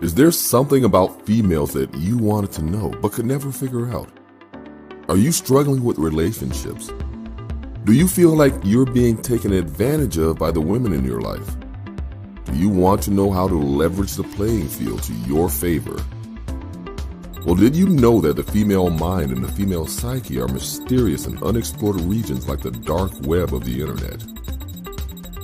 Is there something about females that you wanted to know but could never figure out? Are you struggling with relationships? Do you feel like you're being taken advantage of by the women in your life? Do you want to know how to leverage the playing field to your favor? Well, did you know that the female mind and the female psyche are mysterious and unexplored regions like the dark web of the internet?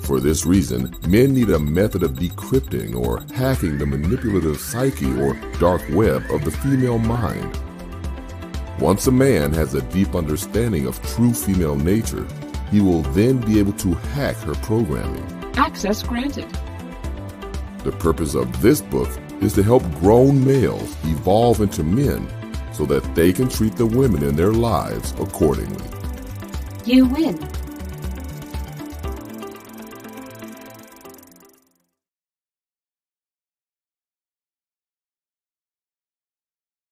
For this reason, men need a method of decrypting or hacking the manipulative psyche or dark web of the female mind. Once a man has a deep understanding of true female nature, he will then be able to hack her programming. Access granted. The purpose of this book is to help grown males evolve into men so that they can treat the women in their lives accordingly. You win.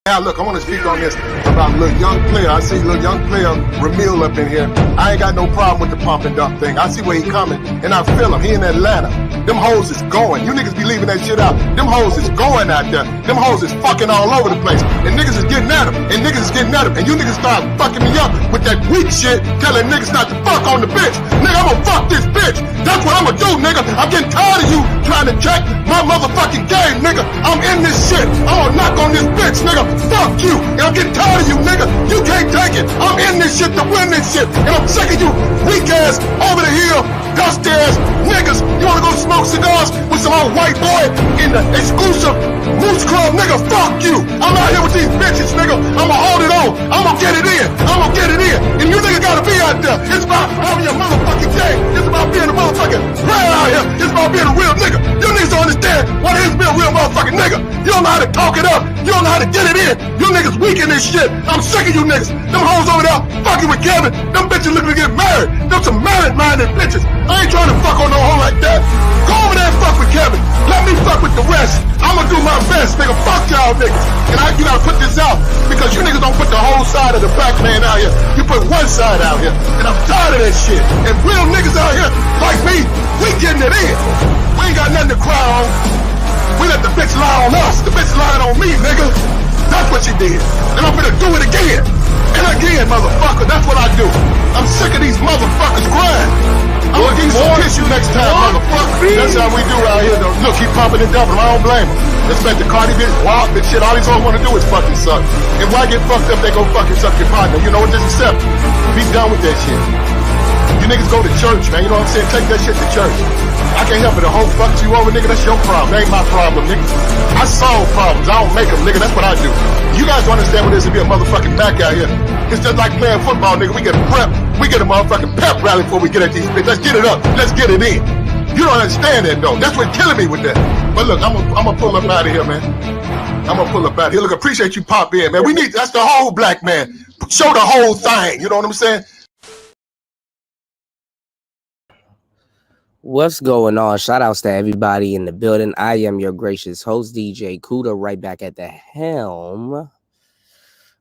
Now look, I want to speak on this about a little young player. I see a little young player, Ramil, up in here. I ain't got no problem with the pump and dump thing. I see where he coming, and I feel him. He in Atlanta. Them hoes is going. You niggas be leaving that shit out. Them hoes is going out there. Them hoes is fucking all over the place. And niggas is getting at them. And niggas is getting at them. And you niggas start fucking me up with that weak shit, telling niggas not to fuck on the bitch. Nigga, I'm gonna fuck this bitch. That's what I'm gonna do, nigga. I'm getting tired of you trying to check my motherfucking game, nigga. I'm in this shit. I'm gonna knock on this bitch, nigga. Fuck you. And I'm getting tired of you, nigga. You can't take it. I'm in this shit to win this shit. And I'm sick of you weak ass, over the hill, dusty ass niggas. You wanna go smoke cigars with some old white boy in the exclusive Moose Club, nigga? Fuck you. I'm out here with these bitches, nigga. I'ma hold it on. I'ma get it in. I'ma get it in. And you niggas gotta be out there. It's about having your motherfucking game. It's about being a motherfucking player out here. It's about being a real nigga. You niggas don't understand what it is to be a real motherfucking nigga. You don't know how to talk it up. You don't know how to get it in. You niggas weak in this shit. I'm sick of you niggas. Them hoes over there fucking with Kevin. Them bitches looking to get married. Them some married-minded bitches. I ain't trying to fuck on no hoe like that. Go over there and fuck with Kevin. Let me fuck with the rest. I'ma do my best, nigga. Fuck y'all niggas. And you gotta put this out because you niggas don't put the whole side of the black man out here. You put one side out here. And I'm tired of that shit. And real niggas out here like me, we getting it in. We ain't got nothing to cry on. We let the bitch lie on us. The bitch lied on me, nigga. That's what she did. And I'm gonna do it again. And again, motherfucker. That's what I do. I'm sick of these motherfuckers crying. I'm gonna give you some tissue next time, motherfucker. That's how we do out here, though. Look, keep pumping and dumping. I don't blame him. Respect the Cardi bitch, wild bitch shit. All these hoes wanna do is fucking suck. And why get fucked up, they go fucking suck your partner. You know what? Just accept it. Be done with that shit. You niggas go to church, man. You know what I'm saying? Take that shit to church. I can't help it. The hoe fucks you over, nigga. That's your problem. That ain't my problem, nigga. I solve problems. I don't make them, nigga. That's what I do. You guys don't understand what it is to be a motherfucking back out here. It's just like playing football, nigga. We get a prep. We get a motherfucking pep rally before we get at these bitches. Let's get it up. Let's get it in. You don't understand that, though. That's what's killing me with that. But look, I'm gonna pull up out of here, man. I'm gonna pull up out of here. Look, appreciate you pop in, man. We need, that's the whole black man. Show the whole thing. You know what I'm saying? What's going on? Shout outs to everybody in the building. I am your gracious host, DJ Kuda, right back at the helm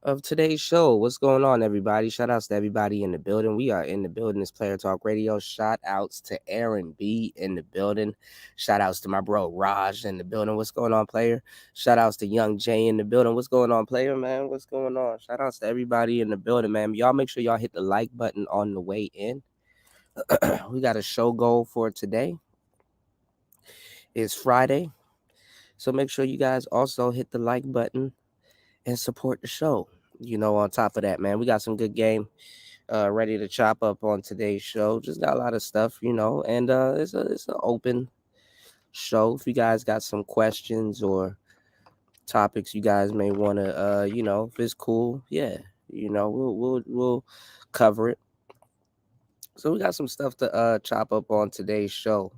of today's show. What's going on, everybody? Shout outs to everybody in the building. We are in the building. It's Player Talk Radio. Shout outs to Aaron B in the building. Shout outs to my bro Raj in the building. What's going on, player? Shout outs to Young Jay in the building. What's going on, player, man? What's going on? Shout outs to everybody in the building, man. Y'all make sure y'all hit the like button on the way in. We got a show goal for today. It's Friday, so make sure you guys also hit the like button and support the show. You know, on top of that, man, we got some good game ready to chop up on today's show. Just got a lot of stuff, you know, and it's an open show. If you guys got some questions or topics you guys may want to, you know, if it's cool, yeah, you know, we'll cover it. So we got some stuff to chop up on today's show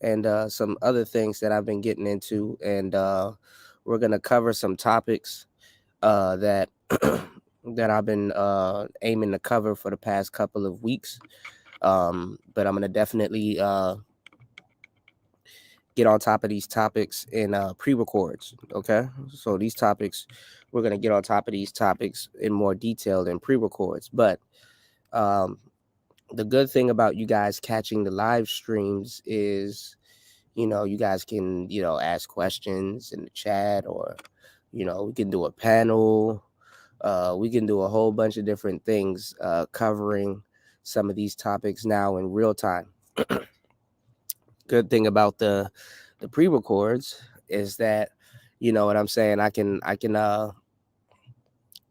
and some other things that I've been getting into. And we're going to cover some topics that that I've been aiming to cover for the past couple of weeks. But I'm going to definitely get on top of these topics in pre-records, okay? So these topics, we're going to get on top of these topics in more detail in pre-records. But the good thing about you guys catching the live streams is, You guys can, ask questions in the chat, or, we can do a panel. We can do a whole bunch of different things covering some of these topics now in real time. Good thing about the pre-records is that, you know what I'm saying, I can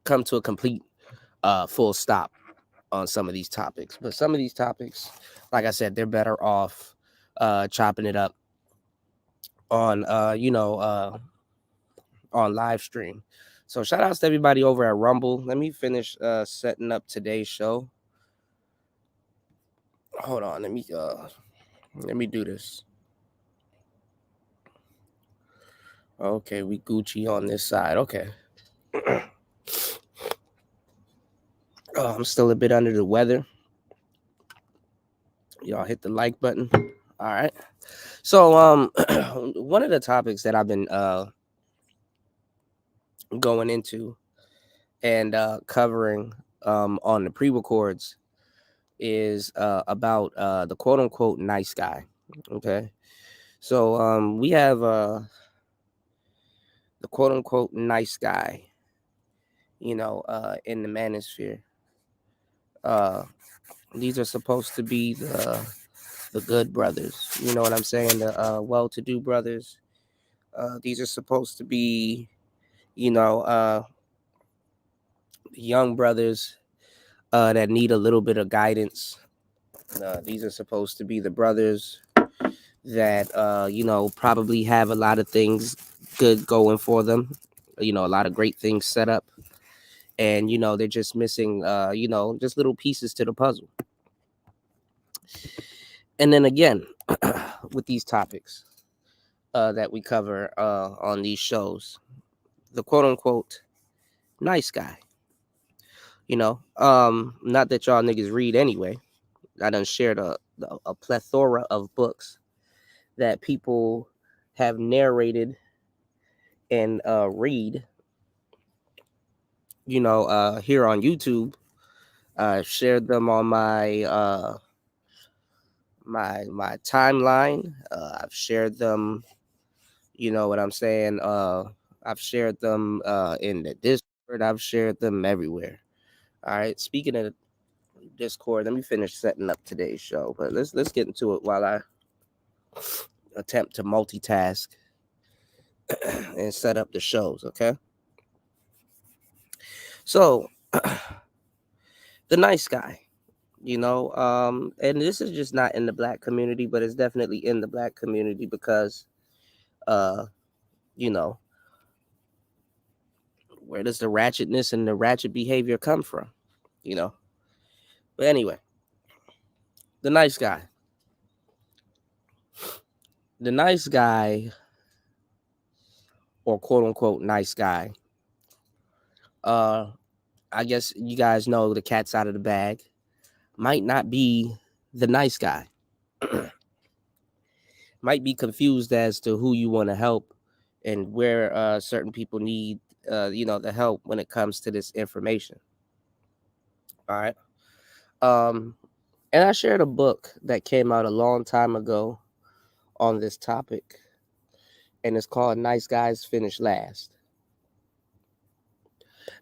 come to a complete full stop on some of these topics. But some of these topics, like I said, they're better off chopping it up on on live stream. So shout outs to everybody over at Rumble. Let me finish setting up today's show. Hold on, let me do this. Okay, we Gucci on this side. Okay. I'm still a bit under the weather. Y'all hit the like button. All right. So one of the topics that I've been going into and covering on the pre-records is about the quote unquote nice guy. Okay. So we have the quote unquote nice guy, in the manosphere. These are supposed to be the good brothers. You know what I'm saying? The well-to-do brothers. These are supposed to be, young brothers that need a little bit of guidance. These are supposed to be the brothers that, probably have a lot of things good going for them. A lot of great things set up. And, they're just missing, just little pieces to the puzzle. And then again, with these topics that we cover on these shows, the quote unquote nice guy, not that y'all niggas read anyway. I done shared a plethora of books that people have narrated and read, here on YouTube. Shared them on my my timeline. I've shared them, you know what I'm saying? I've shared them in the Discord. I've shared them everywhere. All right. Speaking of Discord, let me finish setting up today's show. But let's get into it while I attempt to multitask and set up the shows. Okay. So the nice guy, and this is just not in the black community, but it's definitely in the black community because where does the ratchetness and the ratchet behavior come from? But anyway, the nice guy. The nice guy, or quote unquote nice guy, I guess you guys know the cat's out of the bag, might not be the nice guy. Might be confused as to who you want to help and where certain people need the help when it comes to this information. All right. And I shared a book that came out a long time ago on this topic, and it's called Nice Guys Finish Last.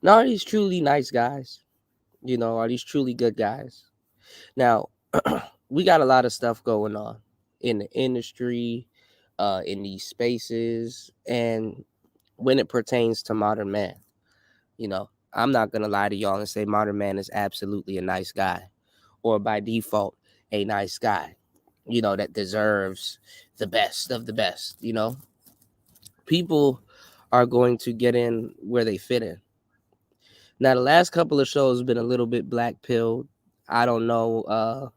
Now, are these truly nice guys? Are these truly good guys? Now, we got a lot of stuff going on in the industry, in these spaces, and when it pertains to modern man, I'm not going to lie to y'all and say modern man is absolutely a nice guy, or by default, a nice guy, that deserves the best of the best. People are going to get in where they fit in. Now, the last couple of shows have been a little bit black pilled. I don't know.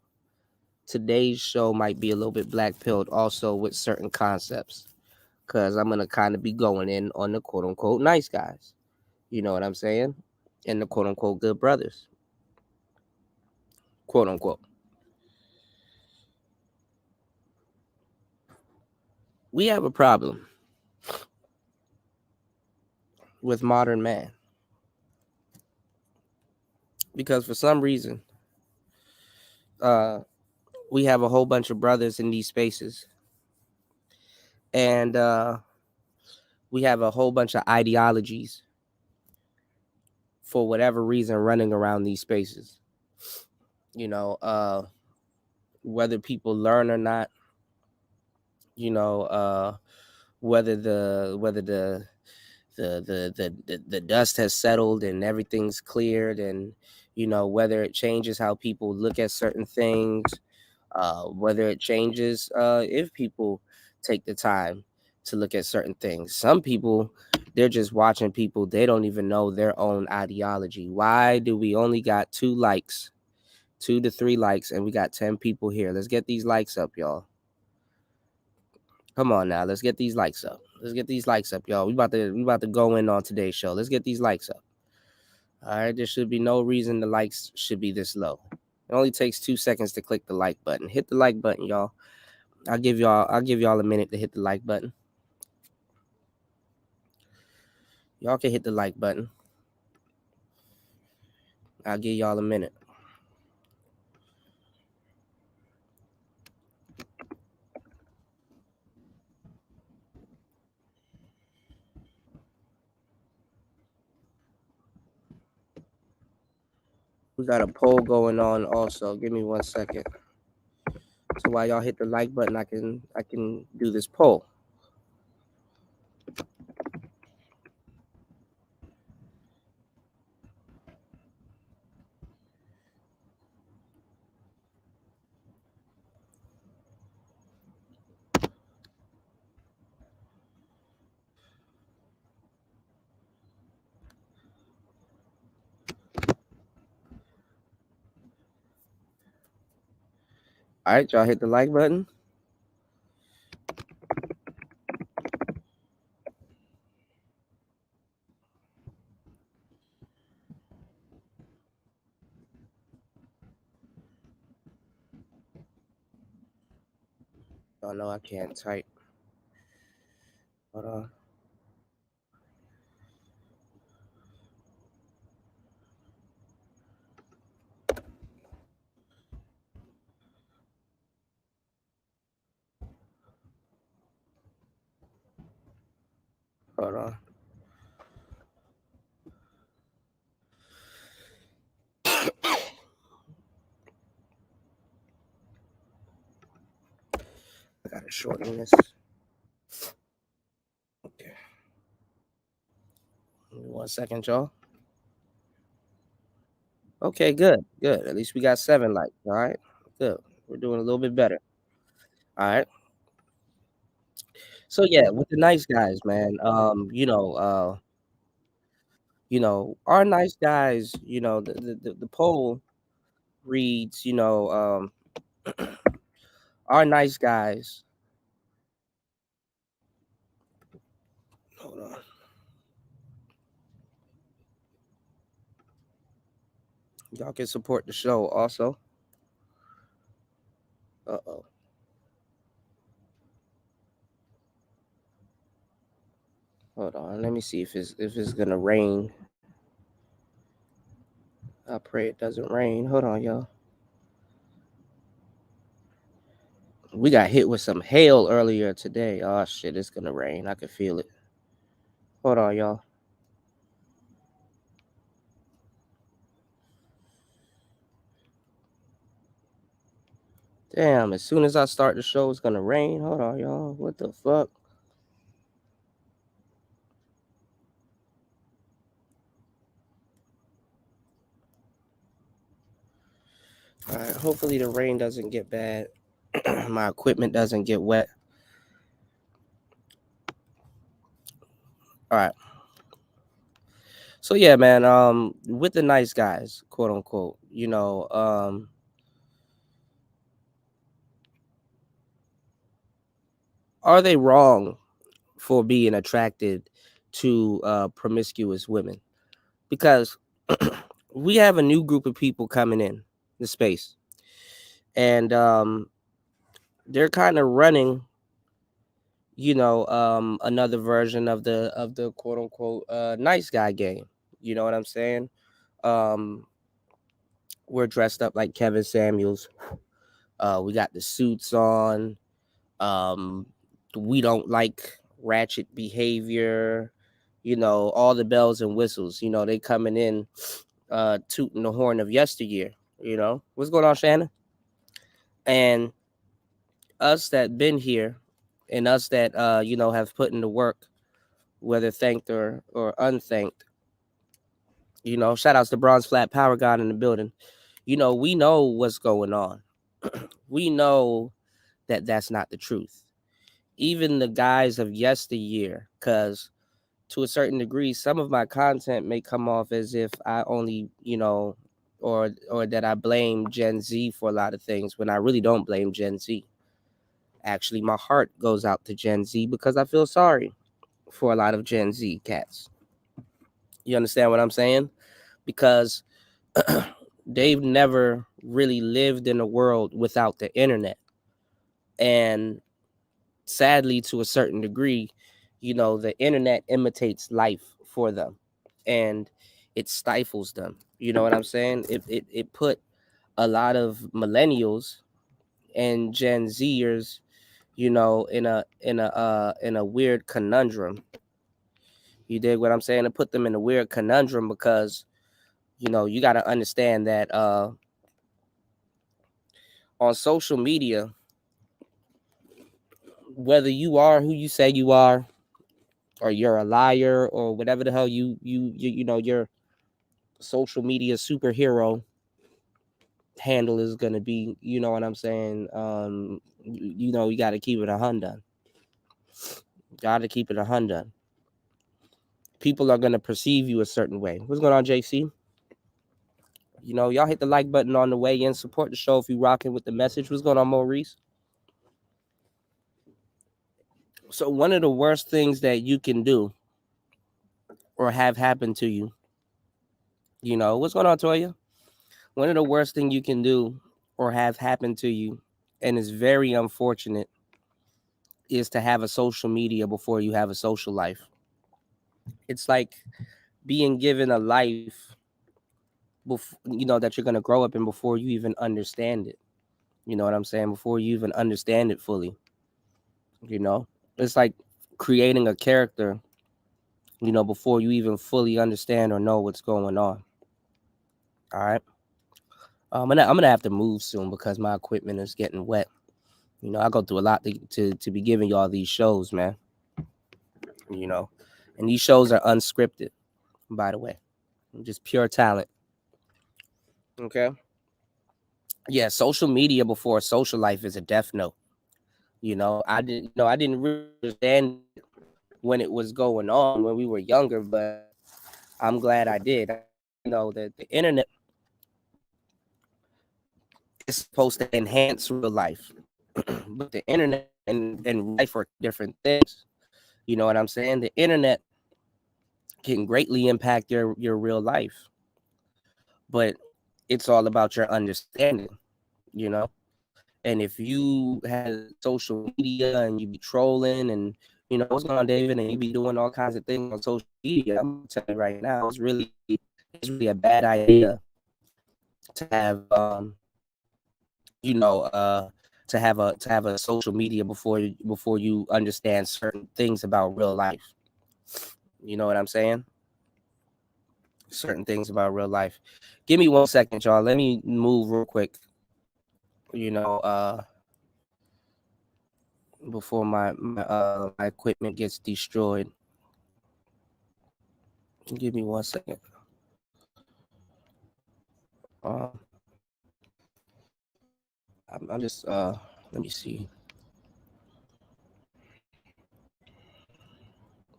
Today's show might be a little bit black pilled also with certain concepts, because I'm going to kind of be going in on the quote unquote nice guys. You know what I'm saying? And the quote unquote good brothers. Quote unquote. We have a problem with modern man, because for some reason we have a whole bunch of brothers in these spaces And we have a whole bunch of ideologies for whatever reason running around these spaces. You know, whether people learn or not, you know, whether the dust has settled and everything's cleared, and you know, whether it changes how people look at certain things, whether it changes if people take the time to look at certain things. Some people, they're just watching people, they don't even know their own ideology. Why do we only got 2 to 3 likes, and we got 10 people here? Let's get these likes up, y'all. Come on now, let's get these likes up. Let's get these likes up, y'all. We about to go in on today's show. Let's get these likes up. All right, there should be no reason the likes should be this low. It only takes 2 seconds to click the like button. Hit the like button, y'all. I'll give y'all a minute to hit the like button. Y'all can hit the like button. I'll give y'all a minute. We got a poll going on also. Give me 1 second. So while y'all hit the like button, I can do this poll. All right, y'all hit the like button. Y'all know I can't type. Hold on. Hold on. I gotta shorten this. Okay. 1 second, y'all. Okay, good. At least we got 7 likes. All right. Good. We're doing a little bit better. All right. So yeah, with the nice guys, man. Our nice guys, the poll reads, our nice guys. Hold on. Y'all can support the show also. Uh-oh. Hold on. Let me see if it's gonna rain. I pray it doesn't rain. Hold on, y'all. We got hit with some hail earlier today. Oh shit, it's gonna rain. I can feel it. Hold on, y'all. Damn, as soon as I start the show, it's gonna rain. Hold on, y'all. What the fuck? All right, hopefully the rain doesn't get bad. My equipment doesn't get wet. All right. So yeah, man, with the nice guys, quote unquote, are they wrong for being attracted to promiscuous women? Because we have a new group of people coming in the space, and they're kind of running, another version of the quote unquote nice guy game. You know what I'm saying? We're dressed up like Kevin Samuels. We got the suits on. we don't like ratchet behavior, all the bells and whistles, they coming in tooting the horn of yesteryear. What's going on, Shannon? And us that been here and us that have put in the work, whether thanked or unthanked, shout outs to Bronze Flat Power God in the building. We know what's going on. We know that that's not the truth. Even the guys of yesteryear, because to a certain degree, some of my content may come off as if I only, or that I blame Gen Z for a lot of things, when I really don't blame Gen Z. Actually, my heart goes out to Gen Z because I feel sorry for a lot of Gen Z cats. You understand what I'm saying? Because they've never really lived in a world without the internet. And sadly, to a certain degree, the internet imitates life for them and it stifles them. You know what I'm saying? It put a lot of millennials and Gen Zers, in a weird conundrum. You dig what I'm saying? It put them in a weird conundrum because, you got to understand that on social media, whether you are who you say you are, or you're a liar, or whatever the hell your social media superhero handle is gonna be, you know what I'm saying? You got to keep it 100. Got to keep it 100. People are gonna perceive you a certain way. What's going on, JC? Y'all hit the like button on the way in. Support the show if you rocking with the message. What's going on, Maurice? So one of the worst things that you can do or have happen to you, what's going on, Toya? One of the worst things you can do or have happen to you, and is very unfortunate, is to have a social media before you have a social life. It's like being given a life before, that you're going to grow up in before you even understand it. You know what I'm saying? Before you even understand it fully. It's like creating a character, before you even fully understand or know what's going on. All right. I'm gonna have to move soon because my equipment is getting wet. I go through a lot to be giving y'all these shows, man. And these shows are unscripted, by the way. Just pure talent. Okay. Yeah, social media before social life is a death note. I didn't really understand when it was going on when we were younger, but I'm glad I did. That the internet is supposed to enhance real life, but the internet and life are different things. You know what I'm saying? The internet can greatly impact your real life, but it's all about your understanding, And if you had social media and you be trolling and, what's going on, David, and you be doing all kinds of things on social media, I'm gonna tell you right now, it's really a bad idea to have to have a social media before you understand certain things about real life. You know what I'm saying? Certain things about real life. Give me 1 second, y'all. Let me move real quick. Before my equipment gets destroyed. Give me 1 second. I'm just let me see.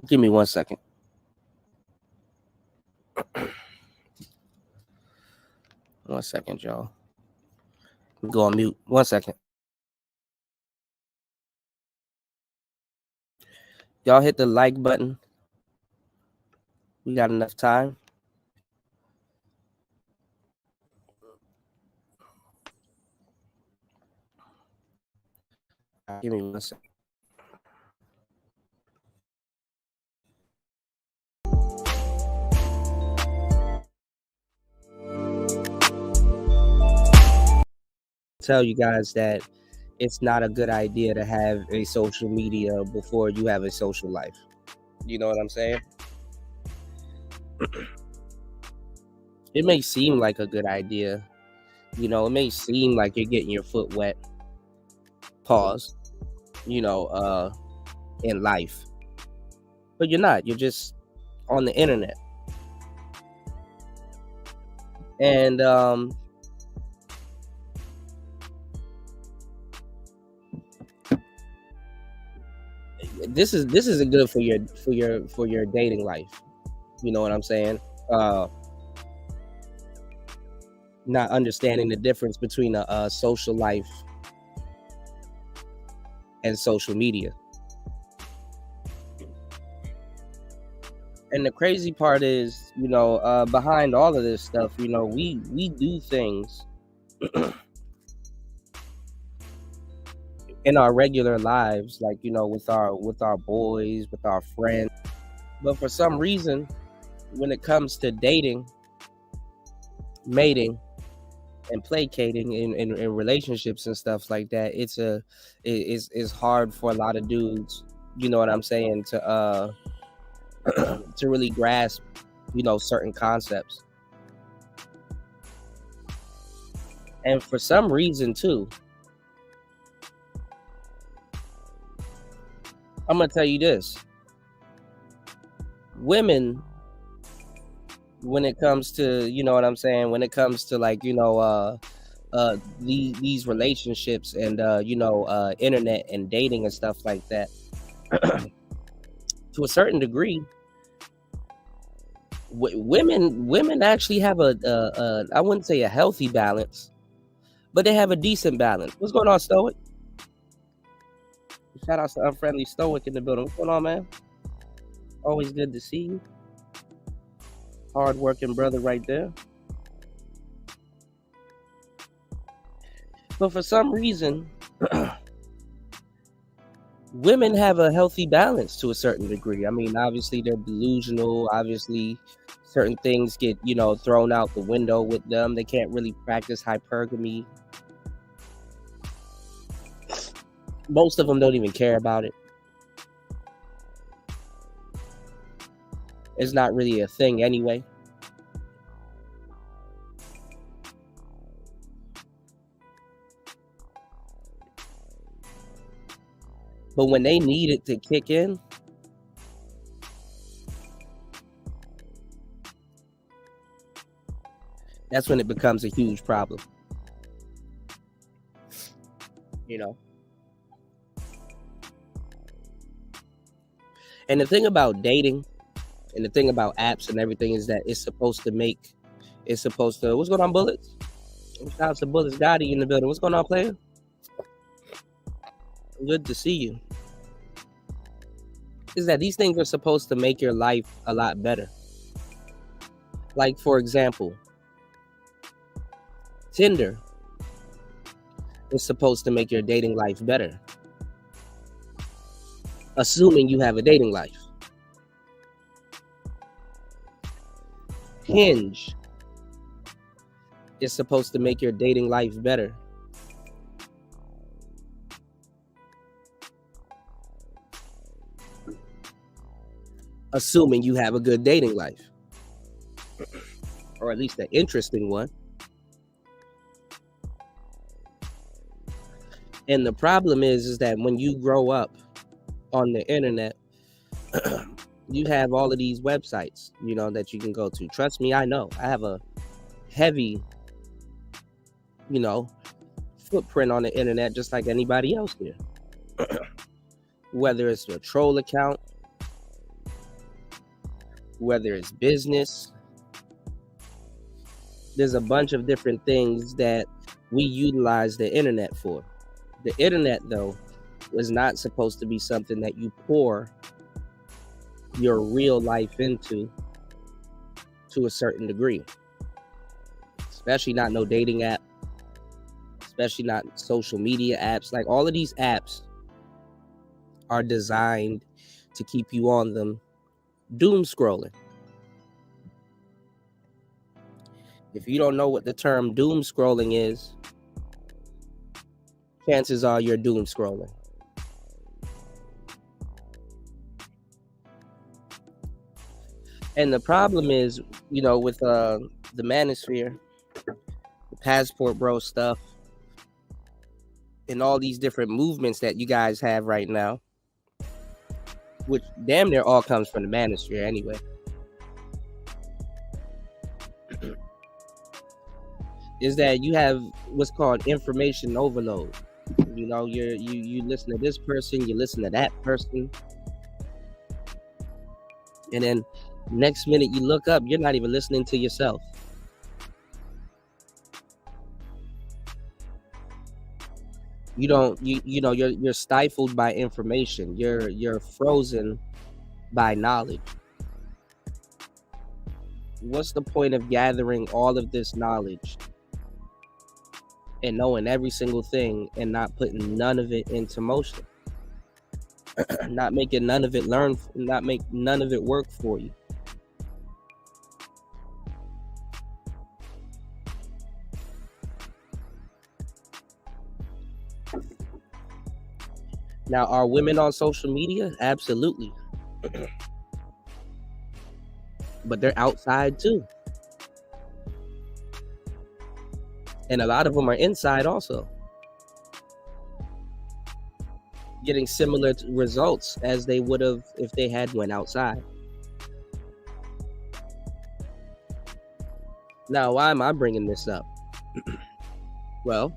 Give me 1 second. One second, y'all. Go on mute. 1 second. Y'all hit the like button. We got enough time. Give me 1 second. Tell you guys that it's not a good idea to have a social media before you have a social life. You know what I'm saying? It may seem like a good idea. You know, it may seem like you're getting your foot wet. Pause. You know, in life. But you're not. You're just on the internet. And this isn't good for your dating life. You know what I'm saying? Not understanding the difference between a social life and social media. And the crazy part is, you know, behind all of this stuff, you know, we do things in our regular lives, like, you know, with our boys, with our friends. But for some reason, when it comes to dating, mating, and placating in relationships and stuff like that, it's hard for a lot of dudes, you know what I'm saying, to to really grasp, you know, certain concepts. And for some reason too, I'm gonna tell you this: women, when it comes to, you know what I'm saying, when it comes to, like, you know, these relationships and you know, internet and dating and stuff like that, to a certain degree, women actually have a I wouldn't say a healthy balance, but they have a decent balance. What's going on, Stoic? Shout out to Unfriendly Stoic in the building. What's going on, man? Always good to see you. Hard-working brother right there. But for some reason, women have a healthy balance to a certain degree. I mean, obviously they're delusional. Obviously, certain things get, you know, thrown out the window with them. They can't really practice hypergamy. Most of them don't even care about it. It's not really a thing anyway. But when they need it to kick in, that's when it becomes a huge problem. You know? And the thing about dating and the thing about apps and everything is that it's supposed to, what's going on, Bullets? Shout out to Bullets Gotti in the building. What's going on, player? Good to see you. Is that these things are supposed to make your life a lot better. Like, for example, Tinder is supposed to make your dating life better, assuming you have a dating life. Hinge is supposed to make your dating life better, assuming you have a good dating life, or at least an interesting one. And the problem is that when you grow up on the internet, you have all of these websites, you know, that you can go to. Trust me, I know. I have a heavy, you know, footprint on the internet, just like anybody else here. Whether it's a troll account, whether it's business, there's a bunch of different things that we utilize the internet for. The internet, though, is not supposed to be something that you pour your real life into to a certain degree. Especially not no dating app, especially not social media apps. Like, all of these apps are designed to keep you on them doom scrolling. If you don't know what the term doom scrolling is, chances are you're doom scrolling. And the problem is, with the manosphere, the passport bro stuff, and all these different movements that you guys have right now, which damn near all comes from the manosphere anyway. Is that you have what's called information overload. You listen to this person, you listen to that person, and then next minute you look up, you're not even listening to yourself. You're stifled by information. You're frozen by knowledge. What's the point of gathering all of this knowledge and knowing every single thing and not putting none of it into motion? Not making none of it not make none of it work for you. Now, are women on social media? Absolutely. But they're outside too. And a lot of them are inside also, getting similar results as they would have if they had went outside. Now, why am I bringing this up? Well,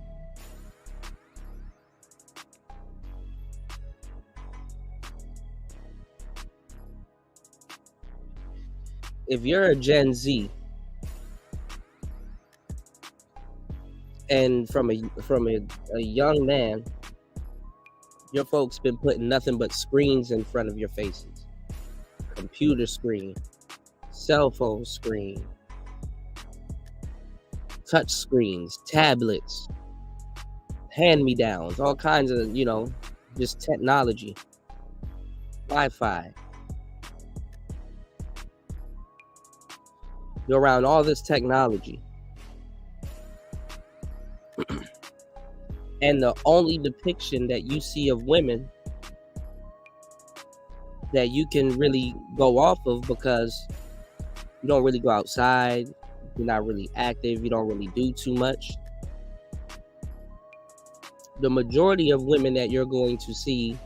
if you're a Gen Z and from a young man, your folks been putting nothing but screens in front of your faces. Computer screen, cell phone screen, touch screens, tablets, hand-me-downs, all kinds of, just technology, Wi-Fi. You're around all this technology. And the only depiction that you see of women that you can really go off of, because you don't really go outside, you're not really active, you don't really do too much. The majority of women that you're going to see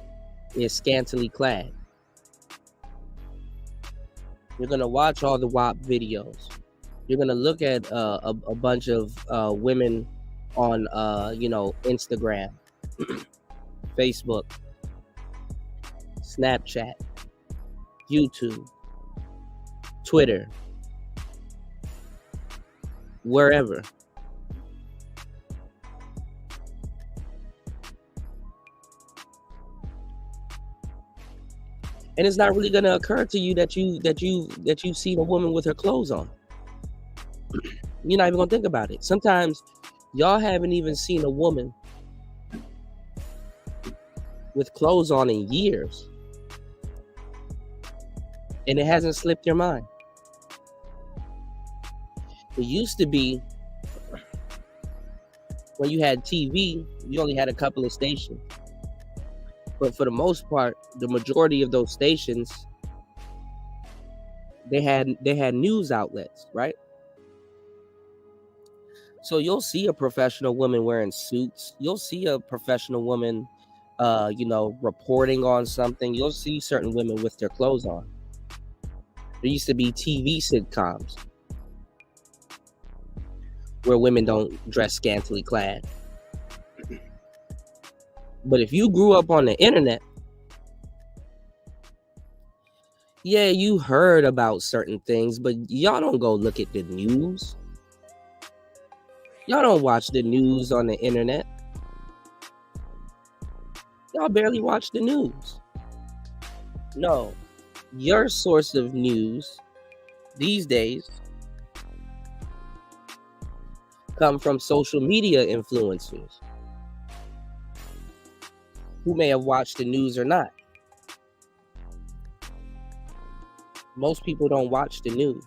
is scantily clad. You're going to watch all the WAP videos. You're going to look at a bunch of women on, Instagram, Facebook, Snapchat, YouTube, Twitter, wherever. And it's not really going to occur to you that you see a woman with her clothes on. You're not even going to think about it. Sometimes y'all haven't even seen a woman with clothes on in years, and it hasn't slipped your mind. It used to be when you had TV, you only had a couple of stations. But for the most part, the majority of those stations, they had news outlets, right? So you'll see a professional woman wearing suits. You'll see a professional woman, reporting on something. You'll see certain women with their clothes on. There used to be TV sitcoms where women don't dress scantily clad. But if you grew up on the internet, yeah, you heard about certain things, but y'all don't go look at the news. Y'all don't watch the news on the internet. Y'all barely watch the news. No, your source of news these days come from social media influencers who may have watched the news or not. Most people don't watch the news.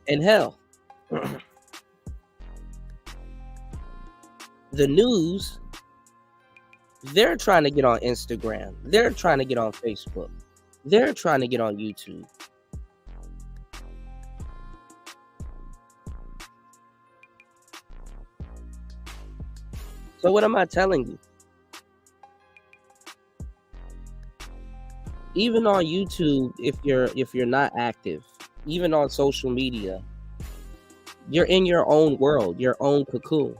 And hell, The news, they're trying to get on Instagram. They're trying to get on Facebook. They're trying to get on YouTube. So what am I telling you? Even on YouTube, if you're not active, even on social media, you're in your own world, your own cocoon.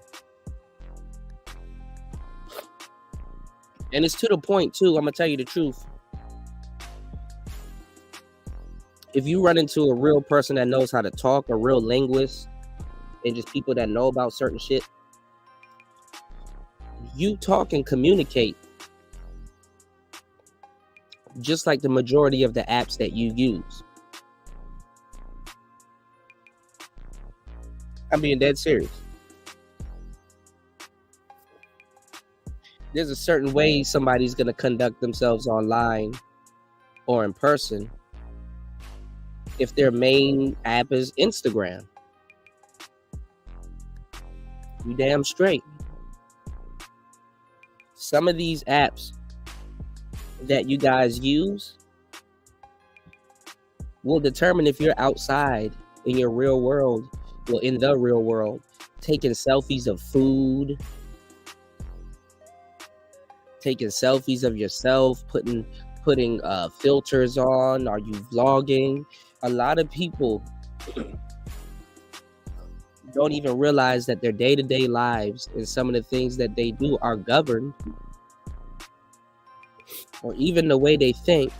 And it's to the point too, I'm gonna tell you the truth. If you run into a real person that knows how to talk, a real linguist, and just people that know about certain shit, you talk and communicate just like the majority of the apps that you use. I'm being dead serious. There's a certain way somebody's going to conduct themselves online or in person if their main app is Instagram. You damn straight. Some of these apps that you guys use will determine if you're outside in your real world, well, in the real world, taking selfies of food, taking selfies of yourself, putting filters on. Are you vlogging? A lot of people don't even realize that their day-to-day lives and some of the things that they do are governed, or even the way they think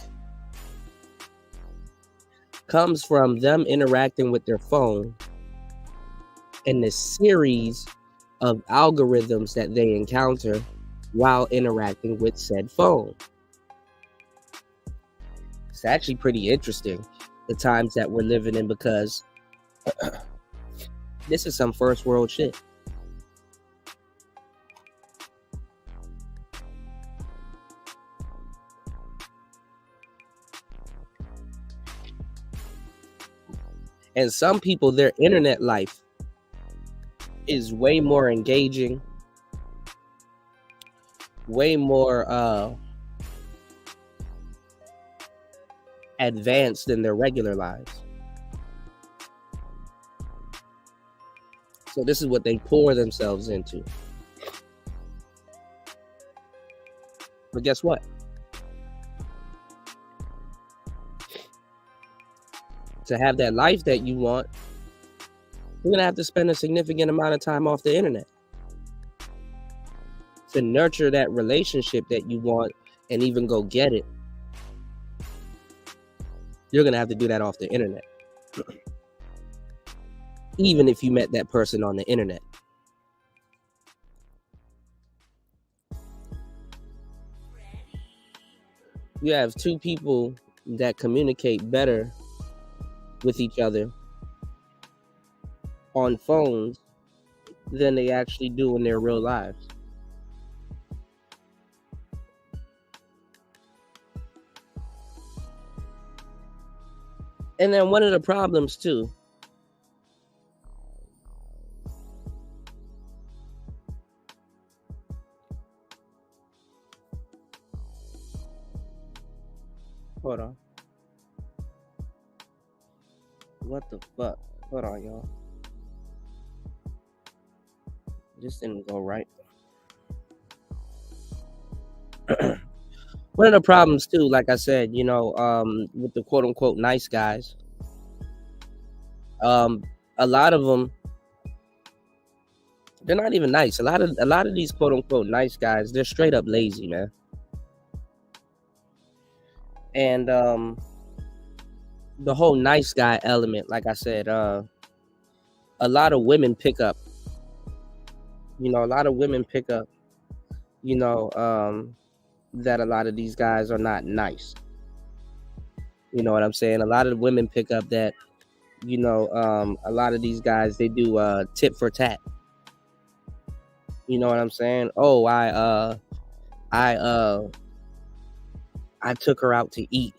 comes from them interacting with their phone and the series of algorithms that they encounter while interacting with said phone. It's actually pretty interesting, the times that we're living in, because this is some first world shit. And some people, their internet life is way more engaging, way more advanced than their regular lives. So this is what they pour themselves into. But guess what? To have that life that you want, you're going to have to spend a significant amount of time off the internet. To nurture that relationship that you want and even go get it, you're going to have to do that off the internet. Even if you met that person on the internet. You have two people that communicate better with each other on phones than they actually do in their real lives. And then one of the problems too, hold on. What the fuck? Hold on, y'all. This didn't go right. One of the problems too, like I said, with the quote unquote nice guys, a lot of them, they're not even nice. A lot of these quote unquote nice guys, they're straight up lazy, man. And the whole nice guy element, like I said, a lot of women pick up. A lot of women pick up, that a lot of these guys are not nice. You know what I'm saying? A lot of women pick up that, a lot of these guys, they do tit for tat. You know what I'm saying? Oh, I took her out to eat,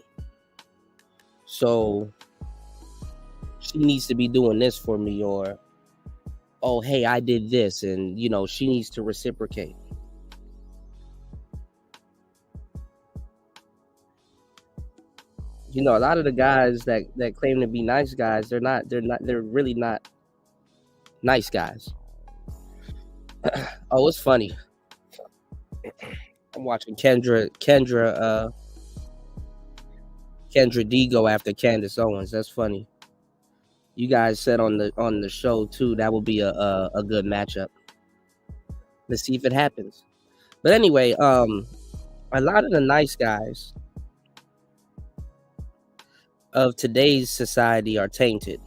so she needs to be doing this for me, or oh, hey, I did this, and she needs to reciprocate. A lot of the guys that claim to be nice guys, they're really not nice guys. Oh, it's funny. I'm watching Kendra D go after Candace Owens. That's funny. You guys said on the show too that will be a good matchup. Let's see if it happens. But anyway, a lot of the nice guys of today's society are tainted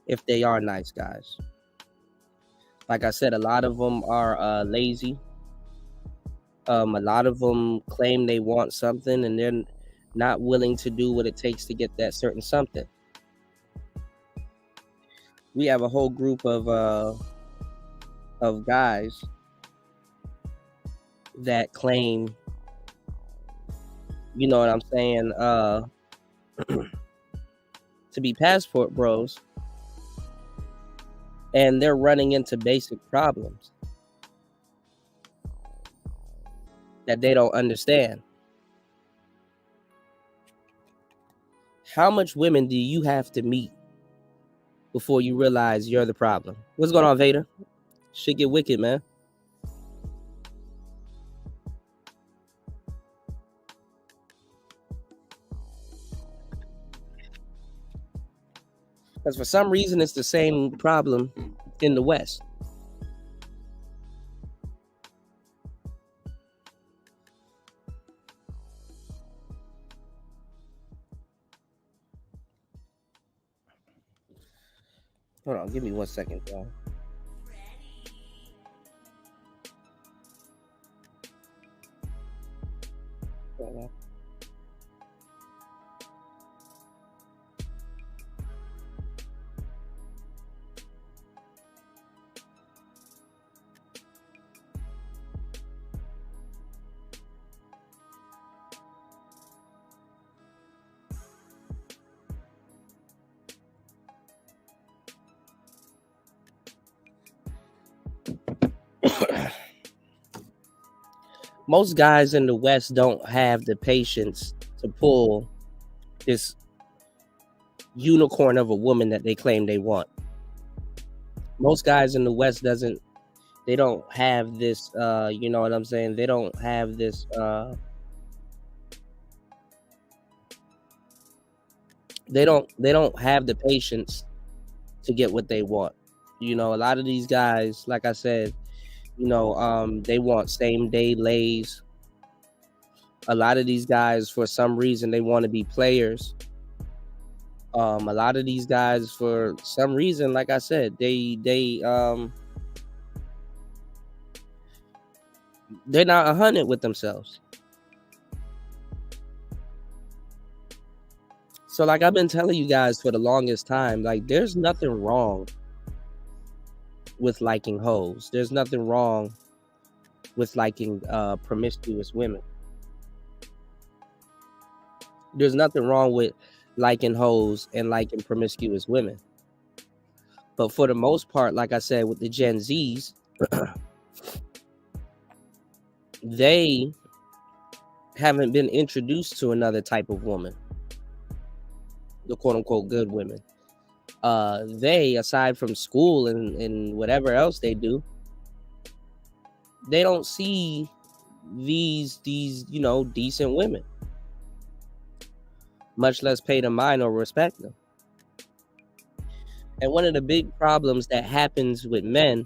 if they are nice guys. Like I said, a lot of them are lazy. A lot of them claim they want something and they're not willing to do what it takes to get that certain something. We have a whole group of guys that claim, you know what I'm saying, to be passport bros, and they're running into basic problems that they don't understand. How much women do you have to meet before you realize you're the problem? What's going on, Vader? Shit get wicked, man. Because for some reason, it's the same problem in the West. Hold on, give me 1 second, y'all. Most guys in the West don't have the patience to pull this unicorn of a woman that they claim they want. Most guys in the West they don't have this, you know what I'm saying? They don't have this, they don't have the patience to get what they want. A lot of these guys, like I said, they want same day lays. A lot of these guys, for some reason, they want to be players. A lot of these guys, for some reason, like I said, they're not 100 with themselves. So like I've been telling you guys for the longest time, like there's nothing wrong with liking hoes. There's nothing wrong with liking promiscuous women. There's nothing wrong with liking hoes and liking promiscuous women. But for the most part, like I said, with the Gen Zs, they haven't been introduced to another type of woman, the quote-unquote good women. They, aside from school and whatever else they do, they don't see these decent women, much less pay them mind or respect them. And one of the big problems that happens with men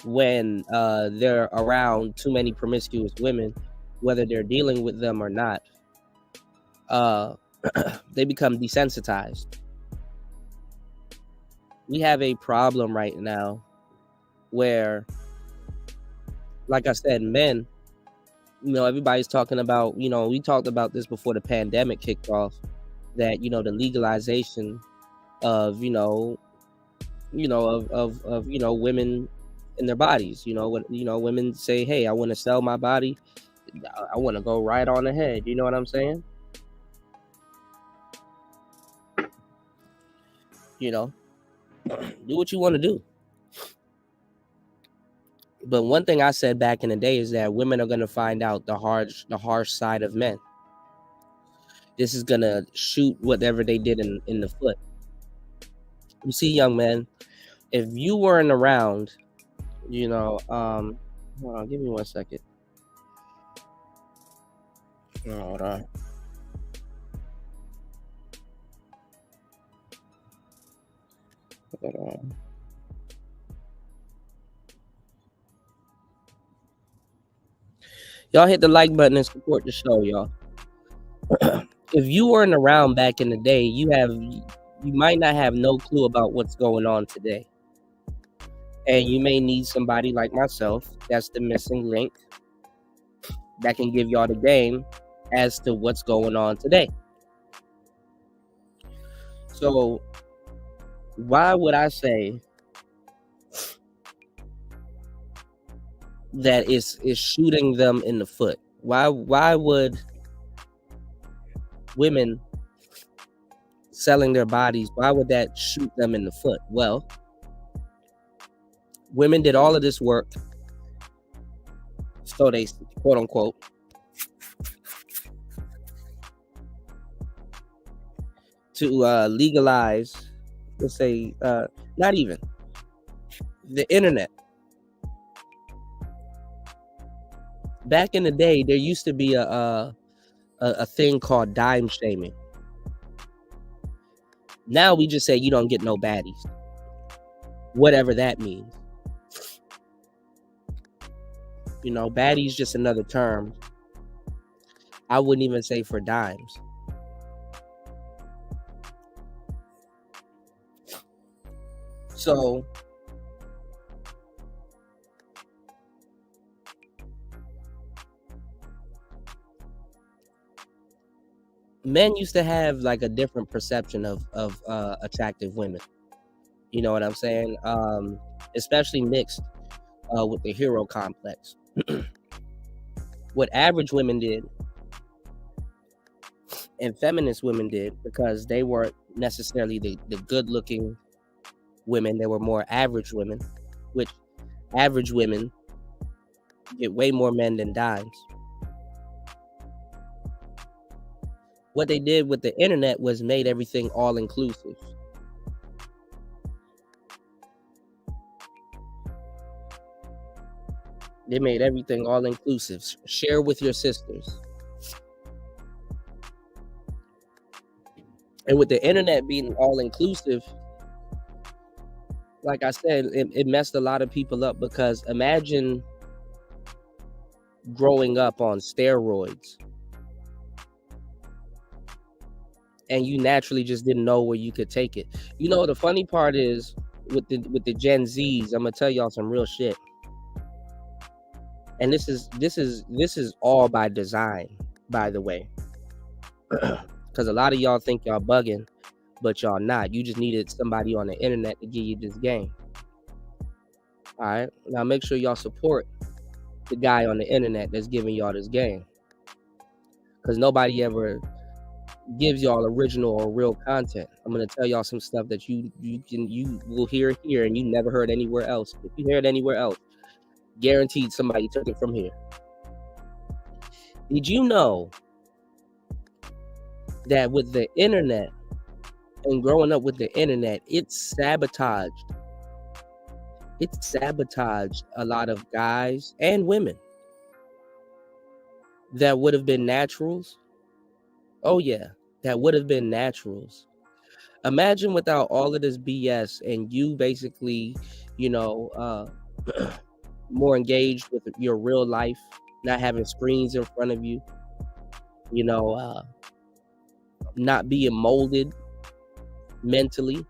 when they're around too many promiscuous women, whether they're dealing with them or not, they become desensitized. We have a problem right now where, like I said, men, everybody's talking about, we talked about this before the pandemic kicked off, that, the legalization of, women in their bodies. When women say, hey, I want to sell my body, I want to go right on ahead. You know what I'm saying? Do what you want to do. But one thing I said back in the day is that women are going to find out the harsh side of men. This is going to shoot whatever they did in the foot. You see, young man, if you weren't around, hold on, give me 1 second. Hold on. Hold on. Y'all hit the like button and support the show, y'all. If you weren't around back in the day, you might not have no clue about what's going on today. And you may need somebody like myself, that's the missing link, that can give y'all the game as to what's going on today. So why would I say that it's shooting them in the foot? Why would women selling their bodies, why would that shoot them in the foot? Well, women did all of this work, so they, quote unquote, to legalize, let's say, not even the internet. Back in the day, there used to be a thing called dime shaming. Now we just say you don't get no baddies, whatever that means. Baddies just another term. I wouldn't even say for dimes. So men used to have like a different perception of attractive women. You know what I'm saying? Especially mixed with the hero complex. What average women did and feminist women did, because they weren't necessarily the good looking women, they were more average women, which average women get way more men than dimes. What they did with the internet was made everything all inclusive. They made everything all inclusive. Share with your sisters. And with the internet being all inclusive, like I said, it messed a lot of people up, because imagine growing up on steroids and you naturally just didn't know where you could take it. The funny part is with the Gen Zs, I'm gonna tell y'all some real shit. And this is all by design, by the way. Because a lot of y'all think y'all bugging, but y'all not. You just needed somebody on the internet to give you this game. All right. Now make sure y'all support the guy on the internet that's giving y'all this game. Because nobody ever gives y'all original or real content. I'm gonna tell y'all some stuff that you will hear here and you never heard anywhere else. If you hear it anywhere else, guaranteed somebody took it from here. Did you know that with the internet and growing up with the internet, it sabotaged a lot of guys and women that would have been naturals? Oh yeah, that would have been naturals. Imagine without all of this BS and you basically, more engaged with your real life, not having screens in front of you, not being molded mentally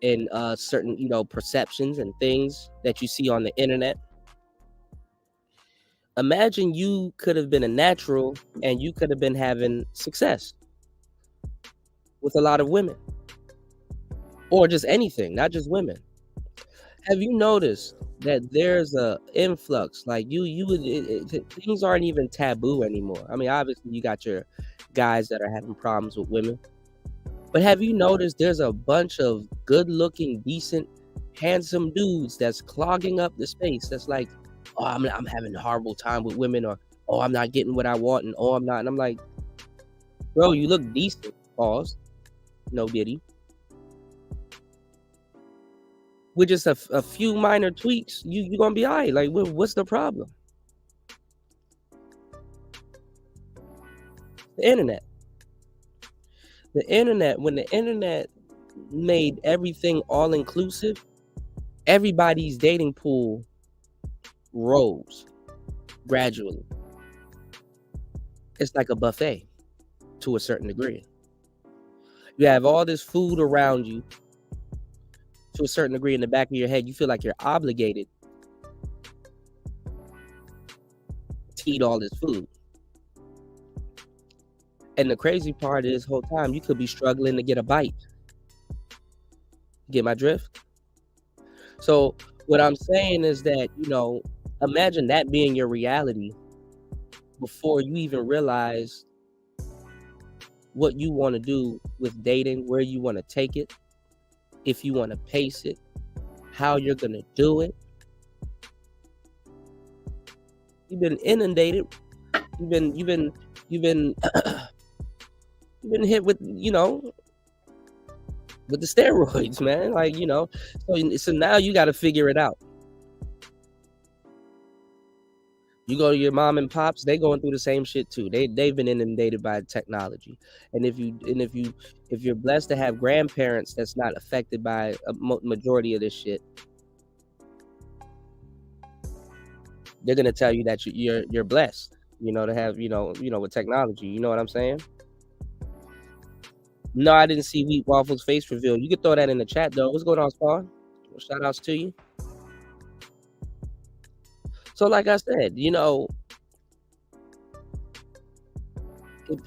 in certain, perceptions and things that you see on the internet. Imagine you could have been a natural and you could have been having success with a lot of women, or just anything, not just women. Have you noticed that there's a influx? Like things aren't even taboo anymore. I mean, obviously you got your guys that are having problems with women, But have you noticed there's a bunch of good-looking, decent, handsome dudes that's clogging up the space? That's like, oh, I'm having a horrible time with women, or oh, I'm not getting what I want, and oh, I'm not. And I'm like, bro, you look decent. Pause. No diddy. With just a few minor tweaks, you're gonna be all right. Like, what's the problem? The internet. The internet, when the internet made everything all inclusive, everybody's dating pool rose gradually. It's like a buffet to a certain degree. You have all this food around you to a certain degree. In the back of your head, you feel like you're obligated to eat all this food. And the crazy part is, whole time you could be struggling to get a bite. Get my drift? So what I'm saying is that, imagine that being your reality before you even realize what you want to do with dating, where you want to take it, if you want to pace it, how you're going to do it. You've been inundated. You've been you've been hit with, with the steroids, man. Like, so now you got to figure it out. You go to your mom and pops, they going through the same shit too. They've been inundated by technology. And if you're blessed to have grandparents that's not affected by a majority of this shit, they're gonna tell you that you're blessed, to have, with technology. You know what I'm saying? No, I didn't see Wheat Waffles face reveal. You can throw that in the chat though. What's going on, Spawn? Shout outs to you. So like I said, it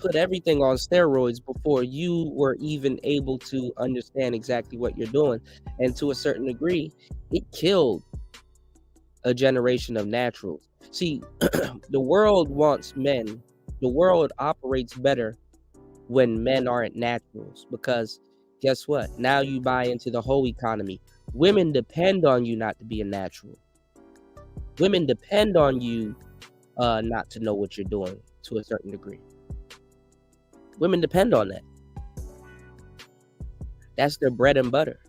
put everything on steroids before you were even able to understand exactly what you're doing. And to a certain degree, it killed a generation of naturals. See, the world wants men. The world operates better when men aren't naturals, because guess what? Now you buy into the whole economy. Women depend on you not to be a natural. Women depend on you not to know what you're doing to a certain degree. Women depend on that. That's their bread and butter.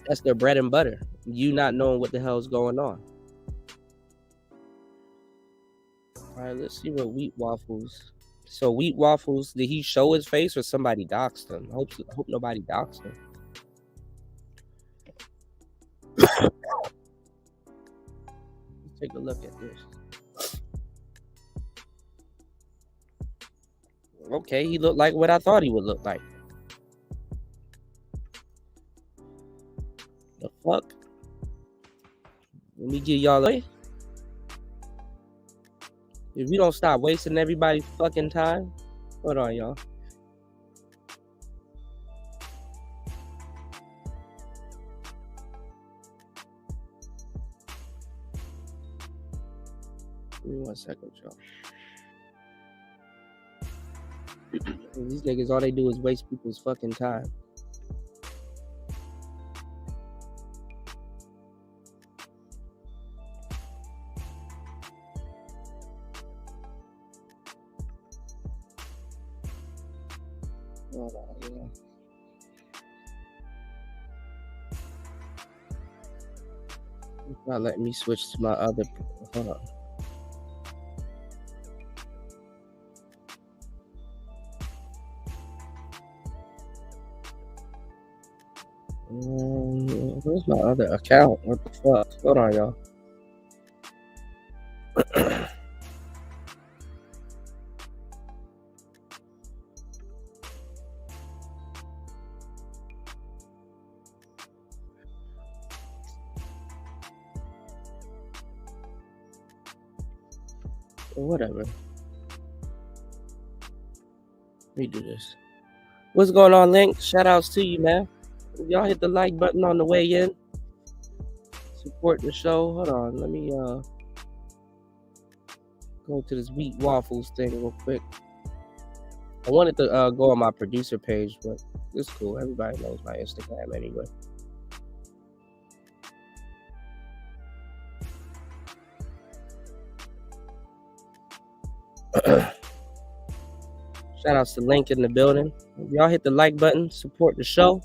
That's their bread and butter. You not knowing what the hell's going on. All right, let's see what Wheat Waffles. So Wheat Waffles, did he show his face or somebody doxed him? Hope nobody doxed him. Let's take a look at this. Okay, he looked like what I thought he would look like. The fuck? Let me give y'all a... If you don't stop wasting everybody's fucking time, hold on, y'all. Give me 1 second, y'all. These niggas, all they do is waste people's fucking time. Hold on, yeah. It's not letting me switch to my other. Hold on. Where's my other account? What the fuck? Hold on, y'all. Whatever. Let me do this. What's going on, Link? Shout outs to you, man. Y'all hit the like button on the way in. Support the show. Hold on. Let me go to this Wheat Waffles thing real quick. I wanted to go on my producer page, but it's cool. Everybody knows my Instagram anyway. Shout outs to Link in the building. If y'all hit the like button, support the show.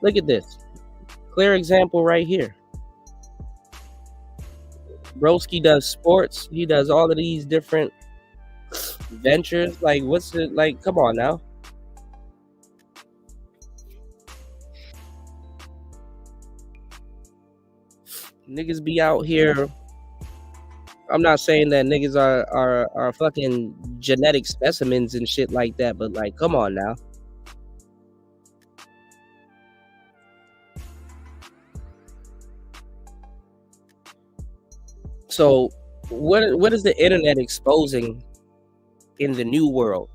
Look at this. Clear example right here. Broski does sports. He does all of these different ventures. Like, what's it like? Come on now. Niggas be out here. I'm not saying that niggas are fucking genetic specimens and shit like that, but like, come on now. So what is the internet exposing in the new world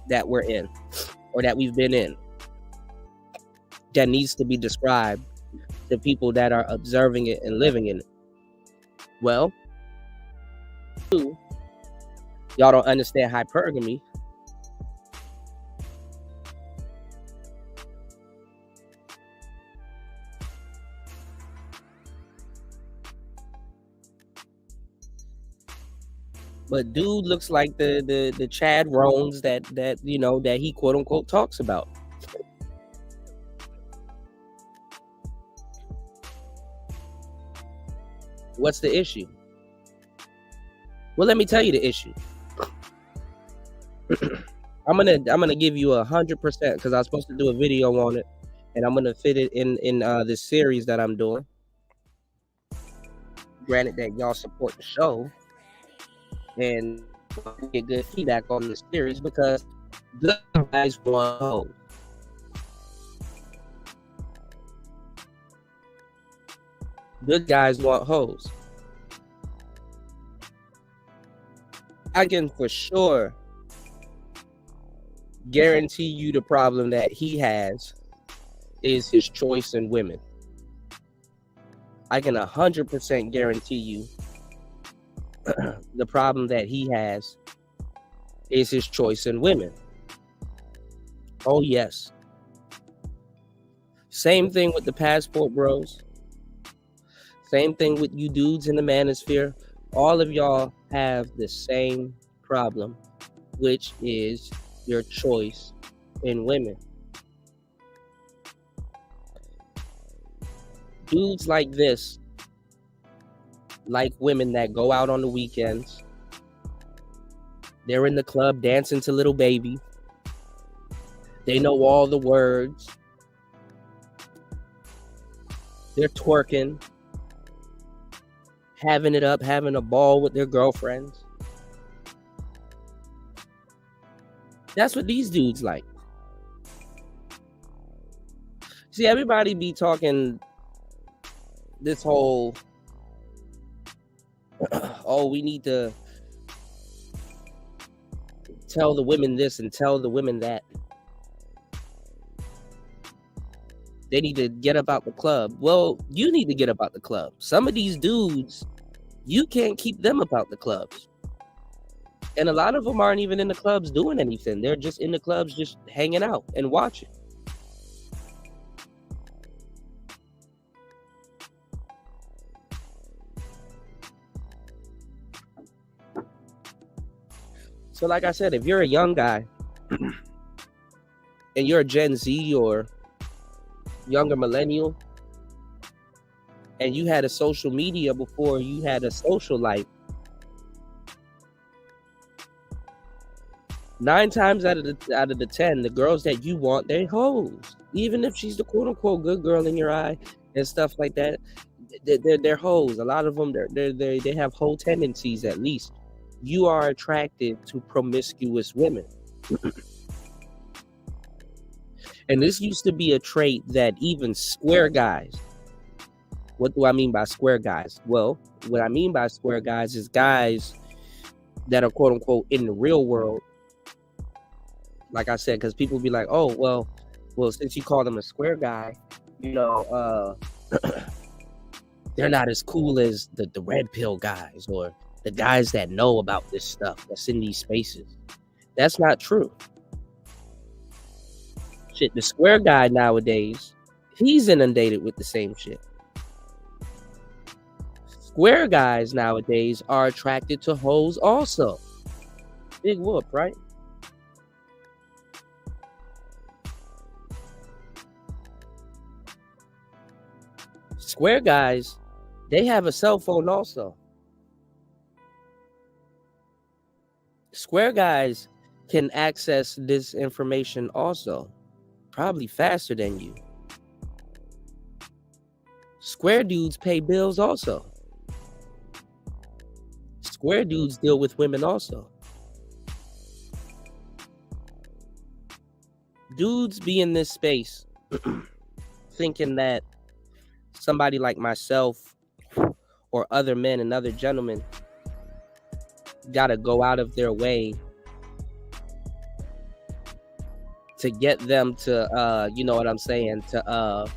that we're in, or that we've been in, that needs to be described to people that are observing it and living in it? Well, y'all don't understand hypergamy. But dude looks like the Chad Rones that you know that he quote unquote talks about. What's the issue? Well, let me tell you the issue. I'm gonna give you 100% because I was supposed to do a video on it, and I'm gonna fit it in this series that I'm doing. Granted that y'all support the show and get good feedback on this series, because good guys want hoes. Good guys want hoes. I can for sure guarantee you the problem that he has is his choice in women. I can 100% guarantee you the problem that he has is his choice in women. Oh yes. Same thing with the passport bros. Same thing with you dudes in the manosphere. All of y'all have the same problem, which is your choice in women. Dudes like this like women that go out on the weekends. They're in the club dancing to Little Baby. They know all the words. They're twerking, having it up, having a ball with their girlfriends. That's what these dudes like. See, everybody be talking this whole, oh, we need to tell the women this and tell the women that. They need to get up out the club. Well, you need to get up out the club. Some of these dudes, you can't keep them up out the clubs. And a lot of them aren't even in the clubs doing anything. They're just in the clubs just hanging out and watching. So like I said, if you're a young guy and you're a Gen Z or younger millennial and you had a social media before you had a social life, 9 times out of the 10, the girls that you want, they're hoes. Even if she's the quote unquote good girl in your eye and stuff like that, they're hoes. A lot of them they have hoe tendencies. At least you are attracted to promiscuous women. And this used to be a trait that even square guys. What do I mean by square guys? Well, what I mean by square guys is guys that are quote unquote in the real world. Like I said, because people be like, oh, well, since you call them a square guy, you know, they're not as cool as the red pill guys or the guys that know about this stuff that's in these spaces. That's not true. Shit, the square guy nowadays, he's inundated with the same shit. Square guys nowadays are attracted to hoes also. Big whoop, right? Square guys, they have a cell phone also. Square guys can access this information also, probably faster than you. Square dudes pay bills also. Square dudes deal with women also. Dudes be in this space thinking that somebody like myself or other men and other gentlemen gotta go out of their way to get them to you know what I'm saying, to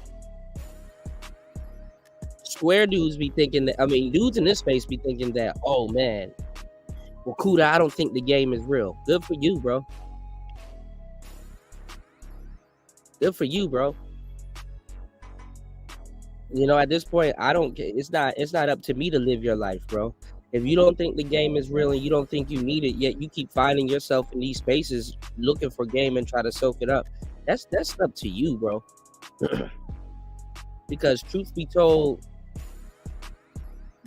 square dudes be thinking that, I mean, dudes in this space be thinking that, oh man, well, Kuda, I don't think the game is real. Good for you, bro. Good for you, bro. You know, at this point, I don't. It's not up to me to live your life, bro. If you don't think the game is real and you don't think you need it, yet you keep finding yourself in these spaces looking for game and try to soak it up, that's up to you, bro. Because truth be told,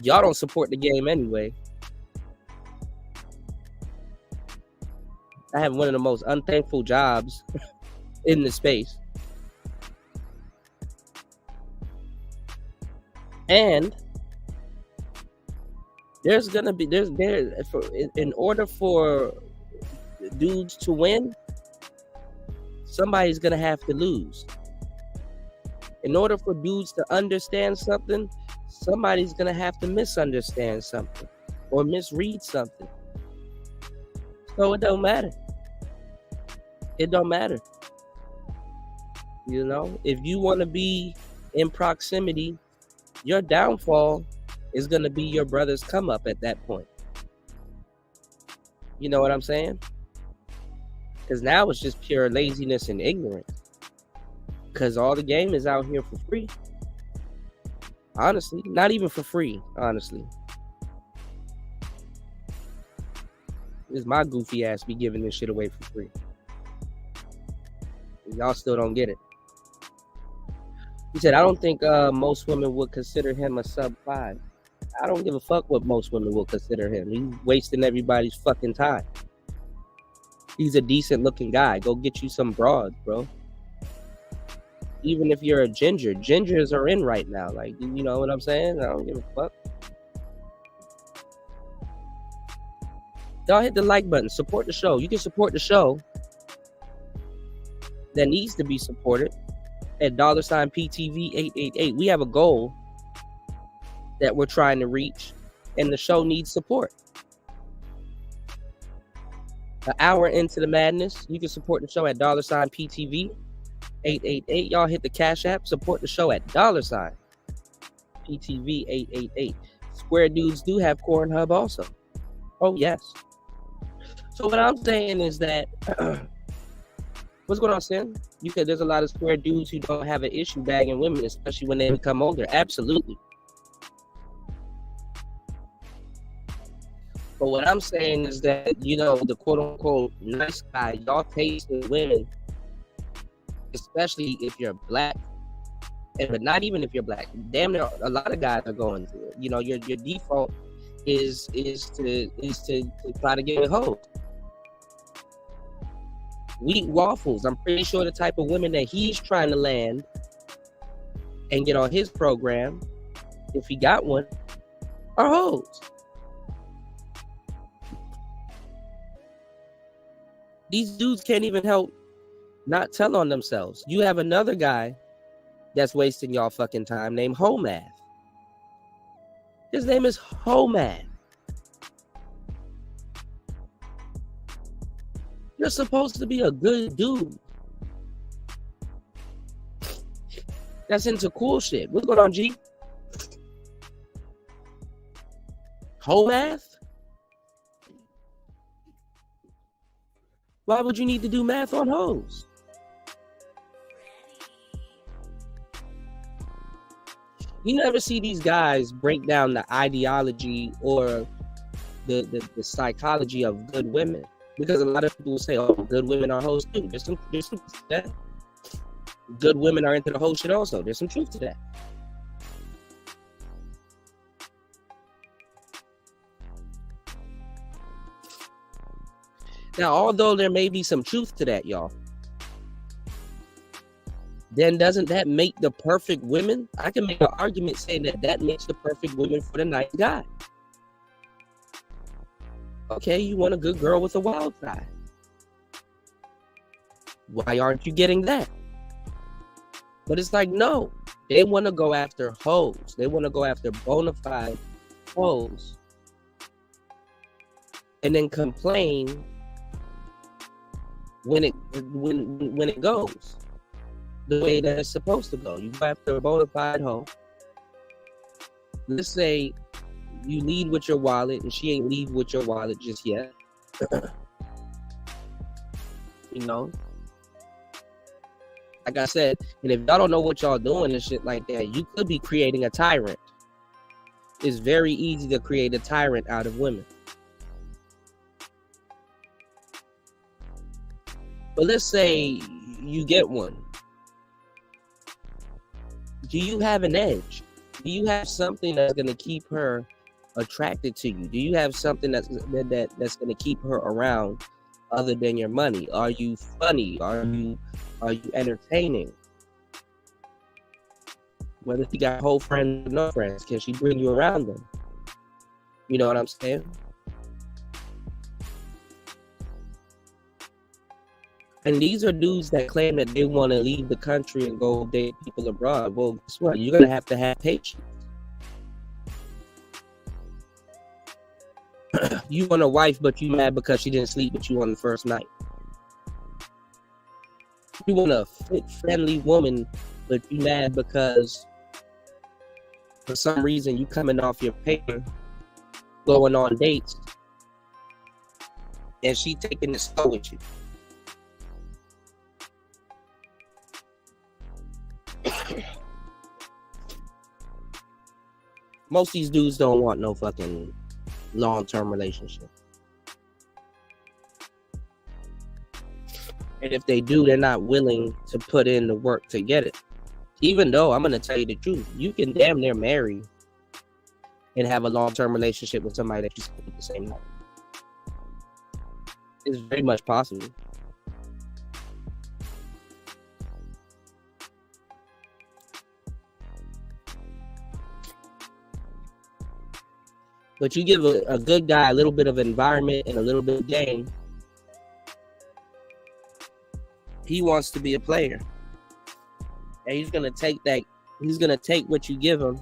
y'all don't support the game anyway. I have one of the most unthankful jobs in the space. And there's gonna be in order for dudes to win, somebody's gonna have to lose. In order for dudes to understand something, somebody's gonna have to misunderstand something or misread something. So it don't matter. It don't matter. You know, if you want to be in proximity, your downfall is going to be your brother's come up at that point. You know what I'm saying? Because now it's just pure laziness and ignorance. Because all the game is out here for free. Honestly, not even for free, honestly. This is my goofy ass be giving this shit away for free. Y'all still don't get it. He said, I don't think most women would consider him a sub 5. I don't give a fuck what most women will consider him. He's wasting everybody's fucking time. He's a decent looking guy. Go get you some broads, bro. Even if you're a ginger, gingers are in right now. Like, you know what I'm saying? I don't give a fuck. Y'all hit the like button. Support the show. You can support the show that needs to be supported at $PTV888. We have a goal that we're trying to reach, and the show needs support. An hour into the madness, you can support the show at $PTV888. Y'all hit the Cash App. Support the show at $PTV888. Square dudes do have Cornhub also. Oh yes. So what I'm saying is that what's going on, Sin? You said there's a lot of square dudes who don't have an issue bagging women, especially when they become older. Absolutely. But what I'm saying is that, you know, the quote-unquote nice guy, y'all taste in women, especially if you're black, but not even if you're black. Damn near a lot of guys are going through it. You know, your default is to try to get a hoes. Wheat waffles. I'm pretty sure the type of women that he's trying to land and get on his program, if he got one, are hoes. These dudes can't even help not tell on themselves. You have another guy that's wasting y'all fucking time named Homath. His name is Homath. You're supposed to be a good dude that's into cool shit. What's going on, G? Homath? Why would you need to do math on hoes? You never see these guys break down the ideology or the psychology of good women, because a lot of people will say, "Oh, good women are hoes too." There's some truth to that. Good women are into the whole shit also. There's some truth to that. Now, although there may be some truth to that, y'all, then doesn't that make the perfect women? I can make an argument saying that makes the perfect woman for the nice guy. Okay, you want a good girl with a wild side. Why aren't you getting that? But it's like, no, they want to go after hoes. They want to go after bona fide hoes. And then complain when it goes the way that it's supposed to go. You go after a bona fide hoe. Let's say you lead with your wallet and she ain't lead with your wallet just yet. You know? Like I said, and if y'all don't know what y'all doing and shit like that, you could be creating a tyrant. It's very easy to create a tyrant out of women. But let's say you get one. Do you have an edge? Do you have something that's going to keep her attracted to you? Do you have something that's going to keep her around other than your money? Are you funny? Are you entertaining? Whether she got whole friends or no friends, can she bring you around them? You know what I'm saying? And these are dudes that claim that they want to leave the country and go date people abroad. Well, guess what? You're going to have patience. You want a wife, but you mad because she didn't sleep with you on the first night. You want a fit, friendly woman, but you mad because for some reason you coming off your paper, going on dates, and she taking it slow with you. Most of these dudes don't want no fucking long-term relationship. And if they do, they're not willing to put in the work to get it. Even though, I'm going to tell you the truth, you can damn near marry and have a long-term relationship with somebody that you sleep with the same night. It's very much possible. But you give a good guy a little bit of environment and a little bit of game, he wants to be a player. And he's going to take that. He's going to take what you give him,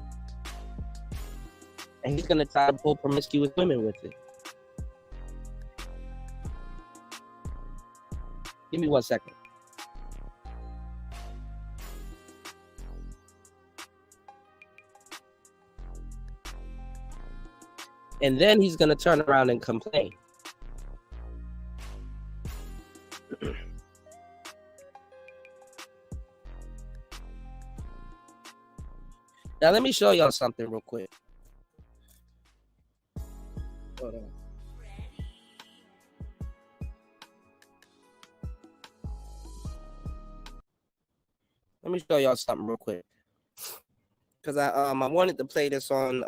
and he's going to try to pull promiscuous women with it. Give me 1 second. And then he's going to turn around and complain. Now, let me show y'all something real quick. Hold on. Let me show y'all something real quick. Because I wanted to play this on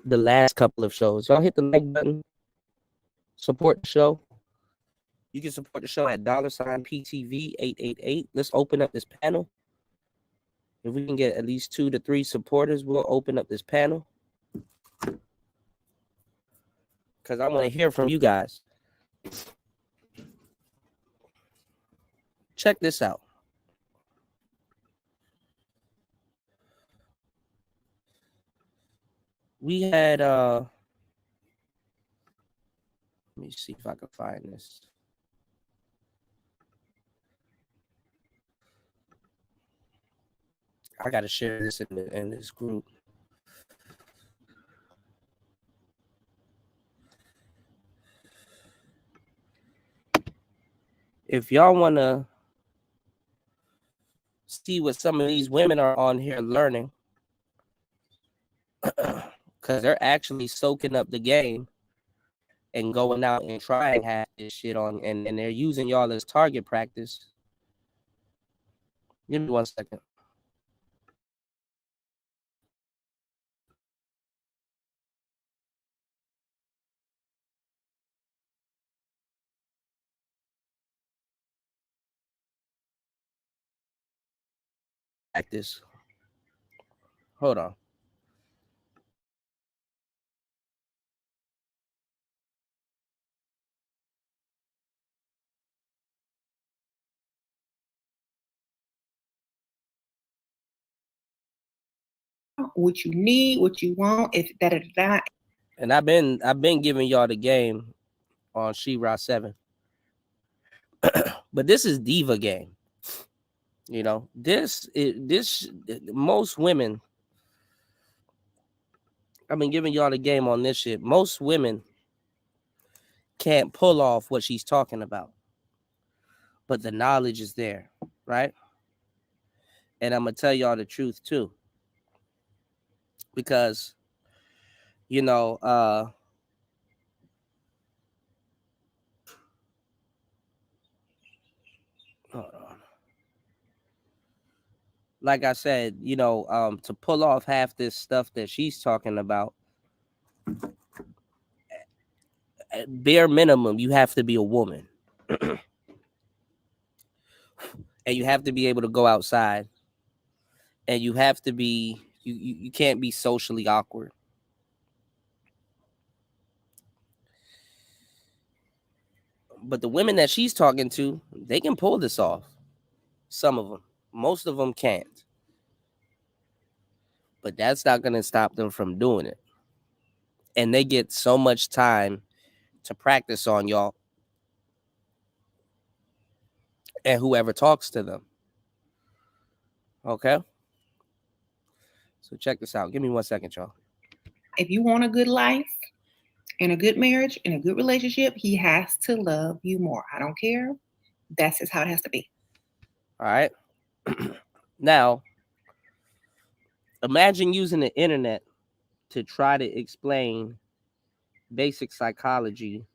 the last couple of shows. Y'all hit the like button. Support the show. You can support the show at $PTV888. Let's open up this panel. If we can get at least 2 to 3 supporters, we'll open up this panel. Because I want to hear from you guys. Check this out. We had let me see if I can find this. I gotta share this in this group. if y'all want to see what some of these women are on here learning, because they're actually soaking up the game and going out and trying half this shit on, and they're using y'all as target practice. Give me 1 second. Practice. Hold on. What you need, what you want, if that. And I've been giving y'all the game on She-Ra 7. But this is diva game. You know, this most women, I've been giving y'all the game on this shit. Most women can't pull off what she's talking about, but the knowledge is there, right? And I'm gonna tell y'all the truth too, because you know, hold on. Like I said, you know, to pull off half this stuff that she's talking about, at bare minimum, you have to be a woman. And you have to be able to go outside. And you have to be, you can't be socially awkward. But the women that she's talking to, they can pull this off. Some of them. Most of them can't. But that's not going to stop them from doing it. And they get so much time to practice on y'all and whoever talks to them. Okay? So check this out. Give me 1 second, y'all. If you want a good life and a good marriage and a good relationship, he has to love you more. I don't care. That's just how it has to be. All right? Now, imagine using the internet to try to explain basic psychology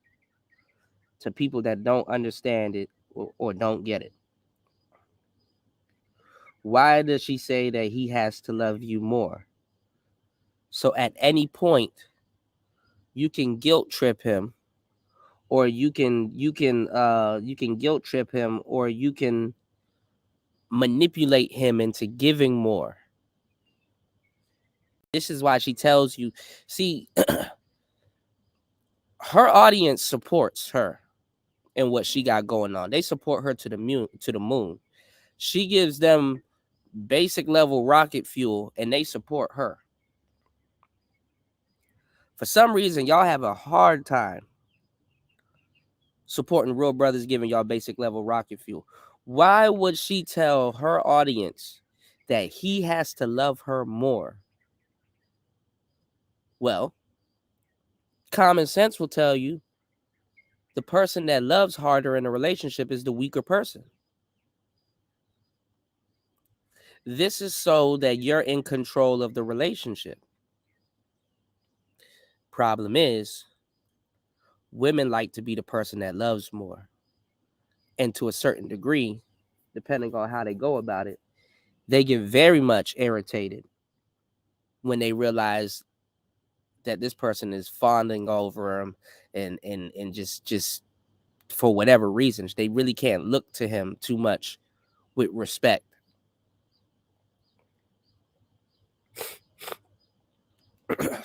to people that don't understand it or don't get it. Why does she say that he has to love you more? So at any point, you can guilt trip him, or you can guilt trip him, or you can manipulate him into giving more. This is why she tells you, see, her audience supports her and what she got going on. They support her to the moon. She gives them basic level rocket fuel and they support her. For some reason, y'all have a hard time supporting real brothers giving y'all basic level rocket fuel. Why would she tell her audience that he has to love her more? Well, common sense will tell you the person that loves harder in a relationship is the weaker person. This is so that you're in control of the relationship. Problem is, women like to be the person that loves more. And to a certain degree, depending on how they go about it, they get very much irritated when they realize that this person is fawning over them and just for whatever reasons, they really can't look to him too much with respect.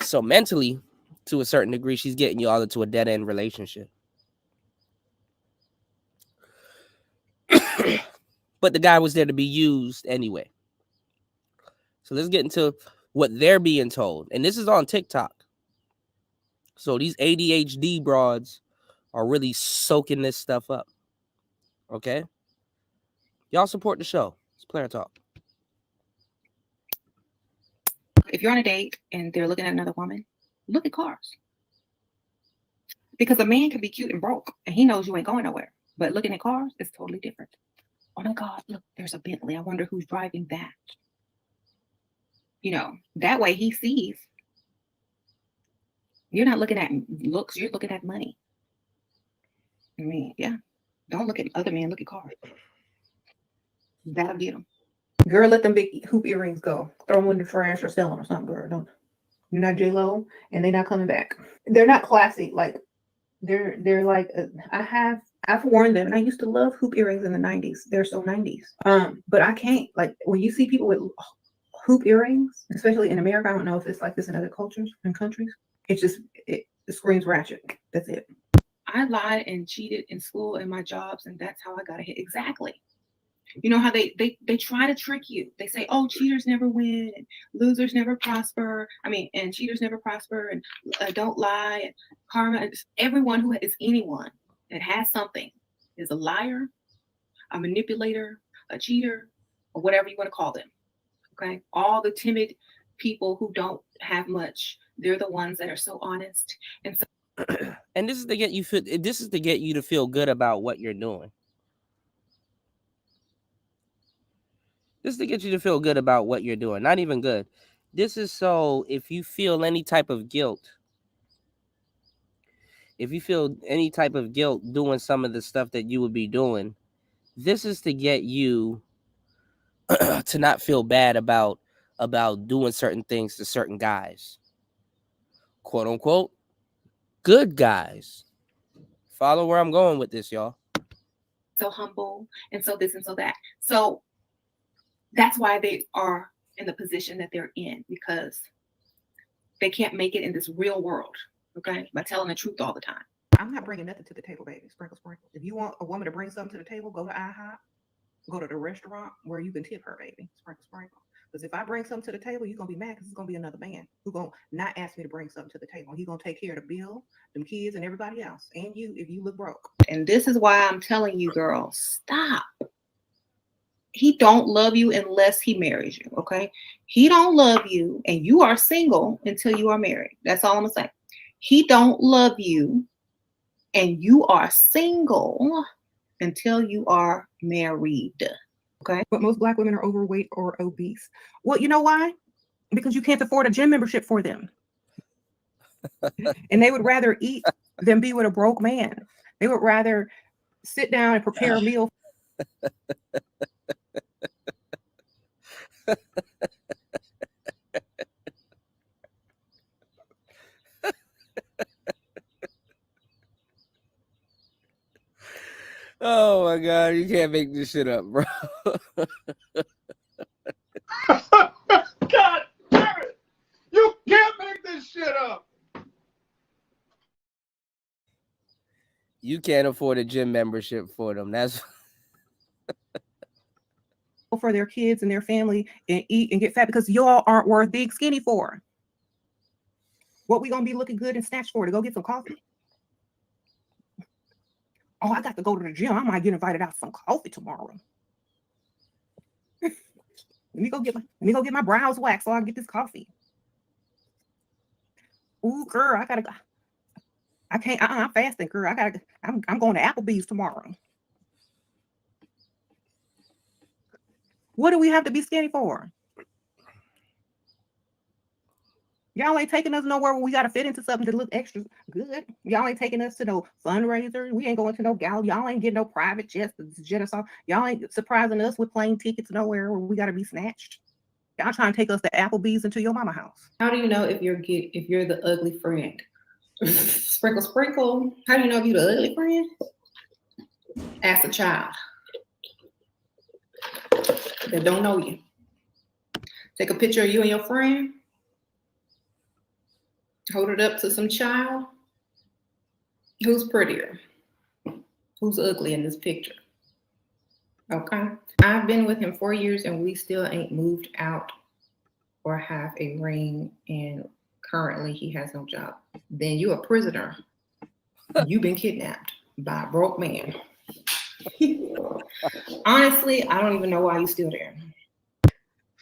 So mentally, to a certain degree, she's getting you all into a dead-end relationship. But the guy was there to be used anyway. So let's get into what they're being told. And this is on TikTok. So these ADHD broads are really soaking this stuff up. Okay? Y'all support the show. It's Player Talk. If you're on a date and they're looking at another woman, look at cars. Because a man can be cute and broke, and he knows you ain't going nowhere. But looking at cars is totally different. Oh my God, look, there's a Bentley. I wonder who's driving that. You know, that way he sees. You're not looking at looks, you're looking at money. I mean, yeah. Don't look at other men, look at cars. That'll get them. Girl, let them big hoop earrings go. Throw them in the trash or sell them or something, girl. Don't. You're not J-Lo, and they're not coming back. They're not classy. Like, they're like, I've worn them, and I used to love hoop earrings in the 90s. They're so 90s. But I can't, like, when you see people with hoop earrings, especially in America, I don't know if it's like this in other cultures and countries, it's just, it screams ratchet. That's it. I lied and cheated in school and my jobs, and that's how I got ahead. Exactly. You know how they try to trick you. They say, oh, cheaters never win, and losers never prosper. I mean, and cheaters never prosper, and don't lie, and karma. Everyone who is anyone that has something is a liar, a manipulator, a cheater, or whatever you want to call them. Okay? All the timid people who don't have much, they're the ones that are so honest. And so and this is to get you to feel good about what you're doing. This is to get you to feel good about what you're doing. Not even good. This is so if you feel any type of guilt, doing some of the stuff that you would be doing, this is to get you to not feel bad about doing certain things to certain guys. Quote unquote, good guys. Follow where I'm going with this, y'all. So humble, and so this and so that. So that's why they are in the position that they're in, because they can't make it in this real world, okay, by telling the truth all the time. I'm not bringing nothing to the table, baby. Sprinkle, sprinkle. If you want a woman to bring something to the table, go to IHOP, go to the restaurant where you can tip her, baby. Sprinkle, sprinkle. Because if I bring something to the table, you're going to be mad because it's going to be another man who's going to not ask me to bring something to the table. He's going to take care of the bill, them kids, and everybody else, and you if you look broke. And this is why I'm telling you, girls, stop. He don't love you unless he marries you, okay? He don't love you, and you are single until you are married. That's all I'm going to say. He don't love you, and you are single until you are married. Okay. But most Black women are overweight or obese. Well, you know why? Because you can't afford a gym membership for them. And they would rather eat than be with a broke man. They would rather sit down and prepare a meal. Oh my God, you can't make this shit up, bro. God damn it! You can't make this shit up. You can't afford a gym membership for them. That's for their kids and their family and eat and get fat because y'all aren't worth big skinny for. What we gonna be looking good and snatched for to go get some coffee? Oh, I got to go to the gym. I might get invited out for some coffee tomorrow. Let me go get my brows waxed so I can get this coffee. Ooh, girl, I gotta go. I can't. I'm fasting, girl. I'm going to Applebee's tomorrow. What do we have to be skinny for? Y'all ain't taking us nowhere where we got to fit into something to look extra good. Y'all ain't taking us to no fundraiser. We ain't going to no gala. Y'all ain't getting no private jets. Y'all ain't surprising us with plane tickets nowhere where we got to be snatched. Y'all trying to take us to Applebee's and to your mama house. How do you know if you're the ugly friend? Sprinkle, sprinkle. How do you know if you're the ugly friend? Ask a child that don't know you. Take a picture of you and your friend. Hold it up to some child. Who's prettier? Who's ugly in this picture? Okay. I've been with him 4 years and we still ain't moved out or have a ring, and currently he has no job. Then you a prisoner. You've been kidnapped by a broke man. Honestly, I don't even know why you're still there.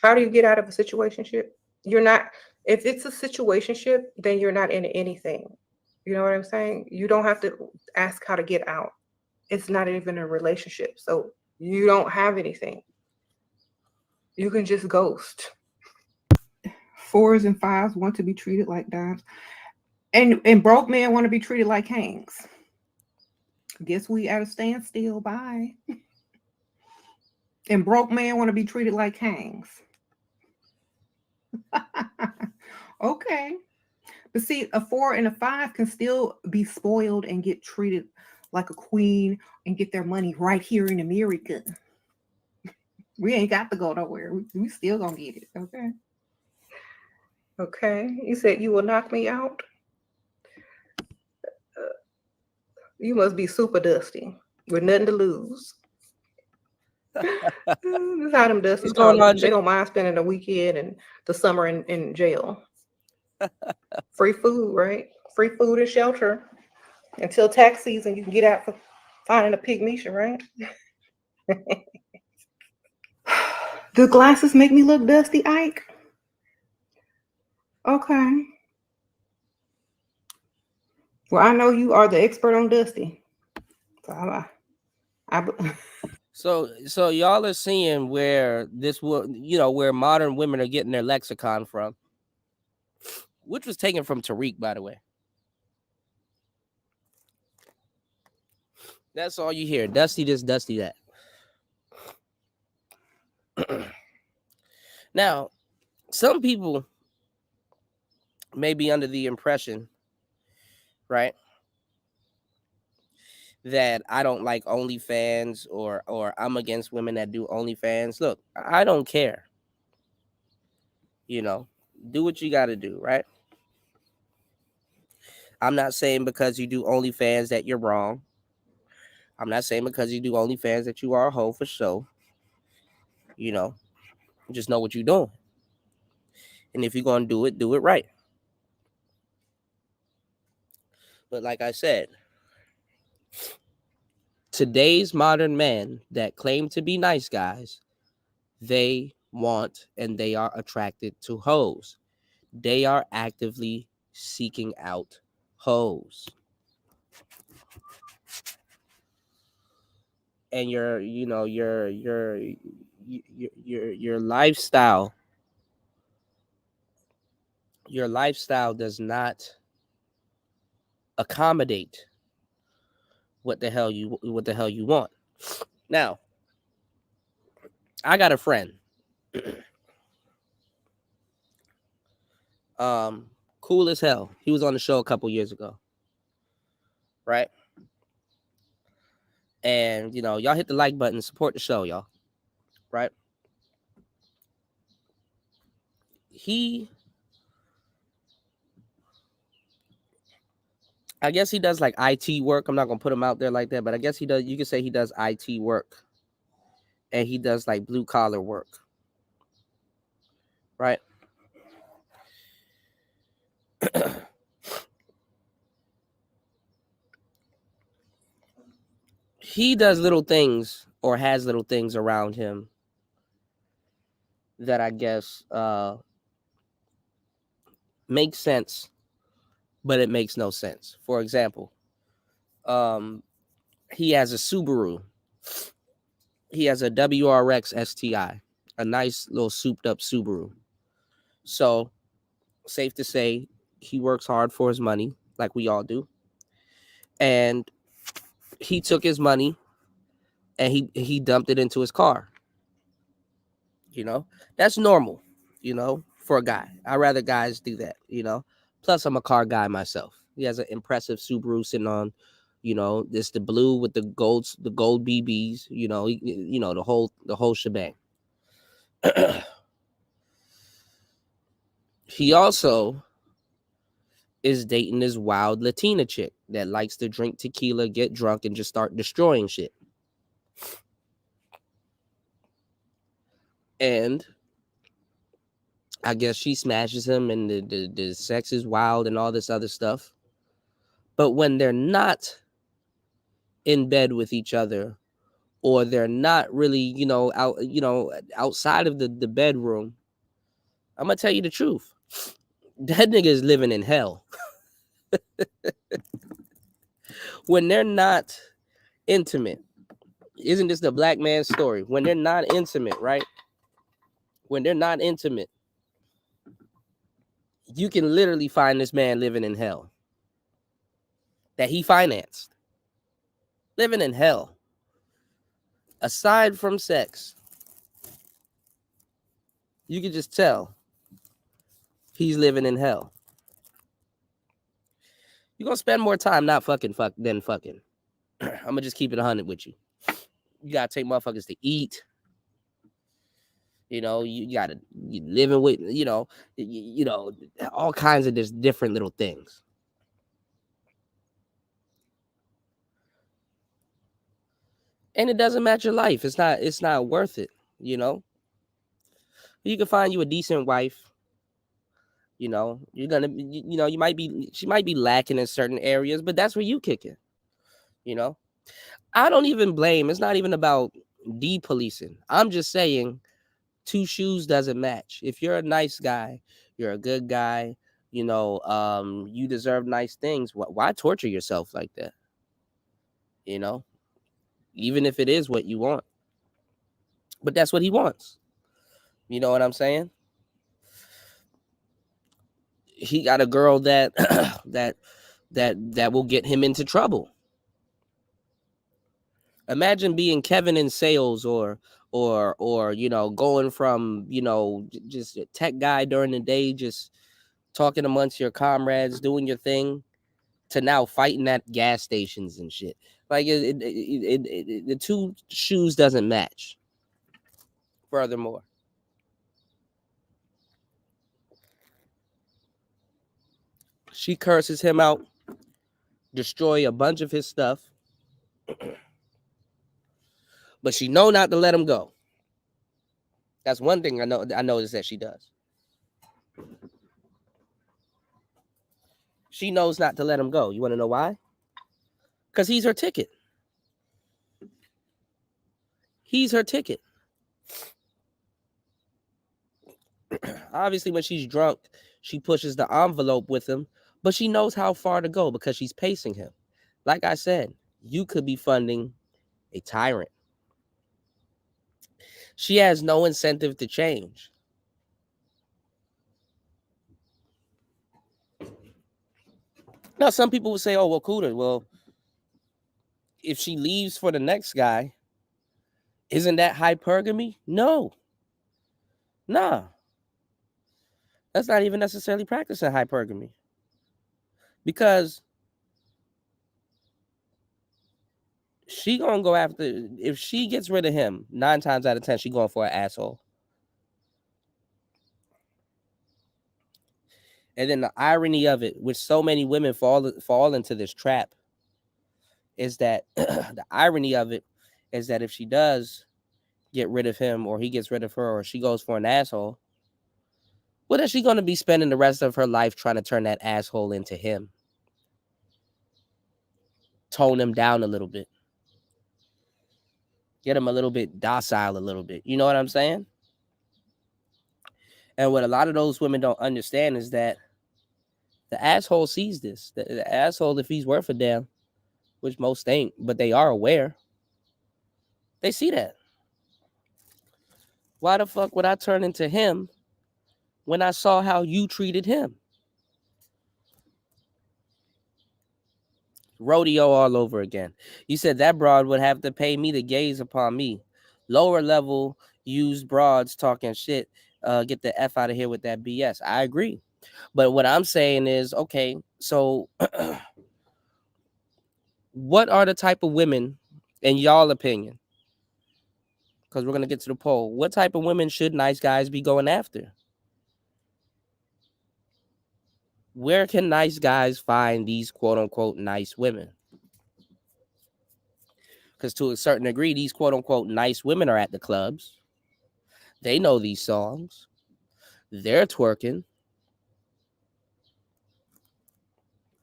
How do you get out of a situationship? You're not. If it's a situationship, then you're not in anything. You know what I'm saying? You don't have to ask how to get out. it's not even a relationship. So you don't have anything. You can just ghost. 4s and 5s want to be treated like dimes. And broke men want to be treated like kings. Guess we at a standstill. Bye. And broke men want to be treated like kings. Okay. But see, a 4 and a 5 can still be spoiled and get treated like a queen and get their money right here in America. We ain't got to go nowhere. We still gonna get it. Okay. Okay. You said you will knock me out? You must be super dusty with nothing to lose. This is how them Dusties talk. They don't mind spending the weekend and the summer in jail. Free food, right? Free food and shelter until tax season. You can get out for finding a pygmisha, right? The glasses make me look dusty, Ike. Okay. Well, I know you are the expert on dusty. So y'all are seeing where this will, where modern women are getting their lexicon from, which was taken from Tariq, by the way. That's all you hear. Dusty this, dusty that. Now, some people may be under the impression, right, that I don't like OnlyFans or I'm against women that do OnlyFans. Look, I don't care. Do what you got to do, right? I'm not saying because you do OnlyFans that you're wrong. I'm not saying because you do OnlyFans that you are a hoe for sure. Just know what you're doing. And if you're going to do it right. But like I said, today's modern men that claim to be nice guys, they want and they are attracted to hoes. They are actively seeking out hoes. And your lifestyle does not accommodate what the hell you want. Now, I got a friend. Cool as hell. He was on the show a couple years ago. Right? And y'all hit the like button, support the show, y'all. Right? I guess he does like IT work. I'm not gonna put him out there like that, but I guess he does. You can say he does IT work, and he does like blue collar work, right? He does little things or has little things around him that I guess makes sense, but it makes no sense. For example, he has a Subaru. He has a WRX STI, a nice little souped up Subaru. So, safe to say, he works hard for his money, like we all do. And he took his money and he dumped it into his car. That's normal, for a guy. I'd rather guys do that, Plus, I'm a car guy myself. He has an impressive Subaru sitting on, this the blue with the gold BBs, the whole shebang. He also is dating this wild Latina chick that likes to drink tequila, get drunk, and just start destroying shit. And I guess she smashes him and the sex is wild and all this other stuff. But when they're not in bed with each other, or they're not really, outside of the bedroom, I'm gonna tell you the truth. That nigga is living in hell. When they're not intimate. Isn't this the black man's story? When they're not intimate, right? When they're not intimate, you can literally find this man living in hell that he financed. Living in hell. Aside from sex, you can just tell he's living in hell. You're going to spend more time not fucking than fucking. I'm going to just keep it 100 with you. You got to take motherfuckers to eat. You know, you got to living with, you know, all kinds of just different little things. And it doesn't match your life. It's not worth it, you know. You can find you a decent wife. You know, you're gonna, you know, she might be lacking in certain areas, but that's where you kick it. You know, I don't even blame. It's not even about de-policing. I'm just saying, two shoes doesn't match. If you're a nice guy, you're a good guy. You know, you deserve nice things. Why torture yourself like that? You know, even if it is what you want, but that's what he wants. You know what I'm saying? He got a girl that that will get him into trouble. Imagine being Kevin in sales or you know, going from, you know, just a tech guy during the day, just talking amongst your comrades, doing your thing, to now fighting at gas stations and shit. Like the two shoes doesn't match. Furthermore, she curses him out, destroy a bunch of his stuff, but she know not to let him go. That's one thing I noticed that she does. She knows not to let him go. You want to know why? Because he's her ticket. He's her ticket. Obviously, when she's drunk, she pushes the envelope with him, but she knows how far to go because she's pacing him. Like I said, you could be funding a tyrant. She has no incentive to change. Now, some people would say, oh, well, Kuda, well, if she leaves for the next guy, isn't that hypergamy? No. Nah. That's not even necessarily practicing hypergamy. Because she gonna go after, if she gets rid of him, 9 times out of 10, she going for an asshole. And then the irony of it, which so many women fall into this trap, is that the irony of it is that if she does get rid of him, or he gets rid of her, or she goes for an asshole, what is she going to be spending the rest of her life trying to turn that asshole into him? Tone him down a little bit. Get him a little bit docile a little bit. You know what I'm saying? And what a lot of those women don't understand is that the asshole sees this. The asshole, if he's worth a damn, which most ain't, but they are aware, they see that. Why the fuck would I turn into him when I saw how you treated him? Rodeo all over again. You said that broad would have to pay me to gaze upon me. Lower level used broads talking shit. Get the F out of here with that BS. I agree. But what I'm saying is, okay, so what are the type of women, in y'all opinion, because we're going to get to the poll, what type of women should nice guys be going after? Where can nice guys find these quote-unquote nice women? Because to a certain degree, these quote-unquote nice women are at the clubs. They know these songs. They're twerking.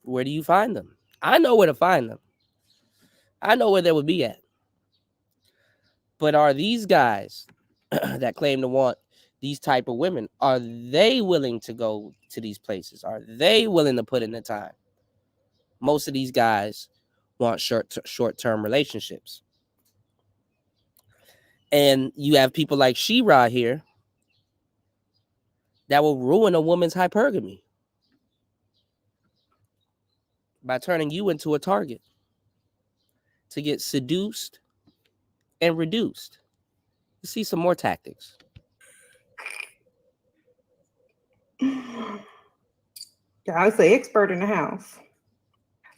Where do you find them? I know where to find them. I know where they would be at. But are these guys that claim to want these type of women, are they willing to go to these places? Are they willing to put in the time? Most of these guys want short-term relationships. And you have people like She-Ra here that will ruin a woman's hypergamy by turning you into a target to get seduced and reduced. You see some more tactics. Yeah, I was the expert in the house.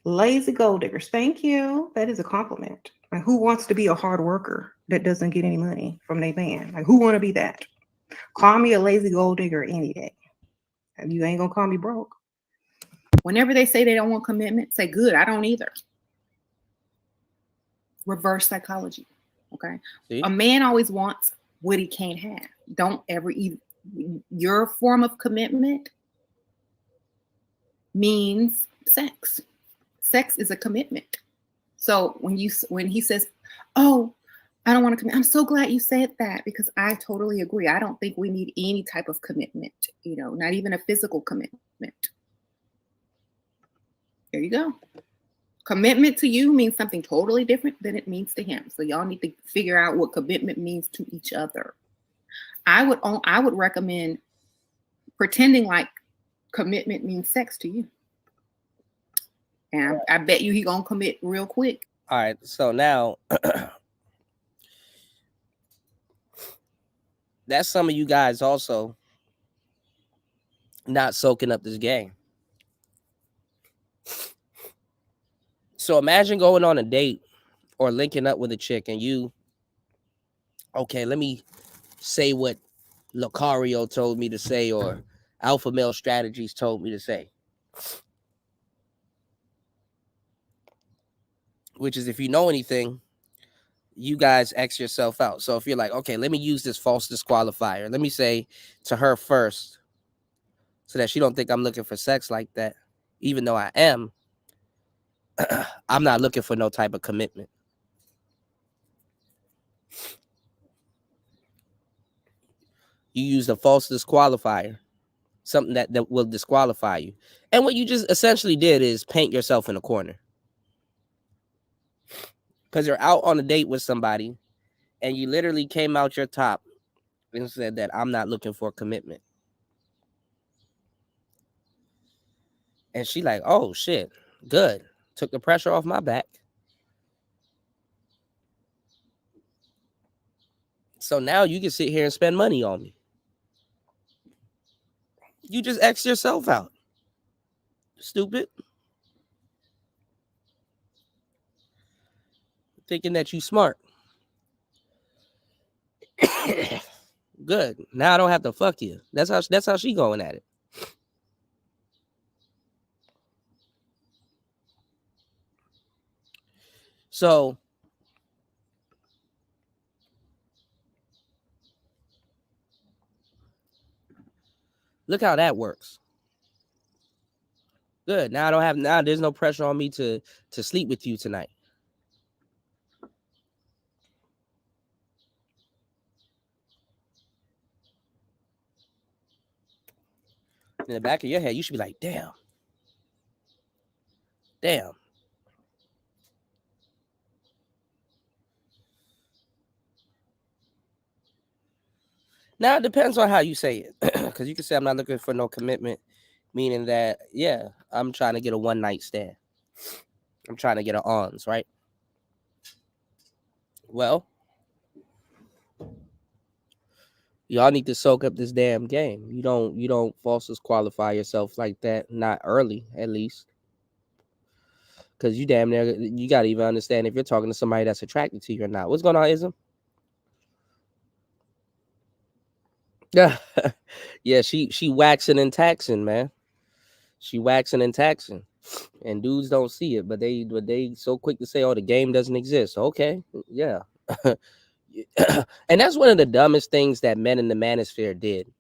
Lazy gold diggers. Thank you. That is a compliment. Like, who wants to be a hard worker that doesn't get any money from their man? Like, who want to be that? Call me a lazy gold digger any day. And you ain't gonna call me broke. Whenever they say they don't want commitment, say, good, I don't either. Reverse psychology. Okay. See? A man always wants what he can't have. Don't ever eat. Your form of commitment means sex. Sex is a commitment. So when he says, oh, I don't want to commit, I'm so glad you said that, because I totally agree. I don't think we need any type of commitment, not even a physical commitment. There you go. Commitment to you means something totally different than it means to him. So y'all need to figure out what commitment means to each other. I would recommend pretending like commitment means sex to you. And I bet you he gonna commit real quick. All right, so now that's some of you guys also not soaking up this game. So imagine going on a date or linking up with a chick and you, okay, let me say what Lucario told me to say or Alpha Male Strategies told me to say. Which is, if you know anything, you guys X yourself out. So if you're like, okay, let me use this false disqualifier. Let me say to her first so that she don't think I'm looking for sex like that, even though I am. I'm not looking for no type of commitment. You use a false disqualifier, something that will disqualify you. And what you just essentially did is paint yourself in a corner. Because you're out on a date with somebody and you literally came out your top and said that I'm not looking for commitment. And she like, oh, shit, good. Took the pressure off my back. So now you can sit here and spend money on me. You just X yourself out. Stupid. Thinking that you smart. Good. Now I don't have to fuck you. That's how she going at it. So look how that works. Good. Now there's no pressure on me to sleep with you tonight. In the back of your head, you should be like, damn. Now it depends on how you say it. Because you can say I'm not looking for no commitment, meaning that, yeah, I'm trying to get a one-night stand. I'm trying to get an ons, right? Well, y'all need to soak up this damn game. You don't false disqualify yourself like that, not early, at least. Because you damn near, you got to even understand if you're talking to somebody that's attracted to you or not. What's going on, Ism? Yeah, yeah, she waxing and taxing, man. She waxing and taxing. And dudes don't see it, but they so quick to say, oh, the game doesn't exist. Okay, yeah. And that's one of the dumbest things that men in the manosphere did.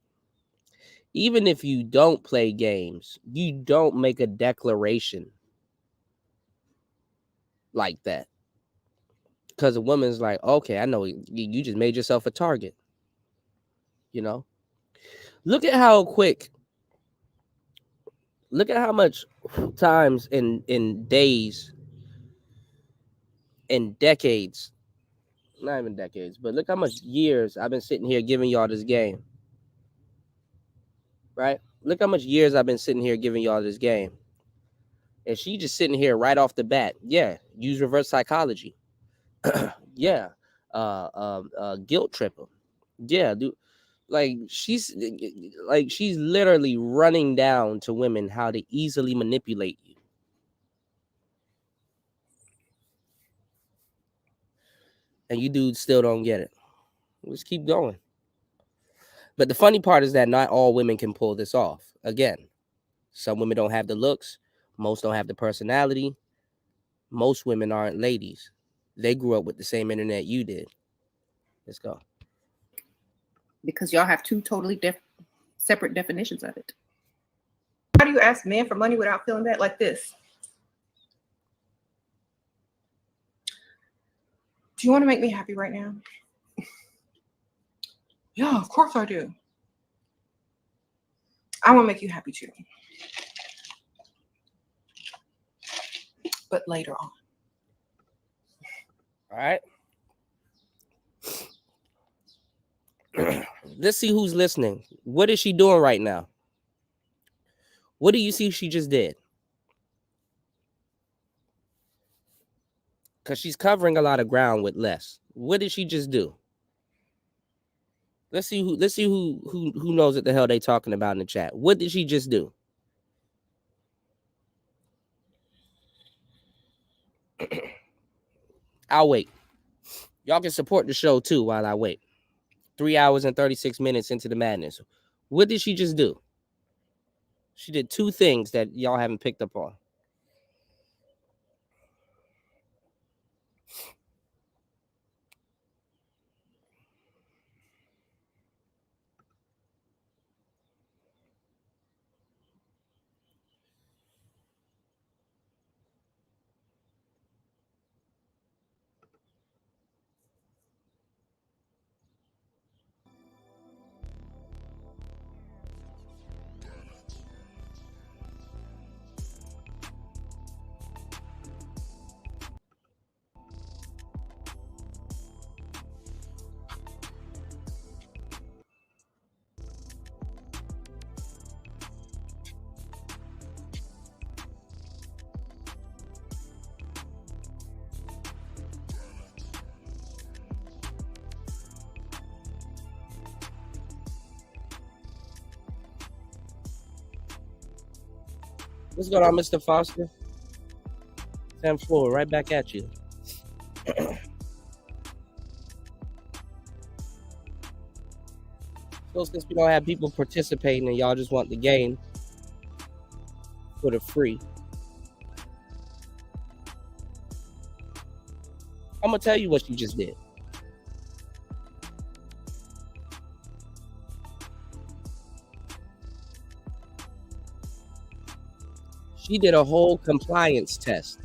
Even if you don't play games, you don't make a declaration like that. Because a woman's like, okay, I know you just made yourself a target. Look at how much times in days in decades, not even decades, but look how much years I've been sitting here giving y'all this game, right? Look how much years I've been sitting here giving y'all this game. And she just sitting here right off the bat. Yeah, use reverse psychology. Yeah, guilt trip them. Yeah, dude. Like she's literally running down to women how to easily manipulate you. And you dudes still don't get it. Let's keep going. But the funny part is that not all women can pull this off. Again, some women don't have the looks. Most don't have the personality. Most women aren't ladies. They grew up with the same internet you did. Let's go. Because y'all have two totally separate definitions of it. How do you ask men for money without feeling bad? Like this. Do you want to make me happy right now? Yeah, of course I do. I want to make you happy too. But later on. All right. Let's see who's listening. What is she doing right now? What do you see she just did? Because she's covering a lot of ground with less. What did she just do? Let's see who knows what the hell they talking about in the chat. What did she just do? I'll wait. Y'all can support the show too while I wait. 3 hours and 36 minutes into the madness. What did she just do? She did two things that y'all haven't picked up on. What's going on, Mr. Foster? 10th floor, right back at you. So since we don't have people participating and y'all just want the game for the free, I'm going to tell you what she just did. She did a whole compliance test.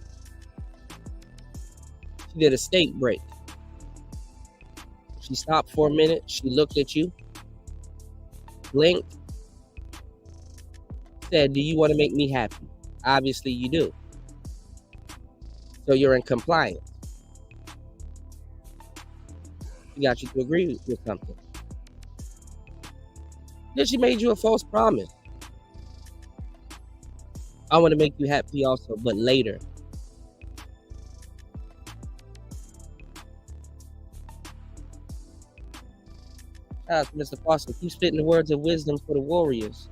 She did a state break. She stopped for a minute. She looked at you, blinked, said, "Do you want to make me happy?" Obviously you do. So you're in compliance. She got you to agree with something. Then she made you a false promise. I want to make you happy also, but later. Mr. Foster, keep spitting the words of wisdom for the warriors.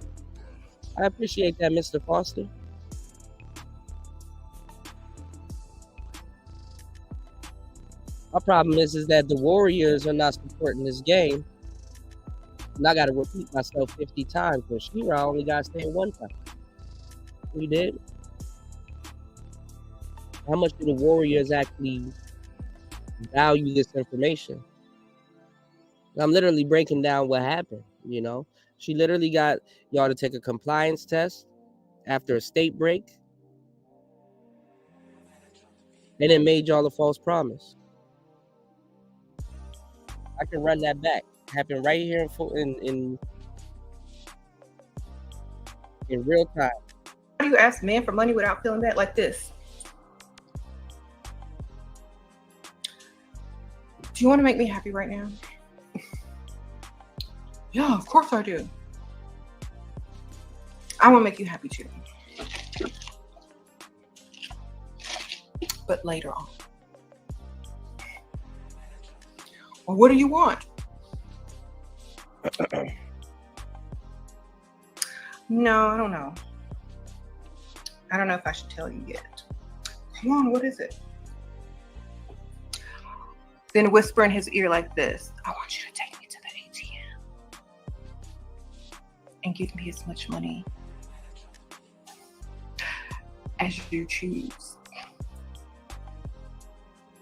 I appreciate that, Mr. Foster. My problem is that the warriors are not supporting this game. And I got to repeat myself 50 times, but Shira only got to say it one time. We did. How much do the warriors actually value this information? I'm literally breaking down what happened. You know, she literally got y'all to take a compliance test after a state break, and then made y'all a false promise. I can run that back. It happened right here in real time. How do you ask men for money without feeling bad? Like this. Do you want to make me happy right now? Yeah, of course I do. I want to make you happy too. But later on. Well, what do you want? No, I don't know. I don't know if I should tell you yet. Come on, what is it? Then whisper in his ear like this. I want you to take me to the ATM and give me as much money as you choose.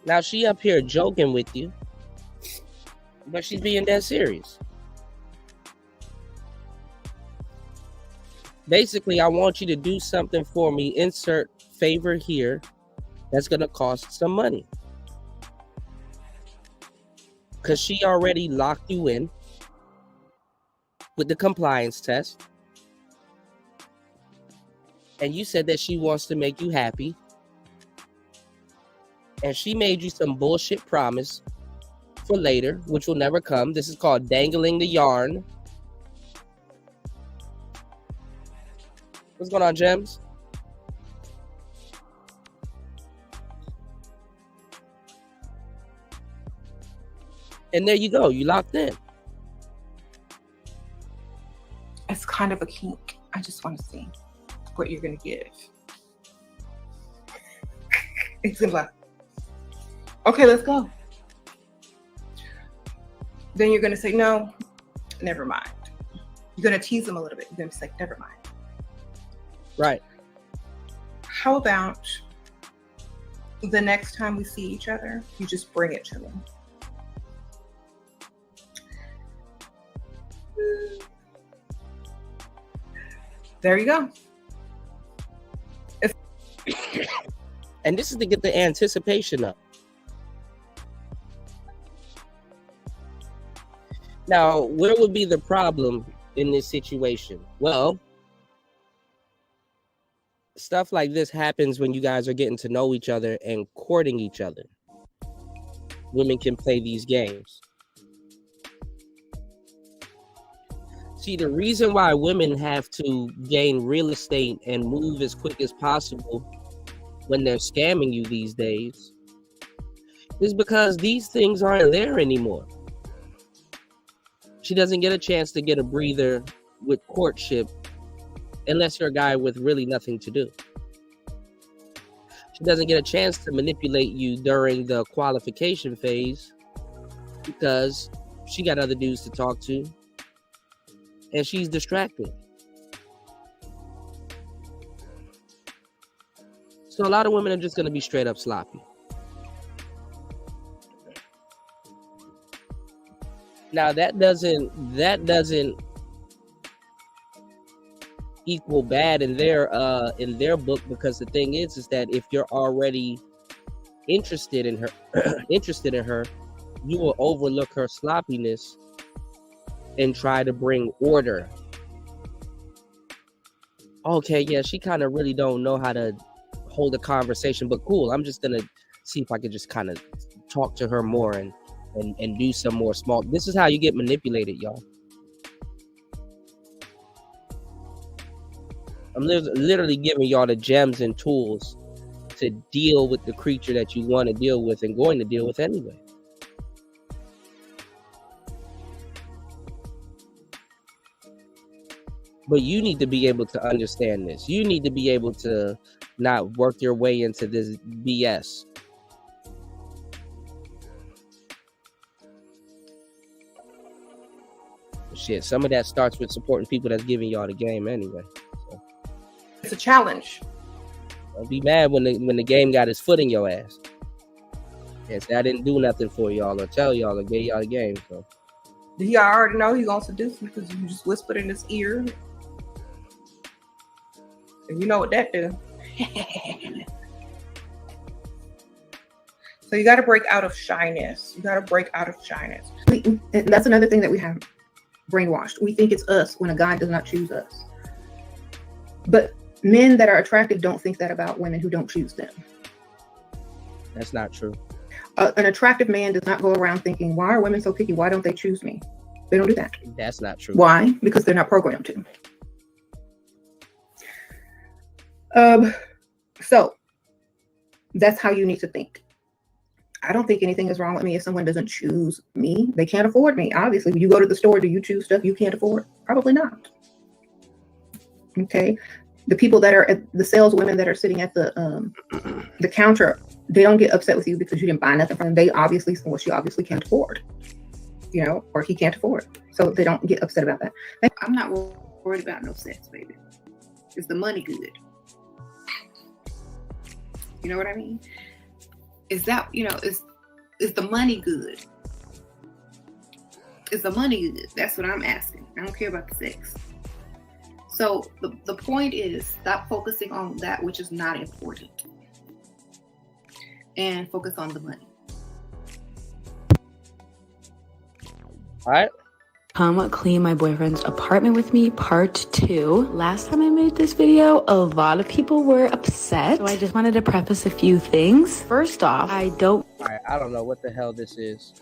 Now she up here joking with you, but she's being dead serious. Basically, I want you to do something for me. Insert favor here. That's going to cost some money. Because she already locked you in with the compliance test. And you said that she wants to make you happy. And she made you some bullshit promise for later, which will never come. This is called dangling the yarn. What's going on, Gems? And there you go. You locked in. It's kind of a kink. I just want to see what you're going to give. It's going to be like, okay, let's go. Then you're going to say, no, never mind. You're going to tease them a little bit. You're going to be like, never mind. Right. How about the next time we see each other, you just bring it to them? There you go. And this is to get the anticipation up. Now, where would be the problem in this situation? Well, stuff like this happens when you guys are getting to know each other and courting each other. Women can play these games. See, the reason why women have to gain real estate and move as quick as possible when they're scamming you these days is because these things aren't there anymore. She doesn't get a chance to get a breather with courtship unless you're a guy with really nothing to do. She doesn't get a chance to manipulate you during the qualification phase because she got other dudes to talk to and she's distracted. So a lot of women are just going to be straight up sloppy. Now that doesn't equal bad in their book, because the thing is that if you're already interested in her, you will overlook her sloppiness and try to bring order. Okay, yeah, she kind of really don't know how to hold a conversation, but cool, I'm just gonna see if I could just kind of talk to her more and do some more small. This is how you get manipulated, y'all. I'm literally giving y'all the gems and tools to deal with the creature that you want to deal with and going to deal with anyway. But you need to be able to understand this. You need to be able to not work your way into this BS. Shit, some of that starts with supporting people that's giving y'all the game anyway. So. It's a challenge. Don't be mad when the game got his foot in your ass. Yeah, say I didn't do nothing for y'all or tell y'all or gave y'all the game. So He already know he gonna seduce you because you just whispered in his ear. And you know what that do. So you got to break out of shyness. You got to break out of shyness. That's another thing that we have brainwashed. We think it's us when a guy does not choose us. But men that are attractive don't think that about women who don't choose them. that's not true. An attractive man does not go around thinking, why are women so picky? Why don't they choose me? They don't do that. That's not true. Why? Because they're not programmed to. So that's how you need to think. I don't think anything is wrong with me if someone doesn't choose me. They can't afford me. Obviously, when you go to the store, do you choose stuff you can't afford? Probably not. Okay. The people that are the saleswomen that are sitting at the counter, they don't get upset with you because you didn't buy nothing from them. They obviously, well, she obviously can't afford, you know, or he can't afford. So they don't get upset about that. I'm not worried about no sex, baby. Is the money good? You know what I mean? Is that, you know, is the money good? Is the money good? That's what I'm asking. I don't care about the sex. So the point is, stop focusing on that which is not important and focus on the money. All right. Come clean my boyfriend's apartment with me, part 2. Last time I made this video, a lot of people were upset. So I just wanted to preface a few things. First off, I don't know what the hell this is.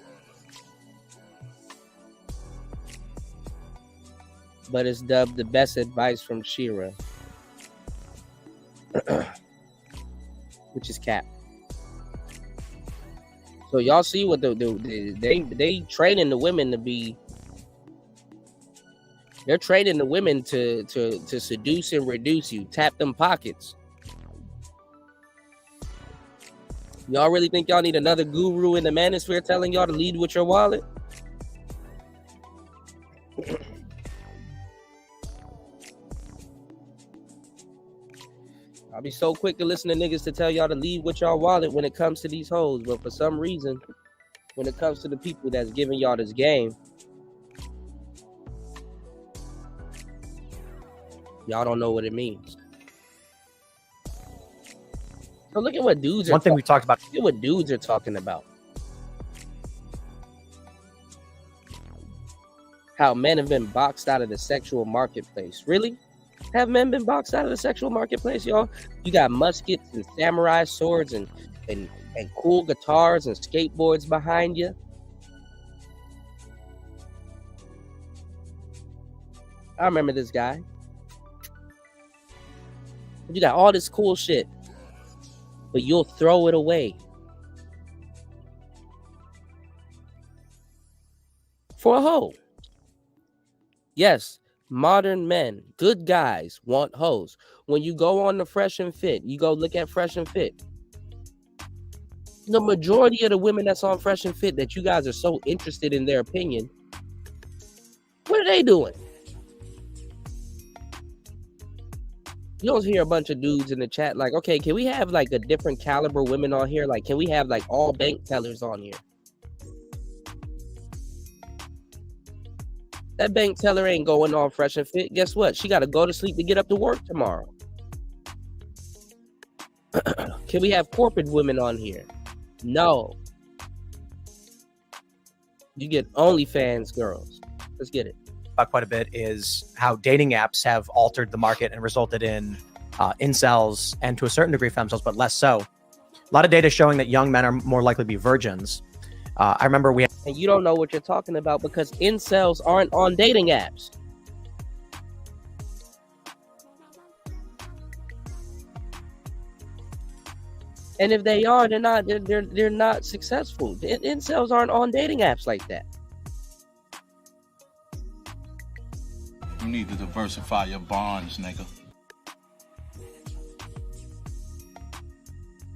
But it's dubbed the best advice from Shira. Which is cap. So y'all see what they training the women to be. They're training the women to seduce and reduce you. Tap them pockets. Y'all really think y'all need another guru in the manosphere telling y'all to lead with your wallet? I'll be so quick to listen to niggas to tell y'all to leave with y'all wallet when it comes to these hoes. But for some reason, when it comes to the people that's giving y'all this game, y'all don't know what it means. So look at what dudes are. One thing we talked about. Look at what dudes are talking about. How men have been boxed out of the sexual marketplace. Really? Have men been boxed out of the sexual marketplace, y'all? You got muskets and samurai swords and cool guitars and skateboards behind you. I remember this guy. You got all this cool shit, but you'll throw it away for a hoe. Yes, modern men, good guys, want hoes. When you go on the Fresh and Fit, you go look at Fresh and Fit. The majority of the women that's on Fresh and Fit that you guys are so interested in their opinion, what are they doing? You don't hear a bunch of dudes in the chat like, okay, can we have like a different caliber women on here? Like, can we have like all bank tellers on here? That bank teller ain't going on Fresh and Fit. Guess what? She got to go to sleep to get up to work tomorrow. Can we have corporate women on here? No. You get OnlyFans girls. Let's get it. Quite a bit is how dating apps have altered the market and resulted in incels and to a certain degree femcels, but less so. A lot of data showing that young men are more likely to be virgins. I remember we had... And you don't know what you're talking about because incels aren't on dating apps. And if they are, they're not successful. Incels aren't on dating apps like that. You need to diversify your bonds, nigga.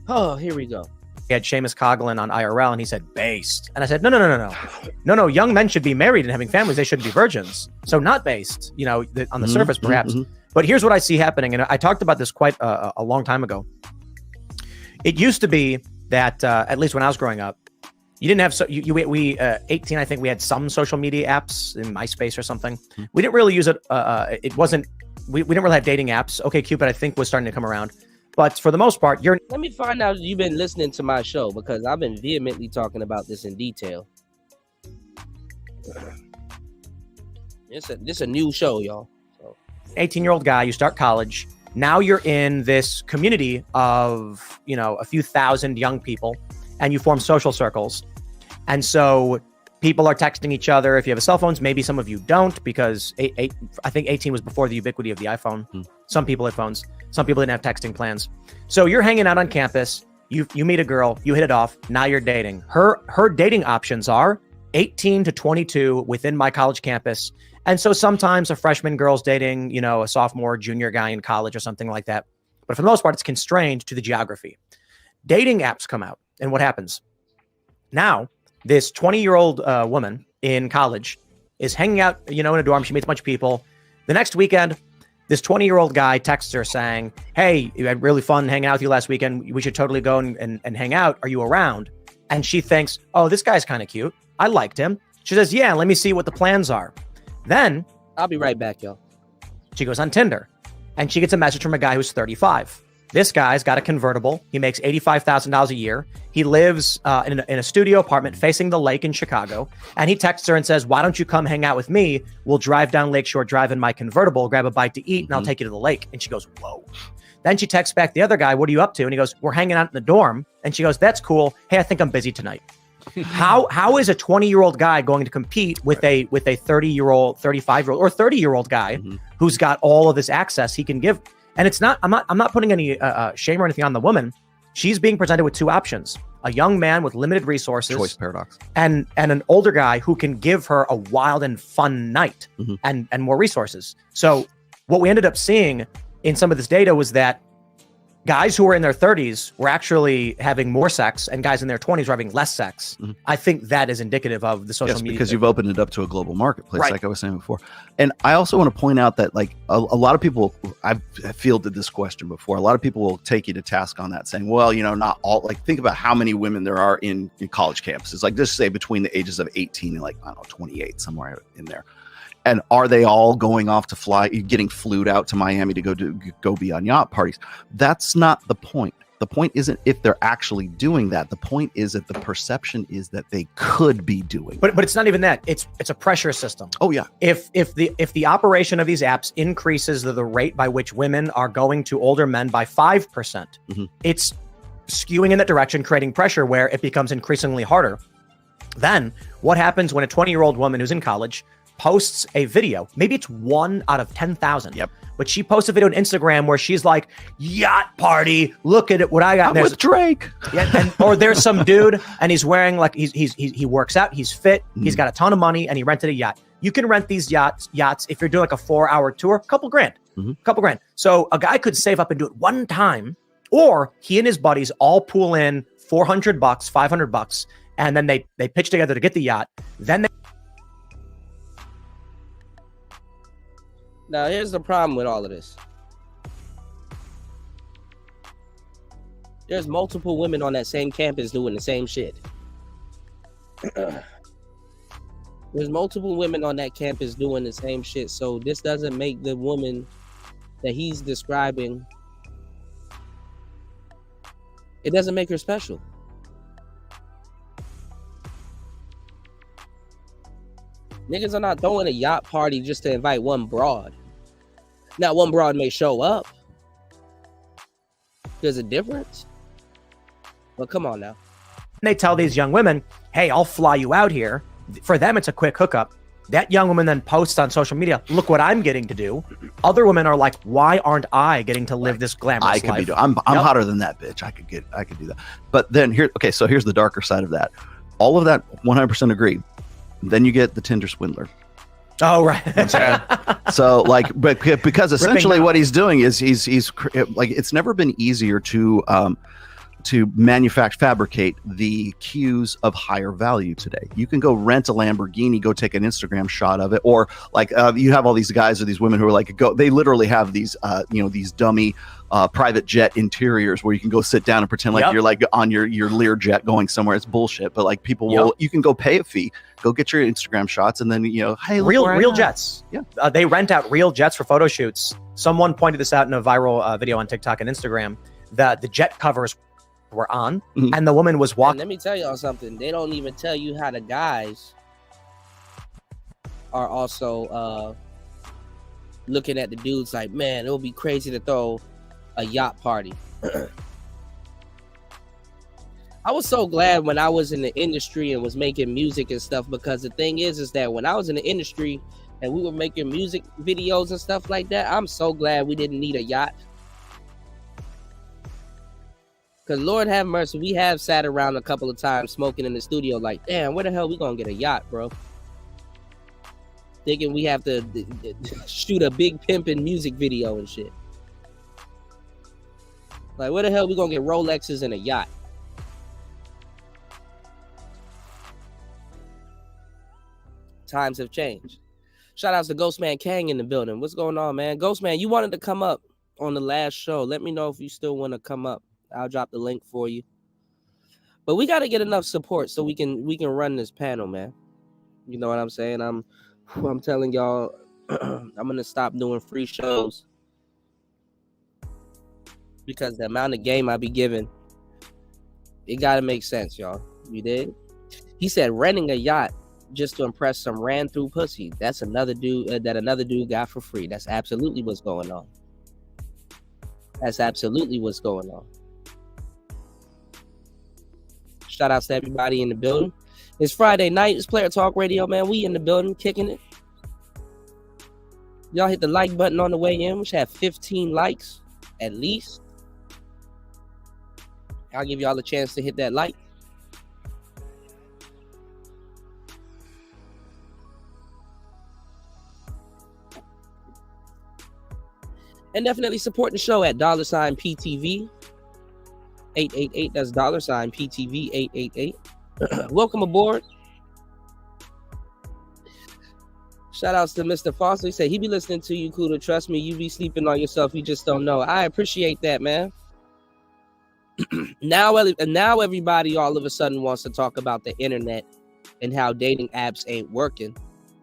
Oh, here we go. We had Seamus Coughlin on IRL, and he said, based. And I said, no. Young men should be married and having families. They shouldn't be virgins. So not based, you know, on the surface, perhaps. But here's what I see happening. And I talked about this quite a long time ago. It used to be that, at least when I was growing up, you didn't have, 18, I think we had some social media apps in MySpace or something. We didn't really use it. It wasn't, we didn't really have dating apps. OkCupid, I think, was starting to come around. But for the most part, let me find out if you've been listening to my show because I've been vehemently talking about this in detail. It's a new show, y'all. So. 18-year-old guy, you start college. Now you're in this community of, you know, a few thousand young people. and you form social circles. And so people are texting each other. If you have a cell phones, maybe some of you don't, because I think 18 was before the ubiquity of the iPhone. Some people had phones. Some people didn't have texting plans. So you're hanging out on campus. You meet a girl. You hit it off. Now you're dating. Her dating options are 18 to 22 within my college campus. And so sometimes a freshman girl's dating, you know, a sophomore, junior guy in college or something like that. But for the most part, it's constrained to the geography. Dating apps come out. And what happens? Now, this 20-year-old woman in college is hanging out, you know, in a dorm. She meets a bunch of people. The next weekend, this 20-year-old guy texts her saying, hey, you had really fun hanging out with you last weekend. We should totally go and hang out. Are you around? And she thinks, oh, this guy's kind of cute. I liked him. She says, yeah, let me see what the plans are. Then I'll be right back, y'all. She goes on Tinder and she gets a message from a guy who's 35. This guy's got a convertible. He makes $85,000 a year. He lives in a studio apartment facing the lake in Chicago. And he texts her and says, why don't you come hang out with me? We'll drive down Lakeshore Drive in my convertible, grab a bite to eat, and I'll take you to the lake. And she goes, whoa. Then she texts back the other guy, what are you up to? And he goes, we're hanging out in the dorm. And she goes, that's cool. Hey, I think I'm busy tonight. How is a 20-year-old guy going to compete with a 30-year-old, 35-year-old, or 30-year-old guy who's got all of this access he can give? And it's not, I'm not putting any shame or anything on the woman. She's being presented with two options: a young man with limited resources, choice paradox, and an older guy who can give her a wild and fun night and more resources. So what we ended up seeing in some of this data was that guys who were in their 30s were actually having more sex, and guys in their 20s were having less sex. I think that is indicative of the social media. Because you've opened it up to a global marketplace, like I was saying before. And I also want to point out that, like, a lot of people, I've fielded this question before. A lot of people will take you to task on that, saying, well, you know, not all, like, think about how many women there are in college campuses. Like, just say between the ages of 18 and, like, I don't know, 28, somewhere in there. And are they all going off to fly, getting flued out to Miami to go be on yacht parties? That's not the point. The point isn't if they're actually doing that. The point is that the perception is that they could be doing. But it's not even that. It's a pressure system. Oh yeah. If the operation of these apps increases the rate by which women are going to older men by 5%, it's skewing in that direction, creating pressure where it becomes increasingly harder. Then what happens when a 20-year-old woman who's in college posts a video? Maybe it's 1 out of 10,000. Yep. But she posts a video on Instagram where she's like, yacht party, look at it, what I got. I'm with Drake. Yeah, or there's some dude and he's wearing, like, he works out, he's fit, he's got a ton of money, and he rented a yacht. You can rent these yachts if you're doing like a 4-hour tour, a couple grand. So a guy could save up and do it one time, or he and his buddies all pool in $400, $500, and then they pitch together to get the yacht. Then they Now, here's the problem with all of this. There's multiple women on that same campus doing the same shit. There's multiple women on that campus doing the same shit. So this doesn't make the woman that he's describing, it doesn't make her special. Niggas are not throwing a yacht party just to invite one broad. Now, one broad may show up. There's a difference. But come on now. they tell these young women, hey, I'll fly you out here. For them, it's a quick hookup. That young woman then posts on social media, look what I'm getting to do. Other women are like, why aren't I getting to live this glamorous life? I'm hotter than that bitch. I could do that. But then here's the darker side of that. All of that 100% agreed. Then you get the Tinder swindler. Oh, right. So but because essentially what he's doing is he's like, it's never been easier to fabricate the cues of higher value today. You can go rent a Lamborghini, go take an Instagram shot of it, or like you have all these guys or these women who are like, they literally have these these dummy private jet interiors where you can go sit down and pretend like you're like on your Lear jet going somewhere. It's bullshit, but like people you can go pay a fee, go get your Instagram shots, and then hey, real jets. Yeah, they rent out real jets for photo shoots. Someone pointed this out in a viral video on TikTok and Instagram. The jet covers were on, and the woman was walking. Let me tell y'all something. They don't even tell you how the guys are also looking at the dudes like, man, it would be crazy to throw a yacht party. I was so glad when I was in the industry and was making music and stuff, because the thing is that when I was in the industry and we were making music videos and stuff like that, I'm so glad we didn't need a yacht. Because Lord have mercy, we have sat around a couple of times smoking in the studio like, damn, where the hell we gonna get a yacht, bro? Thinking we have to shoot a big pimpin' music video and shit. Like, where the hell we gonna get Rolexes and a yacht? Times have changed. Shout outs to Ghostman Kang in the building. What's going on, man? Ghostman, you wanted to come up on the last show. Let me know if you still want to come up. I'll drop the link for you. But we got to get enough support so we can run this panel, man. You know what I'm saying? I'm telling y'all, I'm gonna stop doing free shows because the amount of game I be giving, it gotta make sense, y'all. You did? He said renting a yacht just to impress some ran through pussy. That's another dude that another dude got for free. That's absolutely what's going on. That's absolutely what's going on. Shout outs to everybody in the building. It's Friday night. It's Player Talk Radio, man. We in the building, kicking it. Y'all hit the like button on the way in. We should have 15 likes at least. I'll give y'all a chance to hit that like. And definitely support the show at $PTV 888. That's $PTV 888. Welcome aboard. Shout outs to Mr. Foster. He said he be listening to you, Kuda. Trust me, you be sleeping on yourself. You just don't know. I appreciate that, man. Now everybody all of a sudden wants to talk about the internet and how dating apps ain't working.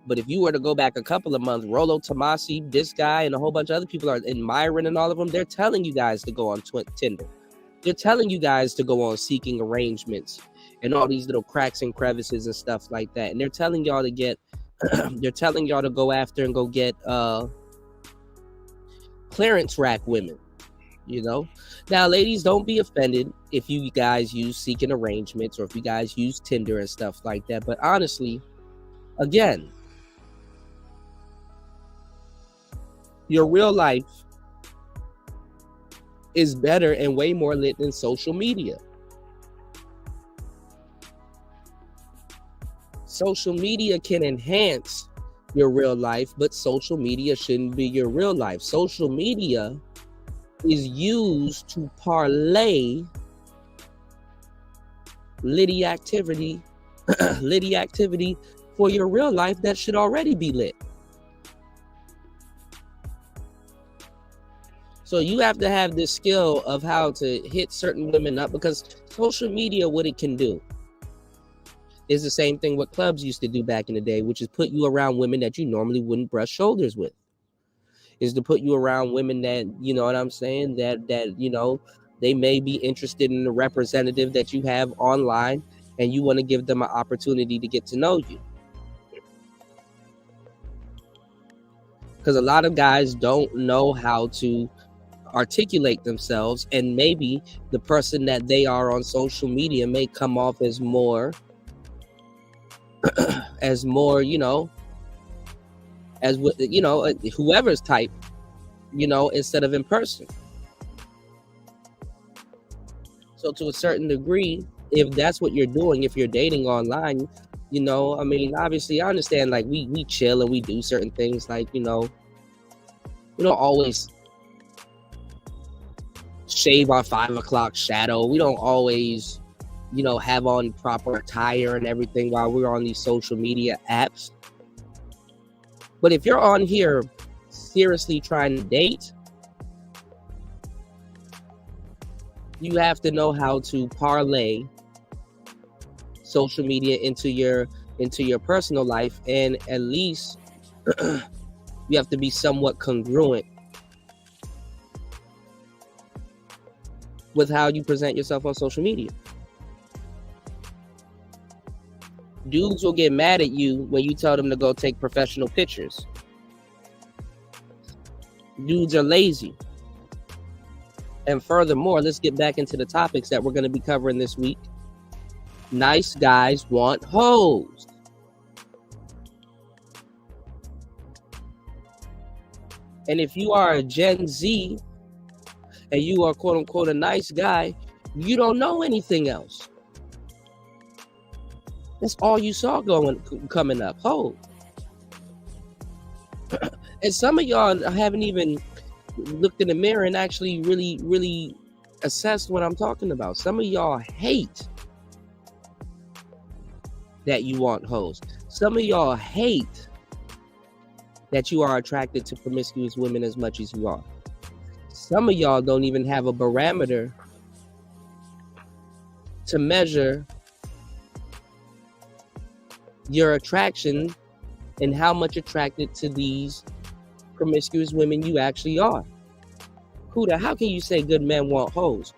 But if you were to go back a couple of months, Rolo Tomasi, this guy, and a whole bunch of other people, are in Myron and all of them, they're telling you guys to go on Tinder. They're telling you guys to go on Seeking Arrangements and all these little cracks and crevices and stuff like that. And they're telling y'all to get, they're telling y'all to go after and go get clearance rack women, you know? Now, ladies, don't be offended if you guys use Seeking Arrangements or if you guys use Tinder and stuff like that. But honestly, again, your real life is better and way more lit than social media. Social media can enhance your real life, but social media shouldn't be your real life. Social media is used to parlay litty activity for your real life that should already be lit. So you have to have this skill of how to hit certain women up, because social media, what it can do is the same thing what clubs used to do back in the day, which is put you around women that you normally wouldn't brush shoulders with. Is to put you around women that, you know what I'm saying, that you know, they may be interested in the representative that you have online, and you want to give them an opportunity to get to know you. Because a lot of guys don't know how to articulate themselves, and maybe the person that they are on social media may come off as more you know, as with, you know, whoever's type, you know, instead of in person. So to a certain degree, if that's what you're doing, if you're dating online, you know, I mean, obviously I understand, like, we chill and we do certain things, like, you know, we don't always shave our 5 o'clock shadow. We don't always, you know, have on proper attire and everything while we're on these social media apps. But if you're on here seriously trying to date, you have to know how to parlay social media into your personal life, and at least you have to be somewhat congruent with how you present yourself on social media. Dudes will get mad at you when you tell them to go take professional pictures. Dudes are lazy. And furthermore, let's get back into the topics that we're going to be covering this week. nice guys want hoes. And if you are a Gen Z and you are quote unquote a nice guy, you don't know anything else. That's all you saw coming up. Hoes. And some of y'all haven't even looked in the mirror and actually really assessed what I'm talking about. Some of y'all hate that you want hoes. Some of y'all hate that you are attracted to promiscuous women as much as you are. Some of y'all don't even have a barometer to measure your attraction and how much attracted to these promiscuous women you actually are. Huda, how can you say good men want hoes?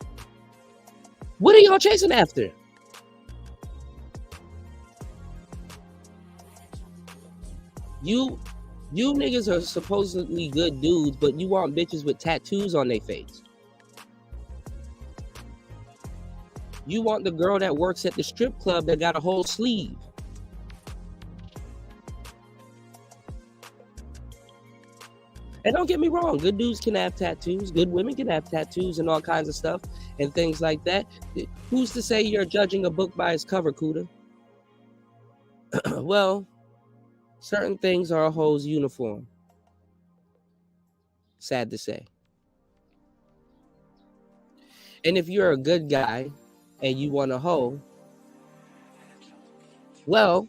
What are y'all chasing after? You niggas are supposedly good dudes, but you want bitches with tattoos on their face. You want the girl that works at the strip club that got a whole sleeve. And don't get me wrong, good dudes can have tattoos, good women can have tattoos and all kinds of stuff and things like that. Who's to say you're judging a book by its cover, Kuda? Well, certain things are a hoe's uniform. Sad to say. And if you're a good guy and you want a hoe, well,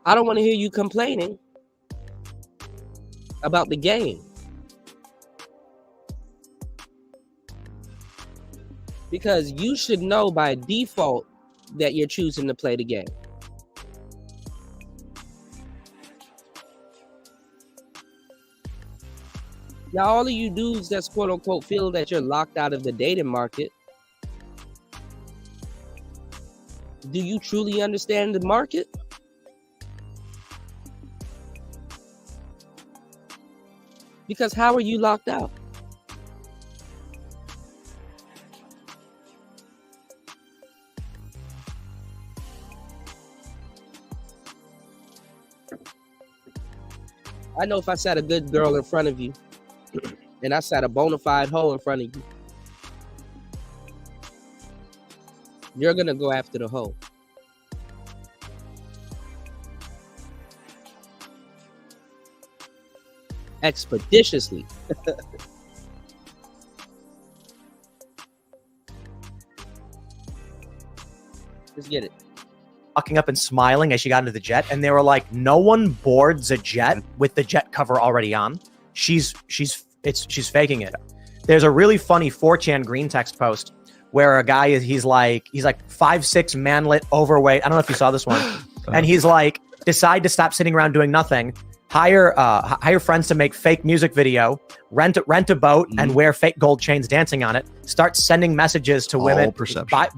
I don't want to hear you complaining about the game. Because you should know by default that you're choosing to play the game. Now, all of you dudes that's quote unquote feel that you're locked out of the dating market, do you truly understand the market? Because how are you locked out? I know if I sat a good girl in front of you and I sat a bona fide hoe in front of you, you're going to go after the hoe. Expeditiously. Let's get it. Walking up and smiling as she got into the jet, and they were like, no one boards a jet with the jet cover already on. She's faking it. There's a really funny 4chan green text post where a guy he's like 5'6", manlet, overweight. I don't know if you saw this one. And he's like, decide to stop sitting around doing nothing. Hire friends to make fake music video, rent a boat and wear fake gold chains dancing on it. Start sending messages to women.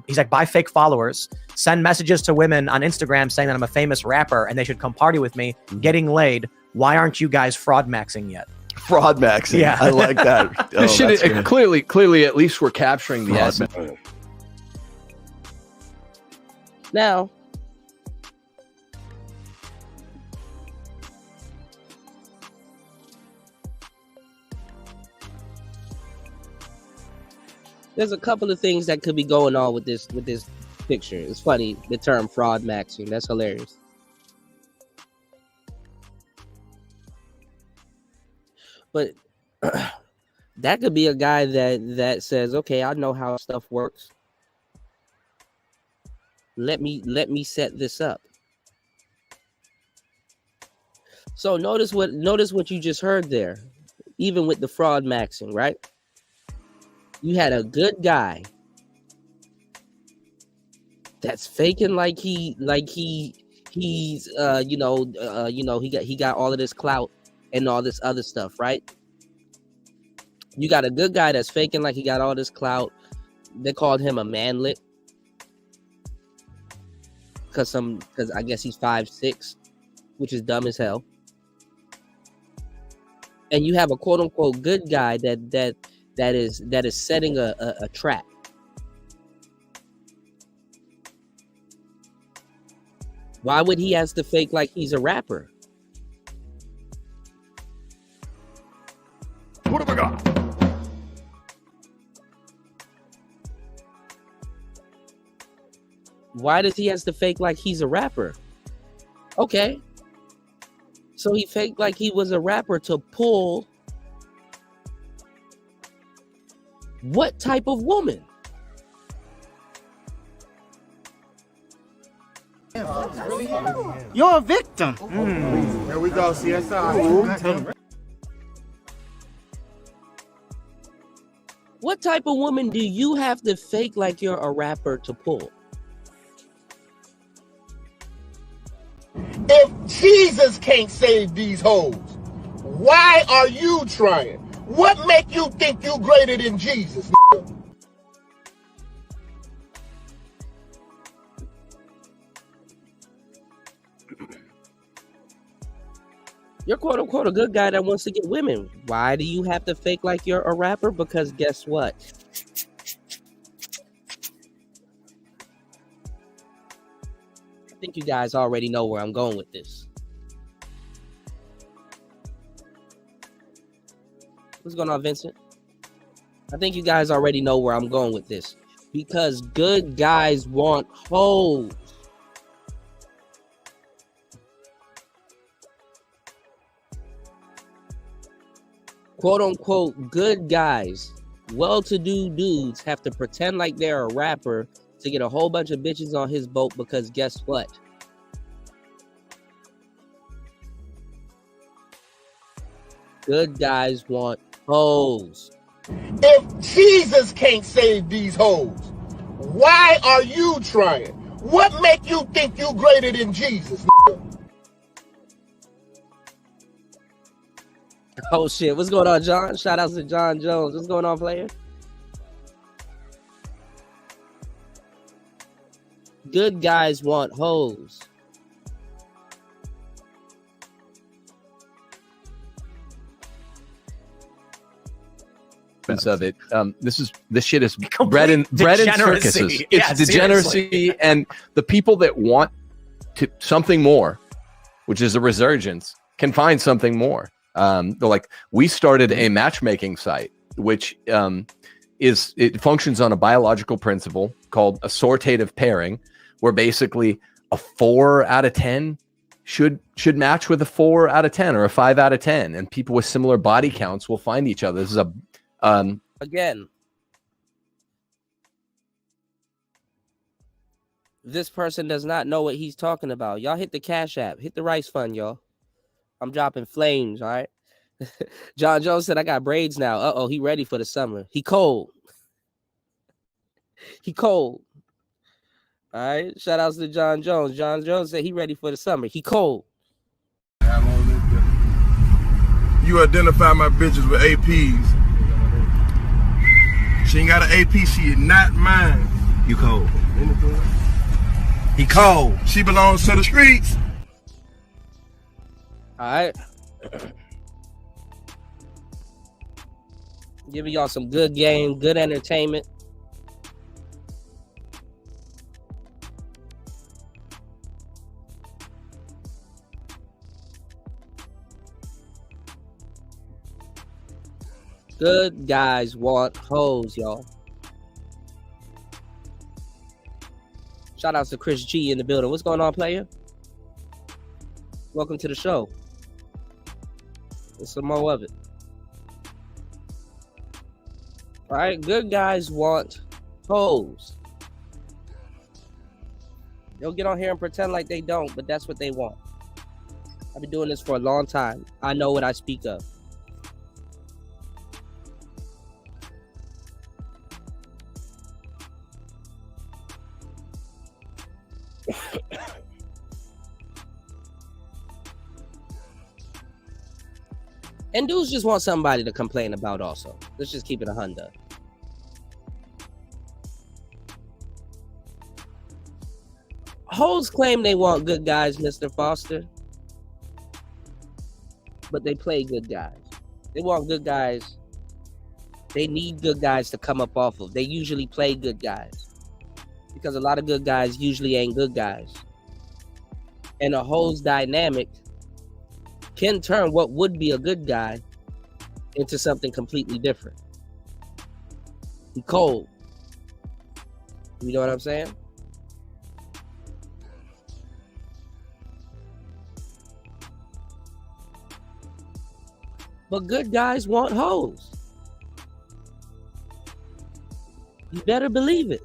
He's like, buy fake followers. Send messages to women on Instagram saying that I'm a famous rapper and they should come party with me. Getting laid. Why aren't you guys fraud maxing yet? Fraud maxing. Yeah, I like that. This shit clearly, at least we're capturing the essence. Now, there's a couple of things that could be going on with this picture. It's funny, the term fraud maxing. That's hilarious. But that could be a guy that says, okay, I know how stuff works. Let me set this up. So notice what you just heard there. Even with the fraud maxing, right? You had a good guy that's faking like he's he got all of this clout and all this other stuff, right? You got a good guy that's faking like he got all this clout. They called him a manlet because I guess he's 5'6", which is dumb as hell. And you have a quote unquote good guy that that is setting a trap. Why would he have to fake like he's a rapper? What have I got? Why does he have to fake like he's a rapper? Okay. So he faked like he was a rapper to pull what type of woman? You're a victim. Here we go, CSI. What type of woman do you have to fake like you're a rapper to pull? If Jesus can't save these hoes, why are you trying? What make you think you greater than Jesus? You're quote unquote a good guy that wants to get women. Why do you have to fake like you're a rapper? Because guess what? I think you guys already know where I'm going with this. What's going on, Vincent? I think you guys already know where I'm going with this. Because good guys want hoes. Quote unquote good guys, well-to-do dudes have to pretend like they're a rapper to get a whole bunch of bitches on his boat, because guess what? Good guys want hoes. If Jesus can't save these hoes, why are you trying? What make you think you greater than Jesus? Oh shit, what's going on, John? Shout outs to John Jones. What's going on, player? Good guys want hoes. Of it. This shit is bread and circuses. It's Yeah, degeneracy, seriously. and the people that want something more, which is a resurgence, can find something more. They're like, we started a matchmaking site, which it functions on a biological principle called assortative pairing, where basically a 4 out of 10 should match with a 4 out of 10 or a 5 out of 10, and people with similar body counts will find each other. This is a Again, this person does not know what he's talking about. Y'all hit the Cash App, hit the Rice Fund, y'all. I'm dropping flames, all right? John Jones said, I got braids now. Uh-oh, he ready for the summer. He cold. He cold. All right, shout outs to John Jones. John Jones said he ready for the summer. He cold. You identify my bitches with APs. She ain't got an AP, she is not mine. You cold. He cold. She belongs to the streets. All right. Giving y'all some good game, good entertainment. Good guys want hoes, y'all. Shout outs to Chris G in the building. What's going on, player? Welcome to the show. There's some more of it. All right, good guys want hoes. They'll get on here and pretend like they don't, but that's what they want. I've been doing this for a long time. I know what I speak of. And dudes just want somebody to complain about also. Let's just keep it 100. Hoes claim they want good guys, Mr. Foster. But they play good guys. They want good guys They need good guys to come up off of. They usually play good guys because a lot of good guys usually ain't good guys. And a hoes dynamic can turn what would be a good guy into something completely different. He cold. You know what I'm saying? But good guys want hoes. You better believe it.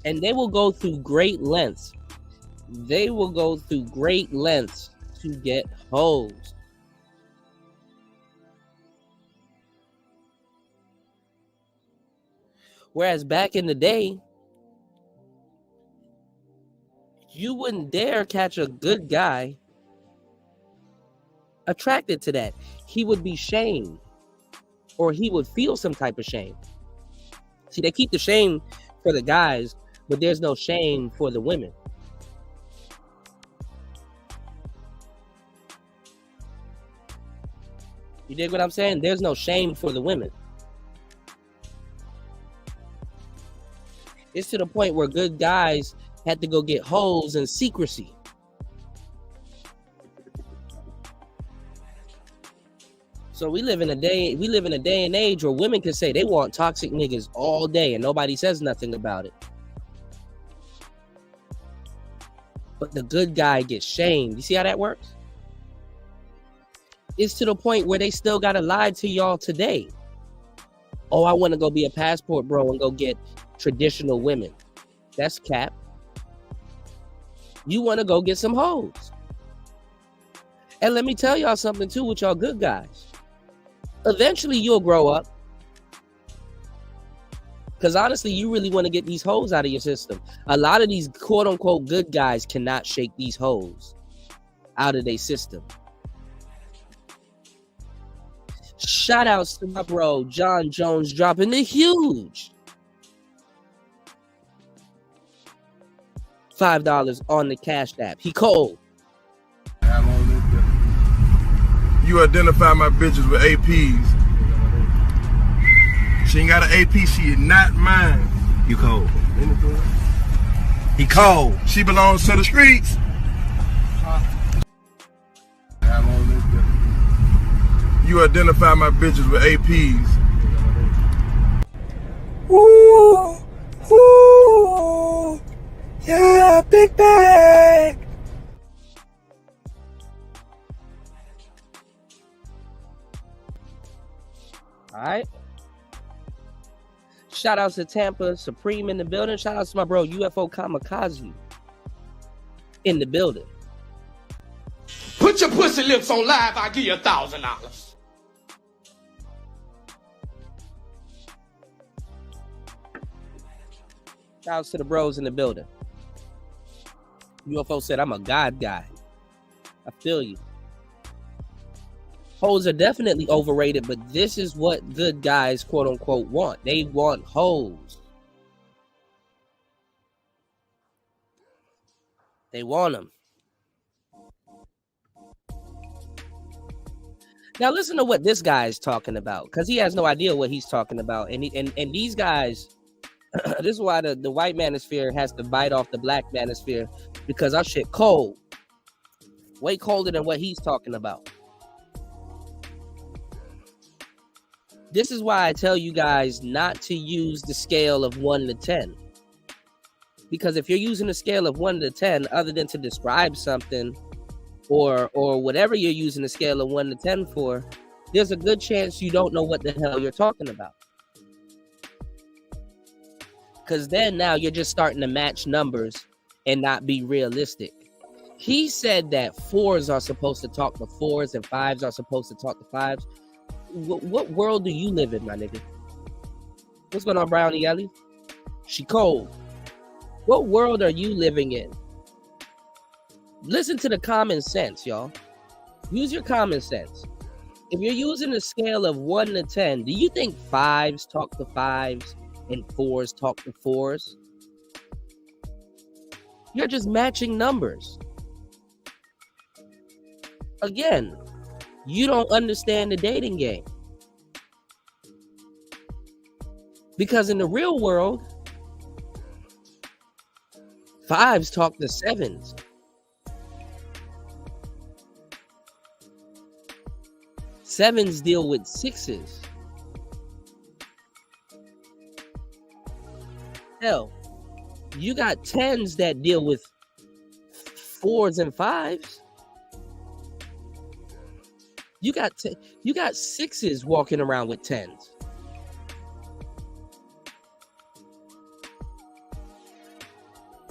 And they will go through great lengths. They will go through great lengths to get hoes. Whereas back in the day, you wouldn't dare catch a good guy attracted to that. He would be shamed, or he would feel some type of shame. See, they keep the shame for the guys, but there's no shame for the women. You dig what I'm saying? There's no shame for the women. It's to the point where good guys had to go get hoes in secrecy. So we live in a day and age where women can say they want toxic niggas all day and nobody says nothing about it. But the good guy gets shamed. You see how that works? It's to the point where they still gotta lie to y'all today. Oh, I want to go be a passport bro and go get traditional women. That's cap. You want to go get some hoes. And let me tell y'all something too with y'all good guys. Eventually you'll grow up. Because honestly, you really want to get these hoes out of your system. A lot of these quote unquote good guys cannot shake these hoes out of their system. Shout outs to my bro, John Jones, dropping the huge $5 on the Cash App. He cold. You identify my bitches with APs. She ain't got an AP, she is not mine. You cold. He cold. She belongs to the streets. You identify my bitches with APs. Ooh, ooh, yeah, big bag. All right. Shout outs to Tampa Supreme in the building. Shout outs to my bro UFO Kamikaze in the building. Put your pussy lips on live, I'll give you $1,000. Shout outs to the bros in the building. UFO said, I'm a God guy. I feel you. Hoes are definitely overrated, but this is what good guys, quote unquote, want. They want hoes. They want them. Now listen to what this guy is talking about, because he has no idea what he's talking about. And these guys, this is why the white manosphere has to bite off the black manosphere, because our shit cold. Way colder than what he's talking about. This is why I tell you guys not to use the scale of 1 to 10. Because if you're using a scale of 1 to 10, other than to describe something, or whatever you're using the scale of 1 to 10 for, there's a good chance you don't know what the hell you're talking about. Because then now you're just starting to match numbers and not be realistic. He said that 4s are supposed to talk to 4s and 5s are supposed to talk to 5s. What world do you live in, my nigga? What's going on, Brownie Ellie? She cold. What world are you living in? Listen to the common sense, y'all. Use your common sense. If you're using a scale of 1 to 10, do you think 5s talk to 5s and 4s talk to 4s? You're just matching numbers. Again, You don't understand the dating game. Because in the real world, 5s talk to 7s. Sevens deal with 6s. Hell, you got 10s that deal with 4s and 5s. You got 6s walking around with 10s.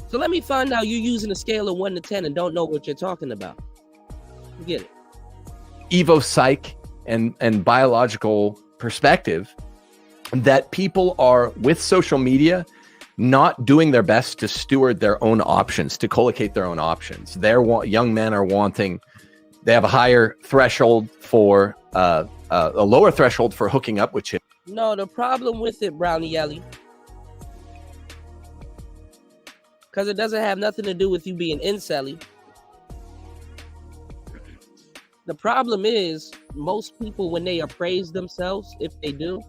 So let me find out you're using a scale of 1 to 10 and don't know what you're talking about. Get it? Evo psych and biological perspective that people are with social media not doing their best to steward their own options, to collocate their own options. Young men are wanting, they have a higher threshold for a lower threshold for hooking up with chicks. No, the problem with it, Brownie Ellie, because it doesn't have nothing to do with you being incelly. The problem is most people, when they appraise themselves, if they do,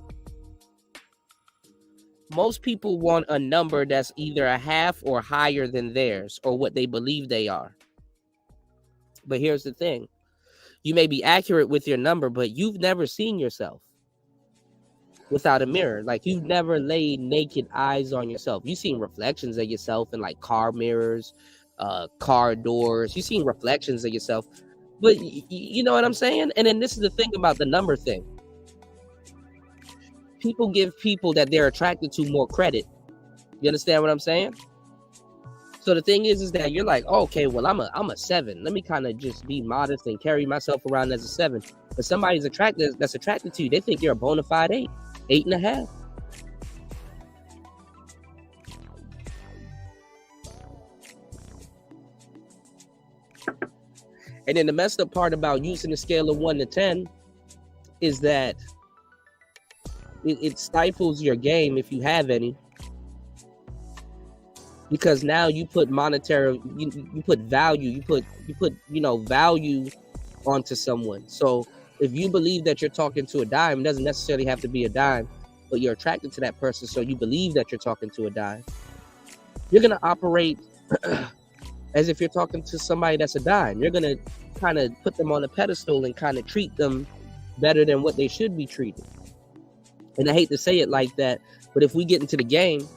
most people want a number that's either a half or higher than theirs or what they believe they are. But here's the thing. You may be accurate with your number, but you've never seen yourself without a mirror. Like, you've never laid naked eyes on yourself. You've seen reflections of yourself in like car mirrors, car doors. You've seen reflections of yourself. But you know what I'm saying? And then this is the thing about the number thing. People give people that they're attracted to more credit. You understand what I'm saying? So the thing is that you're like, oh, okay, well, I'm a 7. Let me kind of just be modest and carry myself around as a 7. But somebody's that's attracted to you, they think you're a bona fide 8, 8.5. And then the messed up part about using the scale of 1 to 10 is that it stifles your game if you have any. Because now you put monetary, you put value, you put value onto someone. So if you believe that you're talking to a dime, it doesn't necessarily have to be a dime, but you're attracted to that person, so you believe that you're talking to a dime. You're gonna operate as if you're talking to somebody that's a dime. You're gonna kind of put them on a pedestal and kind of treat them better than what they should be treated. And I hate to say it like that, but if we get into the game,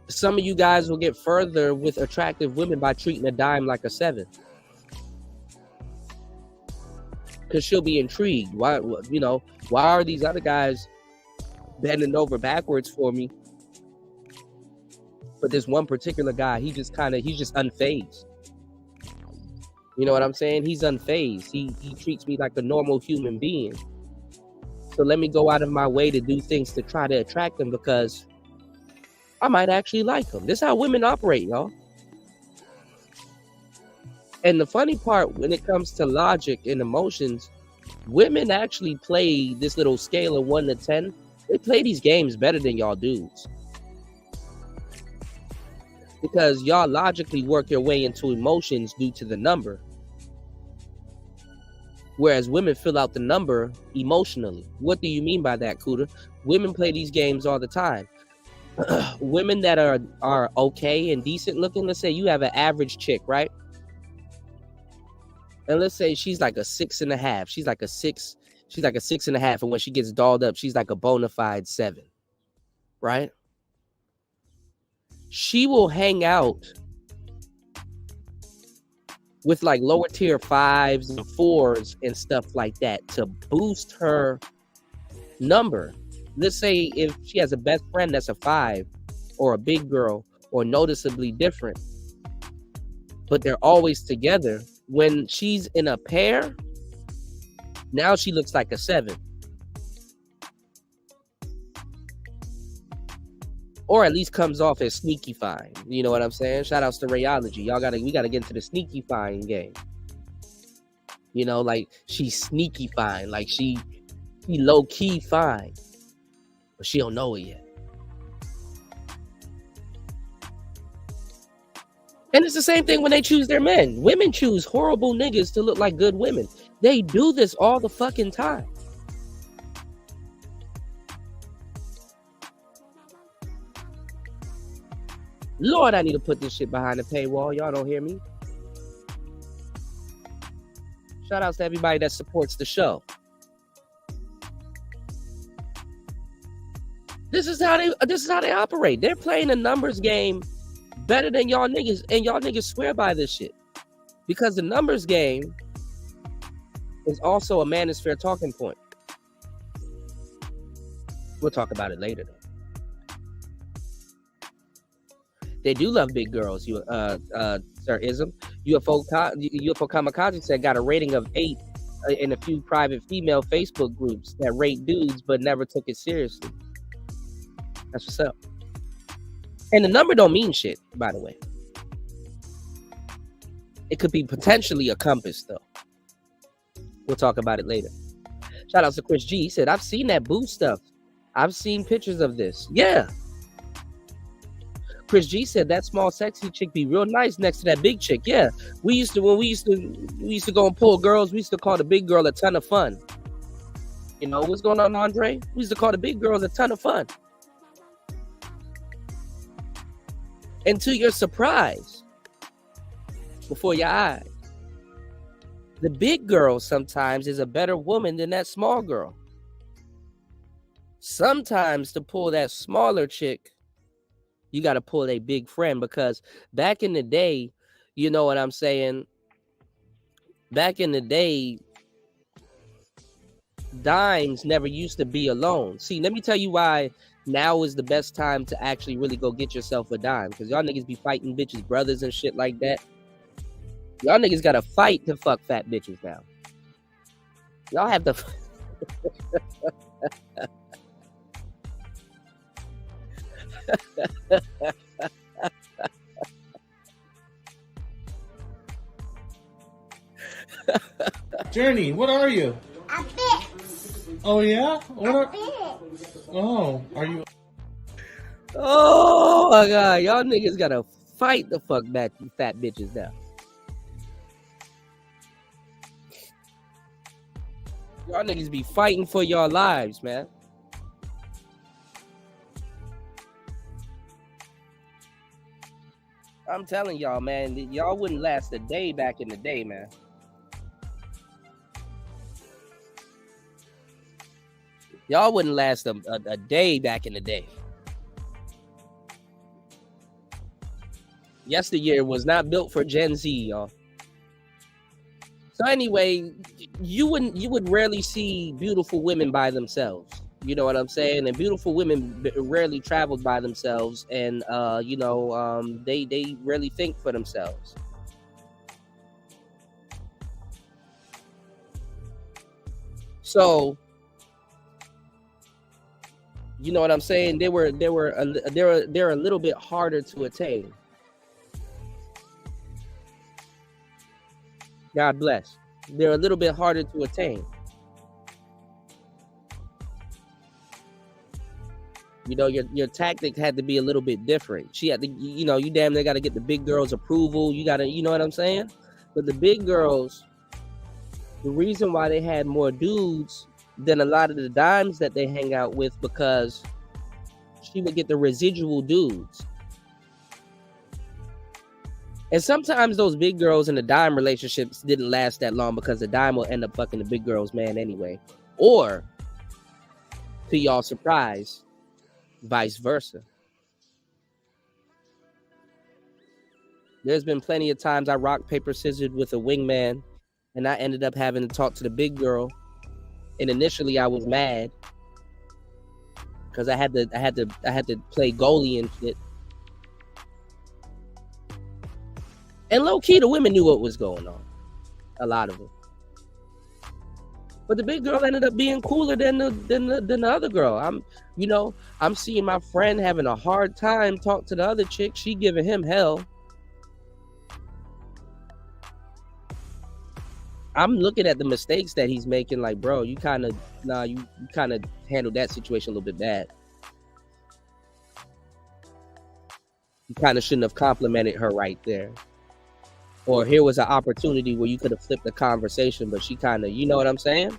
some of you guys will get further with attractive women by treating a dime like a 7. Because she'll be intrigued. Why are these other guys bending over backwards for me? But this one particular guy, he's just unfazed. You know what I'm saying? He's unfazed. He treats me like a normal human being. So let me go out of my way to do things to try to attract him because I might actually like him. This is how women operate, y'all. And the funny part, when it comes to logic and emotions, women actually play this little scale of 1 to 10. They play these games better than y'all dudes. Because y'all logically work your way into emotions due to the number. Whereas women fill out the number emotionally. What do you mean by that, Kuda? Women play these games all the time. Women that are okay and decent looking, let's say you have an average chick, right? And let's say she's like a 6.5. She's like a 6.5. And when she gets dolled up, she's like a bona fide 7. Right? She will hang out with like lower tier 5s and 4s and stuff like that to boost her number. Let's say if she has a best friend that's a 5 or a big girl or noticeably different, but they're always together. When she's in a pair, now she looks like a 7. Or at least comes off as sneaky fine. You know what I'm saying? Shout outs to Rayology. We gotta get into the sneaky fine game. You know, like she's sneaky fine, like she low key fine, but she don't know it yet. And it's the same thing when they choose their men. Women choose horrible niggas to look like good women. They do this all the fucking time. Lord, I need to put this shit behind the paywall. Y'all don't hear me? Shout outs to everybody that supports the show. This is how they operate. They're playing a numbers game better than y'all niggas, and y'all niggas swear by this shit. Because the numbers game is also a manosphere talking point. We'll talk about it later though. They do love big girls. Sir Ism. UFO Kamikaze said got a rating of 8 in a few private female Facebook groups that rate dudes but never took it seriously. That's what's up. And the number don't mean shit, by the way. It could be potentially a compass, though. We'll talk about it later. Shout out to Chris G. He said, I've seen that boo stuff. I've seen pictures of this. Yeah. Chris G said that small sexy chick be real nice next to that big chick. Yeah. We used to go and pull girls, we used to call the big girl a ton of fun. You know what's going on, Andre? We used to call the big girls a ton of fun. And to your surprise, before your eyes, the big girl sometimes is a better woman than that small girl. Sometimes to pull that smaller chick, you got to pull a big friend, because back in the day, you know what I'm saying? Back in the day, dimes never used to be alone. See, let me tell you why now is the best time to actually really go get yourself a dime, because y'all niggas be fighting bitches' brothers and shit like that. Y'all niggas gotta fight to fuck fat bitches now. Y'all have to. Journey, what are you? A bit. Oh yeah? What are? Oh, are you? Oh my god, y'all niggas gotta fight to fuck back fat bitches now. Y'all niggas be fighting for your lives, man. I'm telling y'all, man, y'all wouldn't last a day back in the day, man. Y'all wouldn't last a day back in the day. Yesteryear was not built for Gen Z, y'all. So anyway, you would rarely see beautiful women by themselves. You know what I'm saying? And beautiful women rarely traveled by themselves, and they rarely think for themselves. So, you know what I'm saying? They're a little bit harder to attain. God bless. They're a little bit harder to attain. You know, your tactic had to be a little bit different. She had to, you know, you damn near got to get the big girls' approval. You got to, you know what I'm saying? But the big girls, the reason why they had more dudes than a lot of the dimes that they hang out with, because she would get the residual dudes. And sometimes those big girls in the dime relationships didn't last that long, because the dime will end up fucking the big girl's man anyway. Or, to y'all's surprise, vice versa. There's been plenty of times I rock, paper, scissored with a wingman, and I ended up having to talk to the big girl. And initially I was mad, because I had to play goalie and shit. And low key, the women knew what was going on. A lot of them. But the big girl ended up being cooler than the other girl. I'm seeing my friend having a hard time talking to the other chick. She giving him hell. I'm looking at the mistakes that he's making. Like, bro, you kind of handled that situation a little bit bad. You kind of shouldn't have complimented her right there. Or here was an opportunity where you could have flipped the conversation, but she kind of, you know what I'm saying?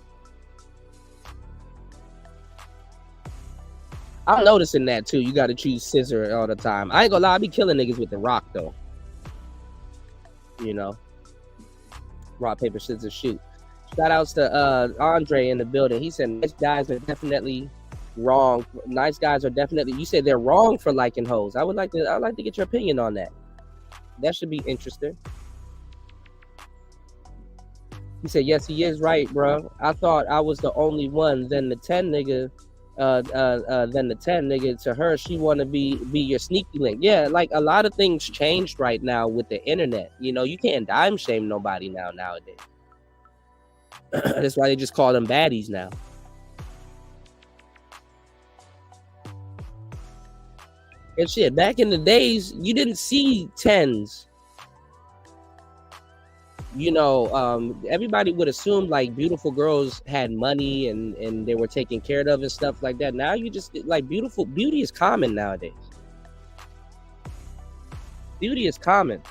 I'm noticing that too. You got to choose scissor all the time. I ain't gonna lie, I be killing niggas with the rock though. You know, rock, paper, scissors, shoot. Shout outs to Andre in the building. He said nice guys are definitely wrong. Nice guys are definitely. You said they're wrong for liking hoes. I'd like to get your opinion on that. That should be interesting. He said, yes, he is right, bro. I thought I was the only one. Then the 10 nigga, to her, she want to be your sneaky link. Yeah, like a lot of things changed right now with the internet. You know, you can't dime shame nobody nowadays. That's why they just call them baddies now. And shit, back in the days, you didn't see 10s. You know, everybody would assume like beautiful girls had money and they were taken care of and stuff like that. Now you just like beauty is common nowadays. Beauty is common.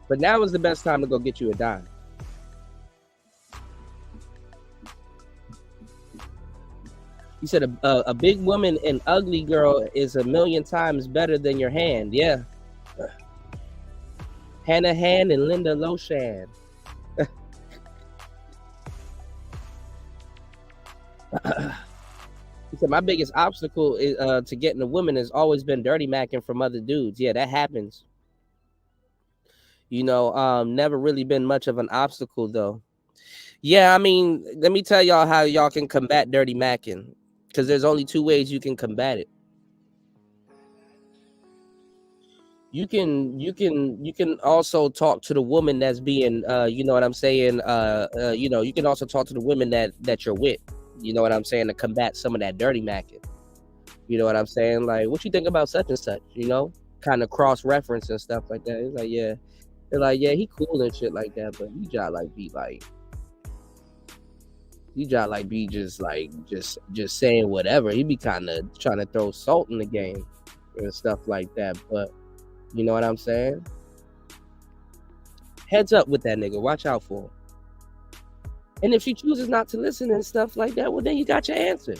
But now is the best time to go get you a dime. He said a big woman and ugly girl is 1,000,000 times better than your hand. Yeah. Hannah Hand and Linda Loshan. He said my biggest obstacle is, to getting a woman has always been dirty macking from other dudes. Yeah, that happens. You know, never really been much of an obstacle though. Yeah, I mean, let me tell y'all how y'all can combat dirty macking. Because there's only two ways you can combat it. You can also talk to the woman that's being you know what I'm saying, you know, you can also talk to the women that you're with, you know what I'm saying, to combat some of that dirty macking. You know what I'm saying? Like, what you think about such and such, you know? Kind of cross reference and stuff like that. It's like, yeah. They're like, yeah, he cool and shit like that, but you just like be like just saying whatever. He be kind of trying to throw salt in the game and stuff like that. But you know what I'm saying? Heads up with that nigga. Watch out for him. And if she chooses not to listen and stuff like that, well, then you got your answer.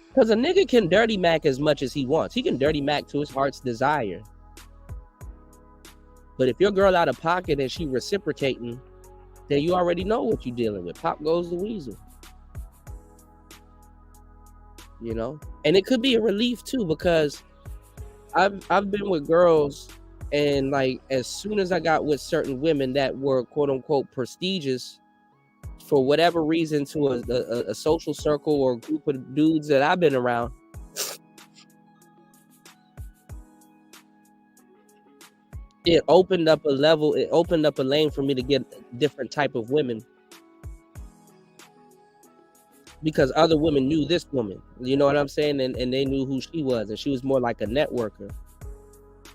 Because a nigga can dirty mac as much as he wants. He can dirty mac to his heart's desire. But if your girl out of pocket and she reciprocating, then you already know what you're dealing with. Pop goes the weasel. You know? And it could be a relief too, because I've been with girls, and like as soon as I got with certain women that were quote unquote prestigious for whatever reason to a social circle or group of dudes that I've been around, it opened up a lane for me to get different type of women, because other women knew this woman, you know what I'm saying, and they knew who she was, and she was more like a networker.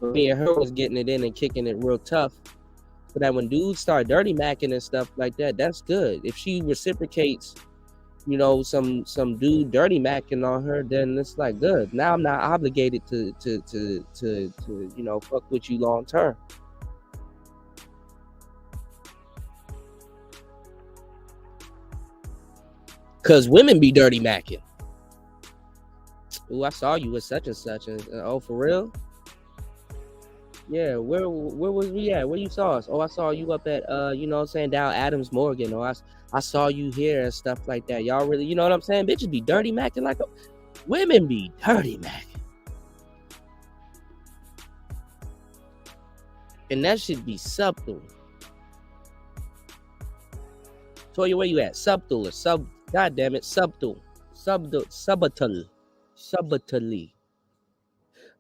But me and her was getting it in and kicking it real tough, so that when dudes start dirty macking and stuff like that, that's good. If she reciprocates, you know, some dude dirty macking on her, then it's like good. Now I'm not obligated to you know, fuck with you long term. Cause women be dirty macking. Oh, I saw you with such and such. And oh, for real? Yeah, where was we at? Where you saw us? Oh, I saw you up at you know what I'm saying, down Adams Morgan. Or I saw you here and stuff like that. Y'all really, you know what I'm saying? Bitches be dirty macking like women be dirty macking. And that should be subtle. Toya, where you at? Subtle or sub? God damn it, subtle, subtly,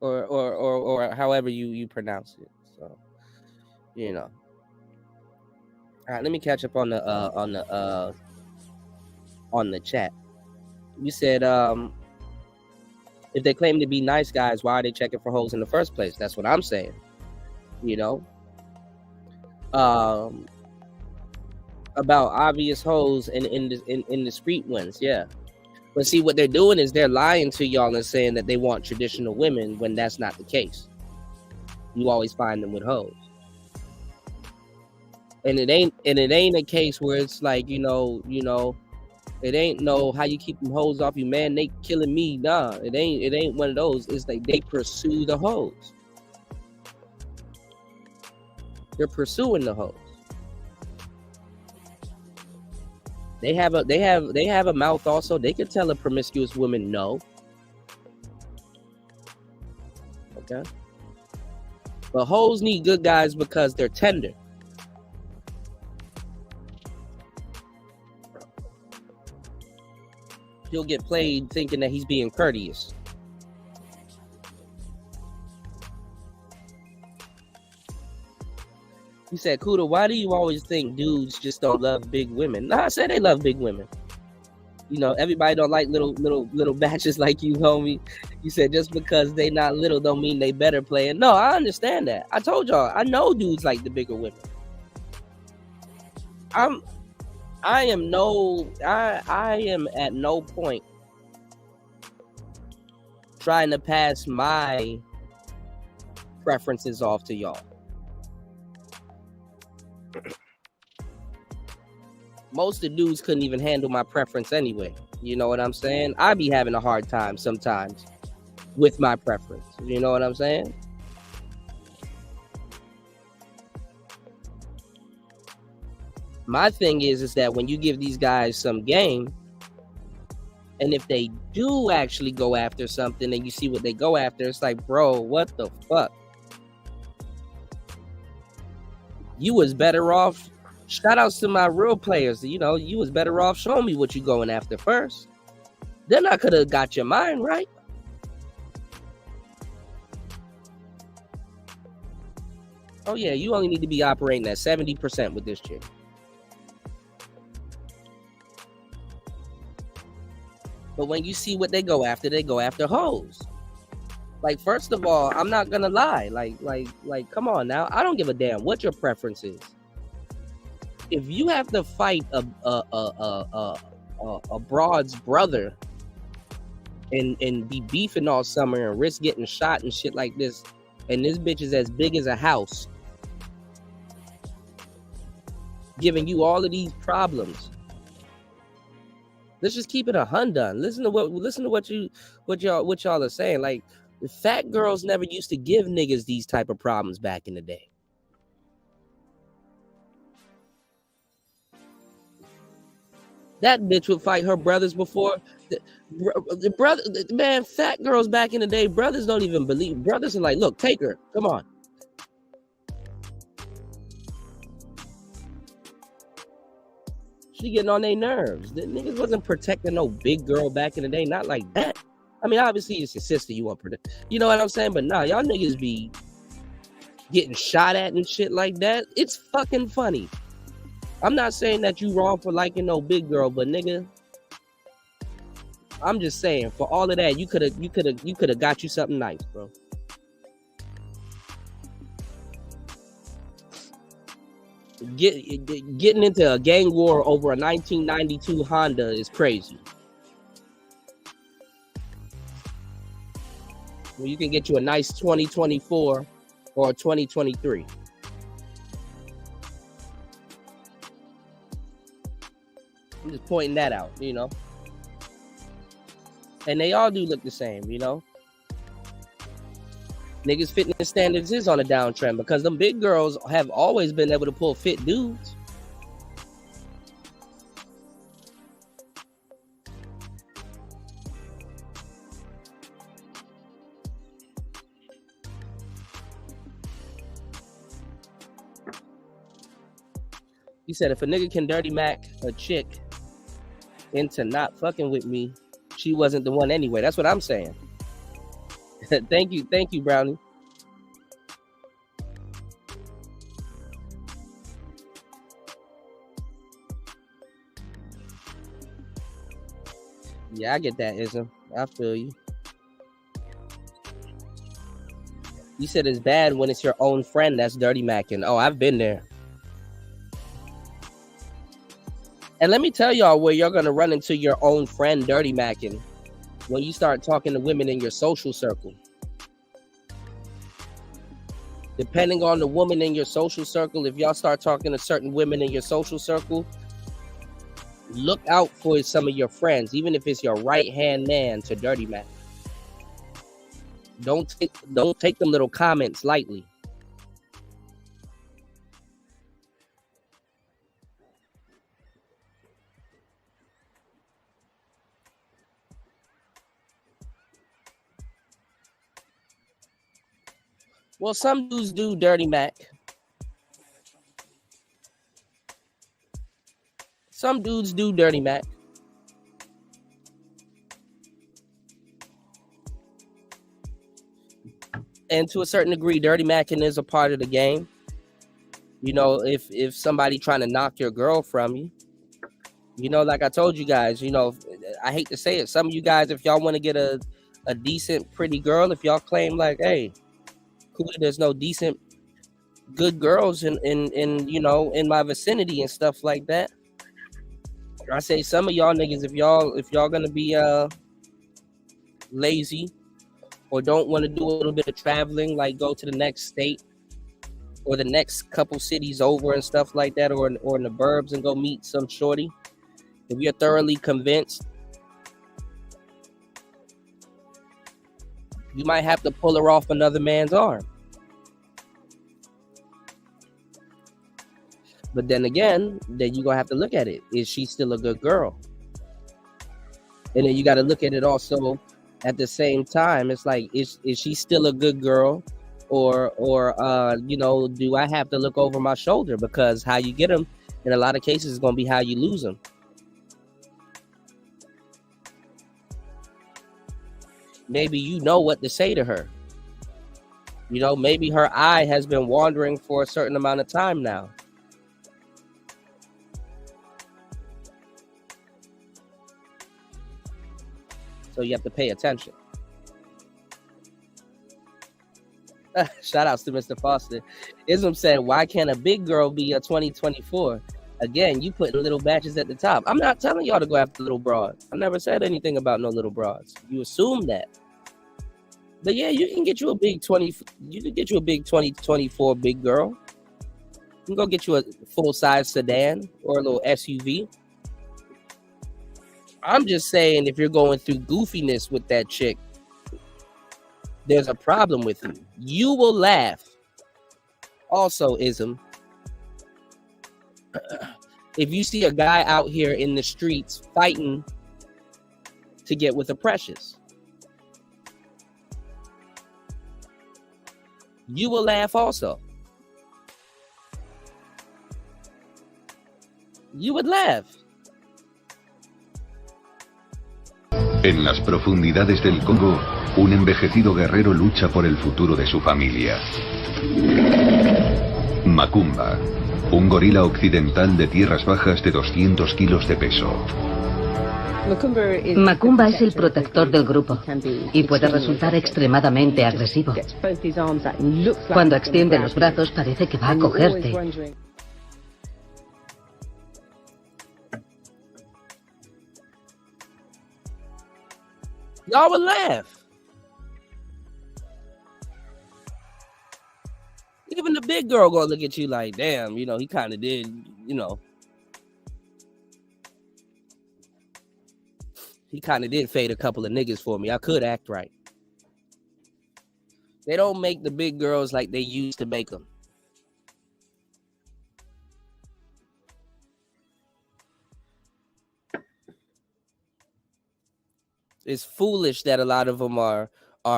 or however you pronounce it. So, you know. All right, let me catch up on the chat. You said if they claim to be nice guys, why are they checking for hoes in the first place? That's what I'm saying. You know. about obvious hoes in the street ones, yeah. But see, what they're doing is they're lying to y'all and saying that they want traditional women when that's not the case. You always find them with hoes. And it ain't a case where it's like, you know, it ain't no how you keep them hoes off you, man. They killing me. Nah, it ain't one of those. It's like they pursue the hoes. They're pursuing the hoes. They have a mouth also. They could tell a promiscuous woman no. Okay. But hoes need good guys because they're tender. He'll get played thinking that he's being courteous. He said, Kuda, why do you always think dudes just don't love big women? Nah, I said they love big women. You know, everybody don't like little batches like you, homie. You said just because they not little don't mean they better playing. No, I understand that. I told y'all, I know dudes like the bigger women. I am at no point trying to pass my preferences off to y'all. Most of the dudes couldn't even handle my preference anyway. You know what I'm saying? I be having a hard time sometimes with my preference. You know what I'm saying? My thing is that when you give these guys some game, and if they do actually go after something and you see what they go after, it's like, bro, what the fuck? You was better off. Shout outs to my real players. You know, you was better off showing me what you going after first. Then I could have got your mind right. Oh yeah, you only need to be operating at 70% with this chick. But when you see what they go after hoes. Like, first of all, I'm not gonna lie. Like, come on now. I don't give a damn what your preference is. If you have to fight a broad's brother and be beefing all summer and risk getting shot and shit like this, and this bitch is as big as a house, giving you all of these problems. Let's just keep it 100. Listen to what y'all are saying. Like, the fat girls never used to give niggas these type of problems back in the day. That bitch would fight her brothers before. The brother, man, fat girls back in the day, brothers don't even believe. Brothers are like, look, take her. Come on. She getting on their nerves. The niggas wasn't protecting no big girl back in the day. Not like that. I mean, obviously, it's your sister you want to protect. You know what I'm saying? But nah, y'all niggas be getting shot at and shit like that. It's fucking funny. I'm not saying that you wrong for liking no big girl, but nigga, I'm just saying for all of that, you could have got you something nice, bro. Getting into a gang war over a 1992 Honda is crazy. Well, you can get you a nice 2024 or a 2023. I'm just pointing that out, you know. And they all do look the same, you know. Niggas' fitness standards is on a downtrend because them big girls have always been able to pull fit dudes. He said, if a nigga can dirty Mac a chick into not fucking with me, she wasn't the one anyway. That's what I'm saying. Thank you, Brownie. Yeah, I get that, Ism. I feel you. You said it's bad when it's your own friend that's dirty macking. Oh, I've been there. And let me tell y'all where you're gonna run into your own friend dirty macking when you start talking to women in your social circle. Depending on the woman in your social circle, if y'all start talking to certain women in your social circle, look out for some of your friends, even if it's your right-hand man to dirty mac. Don't take them little comments lightly. Well, some dudes do dirty mac. Some dudes do dirty mac. And to a certain degree, dirty macking is a part of the game. You know, if somebody trying to knock your girl from you, you know, like I told you guys, you know, I hate to say it, some of you guys, if y'all want to get a decent, pretty girl, if y'all claim like, hey, cool, there's no decent, good girls in you know, in my vicinity and stuff like that. I say some of y'all niggas, if y'all gonna be lazy or don't want to do a little bit of traveling, like go to the next state or the next couple cities over and stuff like that, or in the burbs and go meet some shorty. If you're thoroughly convinced, you might have to pull her off another man's arm. But then again, then you're going to have to look at it. Is she still a good girl? And then you got to look at it also at the same time. It's like, is she still a good girl? Or you know, do I have to look over my shoulder? Because how you get them, in a lot of cases, is going to be how you lose them. Maybe you know what to say to her. You know, maybe her eye has been wandering for a certain amount of time now. So you have to pay attention. Shout outs to Mr. Foster. Ism said, why can't a big girl be a 2024? Again, you putting little batches at the top. I'm not telling y'all to go after little broads. I never said anything about no little broads. You assume that. But yeah, you can get you a big 2024 big girl. You can go get you a full-size sedan or a little SUV. I'm just saying, if you're going through goofiness with that chick, there's a problem with you. You will laugh. Also, Ism, if you see a guy out here in the streets fighting to get with a Precious, you will laugh also. You would laugh. En las profundidades del Congo, un envejecido guerrero lucha por el futuro de su familia. Macumba, un gorila occidental de tierras bajas de 200 kilos de peso. Macumba es el protector del grupo y puede resultar extremadamente agresivo. Cuando extiende los brazos parece que va a cogerte. Y'all would laugh. Even the big girl gonna look at you like, damn, you know, he kind of did, you know. He kind of did fade a couple of niggas for me. I could act right. They don't make the big girls like they used to make them. It's foolish that a lot of them are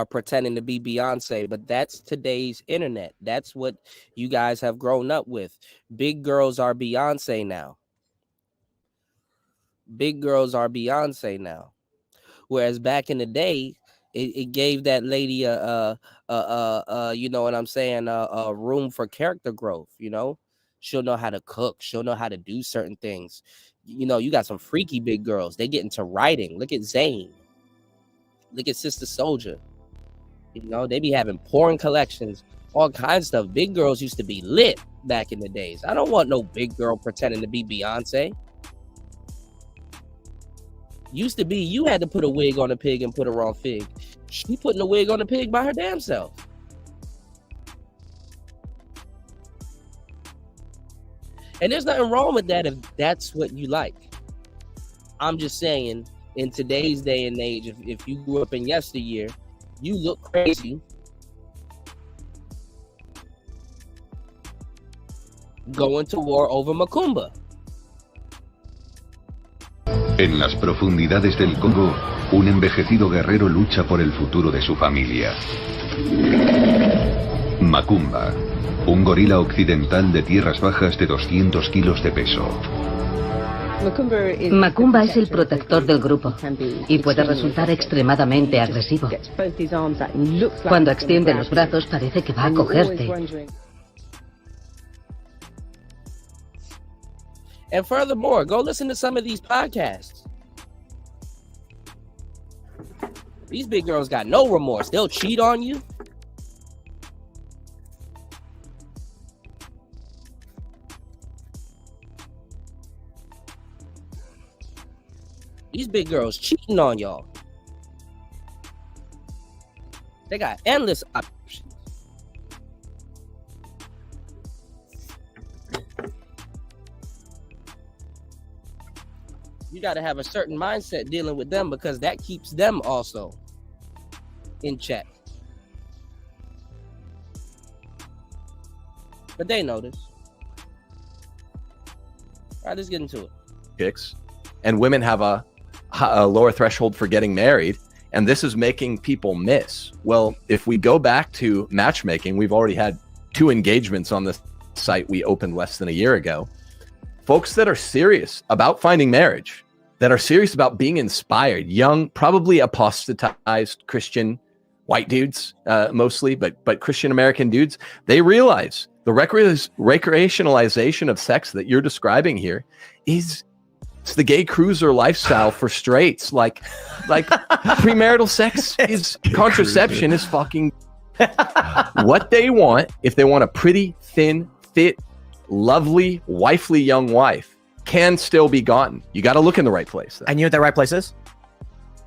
pretending to be Beyonce, but that's today's internet. That's what you guys have grown up with. Big girls are Beyonce now. Big girls are Beyonce now. Whereas back in the day, it gave that lady you know what I'm saying, a room for character growth, you know? She'll know how to cook. She'll know how to do certain things. You know, you got some freaky big girls. They get into writing. Look at Zayn. Look at Sister Soldier. You know, they be having porn collections, all kinds of stuff. Big girls used to be lit back in the days. I don't want no big girl pretending to be Beyonce. Used to be you had to put a wig on a pig and put a raw fig. She putting a wig on a pig by her damn self. And there's nothing wrong with that if that's what you like. I'm just saying, in today's day and age, if you grew up in yesteryear, you look crazy going to war over Macumba. En las profundidades del Congo, un envejecido guerrero lucha por el futuro de su familia. Macumba, un gorila occidental de tierras bajas de 200 kilos de peso. Macumba es el protector del grupo y puede resultar extremadamente agresivo. Cuando extiende los brazos parece que va a cogerte. And furthermore, go listen to some of these podcasts. These big girls got no remorse. They'll cheat on you. These big girls cheating on y'all. They got endless options. You got to have a certain mindset dealing with them because that keeps them also in check. But they know this. All right, let's get into it. Chicks and women have a lower threshold for getting married, and this is making people miss. Well, if we go back to matchmaking, we've already had 2 engagements on this site we opened less than a year ago. Folks that are serious about finding marriage, that are serious about being inspired, young, probably apostatized Christian white dudes, mostly, but Christian American dudes, they realize the recreationalization of sex that you're describing here is it's the gay cruiser lifestyle for straights. Like premarital sex is contraception is fucking what they want. If they want a pretty, thin, fit, lovely, wifely young wife, can still be gotten. You got to look in the right place. And you know what that right place is?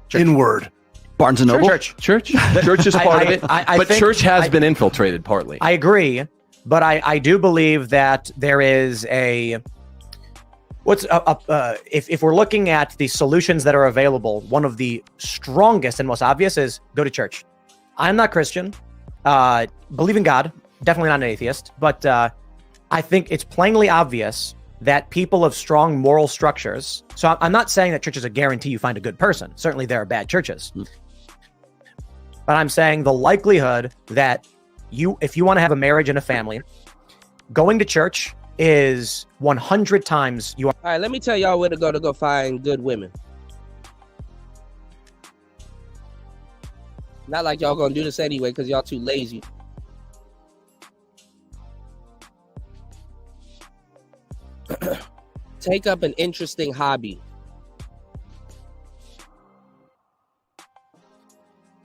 Church. Inward. Barnes and Noble. Church is part of it. But church has been infiltrated partly. I agree, but I do believe that there is a if we're looking at the solutions that are available, one of the strongest and most obvious is go to church. I'm not Christian, believe in God, definitely not an atheist, but I think it's plainly obvious that people of strong moral structures, so I'm not saying that churches are guarantee you find a good person. Certainly there are bad churches. But I'm saying the likelihood that if you want to have a marriage and a family, going to church is 100 times you are. All right, let me tell y'all where to go find good women. Not like y'all gonna do this anyway because y'all too lazy. Take up an interesting hobby.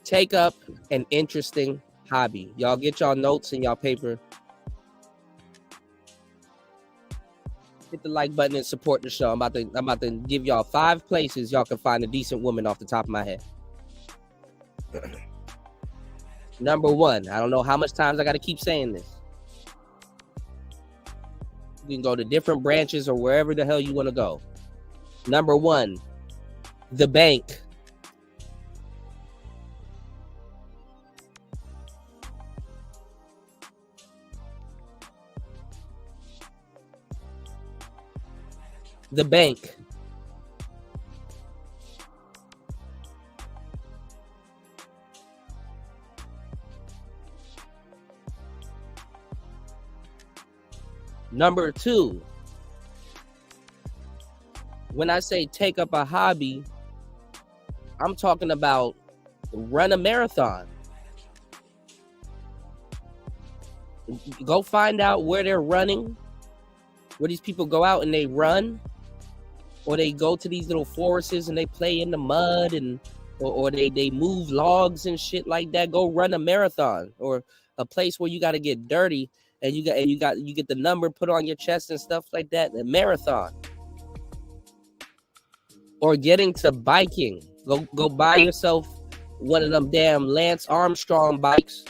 Take up an interesting hobby. Y'all get y'all notes in y'all paper. Hit the like button and support the show. I'm about to give y'all 5 places y'all can find a decent woman off the top of my head. Number 1, I don't know how much times I got to keep saying this. You can go to different branches or wherever the hell you want to go. Number 1, the bank. The bank. Number 2, when I say take up a hobby, I'm talking about run a marathon. Go find out where they're running, where these people go out and they run, or they go to these little forests and they play in the mud and or they move logs and shit like that. Go run a marathon or a place where you got to get dirty and you get the number put on your chest and stuff like that. A marathon. or get into biking. Go buy yourself one of them damn Lance Armstrong bikes.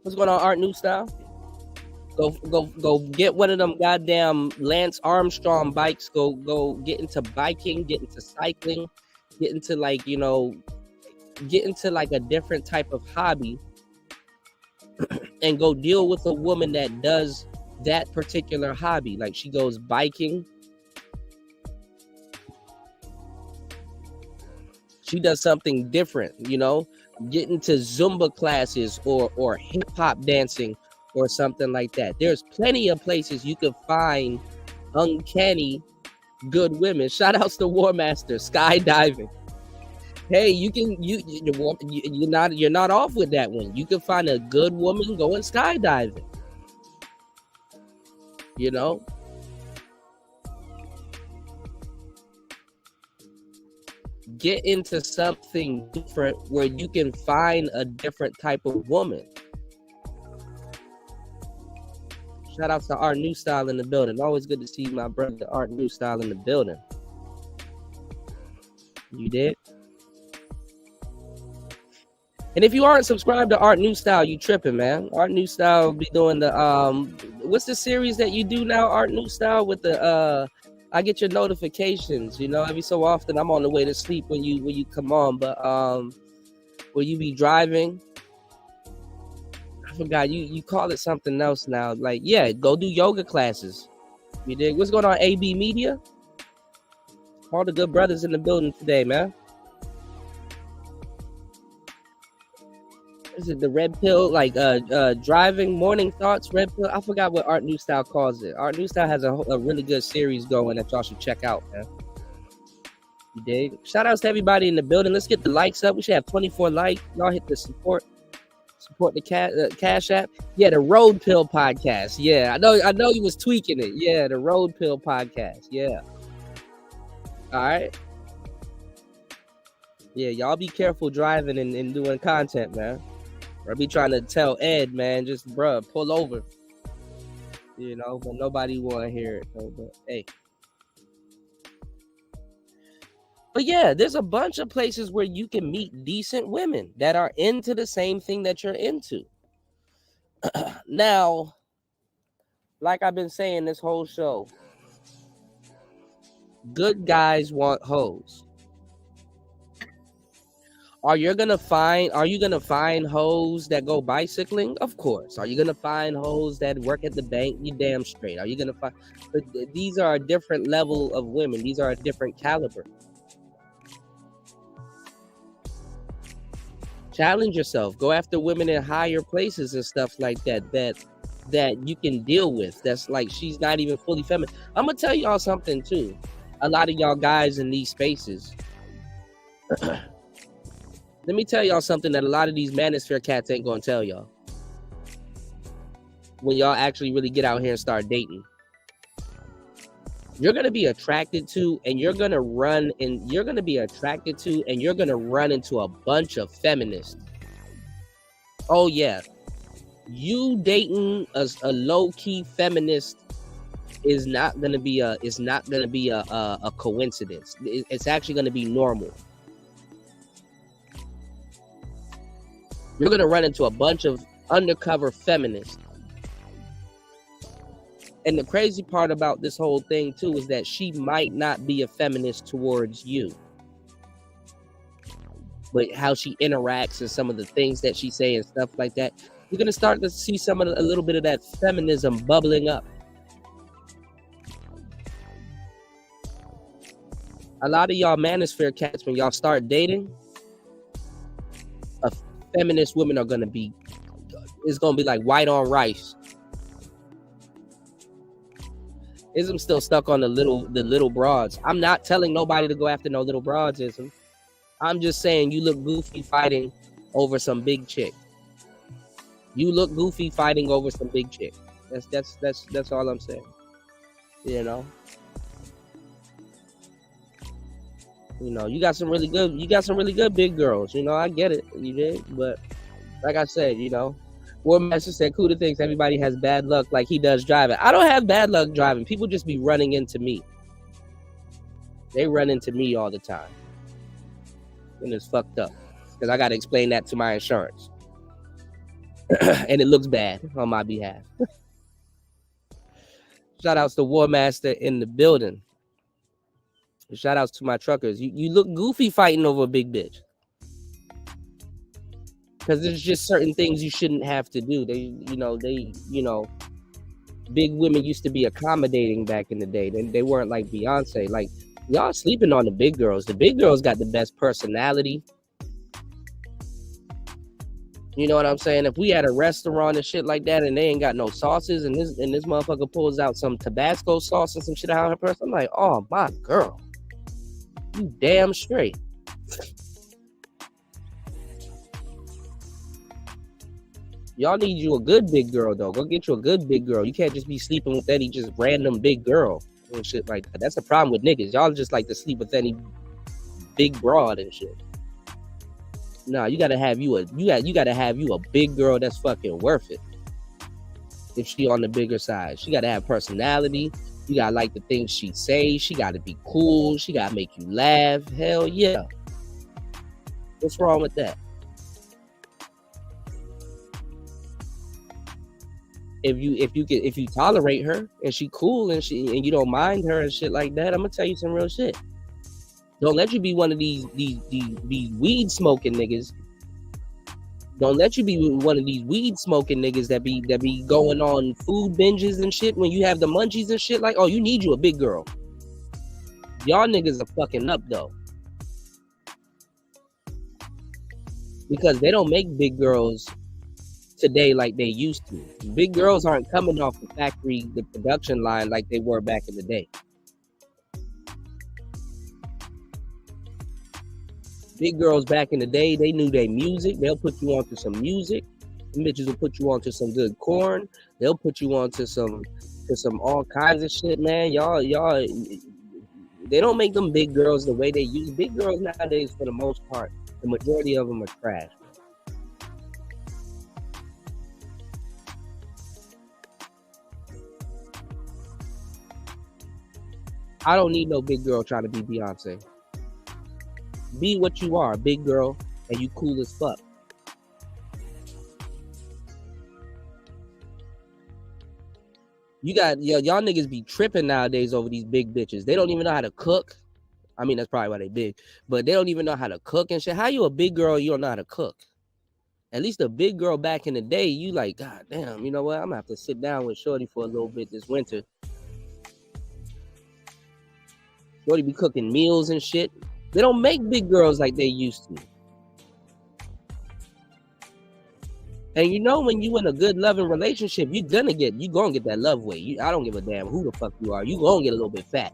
What's going on, Art New Style? Go get one of them goddamn Lance Armstrong bikes. Go get into biking, get into cycling, get into like, you know, get into like a different type of hobby and go deal with a woman that does that particular hobby. Like she goes biking. She does something different, you know, get into Zumba classes or hip hop dancing or something like that. There's plenty of places you can find uncanny good women. Shout outs to War Master, skydiving. Hey, you're not off with that one. You can find a good woman going skydiving. You know? Get into something different where you can find a different type of woman. Shout out to Art New Style in the building. Always good to see my brother Art New Style in the building. You did? And if you aren't subscribed to Art New Style, you tripping, man. Art New Style be doing the what's the series that you do now, Art New Style, with the I get your notifications, you know, every so often. I'm on the way to sleep when you come on, but will you be driving? I forgot, you call it something else now. Like, yeah, go do yoga classes. You dig? What's going on, AB Media? All the good brothers in the building today, man. Is it the red pill, like driving morning thoughts, red pill? I forgot what Art New Style calls it. Art New Style has a really good series going that y'all should check out, man. You dig? Shout outs to everybody in the building. Let's get the likes up. We should have 24 likes. Y'all hit the support the Cash App. Yeah, the Road Pill podcast. Yeah, I know you was tweaking it. Yeah, the Road Pill podcast. Yeah. All right. Yeah, y'all be careful driving and doing content, man. Or be trying to tell Ed, man, just bruh, pull over. You know, but nobody want to hear it. So, but hey. But yeah, there's a bunch of places where you can meet decent women that are into the same thing that you're into. Now, like I've been saying this whole show, good guys want hoes. Are you gonna find hoes that go bicycling? Of course. Are you gonna find hoes that work at the bank? You damn straight. Are you gonna find? But these are a different level of women. These are a different caliber. Challenge yourself. Go after women in higher places and stuff like that. That you can deal with. That's like she's not even fully feminine. I'm gonna tell y'all something too. A lot of y'all guys in these spaces. Let me tell y'all something that a lot of these manosphere cats ain't gonna tell y'all. When y'all actually really get out here and start dating. You're gonna be attracted to, and you're gonna run into a bunch of feminists. Oh yeah. You dating a low-key feminist is not gonna be a coincidence. It's actually gonna be normal. You're going to run into a bunch of undercover feminists. And the crazy part about this whole thing, too, is that she might not be a feminist towards you. But how she interacts and some of the things that she say and stuff like that, you're going to start to see a little bit of that feminism bubbling up. A lot of y'all manosphere cats, when y'all start dating, feminist women are gonna be, it's gonna be like white on rice. Ism still stuck on the little broads. I'm not telling nobody to go after no little broads, Ism. I'm just saying you look goofy fighting over some big chick. You look goofy fighting over some big chick. That's all I'm saying. You know. You know, you got some really good big girls. You know, I get it. You did, but like I said, you know, War Master said, Kuda thinks everybody has bad luck like he does driving. I don't have bad luck driving. People just be running into me. They run into me all the time. And it's fucked up. Because I got to explain that to my insurance. And it looks bad on my behalf. Shout outs to War Master in the building. Shout outs to my truckers. You look goofy fighting over a big bitch. Because there's just certain things you shouldn't have to do. Big women used to be accommodating back in the day. They weren't like Beyonce. Like, y'all sleeping on the big girls. The big girls got the best personality. You know what I'm saying? If we had a restaurant and shit like that and they ain't got no sauces and this motherfucker pulls out some Tabasco sauce and some shit out of her purse, I'm like, oh my girl. You damn straight. Y'all need you a good big girl though. Go get you a good big girl. You can't just be sleeping with any just random big girl and shit like that. That's the problem with niggas. Y'all just like to sleep with any big broad and shit. No, you gotta have you a big girl that's fucking worth it. If she on the bigger side, she gotta have personality. You gotta like the things she say. She gotta be cool. She gotta make you laugh. Hell yeah. What's wrong with that? If you tolerate her and she cool and you don't mind her and shit like that, I'm gonna tell you some real shit. Don't let you be one of these weed smoking niggas. Don't let you be one of these weed smoking niggas that be going on food binges and shit when you have the munchies and shit. Like, oh, you need you a big girl. Y'all niggas are fucking up though, because they don't make big girls today like they used to. Big girls aren't coming off the factory, the production line like they were back in the day. Big girls back in the day, they knew their music. They'll put you onto some music. Them bitches will put you onto some good corn. They'll put you onto some all kinds of shit, man. Y'all, they don't make them big girls the way they use. Big girls nowadays, for the most part, the majority of them are trash. I don't need no big girl trying to be Beyonce. Be what you are, big girl, and you cool as fuck. Y'all niggas be tripping nowadays over these big bitches. They don't even know how to cook. I mean, that's probably why they big, but they don't even know how to cook and shit. How you a big girl, you don't know how to cook? At least a big girl back in the day, you like, God damn, you know what? I'm gonna have to sit down with Shorty for a little bit this winter. Shorty be cooking meals and shit. They don't make big girls like they used to. And you know, when you in a good loving relationship, you gonna get that love weight. I don't give a damn who the fuck you are. You gonna get a little bit fat.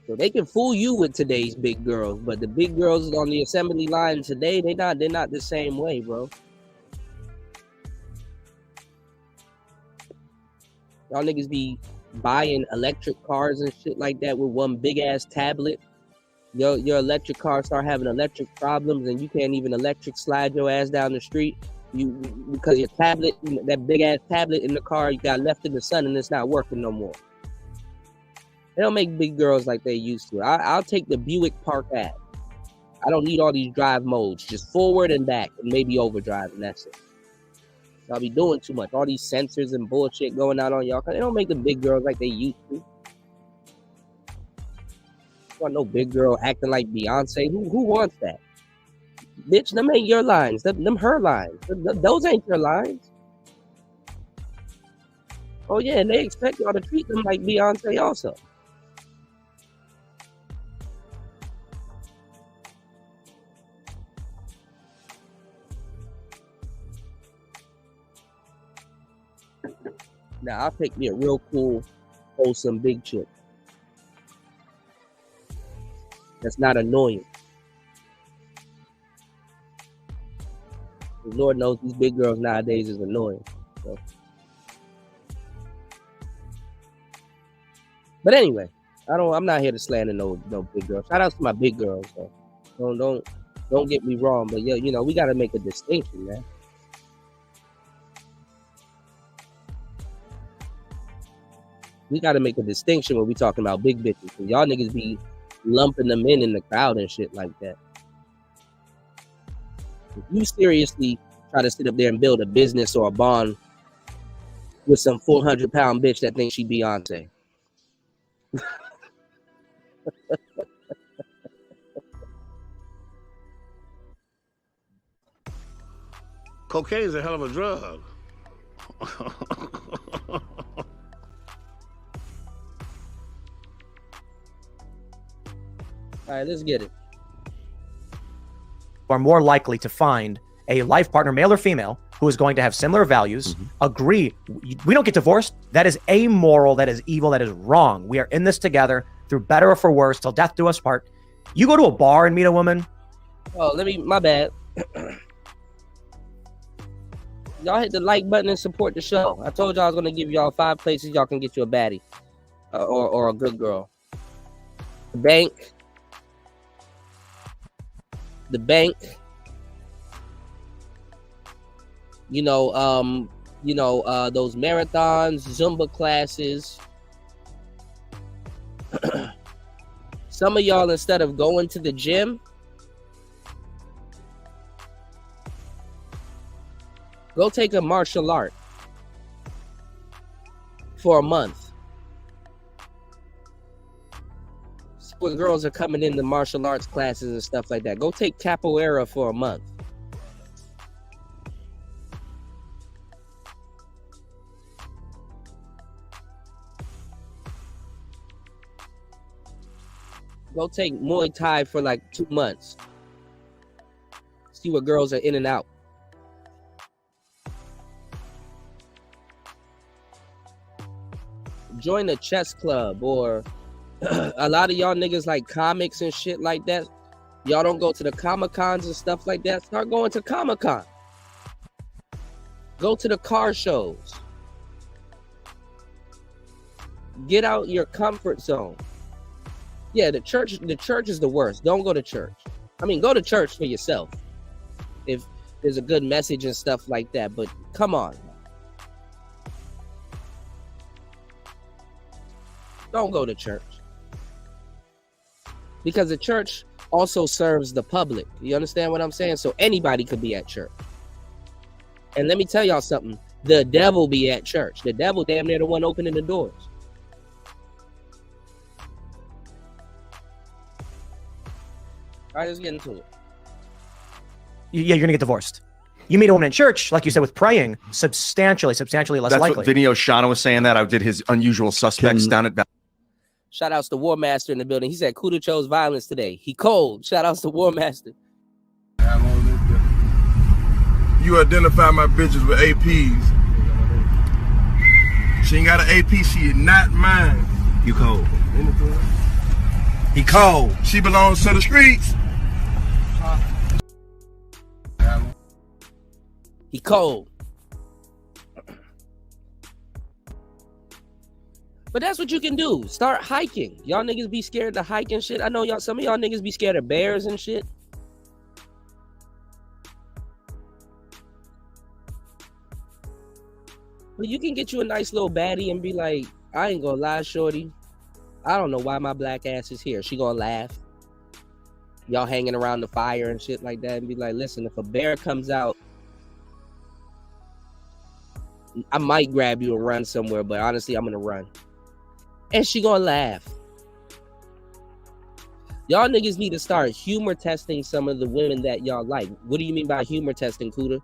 So they can fool you with today's big girls, but the big girls on the assembly line today, they're not the same way, bro. Y'all niggas be buying electric cars and shit like that with one big ass tablet. Your electric car start having electric problems and you can't even electric slide your ass down the street. Because your tablet, that big ass tablet in the car, you got left in the sun and it's not working no more. They don't make big girls like they used to. I'll take the Buick Park app. I don't need all these drive modes, just forward and back and maybe overdrive, and that's it. Y'all be doing too much. All these sensors and bullshit going out on y'all. They don't make the big girls like they used to. Want no big girl acting like Beyonce? Who wants that? Bitch, them ain't your lines. Them her lines. Those ain't your lines. Oh yeah, and they expect y'all to treat them like Beyonce also. Now I'll take me a real cool, wholesome big chick. That's not annoying. Lord knows these big girls nowadays is annoying. So. But anyway, I'm not here to slander no big girls. Shout out to my big girls though. Don't Don't get me wrong, but yo, you know, we got to make a distinction, man. We got to make a distinction when we talking about big bitches. Cause y'all niggas be lumping them in the crowd and shit like that. If you seriously try to sit up there and build a business or a bond with some 400-pound bitch that thinks she Beyonce. Cocaine is a hell of a drug. All right, let's get it. Are more likely to find a life partner, male or female, who is going to have similar values, agree. We don't get divorced. That is amoral. That is evil. That is wrong. We are in this together through better or for worse, till death do us part. You go to a bar and meet a woman. Oh, my bad. Y'all hit the like button and support the show. I told y'all I was going to give y'all 5 places y'all can get you a baddie or a good girl. The bank, those marathons, Zumba classes. Some of y'all, instead of going to the gym, go take a martial art for a month. See what girls are coming into martial arts classes and stuff like that. Go take capoeira for a month. Go take Muay Thai for like 2 months. See what girls are in and out. Join a chess club, or a lot of y'all niggas like comics and shit like that. Y'all don't go to the Comic-Cons and stuff like that. Start going to Comic-Con. Go to the car shows. Get out your comfort zone. Yeah, the church is the worst. Don't go to church. I mean, go to church for yourself if there's a good message and stuff like that, but come on. Don't go to church. Because the church also serves the public. You understand what I'm saying? So anybody could be at church. And let me tell y'all something. The devil be at church. The devil damn near the one opening the doors. All right, let's get into it. Yeah, you're going to get divorced. You meet a woman in church, like you said, with praying, substantially less That's likely. what Vinny Oshana was saying that. I did his Unusual Suspects down at... Shout outs to War Master in the building. He said Kuda chose violence today. He cold. Shout outs to War Master. You identify my bitches with APs. She ain't got an AP. She is not mine. You cold. He cold. She belongs to the streets. He cold. But that's what you can do. Start hiking. Y'all niggas be scared to hike and shit. I know some of y'all niggas be scared of bears and shit. But you can get you a nice little baddie and be like, I ain't gonna lie, shorty. I don't know why my black ass is here. She gonna laugh. Y'all hanging around the fire and shit like that and be like, listen, if a bear comes out, I might grab you and run somewhere, but honestly, I'm gonna run. And she gonna laugh. Y'all niggas need to start humor testing some of the women that y'all like. What do you mean by humor testing, Kuda?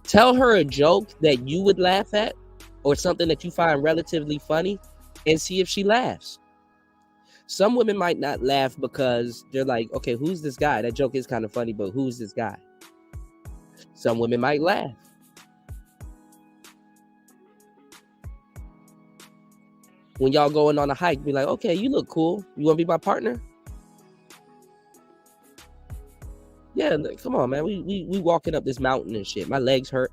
Tell her a joke that you would laugh at or something that you find relatively funny and see if she laughs. Some women might not laugh because they're like, okay, who's this guy? That joke is kind of funny, but who's this guy? Some women might laugh. When y'all going on a hike, be like, okay, you look cool. You want to be my partner? Yeah, come on, man. We walking up this mountain and shit. My legs hurt.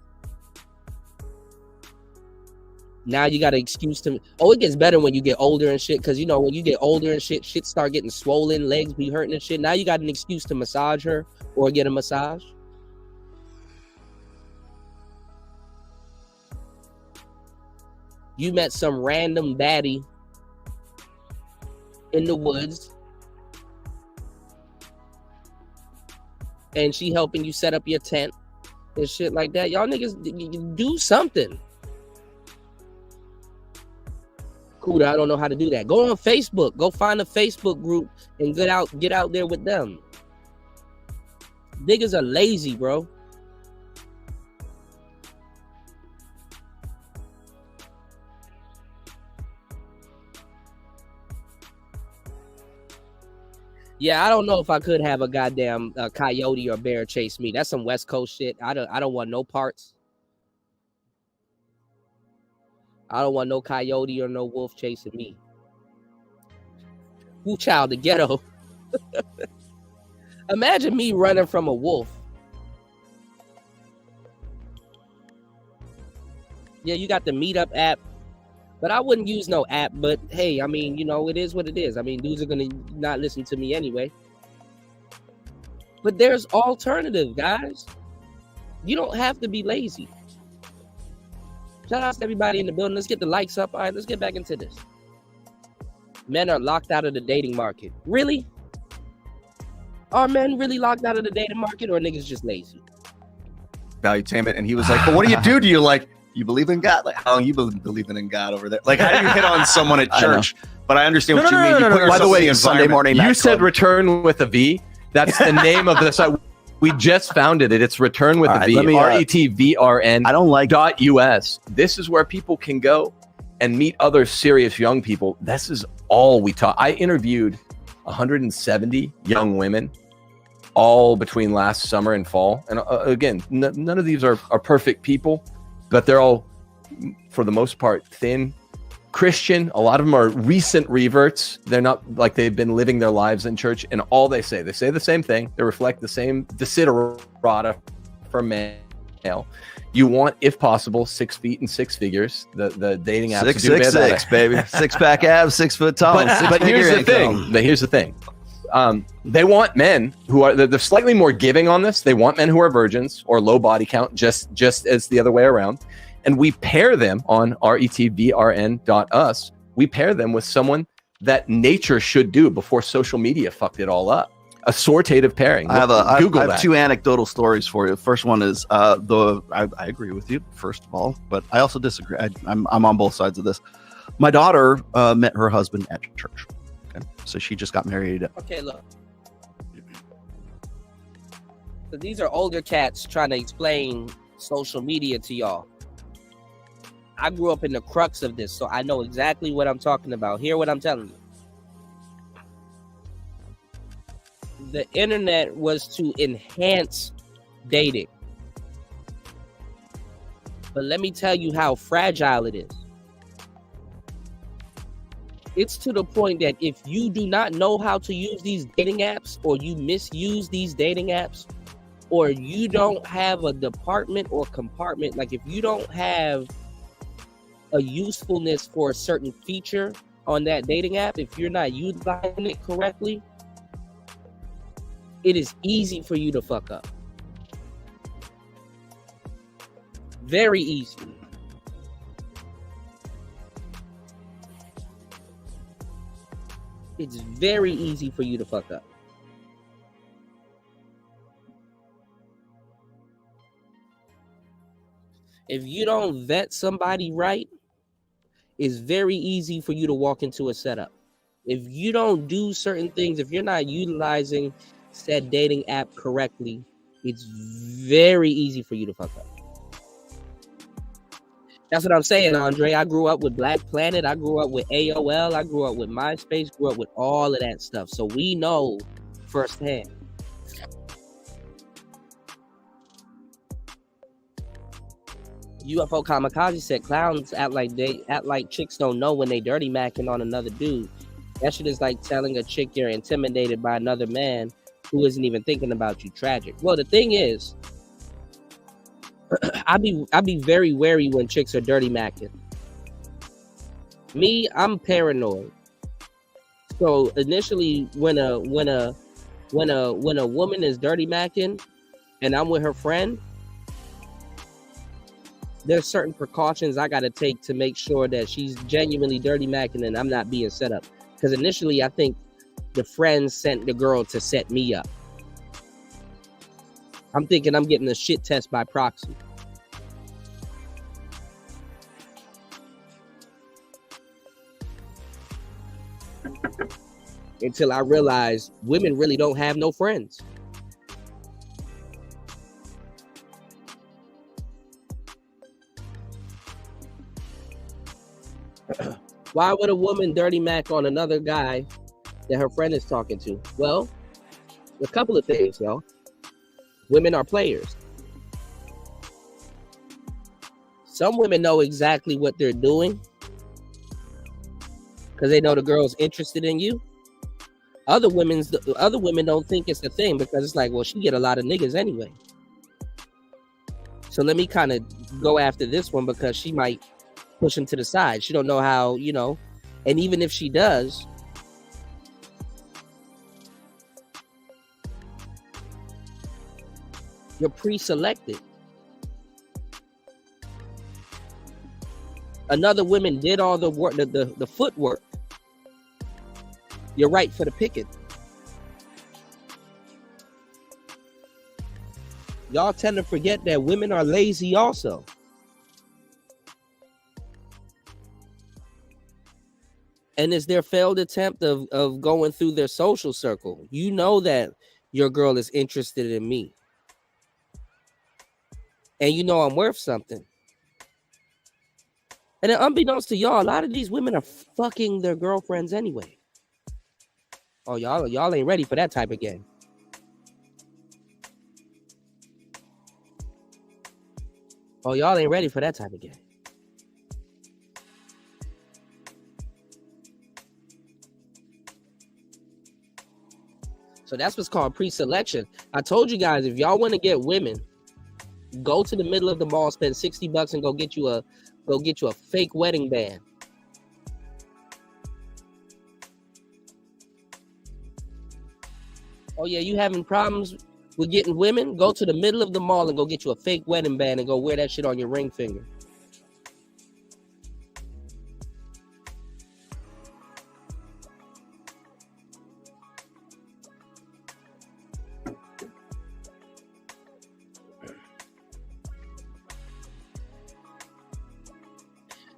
Now you got an excuse to. Oh, it gets better when you get older and shit. Because you know when you get older and shit start getting swollen, legs be hurting and shit. Now you got an excuse to massage her or get a massage. You met some random baddie in the woods, and she helping you set up your tent and shit like that. Y'all niggas do something. Cool, I don't know how to do that. Go on Facebook. Go find a Facebook group and get out there with them. Niggas are lazy, bro. Yeah, I don't know if I could have a goddamn coyote or bear chase me. That's some West Coast shit. I don't want no parts. I don't want no coyote or no wolf chasing me. Woo child, the ghetto. Imagine me running from a wolf. Yeah, you got the Meetup app, but I wouldn't use no app. But hey, I mean, you know, it is what it is. I mean, dudes are gonna not listen to me anyway. But there's alternative, guys. You don't have to be lazy. Shout out to everybody in the building. Let's get the likes up. All right, let's get back into this. Men are locked out of the dating market. Really? Are men really locked out of the dating market, or niggas just lazy? Valuetainment, and he was like, "But what do you do? Do you like you believe in God? Like how long you believing in God over there? Like how do you hit on someone at church?" But I understand what you mean. You put By the yourself in way, Sunday morning. You night said club. return with a V. That's the name of the site. We just founded it. It's return with a V. RETVRN. I don't like .us. This is where people can go and meet other serious young people. This is all we taught. I interviewed 170 young women, all between last summer and fall. And again, none of these are perfect people, but they're all, for the most part, thin, Christian. A lot of them are recent reverts. They're not like they've been living their lives in church. And all they say the same thing. They reflect the same desiderata for male. You want, if possible, 6 feet and 6 figures. The dating apps 666, baby. 6-pack abs, 6 foot tall. But here's the thing. Here's the thing. They want men who are they're slightly more giving on this. They want men who are virgins or low body count, just as the other way around. And we pair them on RETVRN.us. We pair them with someone that nature should do before social media fucked it all up. A sortative pairing. I have Google I have that. 2 anecdotal stories for you. First one is I agree with you, first of all, but I also disagree. I'm on both sides of this. My daughter met her husband at church. Okay, so she just got married. Okay, look. So these are older cats trying to explain social media to y'all. I grew up in the crux of this, so I know exactly what I'm talking about. Hear what I'm telling you. The internet was to enhance dating. But let me tell you how fragile it is. It's to the point that if you do not know how to use these dating apps, or you misuse these dating apps, or you don't have a department or compartment, like if you don't have a usefulness for a certain feature on that dating app, if you're not utilizing it correctly, it is easy for you to fuck up. Very easy. It's very easy for you to fuck up. If you don't vet somebody right, it's very easy for you to walk into a setup. If you don't do certain things, if you're not utilizing said dating app correctly, it's very easy for you to fuck up. That's what I'm saying, Andre. I grew up with Black Planet. I grew up with AOL. I grew up with MySpace. Grew up with all of that stuff. So we know firsthand. UFO Kamikaze said clowns act like chicks don't know when they dirty macking on another dude. That shit is like telling a chick you're intimidated by another man who isn't even thinking about you. Tragic. Well, the thing is, I be very wary when chicks are dirty macking. Me, I'm paranoid. So initially, when a woman is dirty macking, and I'm with her friend, there's certain precautions I got to take to make sure that she's genuinely dirty macking and I'm not being set up. Because initially, I think the friend sent the girl to set me up. I'm thinking I'm getting a shit test by proxy. Until I realized women really don't have no friends. Why would a woman dirty mac on another guy that her friend is talking to? Well, a couple of things, y'all. Women are players. Some women know exactly what they're doing because they know the girl's interested in you. Other women don't think it's a thing because it's like, well, she get a lot of niggas anyway. So let me kind of go after this one because she might push him to the side. She don't know how, you know, and even if she does, you're pre-selected. Another woman did all the work, the footwork. You're right for the picking. Y'all tend to forget that women are lazy also. And it's their failed attempt of going through their social circle. You know that your girl is interested in me. And you know I'm worth something. And then unbeknownst to y'all, a lot of these women are fucking their girlfriends anyway. Oh, y'all ain't ready for that type of game. Oh, y'all ain't ready for that type of game. So that's what's called pre-selection. I told you guys, if y'all want to get women, go to the middle of the mall, spend $60 and go get you a fake wedding band. Oh yeah, you having problems with getting women? Go to the middle of the mall and go get you a fake wedding band and go wear that shit on your ring finger.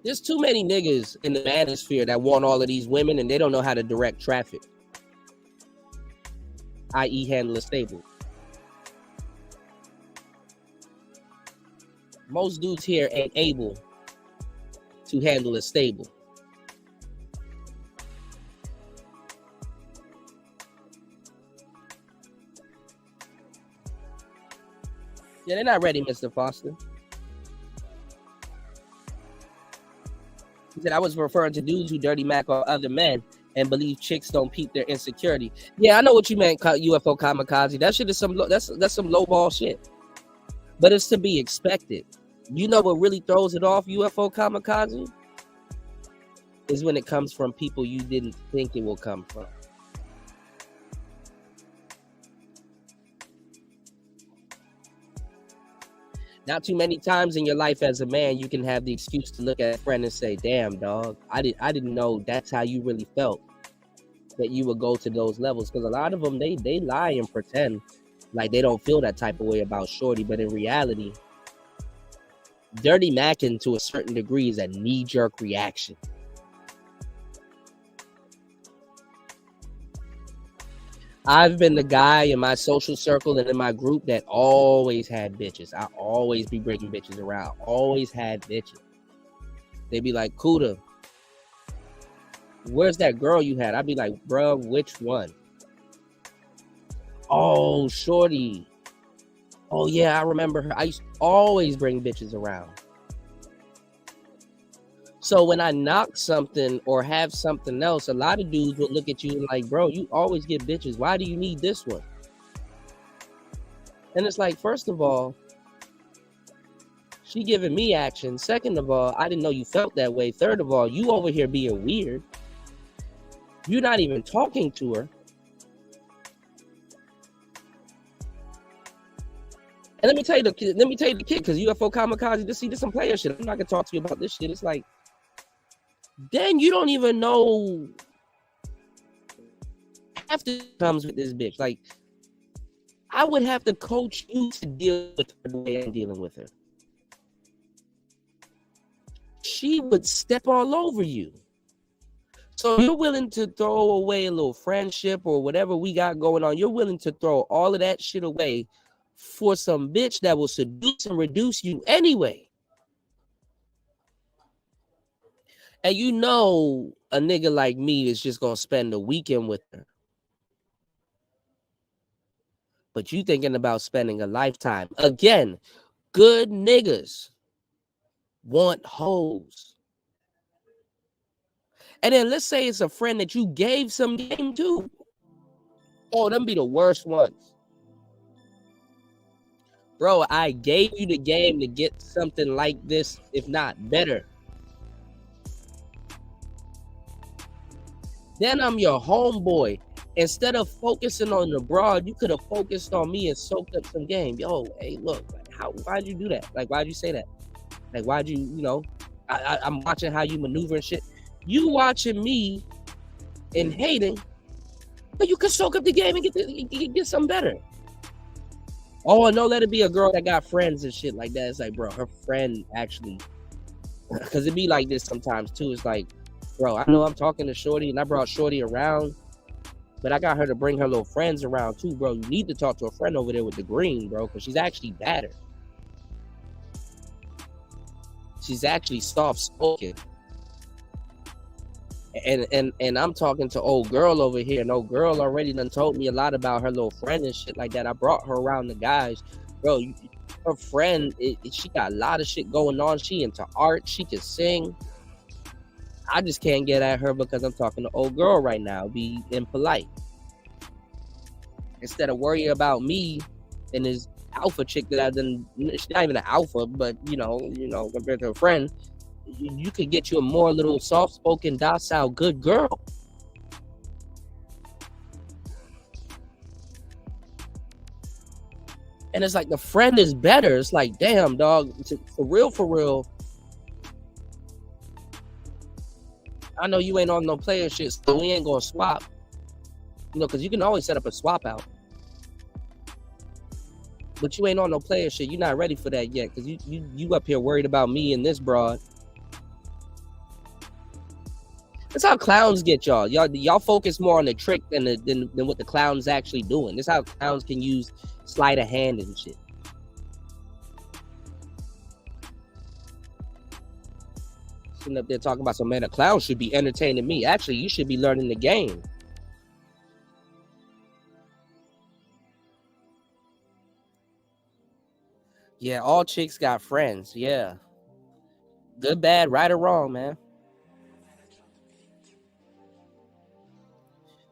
There's too many niggas in the manosphere that want all of these women and they don't know how to direct traffic, i.e. handle a stable. Most dudes here ain't able to handle a stable. Yeah, they're not ready, Mr. Foster. He said, I was referring to dudes who dirty mac on other men and believe chicks don't peep their insecurity. Yeah, I know what you meant, UFO kamikaze. That shit is that's some low ball shit. But it's to be expected. You know what really throws it off, UFO kamikaze? Is when it comes from people you didn't think it will come from. Not too many times in your life as a man, you can have the excuse to look at a friend and say, damn, dog, I didn't know that's how you really felt, that you would go to those levels. Because a lot of them, they lie and pretend like they don't feel that type of way about shorty. But in reality, dirty macking to a certain degree is a knee-jerk reaction. I've been the guy in my social circle and in my group that always had bitches. I always be bringing bitches around. Always had bitches. They be like, Kuda, where's that girl you had? I'd be like, bro, which one? Oh, shorty. Oh, yeah, I remember her. I used to always bring bitches around. So when I knock something or have something else, a lot of dudes would look at you like, bro, you always get bitches. Why do you need this one? And it's like, first of all, She giving me action. Second of all, I didn't know you felt that way. Third of all, you over here being weird. You're not even talking to her. And let me tell you the kid, because UFO Kamikaze, this is some player shit. I'm not gonna talk to you about this shit. It's like, then you don't even know half the comes with this bitch. Like, I would have to coach you to deal with her the way I'm dealing with her. She would step all over you. So you're willing to throw away a little friendship or whatever we got going on. You're willing to throw all of that shit away for some bitch that will seduce and reduce you anyway. And you know a nigga like me is just gonna spend a weekend with her. But you thinking about spending a lifetime. Again, good niggas want hoes. And then let's say it's a friend that you gave some game to. Oh, them be the worst ones. Bro, I gave you the game to get something like this, if not better. Then I'm your homeboy. Instead of focusing on the broad, you could have focused on me and soaked up some game. Yo, hey, look, why'd you do that? Like, why'd you say that? Like, why'd you, I'm watching how you maneuver and shit. You watching me and hating, but you could soak up the game and get something better. Oh, no, let it be a girl that got friends and shit like that. It's like, bro, her friend actually, because it be like this sometimes too. It's like, bro, I know I'm talking to Shorty and I brought Shorty around, but I got her to bring her little friends around too, bro. You need to talk to a friend over there with the green, bro, because she's actually better. She's actually soft-spoken. And I'm talking to old girl over here, and old girl already done told me a lot about her little friend and shit like that. I brought her around the guys. Bro, her friend, she got a lot of shit going on. She into art. She can sing. I just can't get at her because I'm talking to old girl right now. Be impolite. Instead of worrying about me and this alpha chick that I've done, she's not even an alpha, but you know, compared to a friend, you could get you a more little soft-spoken, docile, good girl. And it's like the friend is better. It's like, damn, dog, for real. I know you ain't on no player shit, so we ain't gonna swap. Because you can always set up a swap out. But you ain't on no player shit. You're not ready for that yet, because you up here worried about me and this broad. That's how clowns get y'all. Y'all focus more on the trick than what the clown's actually doing. This is how clowns can use sleight of hand and shit. Sitting up there talking about some, man, a clown should be entertaining me. Actually, you should be learning the game. Yeah, all chicks got friends. Yeah. Good, bad, right or wrong, man.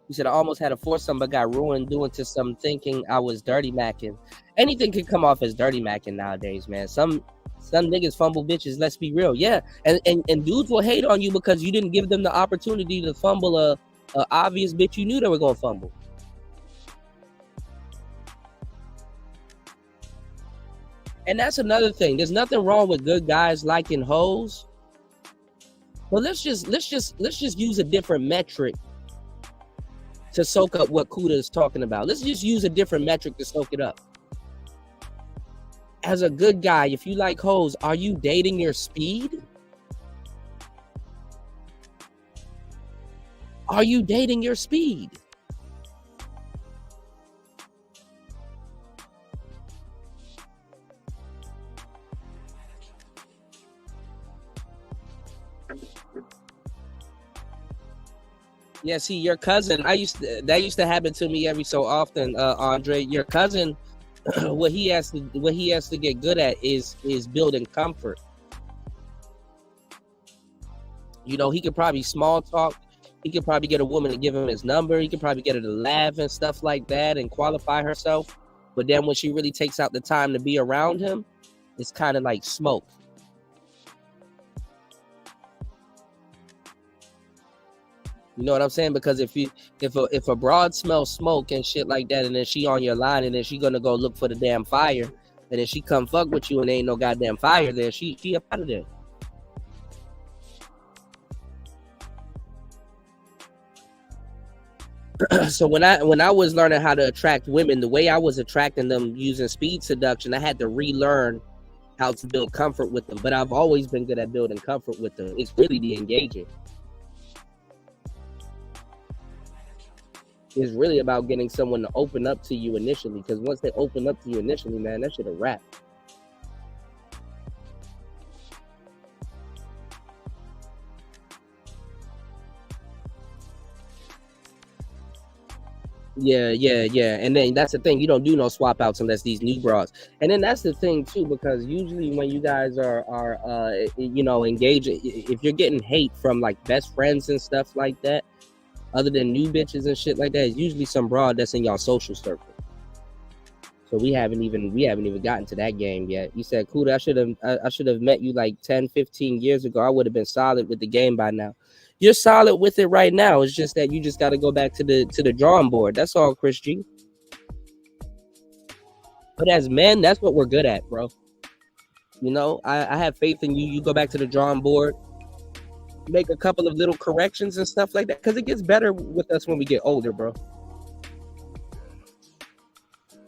He said, I almost had a foursome, but got ruined doing to some thinking I was dirty macking. Anything can come off as dirty macking nowadays, man. Some niggas fumble bitches, let's be real. Yeah, and dudes will hate on you because you didn't give them the opportunity to fumble a obvious bitch you knew they were going to fumble. And that's another thing. There's nothing wrong with good guys liking hoes. But let's just use a different metric to soak up what Kuda is talking about. Let's just use a different metric to soak it up. As a good guy, if you like hoes, are you dating your speed? Are you dating your speed? Yeah, see, your cousin, that used to happen to me every so often, Andre. Your cousin, what he has to get good at is building comfort. He could probably small talk. He could probably get a woman to give him his number. He could probably get her to laugh and stuff like that and qualify herself. But then when she really takes out the time to be around him, it's kind of like smoke. You know what I'm saying? Because if a broad smells smoke and shit like that, and then she on your line, and then she gonna go look for the damn fire, and then she come fuck with you, and there ain't no goddamn fire there, she up out of there. So when I was learning how to attract women, the way I was attracting them using speed seduction, I had to relearn how to build comfort with them. But I've always been good at building comfort with them. It's really the engaging. It's really about getting someone to open up to you initially, because once they open up to you initially, man, that shit a wrap. Yeah. And then that's the thing, you don't do no swap outs unless these new bras. And then that's the thing too, because usually when you guys are engaging, if you're getting hate from like best friends and stuff like that, other than new bitches and shit like that, it's usually some broad that's in y'all social circle. So we haven't even gotten to that game yet. You said, Kuda, I should have met you like 10, 15 years ago. I would have been solid with the game by now. You're solid with it right now. It's just that you just got to go back to the drawing board. That's all, Chris G. But as men, that's what we're good at, bro. You know, I have faith in you. You go back to the drawing board, make a couple of little corrections and stuff like that, because it gets better with us when we get older, bro.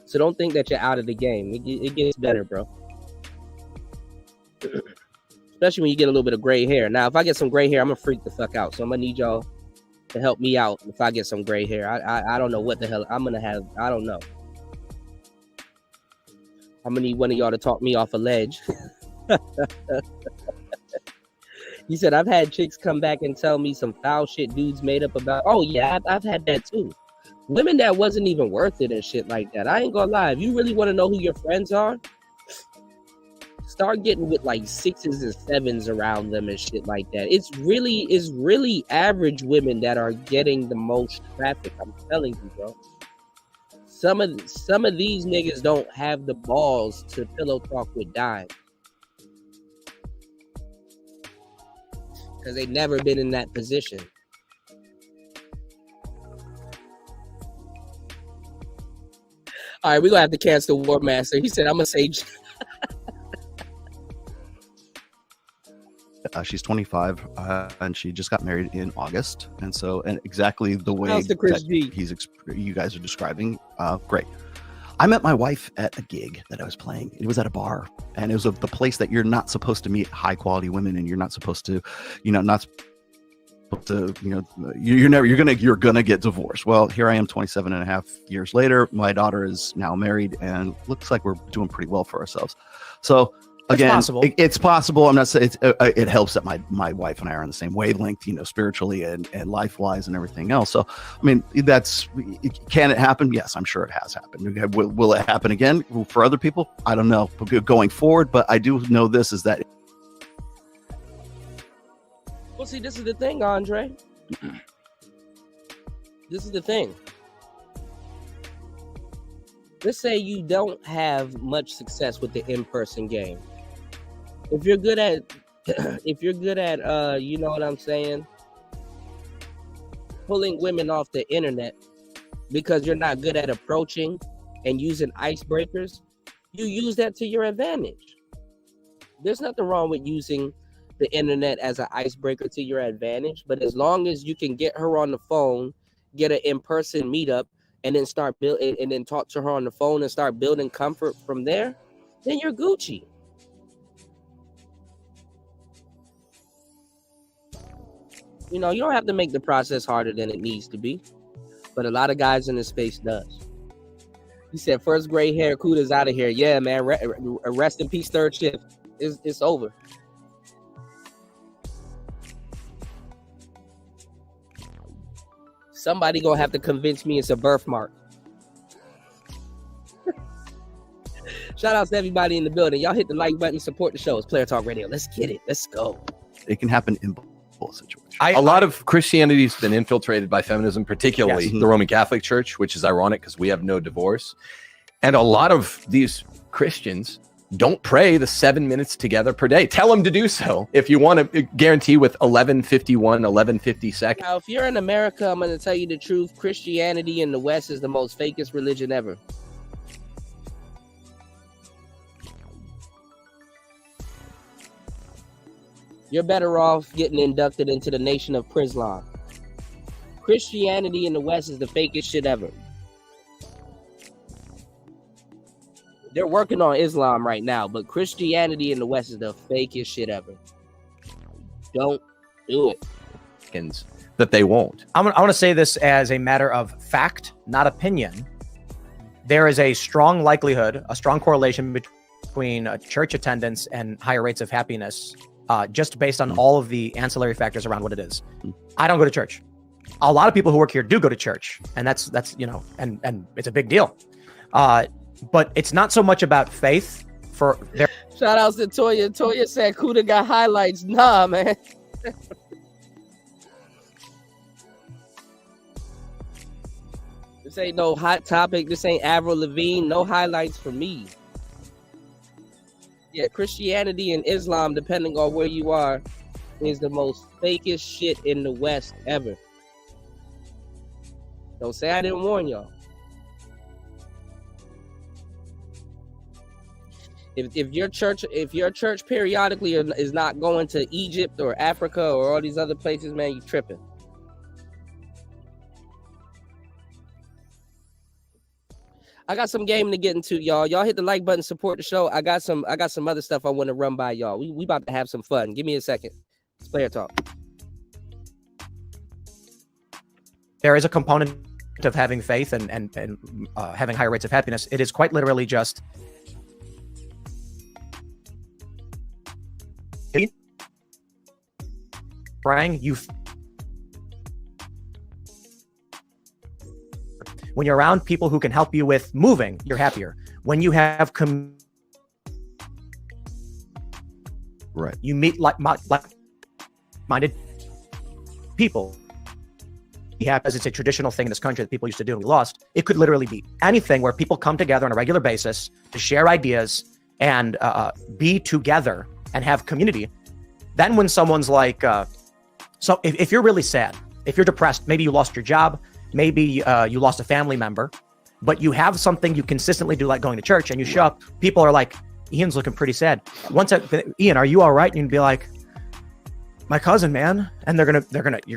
So don't think that you're out of the game. It gets better, bro. Especially when you get a little bit of gray hair. Now, if I get some gray hair, I'm gonna freak the fuck out. So I'm gonna need y'all to help me out if I get some gray hair. I don't know what the hell I'm gonna have. I don't know. I'm gonna need one of y'all to talk me off a ledge. He said, I've had chicks come back and tell me some foul shit dudes made up about. Oh yeah, I've had that too. Women that wasn't even worth it and shit like that. I ain't gonna lie. If you really want to know who your friends are, start getting with like 6s and 7s around them and shit like that. It's really average women that are getting the most traffic. I'm telling you, bro. Some of these niggas don't have the balls to pillow talk with dimes, because they've never been in that position. All right, we're going to have to cancel War Master. He said, I'm going to say... She's 25, and she just got married in August. And exactly the way that you guys are describing, great. I met my wife at a gig that I was playing. It was at a bar, and it was the place that you're not supposed to meet high quality women, and you're not supposed to, you're gonna get divorced. Well, here I am 27 and a half years later. My daughter is now married, and looks like we're doing pretty well for ourselves. So again, it's possible. I'm not saying it helps that my wife and I are on the same wavelength, spiritually and life wise and everything else. So, I mean, can it happen? Yes, I'm sure it has happened. Will it happen again for other people? I don't know going forward, but I do know this is that. Well, see, this is the thing, Andre. This is the thing. Let's say you don't have much success with the in-person game. If you're good at, you know what I'm saying, pulling women off the internet because you're not good at approaching and using icebreakers, you use that to your advantage. There's nothing wrong with using the internet as an icebreaker to your advantage, but as long as you can get her on the phone, get an in-person meetup, and then start building, and then talk to her on the phone and start building comfort from there, then you're Gucci. You don't have to make the process harder than it needs to be, but a lot of guys in this space does. He said, first gray hair, Kuda's out of here. Yeah, man, rest in peace, third shift. It's over. Somebody gonna have to convince me it's a birthmark. Shout out to everybody in the building. Y'all hit the like button, support the show. It's Player Talk Radio. Let's get it. Let's go. It can happen in both situations. A lot of Christianity has been infiltrated by feminism, particularly the Roman Catholic Church, which is ironic because we have no divorce. And a lot of these Christians don't pray the 7 minutes together per day. Tell them to do so if you want to guarantee with 11:51, 11:50 Now, if you're in America, I'm going to tell you the truth. Christianity in the West is the most fakest religion ever. You're better off getting inducted into the Nation of Islam. Christianity in the West is the fakest shit ever. They're working on Islam right now, but Christianity in the West is the fakest shit ever. Don't do it. That they won't. I want to say this as a matter of fact, not opinion. There is a strong likelihood, a strong correlation between church attendance and higher rates of happiness, just based on all of the ancillary factors around what it is. I don't go to church. A lot of people who work here do go to church, and that's and it's a big deal. But it's not so much about faith for their. Shout outs to Toya. Toya said Kuda got highlights. Nah, man. This ain't no hot topic. This ain't Avril Lavigne. No highlights for me. Yeah, Christianity and Islam, depending on where you are, is the most fakest shit in the West ever. Don't say I didn't warn y'all. If your church periodically is not going to Egypt or Africa or all these other places, man, you tripping. I got some game to get into, y'all. Y'all hit the like button, support the show. I got some other stuff I want to run by y'all. We about to have some fun. Give me a second. It's player talk. There is a component of having faith and having higher rates of happiness. It is quite literally just praying. When you're around people who can help you with moving, you're happier. When you have right, you meet like-minded people. As it's a traditional thing in this country that people used to do and we lost. It could literally be anything where people come together on a regular basis to share ideas and be together and have community. Then when someone's like, so if you're really sad, if you're depressed, maybe you lost your job, maybe you lost a family member, but you have something you consistently do, like going to church, and you show up, people are like, Ian's looking pretty sad. Ian, are you all right? And you'd be like, my cousin, man. And you're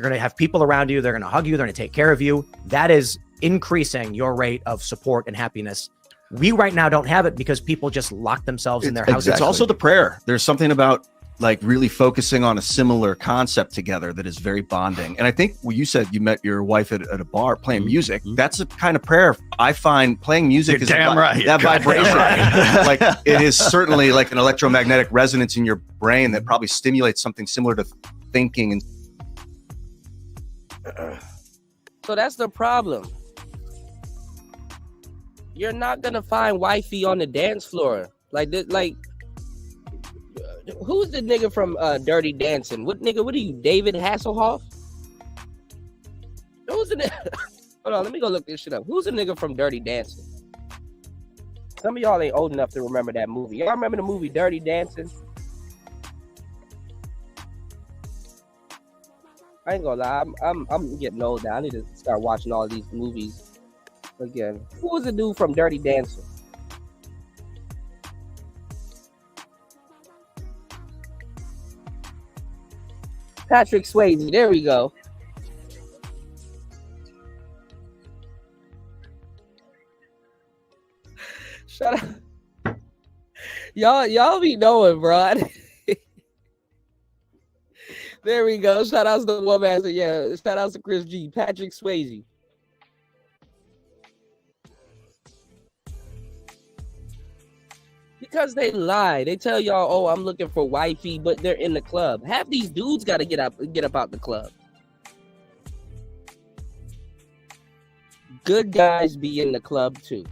gonna have people around you. They're gonna hug you. They're gonna take care of you. That is increasing your rate of support and happiness. We right now don't have it because people just lock themselves in their houses. It's also the prayer. There's something about like really focusing on a similar concept together that is very bonding. And I think you said you met your wife at a bar playing music. That's a kind of prayer I find. Playing music is damn right. That vibration. Like it is certainly like an electromagnetic resonance in your brain that probably stimulates something similar to thinking. And so that's the problem. You're not gonna find wifey on the dance floor like this. Like, who's the nigga from Dirty Dancing? What are you, David Hasselhoff? Who's the nigga? Hold on, let me go look this shit up. Who's the nigga from Dirty Dancing? Some of y'all ain't old enough to remember that movie. Y'all remember the movie Dirty Dancing? I ain't gonna lie, I'm getting old now. I need to start watching all these movies again. Who was the dude from Dirty Dancing? Patrick Swayze. There we go. Shut up. Y'all be knowing, bro. There we go. Shout out to the woman. Yeah, shout out to Chris G. Patrick Swayze. Because they lie. They tell y'all, oh, I'm looking for wifey, but they're in the club. Half these dudes got to get up out the club. Good guys be in the club too.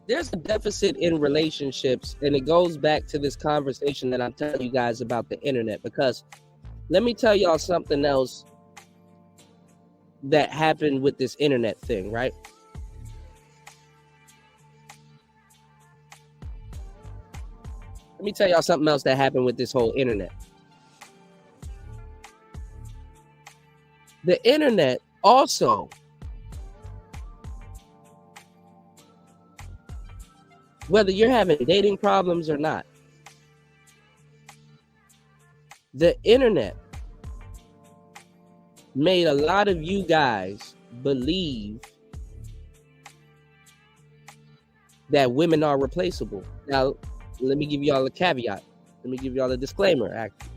there's a deficit in relationships, and it goes back to this conversation that I'm telling you guys about the internet. Because let me tell y'all something else that happened with this internet thing, right? Let me tell y'all something else that happened with this whole internet. The internet also whether you're having dating problems or not, the internet made a lot of you guys believe that women are replaceable. Now, let me give y'all a caveat. Let me give y'all a disclaimer, actually.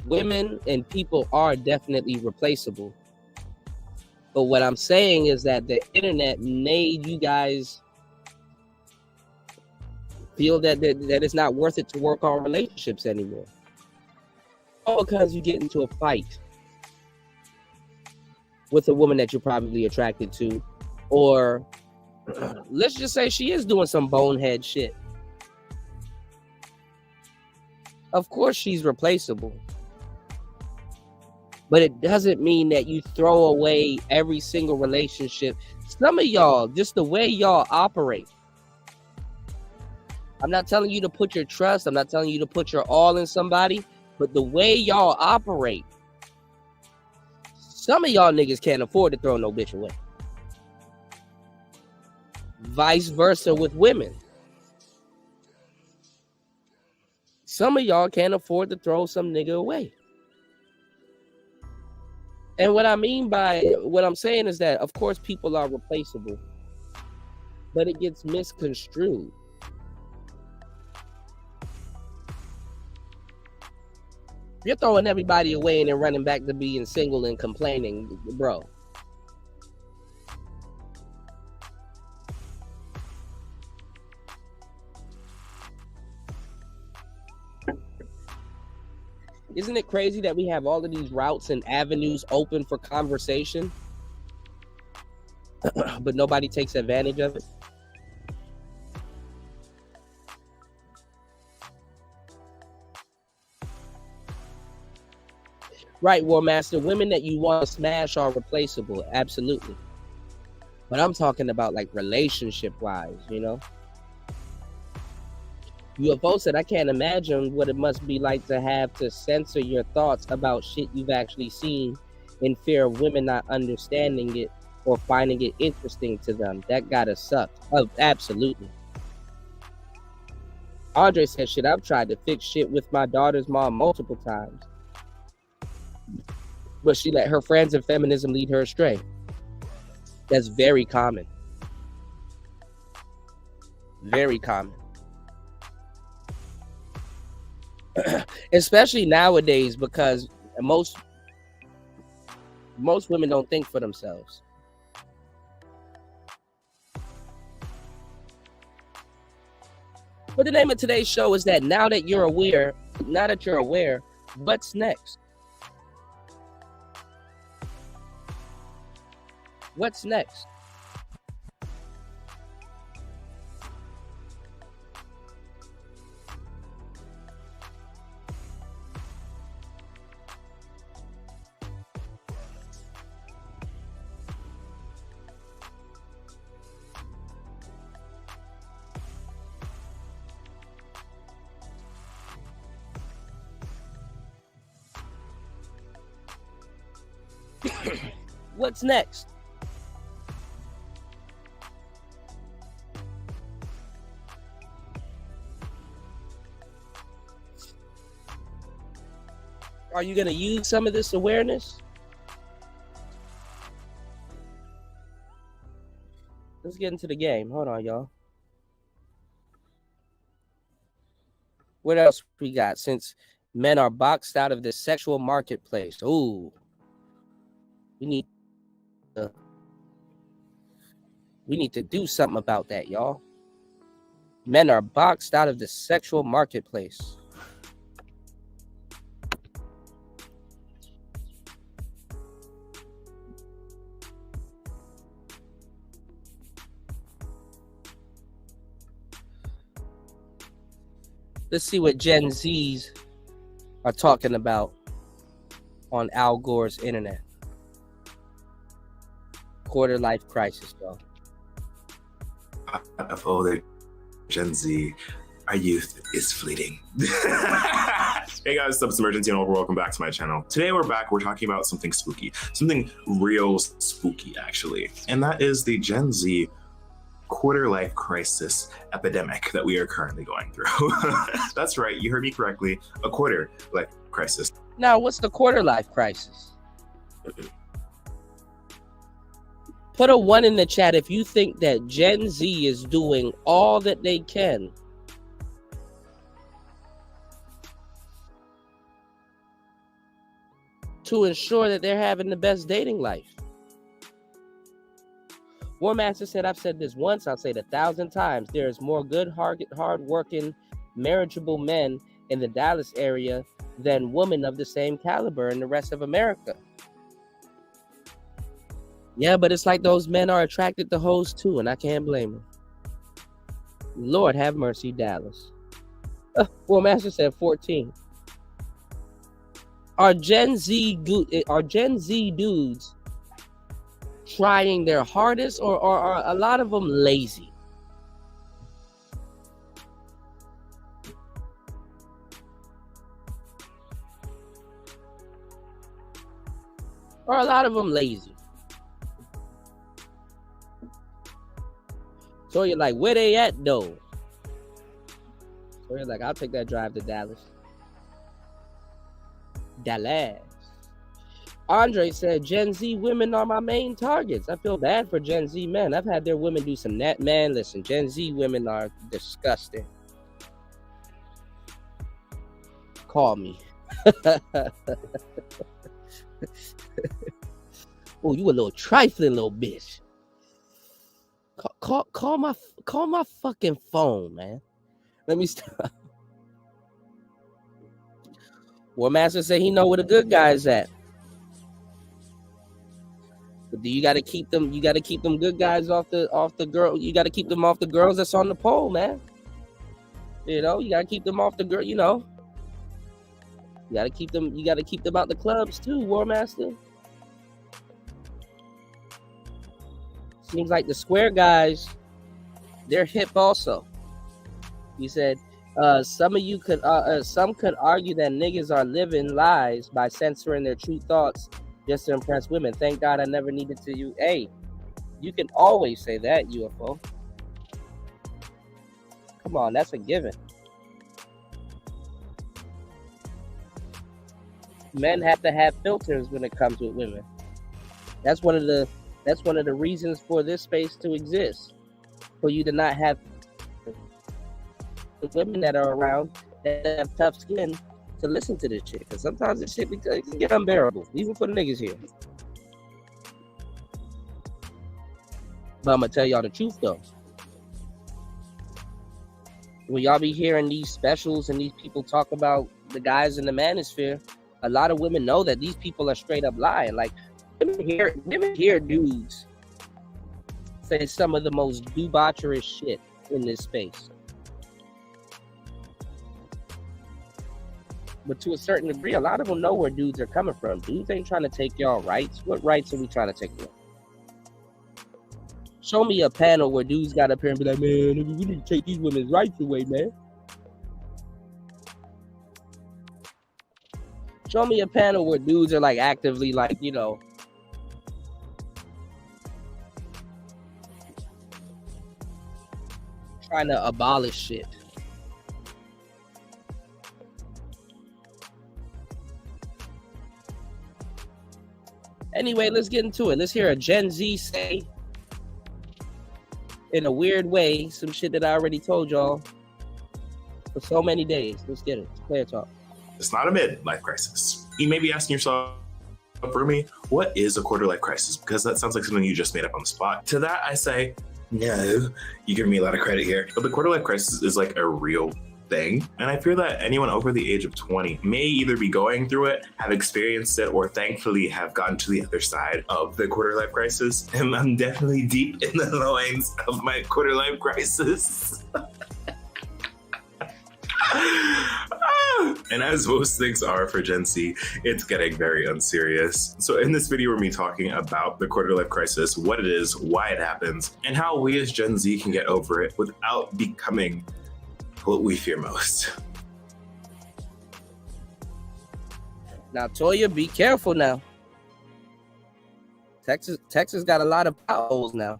Women and people are definitely replaceable. But what I'm saying is that the internet made you guys feel that it's not worth it to work on relationships anymore. All because you get into a fight with a woman that you're probably attracted to, or let's just say she is doing some bonehead shit. Of course she's replaceable. But it doesn't mean that you throw away every single relationship. Some of y'all, just the way y'all operate. I'm not telling you to put your trust. I'm not telling you to put your all in somebody. But the way y'all operate, some of y'all niggas can't afford to throw no bitch away. Vice versa with women. Some of y'all can't afford to throw some nigga away. And what I mean by what I'm saying is that, of course, people are replaceable, but it gets misconstrued. You're throwing everybody away and then running back to being single and complaining, bro. Isn't it crazy that we have all of these routes and avenues open for conversation, but nobody takes advantage of it? Right, War Master, women that you want to smash are replaceable, absolutely. But I'm talking about like relationship-wise, you know? UFO said, I can't imagine what it must be like to have to censor your thoughts about shit you've actually seen in fear of women not understanding it or finding it interesting to them. That gotta suck. Oh, absolutely. Andre said, shit, I've tried to fix shit with my daughter's mom multiple times, but she let her friends and feminism lead her astray. That's very common. Very common. Especially nowadays, because most women don't think for themselves. But the name of today's show is that now that you're aware, what's next? What's next? What's next? Are you going to use some of this awareness? Let's get into the game. Hold on, y'all. What else we got? Since men are boxed out of the sexual marketplace. Ooh. We need to do something about that, y'all. Men are boxed out of the sexual marketplace. Let's see what Gen Zs are talking about on Al Gore's internet. Quarter life crisis, bro. Of all the Gen Z, our youth is fleeting. Hey guys, what's up? It's Emergency and welcome back to my channel. Today we're back. We're talking about something spooky, something real spooky actually, and that is the Gen Z quarter life crisis epidemic that we are currently going through. That's right, you heard me correctly, a quarter life crisis. Now, what's the quarter life crisis? Put a 1 in the chat if you think that Gen Z is doing all that they can to ensure that they're having the best dating life. War Master said, I've said this once, I'll say it 1,000 times. There is more good, hard-working, marriageable men in the Dallas area than women of the same caliber in the rest of America. Yeah, but it's like those men are attracted to hoes too, and I can't blame them. Lord have mercy, Dallas. War Master said 14. Are Gen Z dudes trying their hardest, or are a lot of them lazy? Or a lot of them lazy? So you're like, where they at though? So you're like, I'll take that drive to Dallas. Dallas. Andre said, Gen Z women are my main targets. I feel bad for Gen Z men. I've had their women do some net. Man, listen, Gen Z women are disgusting. Call me. Oh, you a little trifling little bitch. Call my fucking phone, man. Let me stop. War Master said he know where the good guys at. But you gotta keep them. You gotta keep them good guys off the girl. You gotta keep them off the girls that's on the pole, man. You know, you gotta keep them off the girl. You know, you gotta keep them. You gotta keep them out the clubs too, War Master. Seems like the square guys, they're hip also. He said, some could argue that niggas are living lies by censoring their true thoughts just to impress women. Thank God I never needed to use. Hey, you can always say that, UFO. Come on, that's a given. Men have to have filters when it comes with women. That's one of the reasons for this space to exist. For you to not have the women that are around that have tough skin to listen to this shit. Because sometimes this shit can get unbearable, even for the niggas here. But I'm going to tell y'all the truth, though. When y'all be hearing these specials and these people talk about the guys in the manosphere, a lot of women know that these people are straight up lying. Like, women hear dudes say some of the most debaucherous shit in this space. But to a certain degree, a lot of them know where dudes are coming from. Dudes ain't trying to take y'all rights. What rights are we trying to take away? Show me a panel where dudes got up here and be like, man, we need to take these women's rights away, man. Show me a panel where dudes are like actively like, you know, trying to abolish shit. Anyway, let's get into it. Let's hear a Gen Z say, in a weird way, some shit that I already told y'all for so many days. Let's get it. It's player talk. It's not a midlife crisis. You may be asking yourself, Rumi, what is a quarter life crisis? Because that sounds like something you just made up on the spot. To that, I say, no, you give me a lot of credit here. But the quarter life crisis is like a real thing. And I fear that anyone over the age of 20 may either be going through it, have experienced it, or thankfully have gotten to the other side of the quarter life crisis. And I'm definitely deep in the loins of my quarter life crisis. And as most things are for Gen Z, it's getting very unserious. So in this video, we're going to be talking about the quarter life crisis, what it is, why it happens, and how we as Gen Z can get over it without becoming what we fear most. Now, Toya, be careful now. Texas got a lot of potholes now.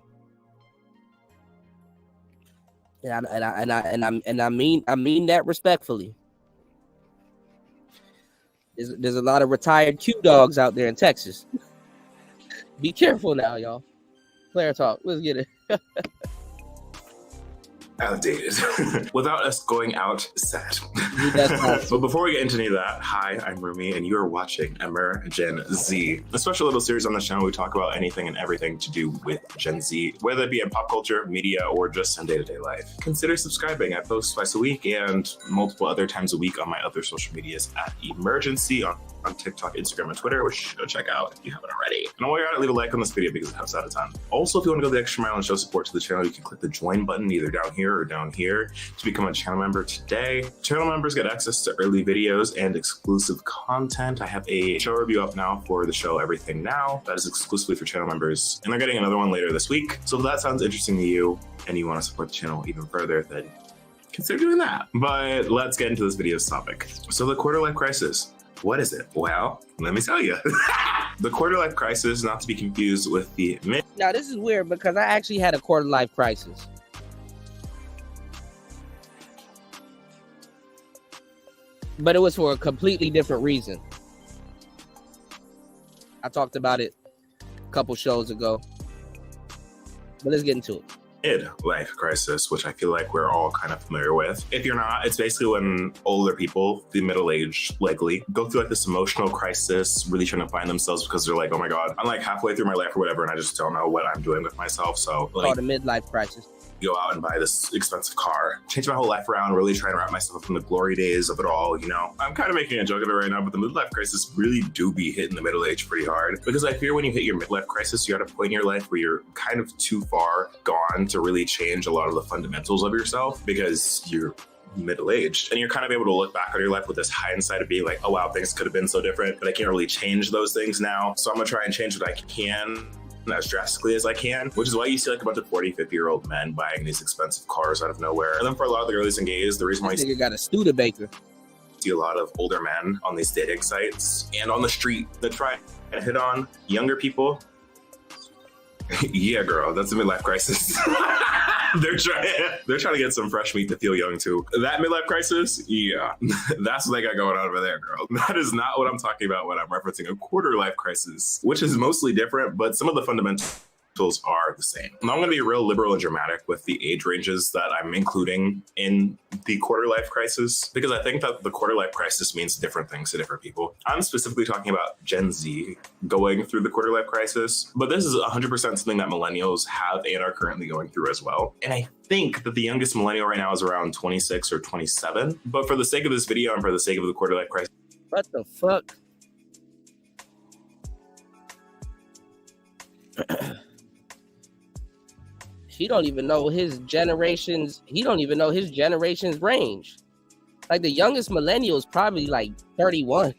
Yeah, and I mean that respectfully. There's a lot of retired Q dogs out there in Texas. Be careful now, y'all. Player talk. Let's get it. Outdated. Without us going out sad. But before we get into any of that, hi, I'm Rumi, and you are watching Emer Gen Z, a special little series on the channel. We talk about anything and everything to do with Gen Z, whether it be in pop culture, media, or just in day-to-day life. Consider subscribing. I post twice a week and multiple other times a week on my other social medias at Emergency on TikTok, Instagram, and Twitter, which go check out if you haven't already. And while you're at it, leave a like on this video because it helps out a ton. Also, if you want to go the extra mile and show support to the channel, you can click the join button either down here or down here to become a channel member today. Channel members get access to early videos and exclusive content. I have a show review up now for the show Everything Now that is exclusively for channel members, and they're getting another one later this week. So if that sounds interesting to you and you want to support the channel even further, then consider doing that. But let's get into this video's topic. So the quarter life crisis. What is it? Well, let me tell you. The quarter life crisis, not to be confused with the mid. Now, this is weird because I actually had a quarter life crisis. But it was for a completely different reason. I talked about it a couple shows ago. But let's get into it. Mid-life crisis, which I feel like we're all kind of familiar with. If you're not, it's basically when older people, the middle-aged likely, go through like this emotional crisis, really trying to find themselves because they're like, oh my God, I'm like halfway through my life or whatever, and I just don't know what I'm doing with myself. So like, called a midlife crisis. Go out and buy this expensive car, change my whole life around, really try and wrap myself in the glory days of it all, you know. I'm kind of making a joke of it right now, but the midlife crisis really do be hitting the middle age pretty hard, because I fear when you hit your midlife crisis, you're at a point in your life where you're kind of too far gone to really change a lot of the fundamentals of yourself, because you're middle-aged and you're kind of able to look back on your life with this hindsight of being like, oh wow, things could have been so different, but I can't really change those things now, so I'm gonna try and change what I can as drastically as I can, which is why you see like a bunch of 40-50-year-old men buying these expensive cars out of nowhere. And then for a lot of the girlies and gays, the reason why you got a Studebaker, see a lot of older men on these dating sites and on the street that try and hit on younger people. Yeah, girl, that's a midlife crisis. They're trying to get some fresh meat to feel young too. That midlife crisis, yeah, that's what they got going on over there, girl. That is not what I'm talking about when I'm referencing a quarter life crisis, which is mostly different, but some of the fundamentals are the same. Now I'm going to be real liberal and dramatic with the age ranges that I'm including in the quarter life crisis, because I think that the quarter life crisis means different things to different people. I'm specifically talking about Gen Z going through the quarter life crisis, but this is 100% something that millennials have and are currently going through as well. And I think that the youngest millennial right now is around 26 or 27. But for the sake of this video and for the sake of the quarter life crisis, what the fuck? He don't even know his generation's range. Like the youngest millennial is probably like 31.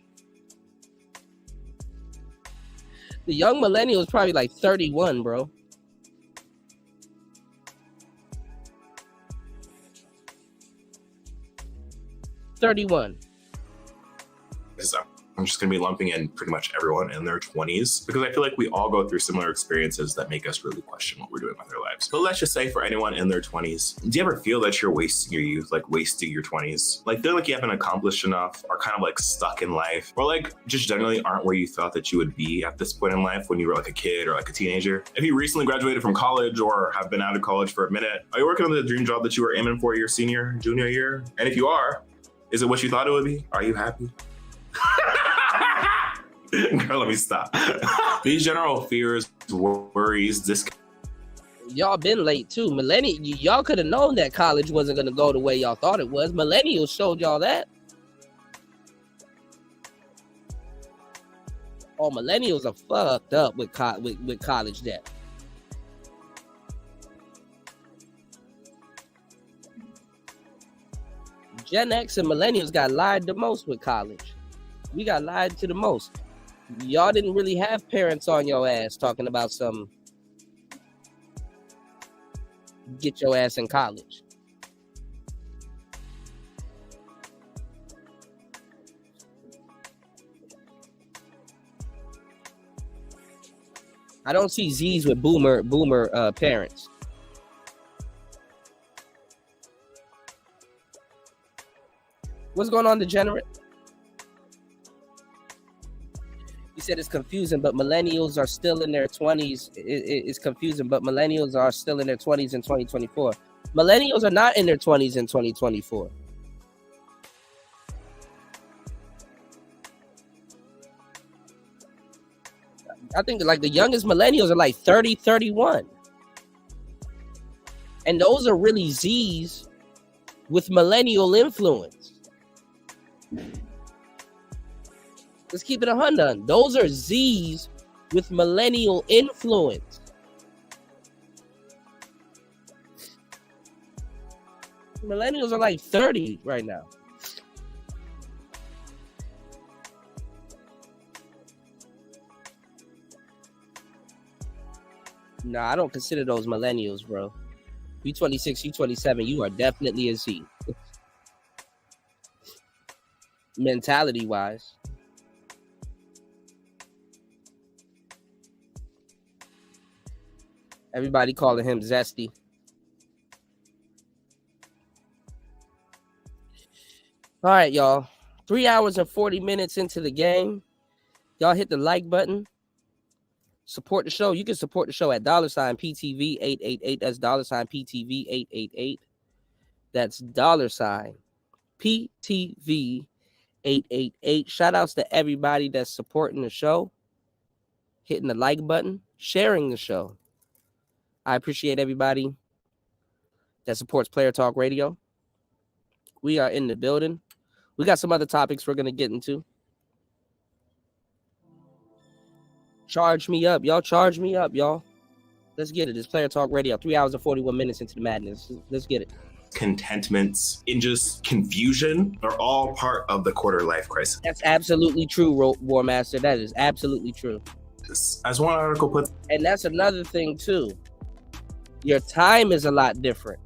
The young millennial is probably like 31, bro. I'm just going to be lumping in pretty much everyone in their 20s, because I feel like we all go through similar experiences that make us really question what we're doing with our lives. But let's just say for anyone in their 20s, do you ever feel that you're wasting your youth, like wasting your 20s? Like feel like you haven't accomplished enough, or kind of like stuck in life, or like just generally aren't where you thought that you would be at this point in life when you were like a kid or like a teenager? If you recently graduated from college or have been out of college for a minute, are you working on the dream job that you were aiming for your junior year? And if you are, is it what you thought it would be? Are you happy? Girl, let me stop. These general fears, worries, y'all been late too. Y'all could have known that college wasn't gonna go the way y'all thought it was. Millennials showed y'all that. Oh, millennials are fucked up with college debt. Gen X and millennials got lied the most with college. We got lied to the most. Y'all didn't really have parents on your ass talking about some get your ass in college. I don't see Z's with boomer parents. What's going on, Degenerate? You said it's confusing, but millennials are still in their 20s. It's confusing, but millennials are still in their 20s in 2024. Millennials are not in their 20s in 2024. I think like the youngest millennials are like 30, 31. And those are really Z's with millennial influence. Let's keep it 100. Those are Z's with millennial influence. Millennials are like 30 right now. Nah, I don't consider those millennials, bro. You 26, you 27, you are definitely a Z. Mentality-wise. Everybody calling him Zesty. All right, y'all. 3 hours and 40 minutes into the game. Y'all hit the like button. Support the show. You can support the show at $PTV888. That's $PTV888. That's $PTV888. Shout outs to everybody that's supporting the show, hitting the like button, sharing the show. I appreciate everybody that supports Player Talk Radio. We are in the building. We got some other topics we're going to get into. Charge me up, y'all. Charge me up, y'all. Let's get it. It's Player Talk Radio. 3 hours and 41 minutes into the madness. Let's get it. Contentments and just confusion are all part of the quarter life crisis. That's absolutely true, War Master. That is absolutely true. As one article puts, and that's another thing too. Your time is a lot different.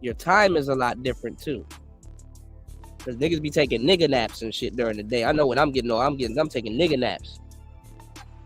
Your time is a lot different too. Because niggas be taking nigga naps and shit during the day. I know what I'm getting on. I'm taking nigga naps.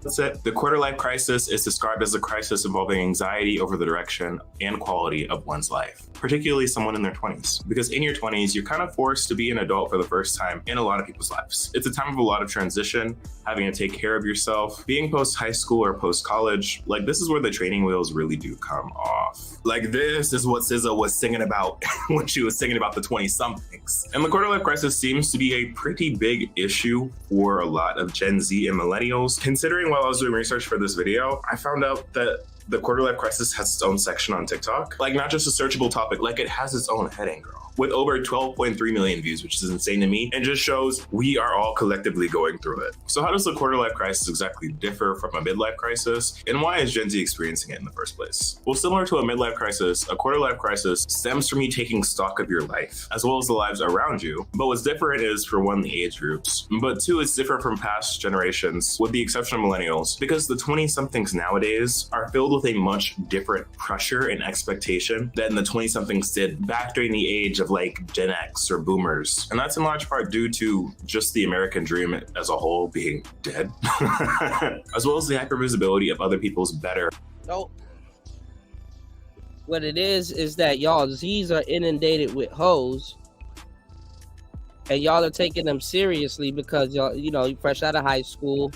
That's it. The quarter life crisis is described as a crisis involving anxiety over the direction and quality of one's life, particularly someone in their 20s. Because in your 20s, you're kind of forced to be an adult for the first time in a lot of people's lives. It's a time of a lot of transition, having to take care of yourself, being post-high school or post-college. Like, this is where the training wheels really do come off. Like, this is what SZA was singing about when she was singing about the 20-somethings. And the quarter life crisis seems to be a pretty big issue for a lot of Gen Z and millennials. Considering while I was doing research for this video, I found out that the quarter life crisis has its own section on TikTok. Like, not just a searchable topic, like it has its own heading, girl. With over 12.3 million views, which is insane to me, and just shows we are all collectively going through it. So how does the quarter life crisis exactly differ from a midlife crisis? And why is Gen Z experiencing it in the first place? Well, similar to a midlife crisis, a quarter life crisis stems from you taking stock of your life, as well as the lives around you. But what's different is, for one, the age groups. But two, it's different from past generations, with the exception of millennials, because the 20-somethings nowadays are filled with a much different pressure and expectation than the 20-somethings did back during the age of like Gen X or boomers. And that's in large part due to just the American dream as a whole being dead, as well as the hypervisibility of other people's better. No. What it is that y'all Z's are inundated with hoes, and y'all are taking them seriously because y'all, you know, you're fresh out of high school.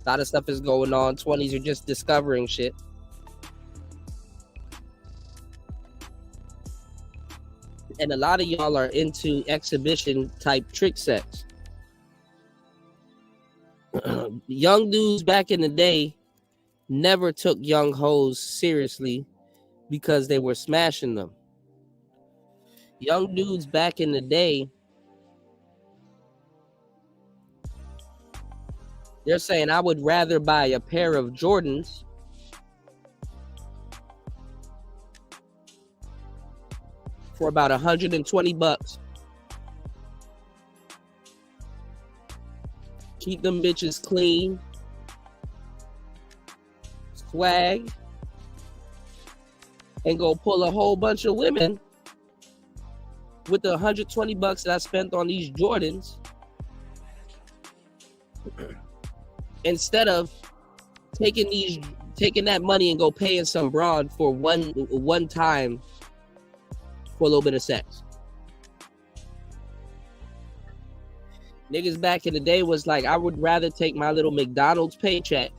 A lot of stuff is going on. 20s are just discovering shit. And a lot of y'all are into exhibition type trick sex. Young dudes back in the day never took young hoes seriously because they were smashing them. Young dudes back in the day, they're saying, I would rather buy a pair of Jordans for about $120. Keep them bitches clean. Swag. And go pull a whole bunch of women with the $120 that I spent on these Jordans. Instead of taking that money and go paying some broad for one time for a little bit of sex. Niggas back in the day was like, I would rather take my little McDonald's paycheck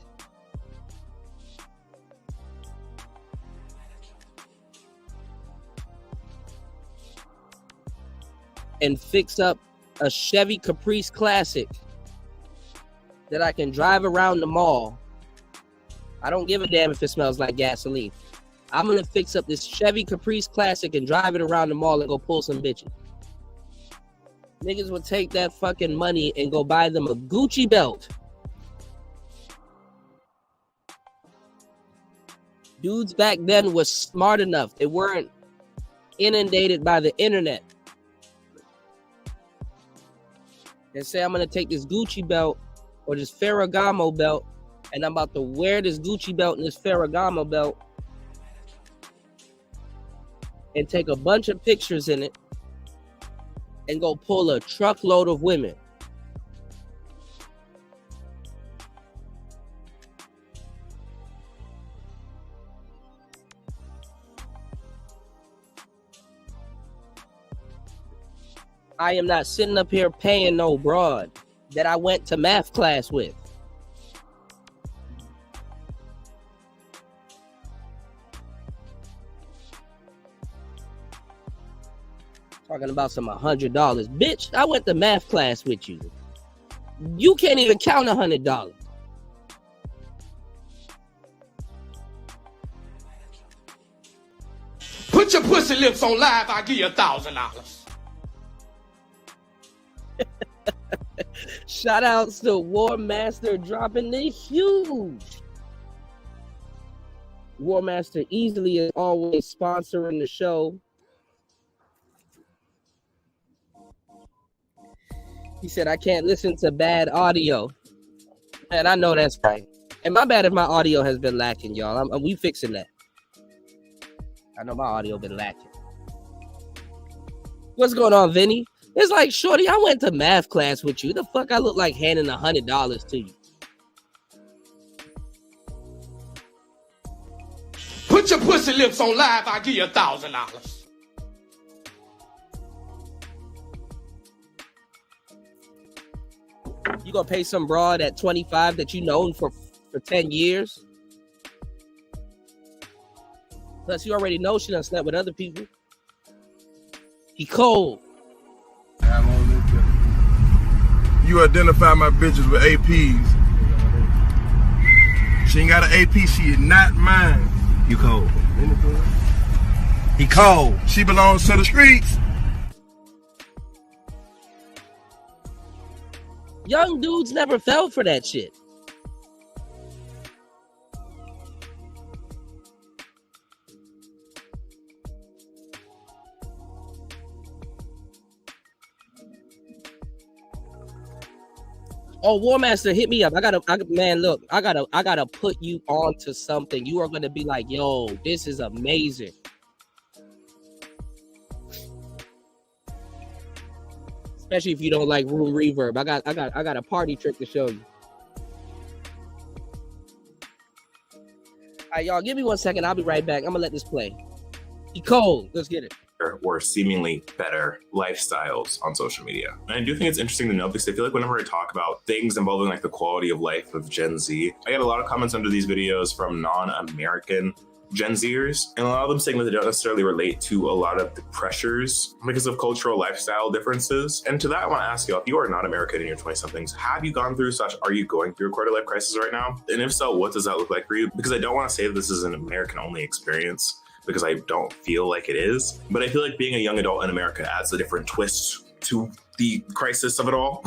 and fix up a Chevy Caprice Classic that I can drive around the mall. I don't give a damn if it smells like gasoline. I'm gonna fix up this Chevy Caprice Classic and drive it around the mall and go pull some bitches. Niggas would take that fucking money and go buy them a Gucci belt. Dudes back then was smart enough. They weren't inundated by the internet. And say, I'm gonna take this Gucci belt or this Ferragamo belt, and I'm about to wear this Gucci belt and this Ferragamo belt and take a bunch of pictures in it and go pull a truckload of women. I am not sitting up here paying no broad that I went to math class with. Talking about some $100. Bitch, I went to math class with you. You can't even count $100. Put your pussy lips on live, I'll give you $1,000. Shout outs to War Master dropping the huge. War Master easily is always sponsoring the show. He said, I can't listen to bad audio. And I know that's right. And my bad if my audio has been lacking, y'all. We fixing that. I know my audio been lacking. What's going on, Vinny? It's like, shorty, I went to math class with you. The fuck I look like handing $100 to you? Put your pussy lips on live, I'll give you $1,000. You gonna pay some broad at 25 that you known for 10 years? Plus, you already know she done slept with other people. He cold. You identify my bitches with APs. She ain't got an AP, she is not mine. You cold. He cold. She belongs to the streets. Young dudes never fell for that shit. Oh, War Master, hit me up. I gotta put you onto something. You are gonna be like, yo, this is amazing. Especially if you don't like room reverb. I got a party trick to show you. All right, y'all, give me 1 second. I'll be right back. I'm gonna let this play. He cold. Let's get it. Or seemingly better lifestyles on social media. And I do think it's interesting to note because I feel like whenever I talk about things involving like the quality of life of Gen Z, I get a lot of comments under these videos from non-American Gen Zers, and a lot of them saying that they don't necessarily relate to a lot of the pressures because of cultural lifestyle differences. And to that, I want to ask you, if you are not American in your 20-somethings, have you gone through are you going through a quarter-life crisis right now? And if so, what does that look like for you? Because I don't want to say that this is an American-only experience, because I don't feel like it is. But I feel like being a young adult in America adds a different twist to the crisis of it all.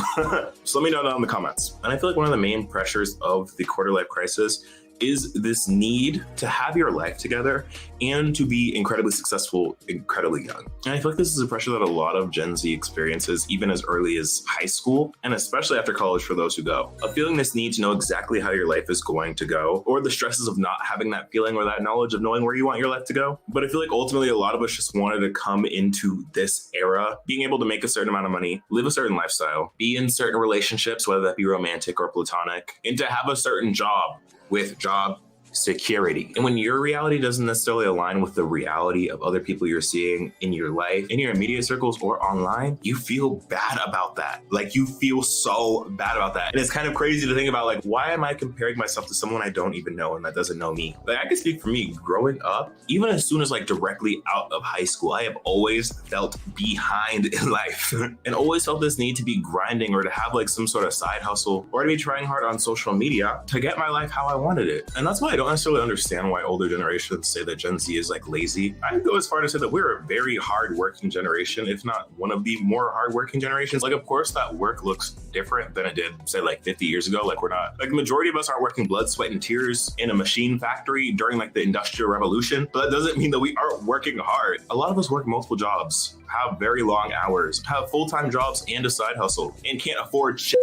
So let me know down in the comments. And I feel like one of the main pressures of the quarter-life crisis is this need to have your life together and to be incredibly successful, incredibly young. And I feel like this is a pressure that a lot of Gen Z experiences even as early as high school, and especially after college for those who go. A feeling this need to know exactly how your life is going to go, or the stresses of not having that feeling or that knowledge of knowing where you want your life to go. But I feel like ultimately a lot of us just wanted to come into this era being able to make a certain amount of money, live a certain lifestyle, be in certain relationships, whether that be romantic or platonic, and to have a certain job with job security. And when your reality doesn't necessarily align with the reality of other people you're seeing in your life, in your immediate circles or online, you feel bad about that. Like you feel so bad about that. And it's kind of crazy to think about, like, why am I comparing myself to someone I don't even know and that doesn't know me? Like, I can speak for me growing up, even as soon as like directly out of high school, I have always felt behind in life and always felt this need to be grinding or to have like some sort of side hustle or to be trying hard on social media to get my life how I wanted it. And that's why I don't necessarily understand why older generations say that Gen Z is like lazy. I go as far to say that we're a very hardworking generation, if not one of the more hardworking generations. Like, of course, that work looks different than it did, say, like 50 years ago. Like, we're not, like, the majority of us aren't working blood, sweat, and tears in a machine factory during like the Industrial Revolution. But that doesn't mean that we aren't working hard. A lot of us work multiple jobs, have very long hours, have full-time jobs and a side hustle, and can't afford shit.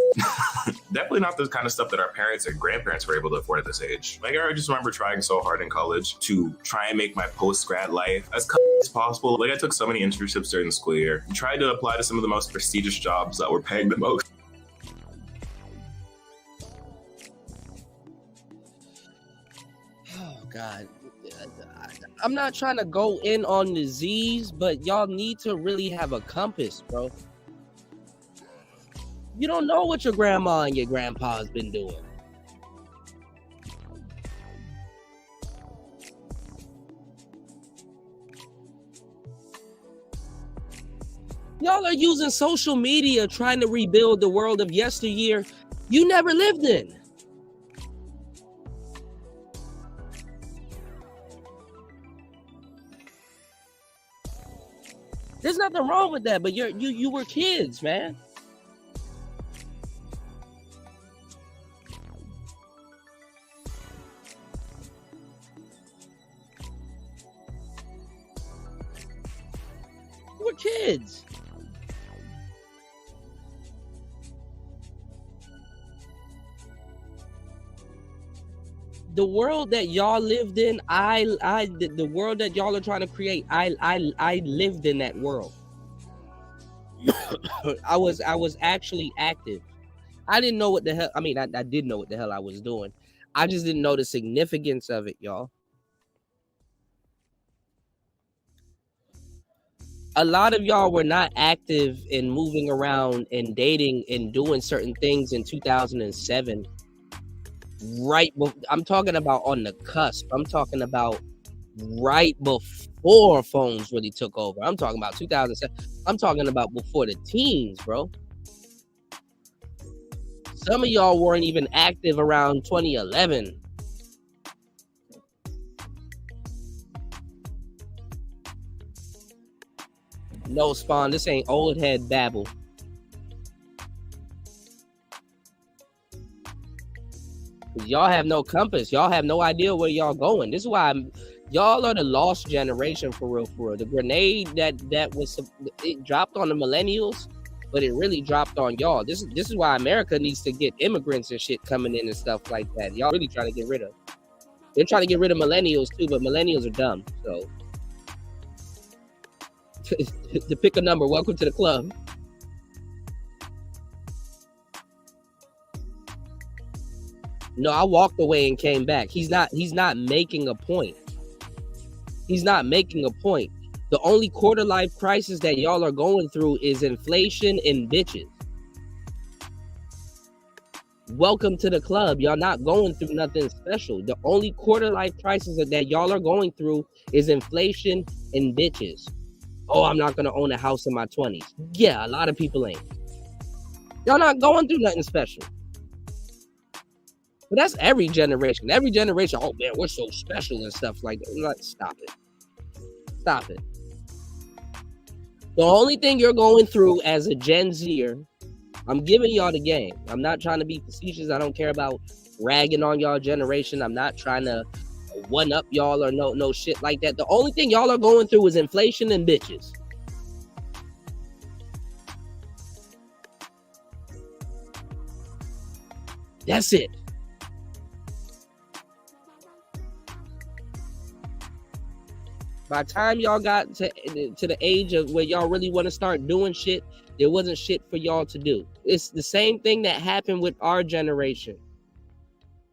Definitely not the kind of stuff that our parents and grandparents were able to afford at this age. Like, I just remember trying so hard in college to try and make my post-grad life as possible. Like, I took so many internships during the school year and tried to apply to some of the most prestigious jobs that were paying the most. Oh, God. I'm not trying to go in on the Z's, but y'all need to really have a compass, bro. You don't know what your grandma and your grandpa's been doing. Y'all are using social media trying to rebuild the world of yesteryear you never lived in. There's nothing wrong with that, but you were kids, man. You were kids. The world that y'all lived in, the world that y'all are trying to create, I lived in that world. I was actually active. I didn't know what the hell. I mean, I did know what the hell I was doing. I just didn't know the significance of it, y'all. A lot of y'all were not active in moving around and dating and doing certain things in 2007. Right, I'm talking about on the cusp. I'm talking about right before phones really took over. I'm talking about 2007. I'm talking about before the teens, bro. Some of y'all weren't even active around 2011. No, Spawn, this ain't old head babble. Y'all have no compass. Y'all have no idea where y'all going. This is why y'all are the lost generation for real, for real. The grenade that was, it dropped on the millennials, but it really dropped on y'all. This is why America needs to get immigrants and shit coming in and stuff like that. Y'all really trying to get rid of. They're trying to get rid of millennials too, but millennials are dumb. So to pick a number, welcome to the club. No, I walked away and came back. He's not making a point. He's not making a point. The only quarter life crisis that y'all are going through is inflation and bitches. Welcome to the club. Y'all not going through nothing special. The only quarter life crisis that y'all are going through is inflation and bitches. Oh, I'm not going to own a house in my 20s. Yeah, a lot of people ain't. Y'all not going through nothing special. But that's every generation. Every generation, oh man, we're so special and stuff like that. Like, stop it. Stop it. The only thing you're going through as a Gen Zer I'm giving y'all the game. I'm not trying to be facetious. I don't care about ragging on y'all generation. I'm not trying to one up y'all or no shit like that. The only thing y'all are going through is inflation and bitches. That's it. By the time y'all got to the age of where y'all really want to start doing shit, there wasn't shit for y'all to do. It's the same thing that happened with our generation,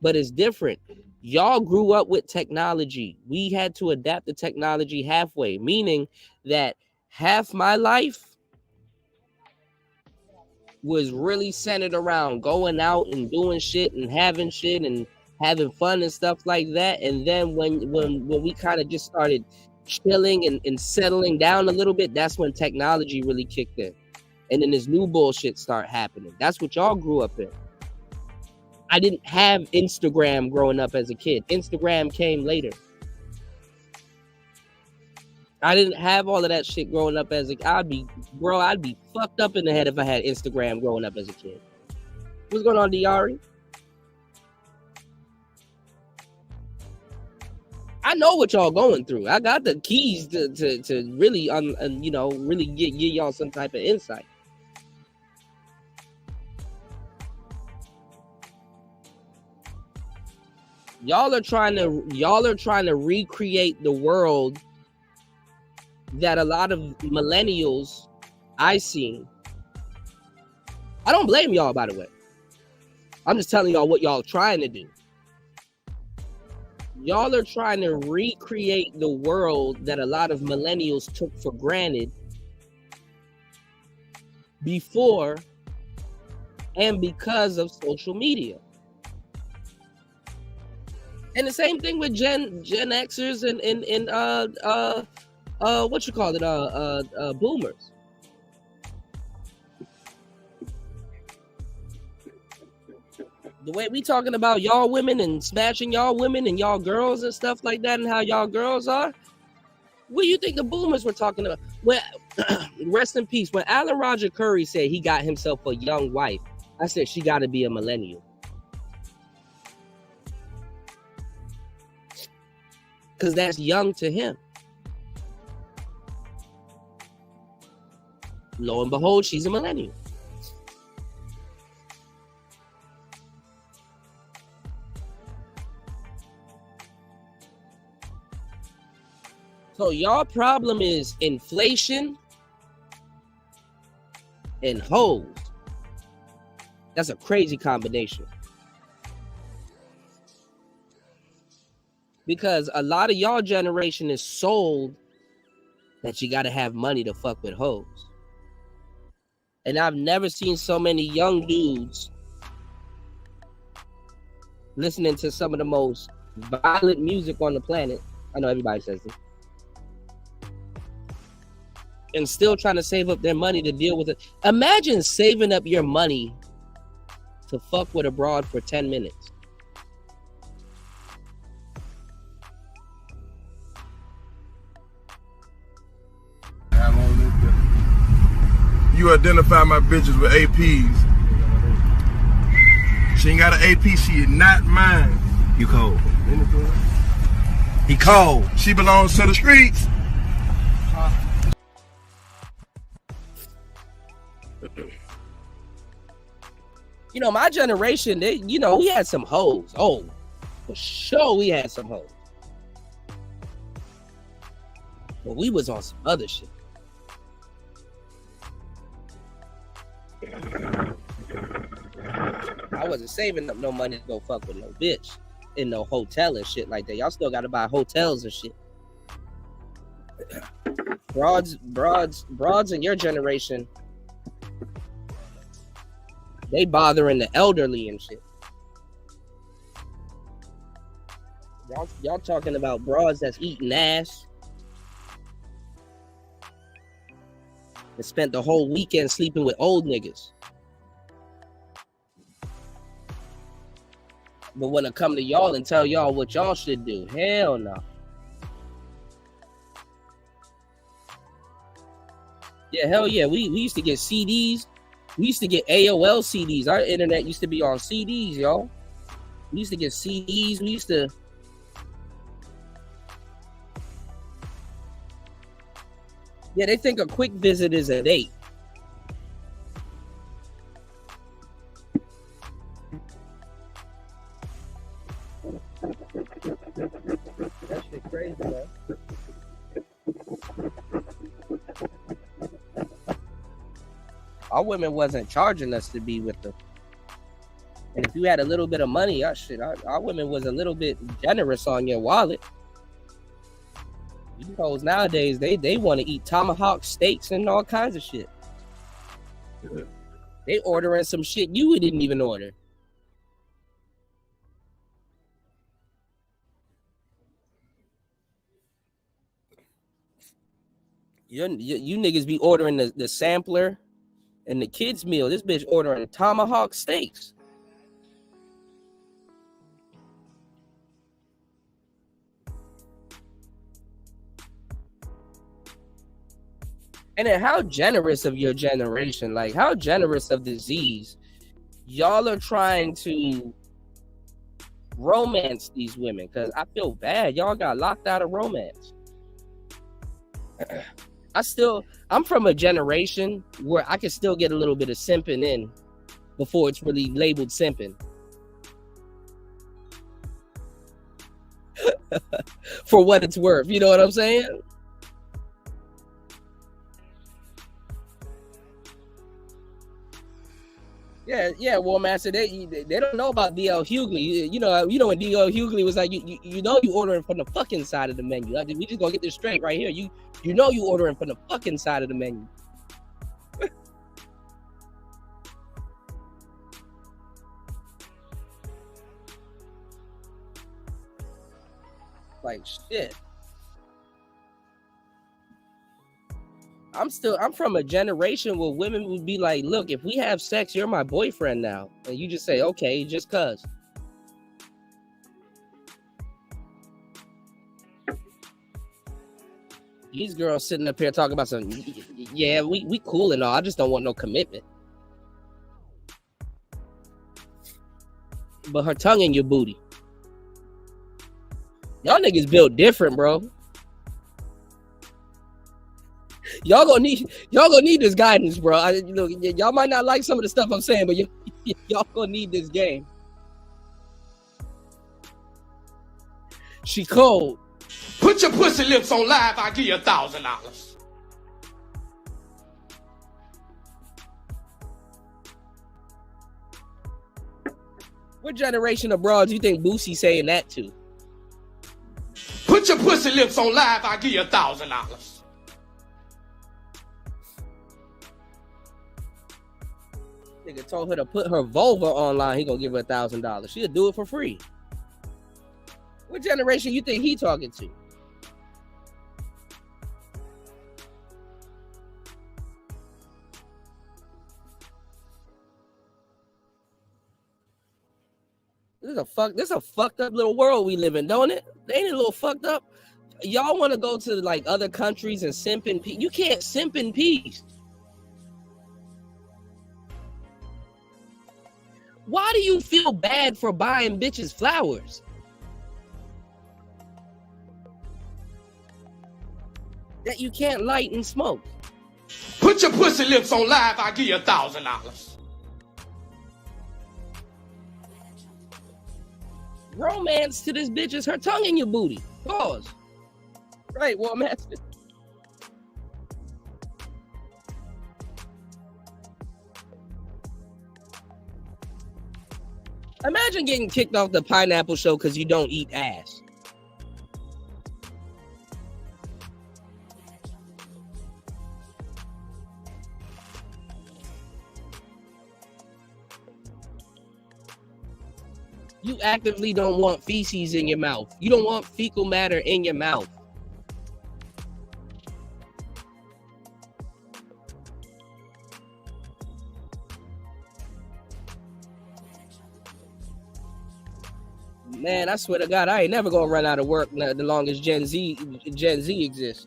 but it's different. Y'all grew up with technology. We had to adapt the technology halfway, meaning that half my life was really centered around going out and doing shit and having fun and stuff like that. And then when we kind of just started chilling and settling down a little bit, that's when technology really kicked in. And then this new bullshit start happening. That's what y'all grew up in. I didn't have Instagram growing up as a kid. Instagram came later. I didn't have all of that shit growing up as a I'd be fucked up in the head if I had Instagram growing up as a kid. What's going on, Diari? I know what y'all going through. I got the keys to really really give y'all some type of insight. Y'all are trying to recreate the world that a lot of millennials I seen. I don't blame y'all, by the way. I'm just telling y'all what y'all trying to do. Y'all are trying to recreate the world that a lot of millennials took for granted before and because of social media. And the same thing with Gen Xers and what you call it, boomers. The way we talking about y'all women and smashing y'all women and y'all girls and stuff like that and how y'all girls are, what do you think the boomers were talking about? When, rest in peace, when Alan Roger Curry said he got himself a young wife, I said she got to be a millennial. Because that's young to him. Lo and behold, she's a millennial. So y'all problem is inflation and hoes. That's a crazy combination. Because a lot of y'all generation is sold that you got to have money to fuck with hoes. And I've never seen so many young dudes listening to some of the most violent music on the planet. I know everybody says this. And still trying to save up their money to deal with it. Imagine saving up your money to fuck with a broad for 10 minutes. You identify my bitches with APs. She ain't got an AP, she is not mine. You cold. He cold. She belongs to the streets. You know, my generation, we had some hoes. Oh, for sure we had some hoes. But we was on some other shit. I wasn't saving up no money to go fuck with no bitch in no hotel and shit like that. Y'all still gotta buy hotels and shit. Broads in your generation, they bothering the elderly and shit. Y'all talking about broads that's eating ass and spent the whole weekend sleeping with old niggas. But when I come to y'all and tell y'all what y'all should do, hell no. Yeah, hell yeah. We used to get CDs We used to get AOL CDs. Our internet used to be on CDs, y'all. We used to get CDs. We used to. Yeah, they think a quick visit is a date. That shit crazy, man. Our women wasn't charging us to be with them. And if you had a little bit of money, our women was a little bit generous on your wallet. You hoes nowadays, they want to eat tomahawk steaks and all kinds of shit. They ordering some shit you didn't even order. You niggas be ordering the sampler and the kids meal. This bitch ordering tomahawk steaks. And then how generous of your generation, like how generous of the Z's. Y'all are trying to romance these women, because I feel bad. Y'all got locked out of romance. I'm from a generation where I can still get a little bit of simping in before it's really labeled simping. For what it's worth, you know what I'm saying? Yeah, War Master. They don't know about D.L. Hughley. You know when D.L. Hughley was like, you know you ordering from the fucking side of the menu. We just gonna get this straight right here. You know you ordering from the fucking side of the menu. Like shit. I'm from a generation where women would be like, look, if we have sex, you're my boyfriend now. And you just say, okay, just cuz. These girls sitting up here talking about something. Yeah, we cool and all. I just don't want no commitment. But her tongue in your booty. Y'all niggas built different, bro. Y'all gonna need this guidance, bro. Y'all might not like some of the stuff I'm saying, but y'all gonna need this game. She cold. Put your pussy lips on live, I'll give you $1,000. What generation of broads you think Boosie saying that to? Put your pussy lips on live, I'll give you $1,000. Nigga told her to put her vulva online. He gonna give her $1,000. She'll do it for free. What generation you think he talking to? This is a fucked up little world we live in, don't it? Ain't it a little fucked up? Y'all want to go to like other countries and simp in peace? You can't simp in peace. Why do you feel bad for buying bitches flowers? That you can't light and smoke. Put your pussy lips on live, I'll give you $1,000. Romance to this bitch is her tongue in your booty. Pause. Right, War Master. Imagine getting kicked off the Pineapple Show because you don't eat ass. You actively don't want feces in your mouth. You don't want fecal matter in your mouth. Man, I swear to God, I ain't never gonna run out of work the longest Gen Z exists.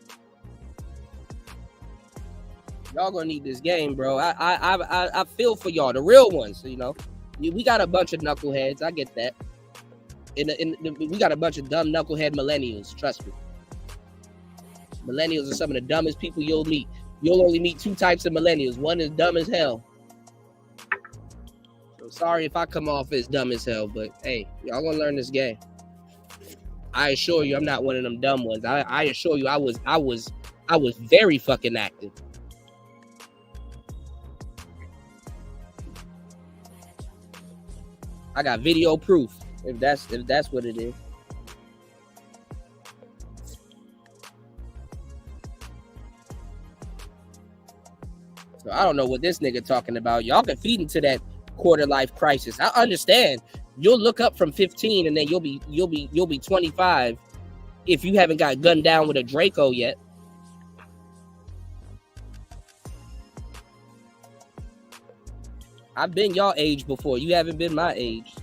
Y'all gonna need this game, bro. I feel for y'all, the real ones. You know, we got a bunch of knuckleheads. I get that. We got a bunch of dumb knucklehead millennials. Trust me. Millennials are some of the dumbest people you'll meet. You'll only meet two types of millennials. One is dumb as hell. So sorry if I come off as dumb as hell, but hey, y'all gonna learn this game. I assure you, I'm not one of them dumb ones. I assure you, I was very fucking active. I got video proof. If that's what it is. So I don't know what this nigga talking about. Y'all can feed into that quarter life crisis. I understand. You'll look up from 15 and then you'll be 25 if you haven't got gunned down with a Draco yet. I've been y'all age before. You haven't been my age.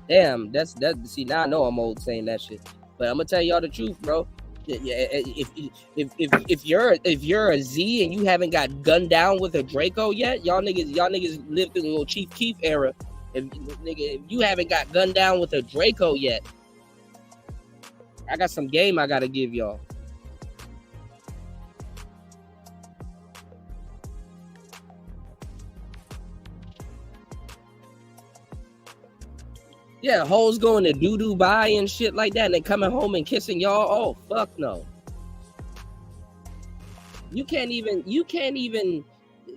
Damn, that's see, now I know I'm old saying that shit. But I'm gonna tell y'all the truth, bro. If you're a Z and you haven't got gunned down with a Draco yet, y'all niggas lived through the little Chief Keef era. If you haven't got gunned down with a Draco yet, I got some game I gotta give y'all. Yeah, hoes going to Dubai and shit like that, and then coming home and kissing y'all. Oh, fuck no. You can't even.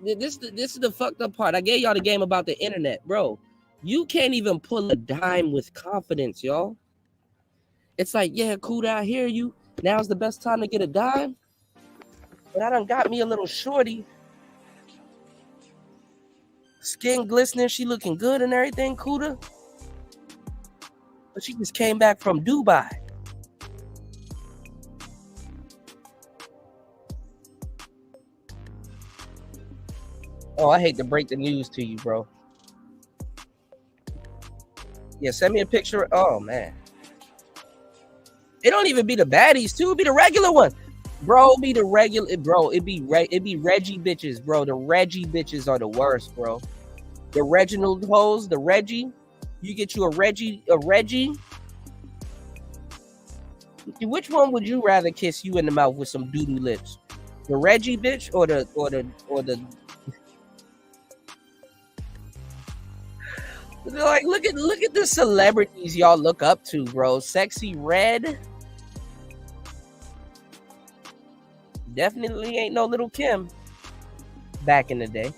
This is the fucked up part. I gave y'all the game about the internet, bro. You can't even pull a dime with confidence, y'all. It's like, yeah, Kuda, I hear you. Now's the best time to get a dime. But I done got me a little shorty. Skin glistening, she looking good and everything, Kuda. But she just came back from Dubai. Oh, I hate to break the news to you, bro. Yeah, send me a picture. Oh, man. It don't even be the baddies, too. It be the regular ones. Bro, be the regular. Bro, it be Reggie bitches, bro. The Reggie bitches are the worst, bro. The Reginald hoes, the Reggie. You get you a Reggie. Which one would you rather kiss you in the mouth with some doo-doo lips? The Reggie bitch or the like look at the celebrities y'all look up to, bro. Sexy Red. Definitely ain't no Little Kim back in the day.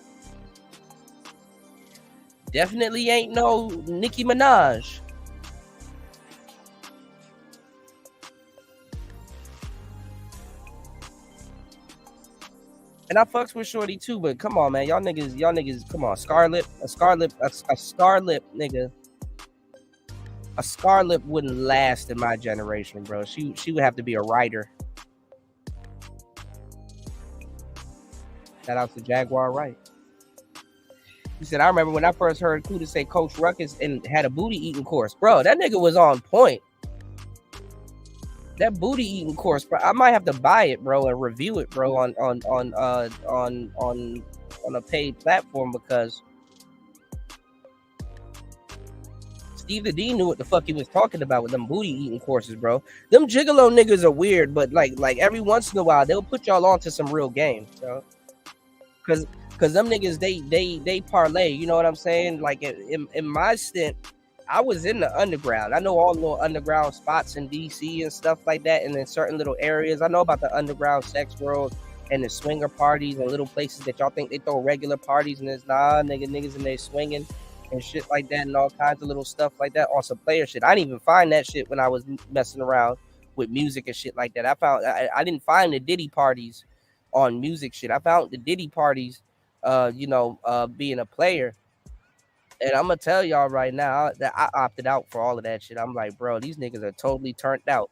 Definitely ain't no Nicki Minaj. And I fucks with Shorty too, but come on, man. Y'all niggas, come on. A scar lip, nigga. A scar lip wouldn't last in my generation, bro. She would have to be a writer. Shout out to Jaguar Wright. He said, I remember when I first heard Kuda say Coach Ruckus and had a booty eating course. Bro, that nigga was on point. That booty eating course, bro. I might have to buy it, bro, and review it, bro, on a paid platform, because Steve the D knew what the fuck he was talking about with them booty eating courses, bro. Them gigolo niggas are weird, but like every once in a while they'll put y'all onto some real game, so. Cause them niggas they parlay, you know what I'm saying? Like in my stint, I was in the underground. I know all the little underground spots in DC and stuff like that, and in certain little areas. I know about the underground sex world and the swinger parties and little places that y'all think they throw regular parties, and it's niggas and they swinging and shit like that, and all kinds of little stuff like that on some player shit. I didn't even find that shit when I was messing around with music and shit like that. I didn't find the Diddy parties on music shit. I found the Diddy parties, being a player. And I'm gonna tell y'all right now that I opted out for all of that shit. I'm like, bro, these niggas are totally turned out.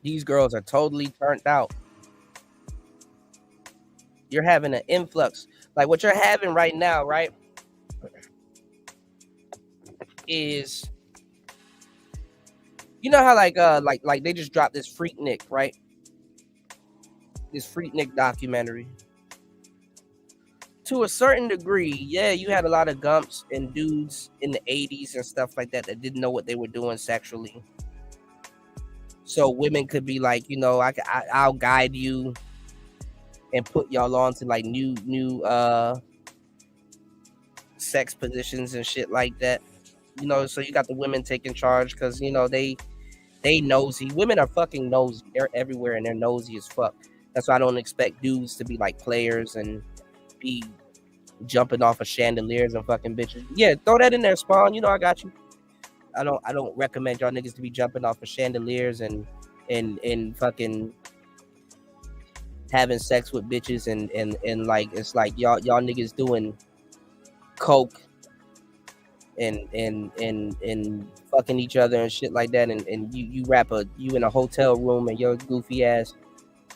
These girls are totally turned out. You're having an influx. Like what you're having right now, right? Is, you know how like they just dropped this Freak Nick, right? this Freaknik documentary. To a certain degree, yeah, you had a lot of gumps and dudes in the 80s and stuff like that didn't know what they were doing sexually. So women could be like, you know, I'll guide you and put y'all on to like new sex positions and shit like that. You know, so you got the women taking charge because, you know, they nosy. Women are fucking nosy. They're everywhere and they're nosy as fuck. That's why I don't expect dudes to be like players and be jumping off of chandeliers and fucking bitches. Yeah, throw that in there, Spawn. You know I got you. I don't recommend y'all niggas to be jumping off of chandeliers and fucking having sex with bitches and like it's like y'all niggas doing coke and fucking each other and shit like that and you in a hotel room and your goofy ass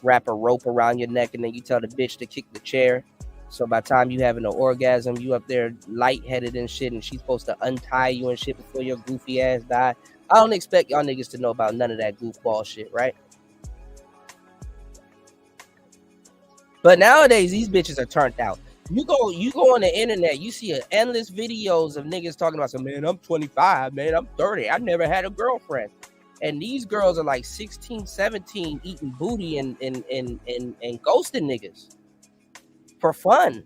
wrap a rope around your neck and then you tell the bitch to kick the chair. So by the time you having an orgasm, you up there lightheaded and shit, and she's supposed to untie you and shit before your goofy ass die. I don't expect y'all niggas to know about none of that goofball shit, right? But nowadays, these bitches are turned out. You go on the internet, you see endless videos of niggas talking about some, man, I'm 25, man, I'm 30, I never had a girlfriend. And these girls are like 16, 17, eating booty and ghosting niggas for fun.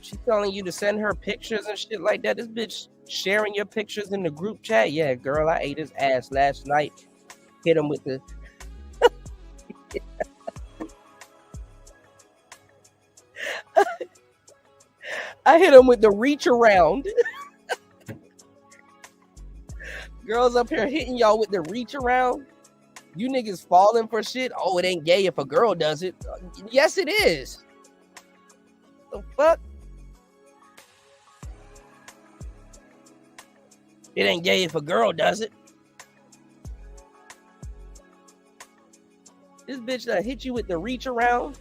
She telling you to send her pictures and shit like that. This bitch sharing your pictures in the group chat. Yeah, girl, I ate his ass last night. Hit him with the I hit him with the reach around. Girls up here hitting y'all with the reach around. You niggas falling for shit. Oh, it ain't gay if a girl does it. Yes, it is. The fuck? It ain't gay if a girl does it. This bitch that hit you with the reach around.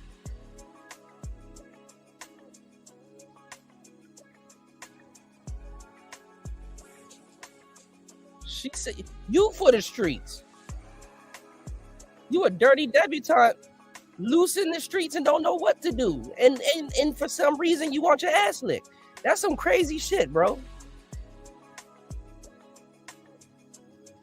She said, you for the streets. You a dirty debutante loose in the streets and don't know what to do. And for some reason you want your ass licked. That's some crazy shit, bro.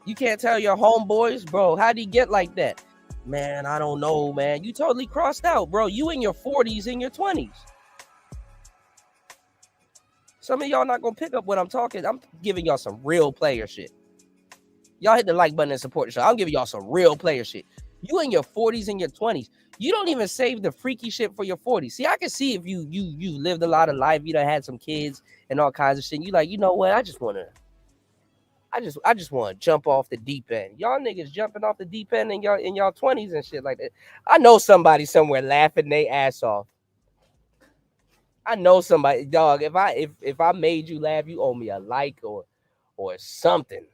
You can't tell your homeboys, bro, how'd he get like that? Man, I don't know, man. You totally crossed out, bro. You in your 40s, in your 20s. Some of y'all not gonna pick up what I'm talking. I'm giving y'all some real player shit. Y'all hit the like button and support the show. I'm giving y'all some real player shit. You in your 40s and your 20s. You don't even save the freaky shit for your 40s. See, I can see if you lived a lot of life, you done had some kids and all kinds of shit. You like, you know what? I just want to jump off the deep end. Y'all niggas jumping off the deep end in y'all 20s and shit like that. I know somebody somewhere laughing their ass off. I know somebody, dog. If I made you laugh, you owe me a like or something.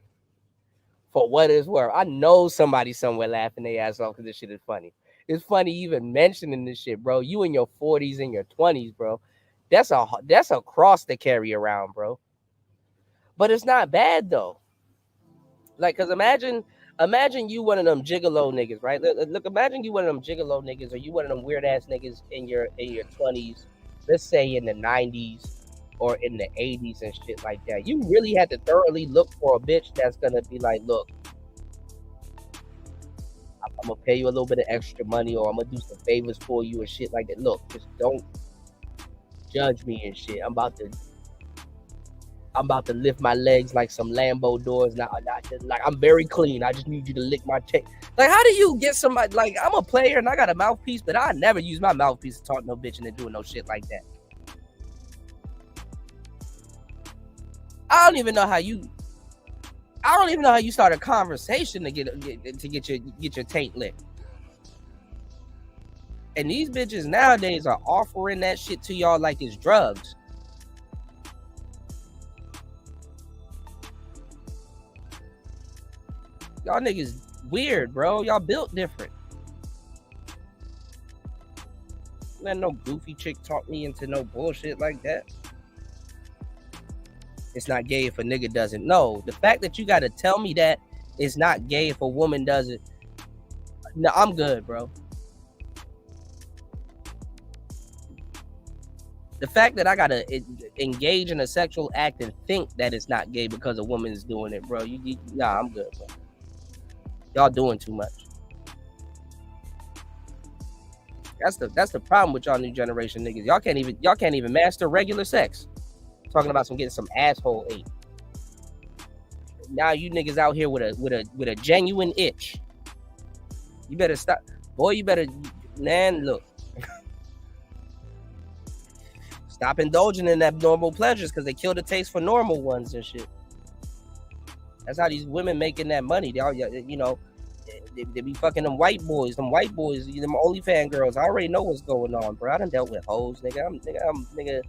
For what it's worth, I know somebody somewhere laughing their ass off because this shit is funny. It's funny even mentioning this shit, bro. You in your 40s and your 20s, bro. That's a cross to carry around, bro. But it's not bad though. Like, cause imagine you one of them gigolo niggas, right? Look, imagine you one of them gigolo niggas, or you one of them weird ass niggas in your 20s. Let's say in the 90s. Or in the 80s and shit like that. You really had to thoroughly look for a bitch that's gonna be like, look, I'm gonna pay you a little bit of extra money, or I'm gonna do some favors for you and shit like that. Look, just don't judge me and shit. I'm about to lift my legs like some Lambo doors. Now, like I'm very clean. I just need you to lick my tail. Like, how do you get somebody? Like, I'm a player and I got a mouthpiece, but I never use my mouthpiece to talk no bitch into doing no shit like that. I don't even know how you start a conversation to get your taint licked. And these bitches nowadays are offering that shit to y'all like it's drugs. Y'all niggas weird, bro. Y'all built different. Let no goofy chick talk me into no bullshit like that. It's not gay if a nigga doesn't know. The fact that you got to tell me that it's not gay if a woman does it. No, I'm good, bro. The fact that I gotta engage in a sexual act and think that it's not gay because a woman is doing it, bro. Nah, I'm good, bro. Y'all doing too much. That's the problem with y'all new generation niggas. Y'all can't even master regular sex. Talking about getting some asshole ate. Now you niggas out here with a genuine itch. You better stop, boy. You better, man. Look, stop indulging in abnormal pleasures because they kill the taste for normal ones and shit. That's how these women making that money. They all, you know, they be fucking them white boys. Them OnlyFans girls. I already know what's going on, bro. I done dealt with hoes, nigga.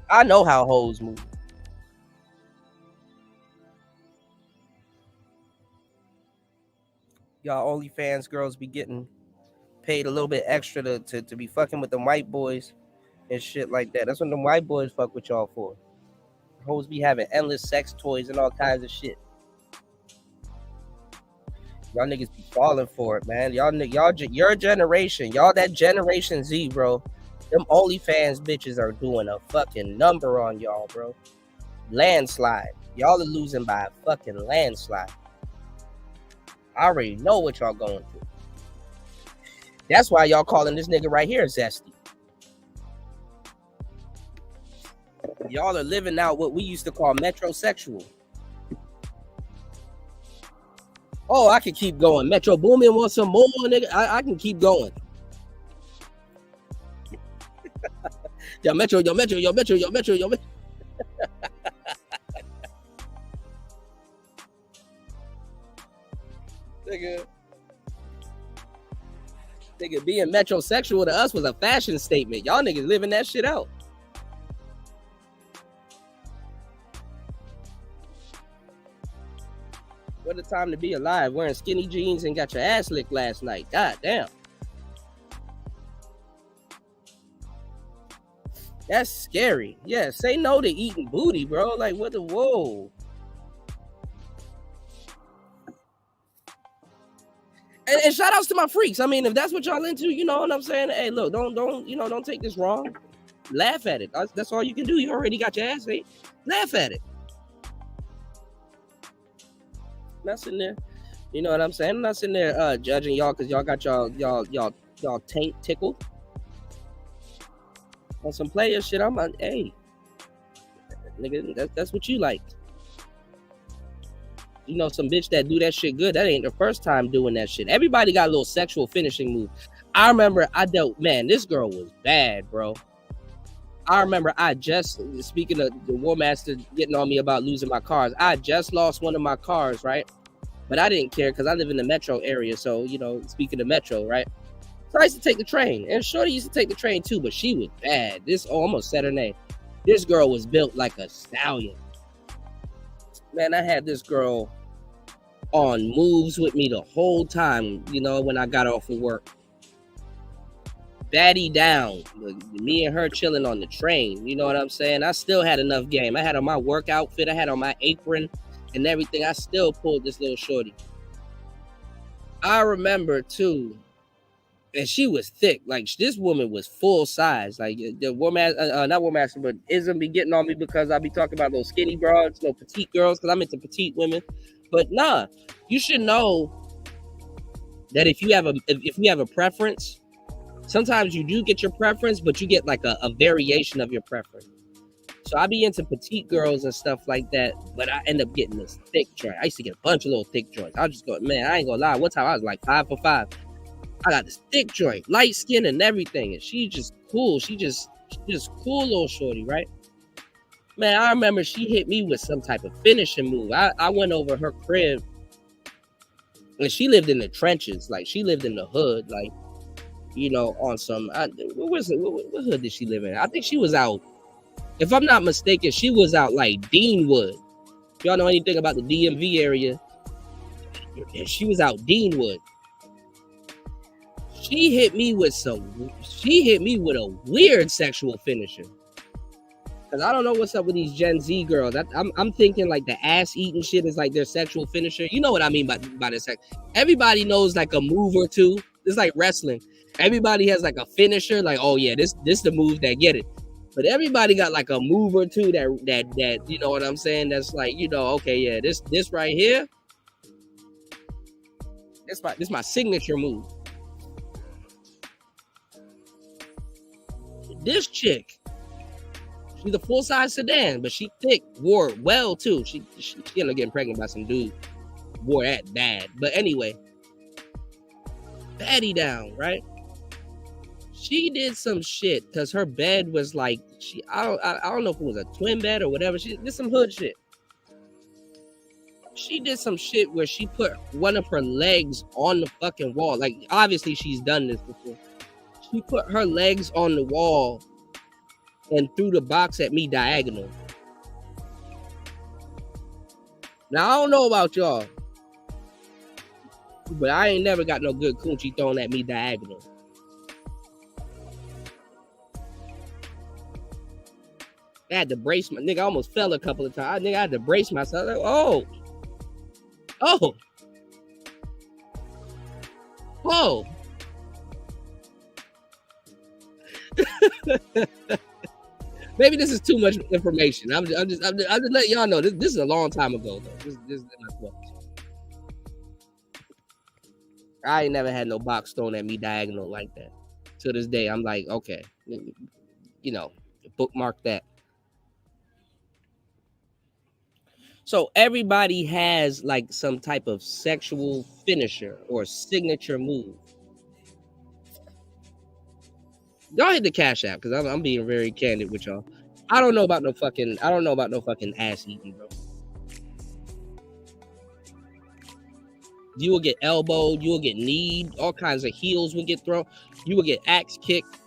I know how hoes move. Y'all OnlyFans girls be getting paid a little bit extra to be fucking with them white boys and shit like that. That's what them white boys fuck with y'all for. Hoes be having endless sex toys and all kinds of shit. Y'all niggas be falling for it, man. Your generation, y'all that Generation Z, bro. Them OnlyFans bitches are doing a fucking number on y'all, bro. Landslide. Y'all are losing by a fucking landslide. I already know what y'all going through. That's why y'all calling this nigga right here zesty. Y'all are living out what we used to call metrosexual. Oh, I can keep going. Metro Boomin wants some more, nigga. I can keep going. Yo, Metro. Nigga, being metrosexual to us was a fashion statement. Y'all niggas living that shit out. What a time to be alive, wearing skinny jeans and got your ass licked last night. God damn. That's scary. Yeah, say no to eating booty, bro. Like, what the, whoa. And shout outs to my freaks. I mean, if that's what y'all into, you know what I'm saying? Hey, look, don't take this wrong. Laugh at it. That's all you can do. You already got your ass ate. Laugh at it. Not sitting there, you know what I'm saying? I'm not sitting there judging y'all because y'all got y'all taint tickled. On some player shit, I'm like, hey, nigga, that's what you like. You know, some bitch that do that shit good, that ain't the first time doing that shit. Everybody got a little sexual finishing move. I remember this girl was bad, bro. I remember speaking of the War Master getting on me about losing my cars, I just lost one of my cars, right? But I didn't care because I live in the metro area. So, you know, speaking of metro, right? So I used to take the train. And Shorty used to take the train too, but she was bad. I almost said her name. This girl was built like a stallion. Man, I had this girl on moves with me the whole time, you know, when I got off of work. Baddie down. Me and her chilling on the train. You know what I'm saying? I still had enough game. I had on my work outfit. I had on my apron and everything. I still pulled this little shorty. I remember too, and she was thick. Like, this woman was full size. Like, the woman, not War Master, but Ism be getting on me because I be talking about those skinny broads, no petite girls, because I'm into petite women. But nah, you should know that if you have a preference, sometimes you do get your preference, but you get like a variation of your preference. So I be into petite girls and stuff like that, but I end up getting this thick joint. I used to get a bunch of little thick joints. I just go, man, I ain't gonna lie. One time I was like 5 for 5. I got this thick joint, light skin and everything, and she just cool. She just cool little shorty, right? Man, I remember she hit me with some type of finishing move. I went over her crib, and she lived in the trenches. Like, she lived in the hood, like, you know, on some, what hood did she live in? I think she was out, if I'm not mistaken, she was out like Deanwood. If y'all know anything about the DMV area, she was out Deanwood. She hit me with a weird sexual finisher. Cause I don't know what's up with these Gen Z girls. I'm thinking like the ass eating shit is like their sexual finisher. You know what I mean by this? Everybody knows like a move or two. It's like wrestling. Everybody has like a finisher. Like, oh yeah, this the move that get it. But everybody got like a move or two that you know what I'm saying. That's like, you know, okay, yeah, this right here. This my signature move. This chick. She's a full-size sedan, but she thick, wore it well too. She ended up getting pregnant by some dude. Wore that bad. But anyway, baddie down, right? She did some shit because her bed was like I don't know if it was a twin bed or whatever. She did some hood shit. She did some shit where she put one of her legs on the fucking wall. Like obviously she's done this before. She put her legs on the wall and threw the box at me diagonal. Now, I don't know about y'all, but I ain't never got no good coochie thrown at me diagonal. I had to brace my nigga. I almost fell a couple of times. I had to brace myself. Like, oh. Maybe this is too much information. I'm just letting y'all know this is a long time ago though. This is not what. I ain't never had no box thrown at me diagonal like that. To this day, I'm like, okay, you know, bookmark that. So everybody has like some type of sexual finisher or signature move. Y'all hit the Cash App because I'm being very candid with y'all. I don't know about no fucking ass eating, bro. You will get elbowed, you will get kneed, all kinds of heels will get thrown, you will get axe kicked.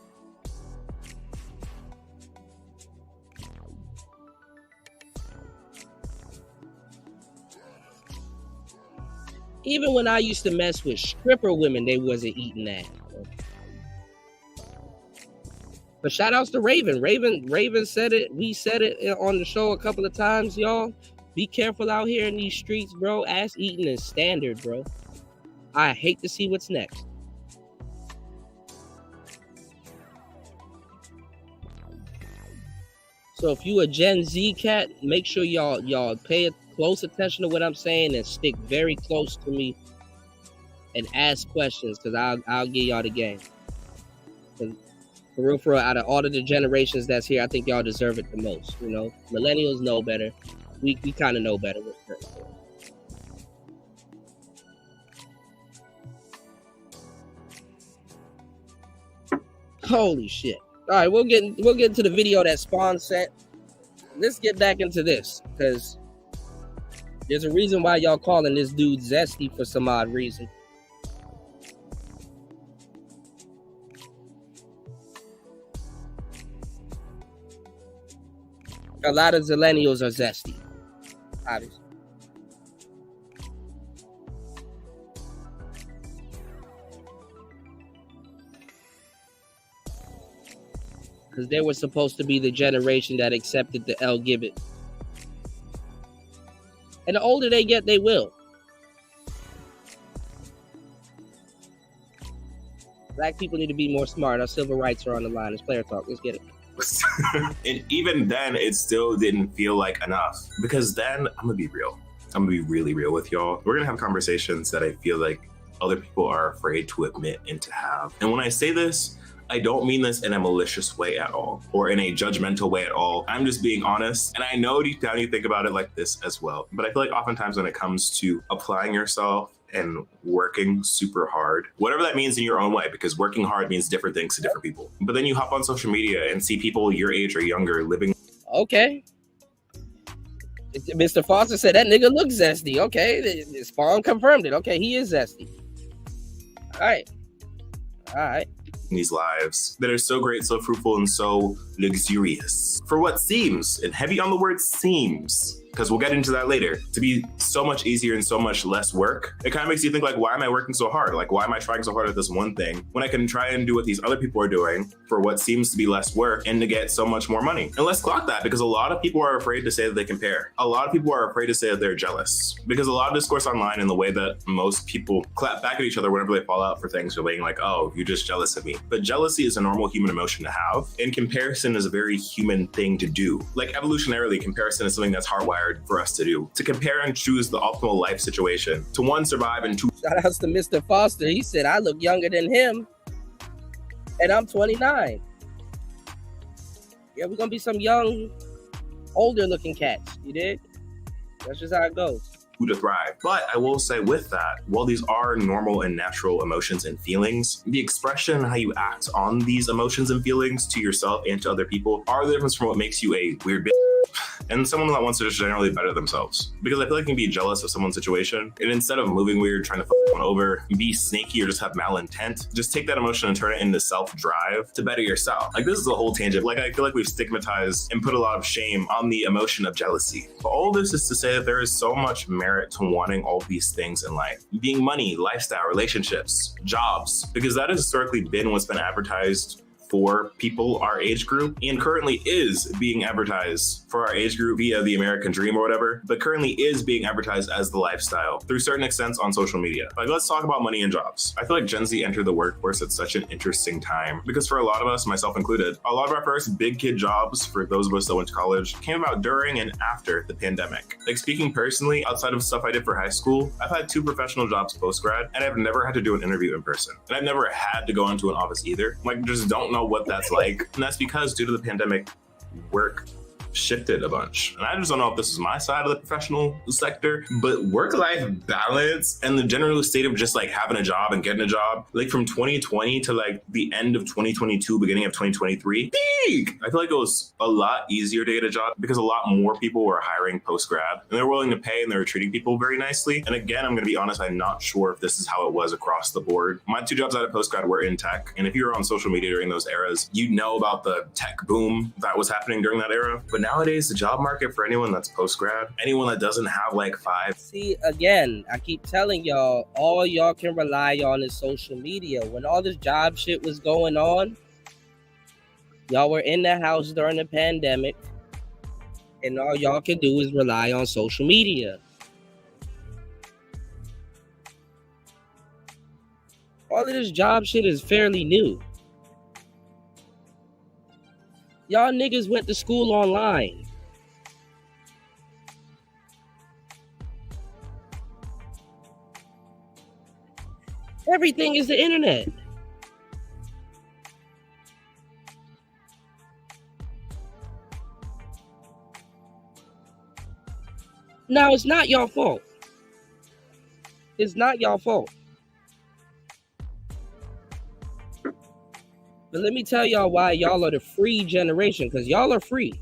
Even when I used to mess with stripper women, they wasn't eating that. But shout outs to Raven. Raven said it. We said it on the show a couple of times, y'all. Be careful out here in these streets, bro. Ass eating is standard, bro. I hate to see what's next. So if you a Gen Z cat, make sure y'all pay close attention to what I'm saying and stick very close to me and ask questions because I'll give y'all the game. For real, out of all of the generations that's here, I think y'all deserve it the most. You know, millennials know better. We kind of know better. Holy shit! All right, we'll get into the video that Spawn sent. Let's get back into this because there's a reason why y'all calling this dude zesty for some odd reason. A lot of zillennials are zesty, obviously. Because they were supposed to be the generation that accepted the L Gibbet. And the older they get, they will. Black people need to be more smart. Our civil rights are on the line. It's player talk. Let's get it. And even then, it still didn't feel like enough. Because then, I'm going to be real. I'm going to be really real with y'all. We're going to have conversations that I feel like other people are afraid to admit and to have. And when I say this, I don't mean this in a malicious way at all, or in a judgmental way at all. I'm just being honest. And I know deep down you think about it like this as well. But I feel like oftentimes when it comes to applying yourself and working super hard, whatever that means in your own way, because working hard means different things to different people. But then you hop on social media and see people your age or younger living. Okay. Mr. Foster said that nigga looks zesty. Okay. Spawn confirmed it. Okay, he is zesty. All right. These lives that are so great, so fruitful, and so luxurious for what seems, and heavy on the word seems, because we'll get into that later, to be so much easier and so much less work, it kind of makes you think like, why am I working so hard? Like, why am I trying so hard at this one thing when I can try and do what these other people are doing for what seems to be less work and to get so much more money? And let's clock that, because a lot of people are afraid to say that they compare. A lot of people are afraid to say that they're jealous, because a lot of discourse online and the way that most people clap back at each other whenever they fall out for things are being like, oh, you're just jealous of me. But jealousy is a normal human emotion to have, and comparison is a very human thing to do. Like evolutionarily, comparison is something that's hardwired for us to do. To compare and choose the optimal life situation, to one, survive, and two. Shout outs to Mr. Foster. He said, I look younger than him, and I'm 29. Yeah, we're gonna be some young, older looking cats. You dig? That's just how it goes. To thrive. But I will say with that, while these are normal and natural emotions and feelings, the expression, how you act on these emotions and feelings to yourself and to other people are the difference from what makes you a weird bitch and someone that wants to just generally better themselves. Because I feel like you can be jealous of someone's situation, and instead of moving weird, trying to fuck one over, be sneaky, or just have malintent, just take that emotion and turn it into self-drive to better yourself. Like, this is a whole tangent. Like, I feel like we've stigmatized and put a lot of shame on the emotion of jealousy. But all this is to say that there is so much merit to wanting all these things in life. Being money, lifestyle, relationships, jobs, because that has historically been what's been advertised for people our age group, and currently is being advertised for our age group via the American dream or whatever, but currently is being advertised as the lifestyle through certain extents on social media. Like, let's talk about money and jobs. I feel like Gen Z entered the workforce at such an interesting time, because for a lot of us, myself included, a lot of our first big kid jobs, for those of us that went to college, came about during and after the pandemic. Like, speaking personally, outside of stuff I did for high school, I've had 2 professional jobs post-grad, and I've never had to do an interview in person. And I've never had to go into an office either. Like, just don't know what that's like. And that's because due to the pandemic, work shifted a bunch. And I just don't know if this is my side of the professional sector, but work-life balance and the general state of just like having a job and getting a job, like from 2020 to like the end of 2022, beginning of 2023, I feel like it was a lot easier to get a job because a lot more people were hiring post-grad and they're willing to pay and they're treating people very nicely. And again, I'm going to be honest, I'm not sure if this is how it was across the board. My 2 jobs out of post-grad were in tech. And if you were on social media during those eras, you'd know about the tech boom that was happening during that era. But nowadays, the job market for anyone that's post-grad, anyone that doesn't have like 5. See, again, I keep telling y'all, all y'all can rely on is social media. When all this job shit was going on, y'all were in the house during the pandemic, and all y'all can do is rely on social media. All of this job shit is fairly new. Y'all niggas went to school online. Everything is the internet. Now, it's not your fault. It's not your fault. But let me tell y'all why y'all are the free generation, because y'all are free.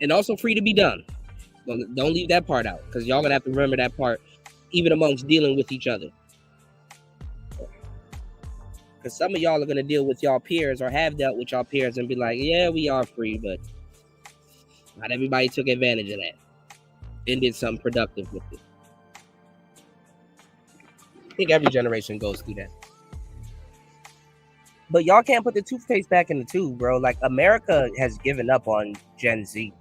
And also free to be done. Don't leave that part out, because y'all gonna have to remember that part, even amongst dealing with each other. Because some of y'all are gonna deal with y'all peers or have dealt with y'all peers and be like, yeah, we are free, but not everybody took advantage of that and did something productive with it. I think every generation goes through that. But y'all can't put the toothpaste back in the tube, bro. Like, America has given up on Gen Z.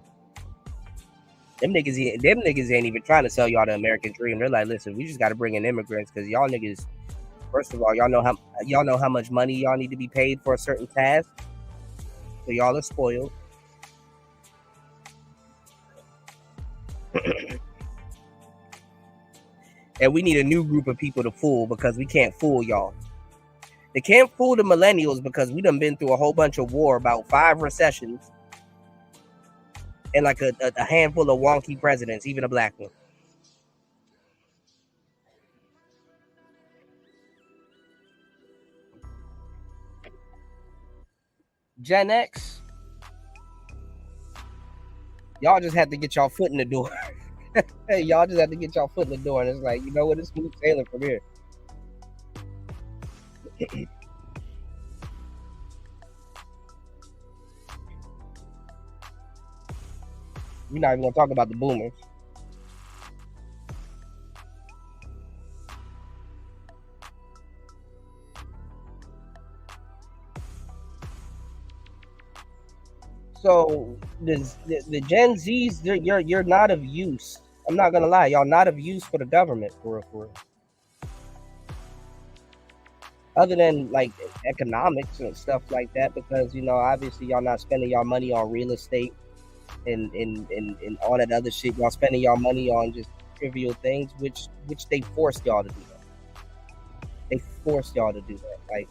Them niggas ain't even trying to sell y'all the American dream. They're like, listen, we just got to bring in immigrants because y'all niggas, first of all, y'all know how much money y'all need to be paid for a certain task. So y'all are spoiled. And we need a new group of people to fool because we can't fool y'all. They can't fool the millennials because we done been through a whole bunch of war, about 5 recessions, and like a handful of wonky presidents, even a black one. Gen X, y'all just have to get y'all foot in the door. Hey, y'all just have to get y'all foot in the door, and it's like, you know what, it's smooth sailing from here. We're not even gonna talk about the boomers. So the Gen Zs, you're not of use. I'm not gonna lie, y'all not of use for the government, for real. Other than like economics and stuff like that, because obviously y'all not spending y'all money on real estate and all that other shit. Y'all spending y'all money on just trivial things, which they forced y'all to do that. They forced y'all to do that. Like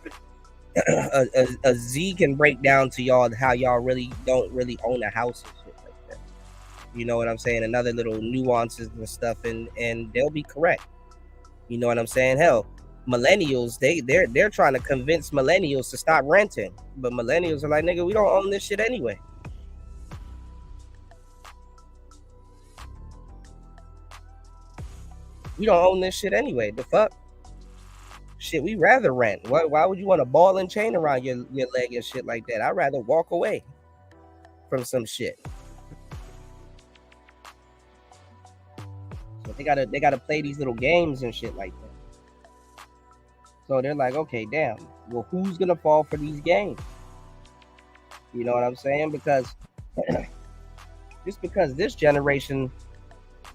a Z can break down to y'all how y'all really don't really own a house and shit like that. You know what I'm saying? And other little nuances and stuff, and they'll be correct. You know what I'm saying? Hell, millennials, they're trying to convince millennials to stop renting, but millennials are like, nigga, we don't own this shit anyway. We don't own this shit anyway. The fuck? Shit, we rather rent. Why would you want a ball and chain around your leg and shit like that? I'd rather walk away from some shit. So they gotta play these little games and shit like that. So they're like, okay, damn. Well, who's gonna fall for these games? You know what I'm saying? Because just because this generation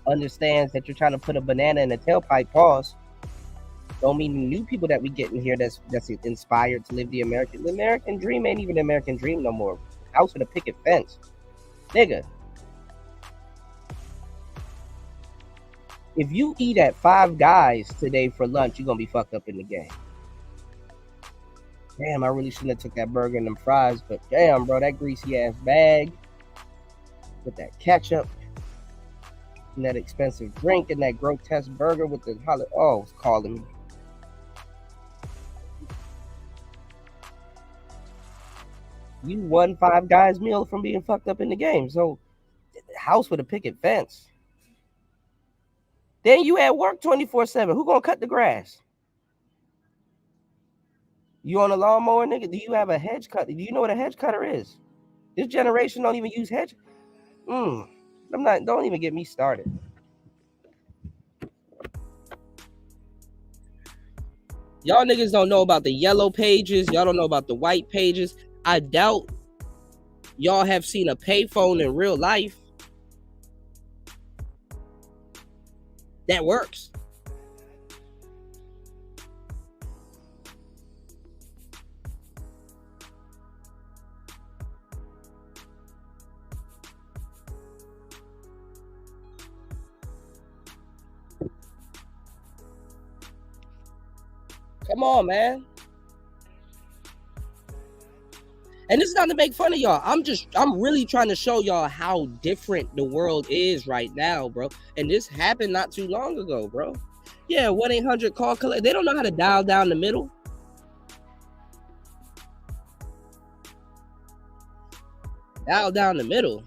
understands that you're trying to put a banana in a tailpipe, pause, don't mean the new people that we get in here that's inspired to live the American dream ain't even the American dream no more. House with a picket fence. Nigga. If you eat at Five Guys today for lunch, you're gonna be fucked up in the game. Damn, I really shouldn't have took that burger and them fries, but damn, bro, that greasy ass bag with that ketchup and that expensive drink and that grotesque burger with the it's calling me. You won Five Guys meal from being fucked up in the game. So, house with a picket fence. Then you at work 24/7. Who gonna cut the grass? You on a lawnmower, nigga? Do you have a hedge cutter? Do you know what a hedge cutter is? This generation don't even use hedge. Don't even get me started. Y'all niggas don't know about the yellow pages. Y'all don't know about the white pages. I doubt y'all have seen a payphone in real life that works. Come on, man. And this is not to make fun of y'all. I'm really trying to show y'all how different the world is right now, bro. And this happened not too long ago, bro. Yeah, 1-800 call collect. They don't know how to dial down the middle. Dial down the middle.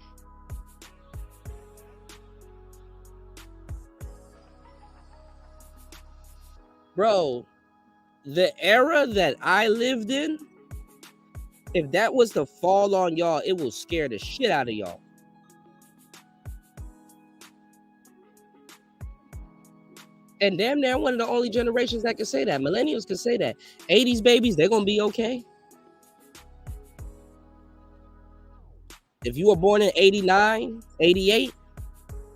Bro, the era that I lived in, if that was to fall on y'all, it will scare the shit out of y'all. And damn near one of the only generations that can say that. Millennials can say that. 80s babies, they're going to be okay. If you were born in 89, 88,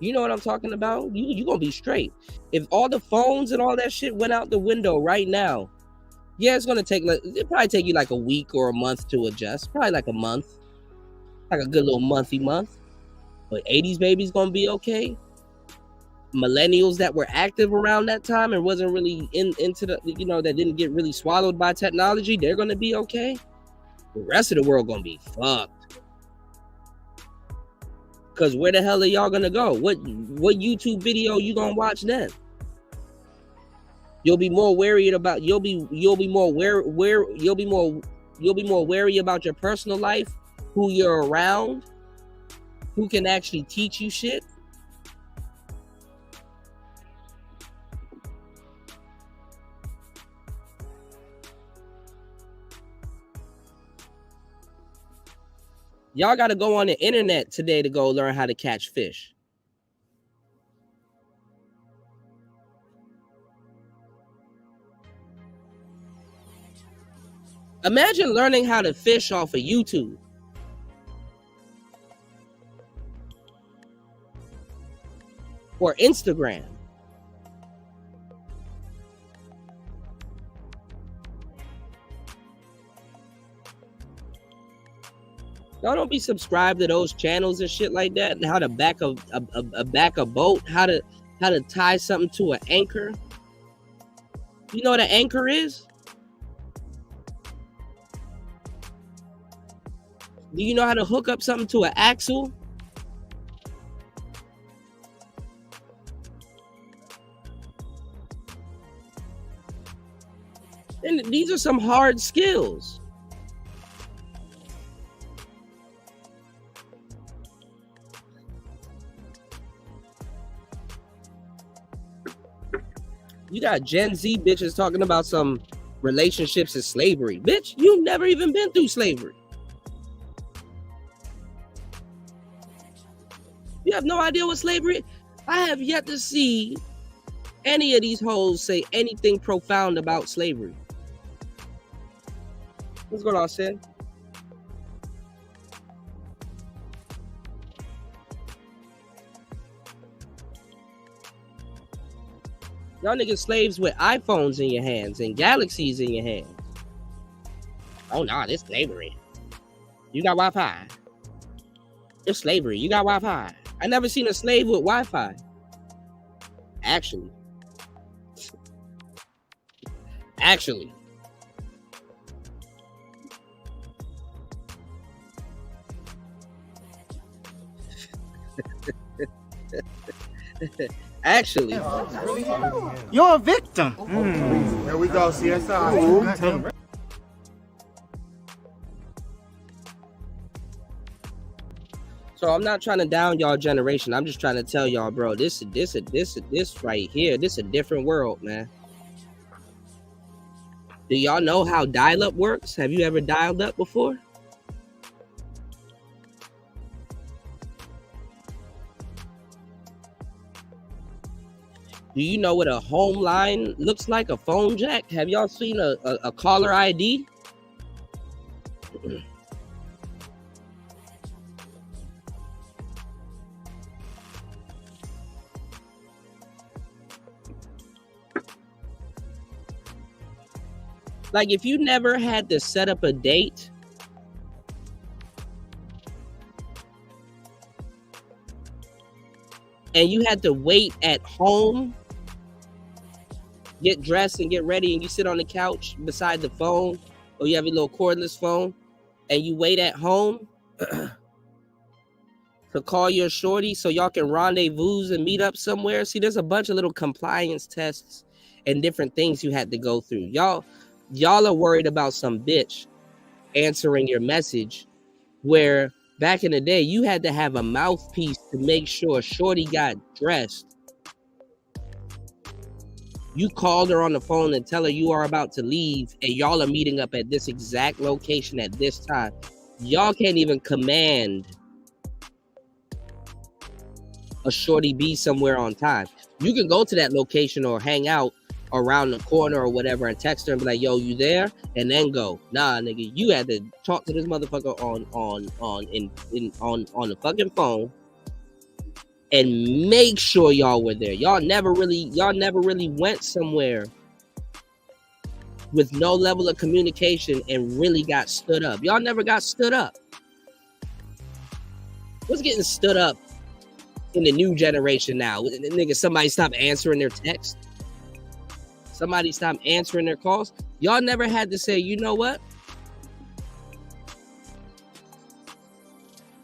you know what I'm talking about? You going to be straight. If all the phones and all that shit went out the window right now, yeah, it's gonna it'll probably take you like a week or a month to adjust. Probably like a month, like a good little month. But 80s babies gonna be okay. Millennials that were active around that time and wasn't really into the, that didn't get really swallowed by technology, they're gonna be okay. The rest of the world gonna be fucked. Cause where the hell are y'all gonna go? What YouTube video you gonna watch then? You'll be more worried about you'll be more wary about your personal life, who you're around, who can actually teach you shit. Y'all got to go on the internet today to go learn how to catch fish. Imagine learning how to fish off of YouTube. Or Instagram. Y'all don't be subscribed to those channels and shit like that, and how to back a boat, how to tie something to an anchor. You know what an anchor is? Do you know how to hook up something to an axle? And these are some hard skills. You got Gen Z bitches talking about some relationships and slavery. Bitch, you've never even been through slavery. You have no idea what slavery is. I have yet to see any of these hoes say anything profound about slavery. What's going on, Sid? Y'all niggas slaves with iPhones in your hands and Galaxies in your hands. Oh, nah, this slavery. You got Wi-Fi. It's slavery. You got Wi-Fi. I never seen a slave with Wi-Fi. Actually. Actually. You're a victim. There we go, CSI. So I'm not trying to down y'all generation. I'm just trying to tell y'all, bro, this right here, this a different world, man. Do y'all know how dial-up works? Have you ever dialed up before? Do you know what a home line looks like? A phone jack? Have y'all seen a caller ID? Like, if you never had to set up a date, and you had to wait at home, get dressed and get ready, and you sit on the couch beside the phone, or you have your little cordless phone, and you wait at home to call your shorty so y'all can rendezvous and meet up somewhere. See, there's a bunch of little compliance tests and different things you had to go through. Y'all are worried about some bitch answering your message, where back in the day, you had to have a mouthpiece to make sure shorty got dressed. You called her on the phone and tell her you are about to leave and y'all are meeting up at this exact location at this time. Y'all can't even command a shorty be somewhere on time. You can go to that location or hang out around the corner or whatever and text her and be like, yo, you there? And then go. Nah, nigga, you had to talk to this motherfucker on the fucking phone and make sure y'all were there. Y'all never really went somewhere with no level of communication and really got stood up. Y'all never got stood up. What's getting stood up in the new generation now? Nigga, somebody stop answering their text. Somebody stop answering their calls. Y'all never had to say, you know what?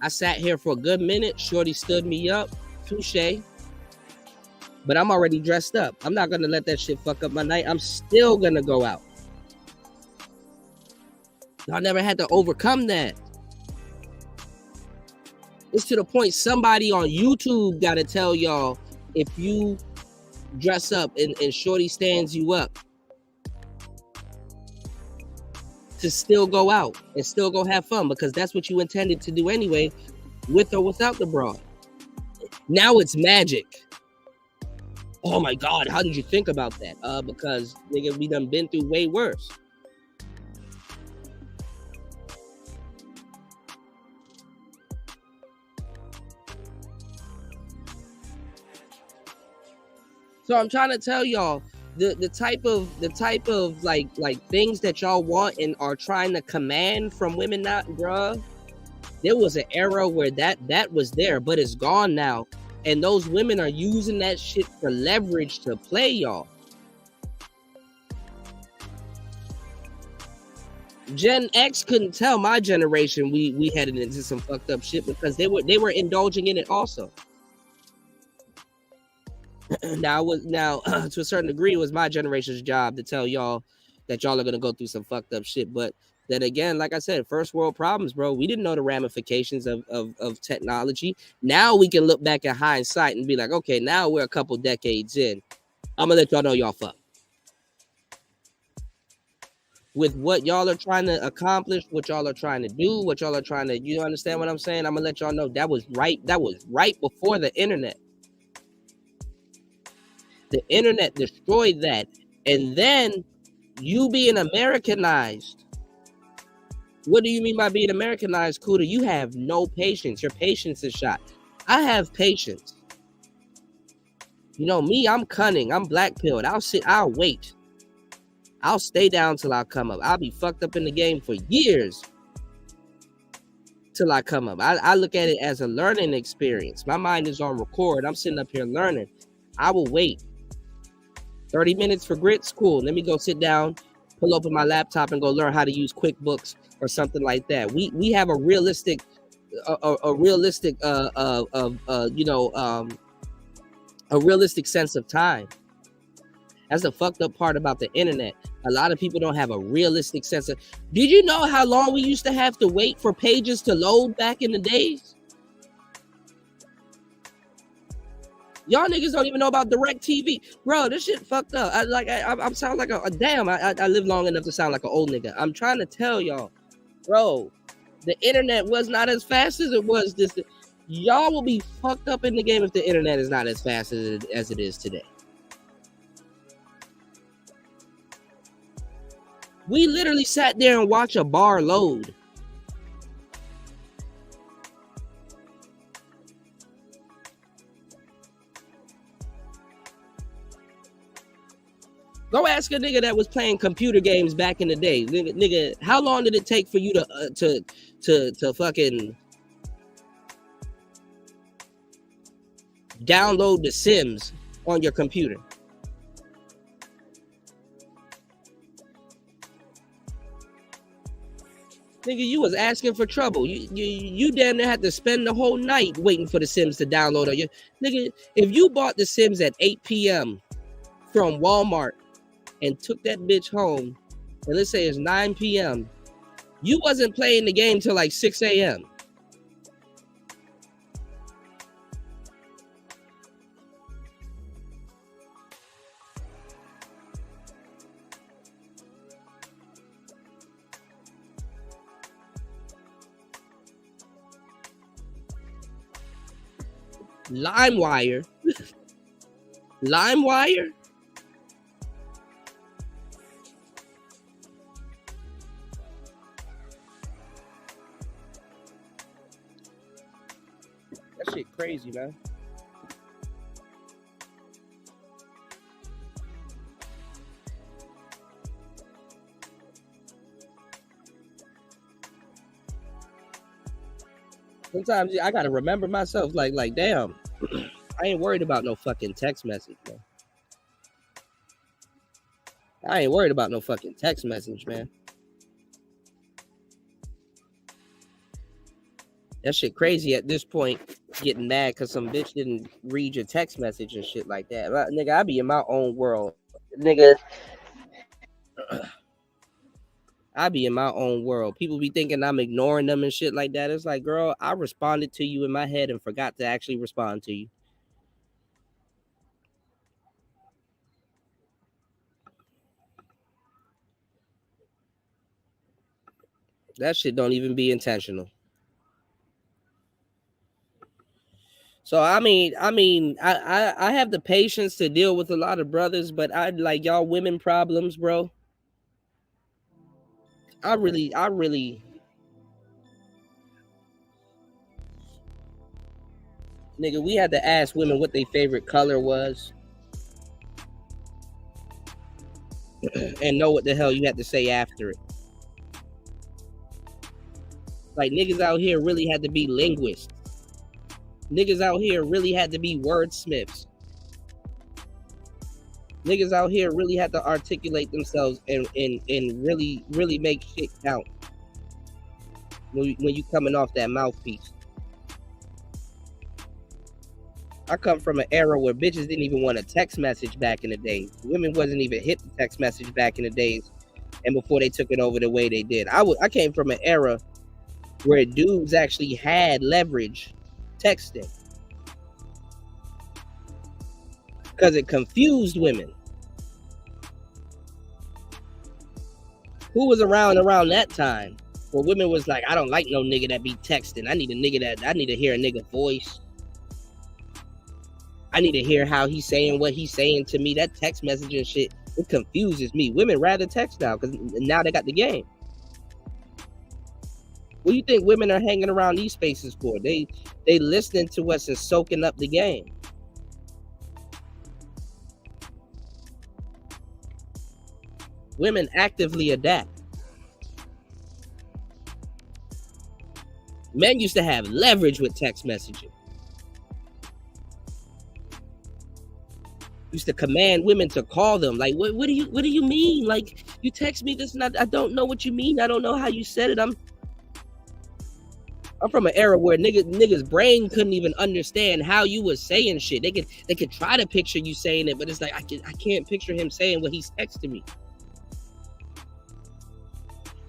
I sat here for a good minute. Shorty stood me up. Touche. But I'm already dressed up. I'm not going to let that shit fuck up my night. I'm still going to go out. Y'all never had to overcome that. It's to the point somebody on YouTube got to tell y'all, if you dress up and shorty stands you up, to still go out and still go have fun because that's what you intended to do anyway, with or without the broad. Now it's magic. Oh my God, how did you think about that? Because nigga, we done been through way worse. So I'm trying to tell y'all the type of like things that y'all want and are trying to command from women now, bruh. There was an era where that was there, but it's gone now. And those women are using that shit for leverage to play y'all. Gen X couldn't tell my generation we headed into some fucked up shit because they were indulging in it also. Now to a certain degree, it was my generation's job to tell y'all that y'all are gonna go through some fucked up shit. But then again, like I said, first world problems, bro. We didn't know the ramifications of technology. Now we can look back at hindsight and be like, okay, now we're a couple decades in. I'm gonna let y'all know y'all fucked. With what y'all are trying to accomplish, what y'all are trying to do, what y'all are trying to, you understand what I'm saying? I'm gonna let y'all know that was right before the internet. The internet destroyed that. And then you being Americanized. What do you mean by being Americanized, Kuda? You have no patience. Your patience is shot. I have patience. You know me, I'm cunning. I'm black-pilled. I'll wait. I'll stay down till I come up. I'll be fucked up in the game for years till I come up. I look at it as a learning experience. My mind is on record. I'm sitting up here learning. I will wait. 30 minutes for grits, cool. Let me go sit down, pull open my laptop, and go learn how to use QuickBooks or something like that. We have a realistic sense of time. That's the fucked up part about the internet. A lot of people don't have a realistic sense of. Did you know how long we used to have to wait for pages to load back in the days? Y'all niggas don't even know about DirecTV. Bro, this shit fucked up. I sound like a damn. I live long enough to sound like an old nigga. I'm trying to tell y'all, bro, the internet was not as fast as it was this. Y'all will be fucked up in the game if the internet is not as fast as it is today. We literally sat there and watched a bar load. Go ask a nigga that was playing computer games back in the day. Nigga, how long did it take for you to fucking download The Sims on your computer? Nigga, you was asking for trouble. You damn near had to spend the whole night waiting for The Sims to download on you. Nigga, if you bought The Sims at 8 p.m. from Walmart and took that bitch home, and let's say it's 9 p.m., you wasn't playing the game till like 6 a.m. LimeWire. LimeWire? That shit crazy, man. Sometimes I gotta remember myself, like damn, I ain't worried about no fucking text message, man. I ain't worried about no fucking text message, man. That shit crazy at this point, getting mad because some bitch didn't read your text message and shit like that. But, nigga, I be in my own world. Nigga, I be in my own world. People be thinking I'm ignoring them and shit like that. It's like, girl, I responded to you in my head and forgot to actually respond to you. That shit don't even be intentional. So I have the patience to deal with a lot of brothers, but I like y'all women problems, bro. I really nigga, we had to ask women what their favorite color was and know what the hell you had to say after it. Like, niggas out here really had to be linguists. Niggas out here really had to be wordsmiths. Niggas out here really had to articulate themselves and really make shit count when you coming off that mouthpiece. I come from an era where bitches didn't even want a text message back in the day. Women wasn't even hit the text message back in the days, and before they took it over the way they did. I came from an era where dudes actually had leverage texting because it confused women. Who was around that time where women was like, I don't like no nigga that be texting. I need to hear a nigga voice. I need to hear how he's saying what he's saying to me. That text messaging shit, it confuses me. Women rather text now because now they got the game. What do you think women are hanging around these spaces for? They listening to us and soaking up the game. Women actively adapt. Men used to have leverage with text messaging. Used to command women to call them. Like, what do you mean? Like, you text me this and I don't know what you mean. I don't know how you said it. I'm from an era where niggas brain couldn't even understand how you was saying shit. They could try to picture you saying it, but it's like I can't picture him saying what he's texting me.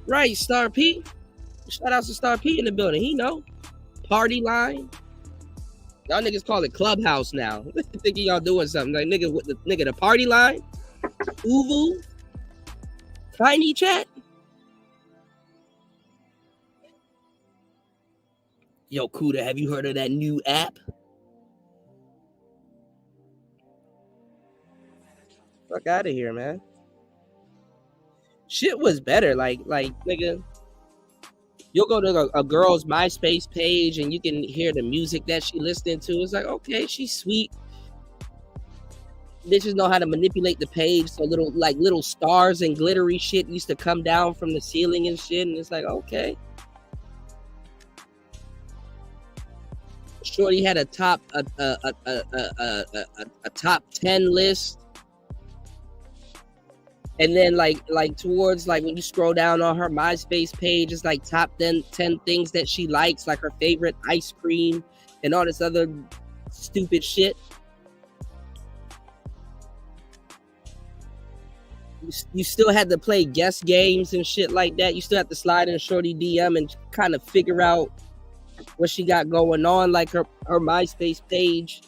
Right, Star P. Shout out to Star P in the building. He know. Party line. Y'all niggas call it Clubhouse now. Thinking y'all doing something. Like, the party line? Uvu? Tiny chat? Yo, Kuda, have you heard of that new app? Fuck out of here, man. Shit was better. Like, nigga, you'll go to a girl's MySpace page and you can hear the music that she listening to. It's like, okay, she's sweet. Bitches know how to manipulate the page. So little stars and glittery shit used to come down from the ceiling and shit. And it's like, okay. Shorty had a top 10 list. And then like towards like when you scroll down on her MySpace page, it's like top 10 things that she likes, like her favorite ice cream and all this other stupid shit. You still had to play guess games and shit like that. You still have to slide in Shorty DM and kind of figure out what she got going on. Like her MySpace page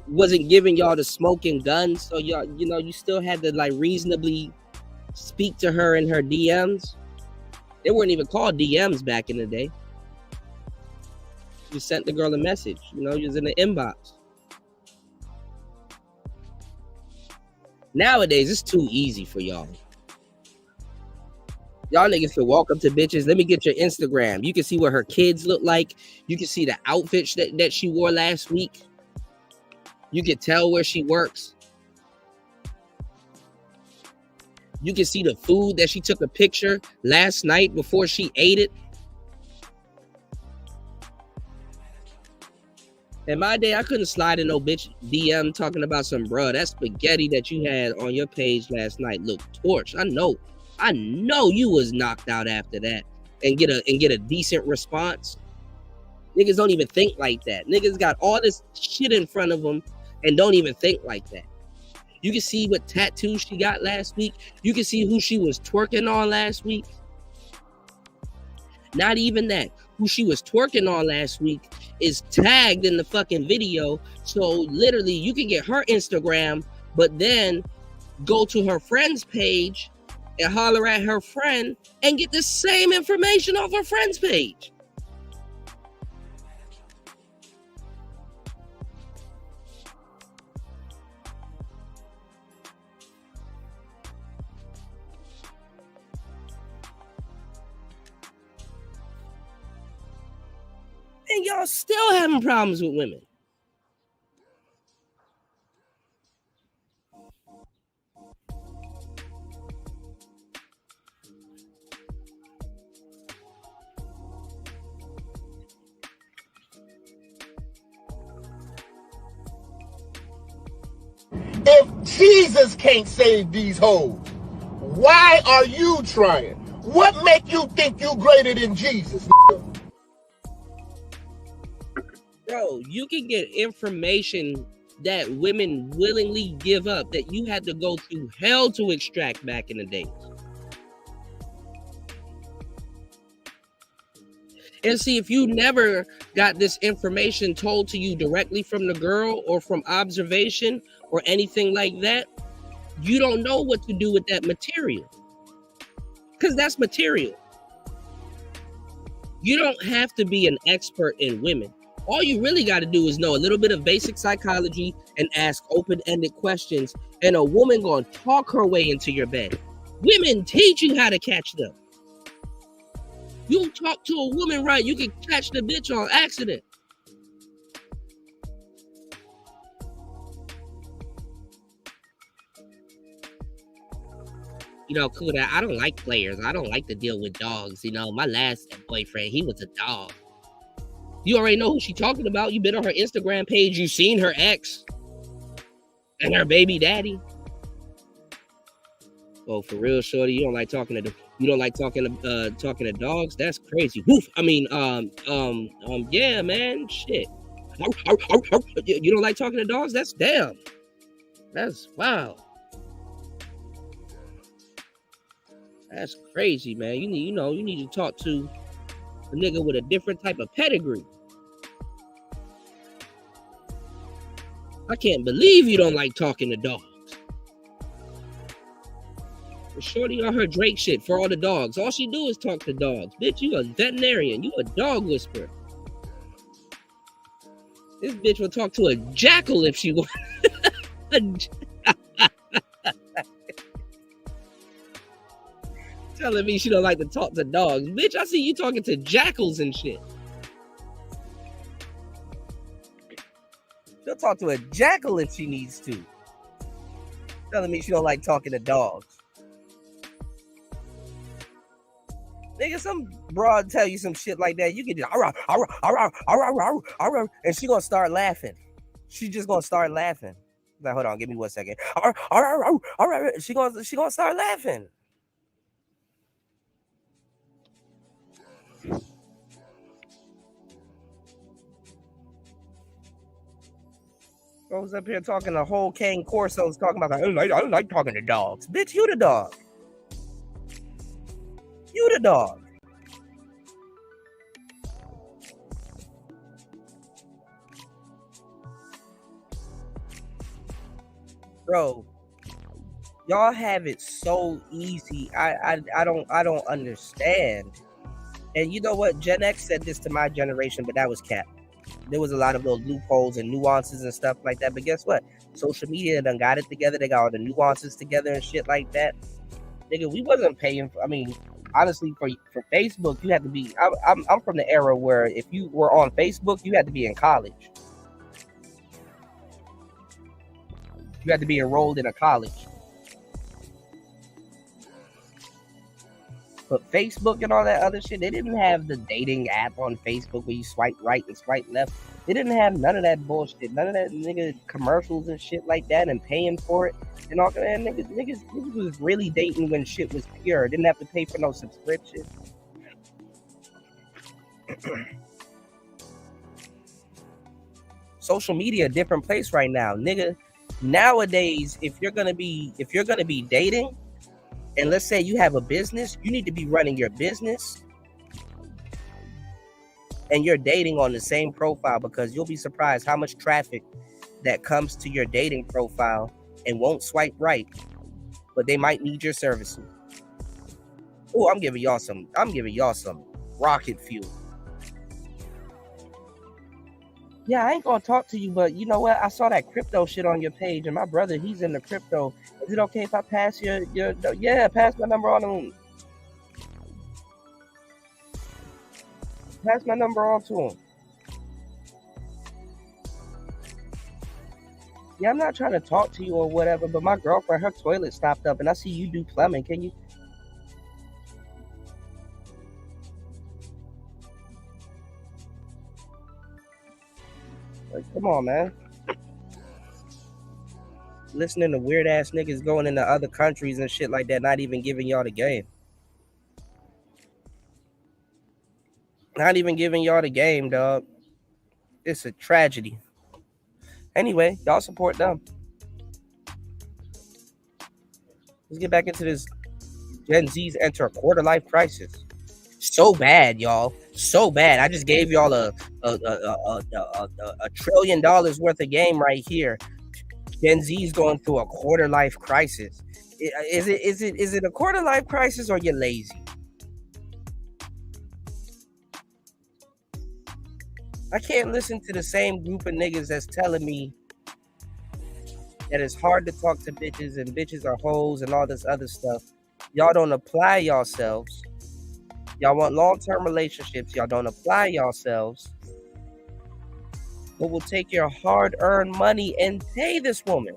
wasn't giving y'all the smoking gun, so y'all, you still had to like reasonably speak to her in her DMs. They weren't even called DMs back in the day. You sent the girl a message, you was in the inbox. Nowadays, it's too easy for y'all. Y'all niggas can walk up to bitches. Let me get your Instagram. You can see what her kids look like. You can see the outfits that she wore last week. You can tell where she works. You can see the food that she took a picture last night before she ate it. In my day, I couldn't slide in no bitch DM talking about some bruh. That spaghetti that you had on your page last night looked torched. I know you was knocked out after that and get a decent response. Niggas don't even think like that. Niggas got all this shit in front of them and don't even think like that. You can see what tattoos she got last week. You can see who she was twerking on last week. Not even that. Who she was twerking on last week is tagged in the fucking video. So literally you can get her Instagram, but then go to her friend's page and holler at her friend and get the same information off her friend's page. And y'all still having problems with women. If Jesus can't save these hoes, why are you trying? What make you think you greater than Jesus? Bro, you can get information that women willingly give up that you had to go through hell to extract back in the days. And see, if you never got this information told to you directly from the girl or from observation or anything like that, you don't know what to do with that material. Because that's material. You don't have to be an expert in women. All you really got to do is know a little bit of basic psychology and ask open-ended questions, and a woman gonna talk her way into your bed. Women teach you how to catch them. You talk to a woman right, you can catch the bitch on accident. You know, Kuda, I don't like players. I don't like to deal with dogs. You know, my last boyfriend, he was a dog. You already know who she's talking about. You've been on her Instagram page. You've seen her ex and her baby daddy. Oh, for real, shorty, you don't like talking to dogs? That's crazy. Woof. I mean, yeah, man, shit. You don't like talking to dogs? That's damn. That's wow. That's crazy, man. You need to talk to a nigga with a different type of pedigree. I can't believe you don't like talking to dogs. Shorty on her Drake shit for all the dogs. All she do is talk to dogs. Bitch, you a veterinarian. You a dog whisperer. This bitch will talk to a jackal if she wants. Telling me she don't like to talk to dogs. Bitch, I see you talking to jackals and shit. She'll talk to a jackal if she needs to. Telling me she don't like talking to dogs. Nigga, some broad tell you some shit like that. You can just and she gonna start laughing. She just gonna start laughing. Like, hold on, give me 1 second. She gonna start laughing. Goes up here talking the whole Cane Corso's talking about, I don't like talking to dogs. Bitch, you the dog. You the dog. Bro, y'all have it so easy. I don't understand. And you know what? Gen X said this to my generation, but that was cap. There was a lot of little loopholes and nuances and stuff like that. But guess what? Social media done got it together. They got all the nuances together and shit like that. Nigga, we wasn't paying for, I mean, honestly, for Facebook, you had to be, I'm from the era where if you were on Facebook, you had to be in college. You had to be enrolled in a college. But Facebook and all that other shit, they didn't have the dating app on Facebook where you swipe right and swipe left. They didn't have none of that bullshit, none of that nigga commercials and shit like that and paying for it. And all that niggas was really dating when shit was pure. Didn't have to pay for no subscription. Social media, a different place right now, nigga. Nowadays, if you're gonna be dating, and let's say you have a business, you need to be running your business and you're dating on the same profile, because you'll be surprised how much traffic that comes to your dating profile and won't swipe right, but they might need your services. Oh, I'm giving y'all some rocket fuel. Yeah, I ain't gonna talk to you, but you know what? I saw that crypto shit on your page, and my brother, he's in the crypto. Is it okay if I pass pass my number on to him? Pass my number on to him. Yeah, I'm not trying to talk to you or whatever, but my girlfriend, her toilet stopped up, and I see you do plumbing. Can you? Like, come on, man. Listening to weird ass niggas going into other countries and shit like that, not even giving y'all the game. Not even giving y'all the game, dog. It's a tragedy. Anyway, y'all support them. Let's get back into this. Gen Zs enter a quarter life crisis. So bad, y'all. So bad. I just gave y'all a $1 trillion worth of game right here. Gen Z's going through a quarter life crisis. Is it a quarter life crisis or you're lazy? I can't listen to the same group of niggas that's telling me that it's hard to talk to bitches and bitches are hoes and all this other stuff. Y'all don't apply yourselves. Y'all want long-term relationships. Y'all don't apply yourselves. But will take your hard-earned money and pay this woman.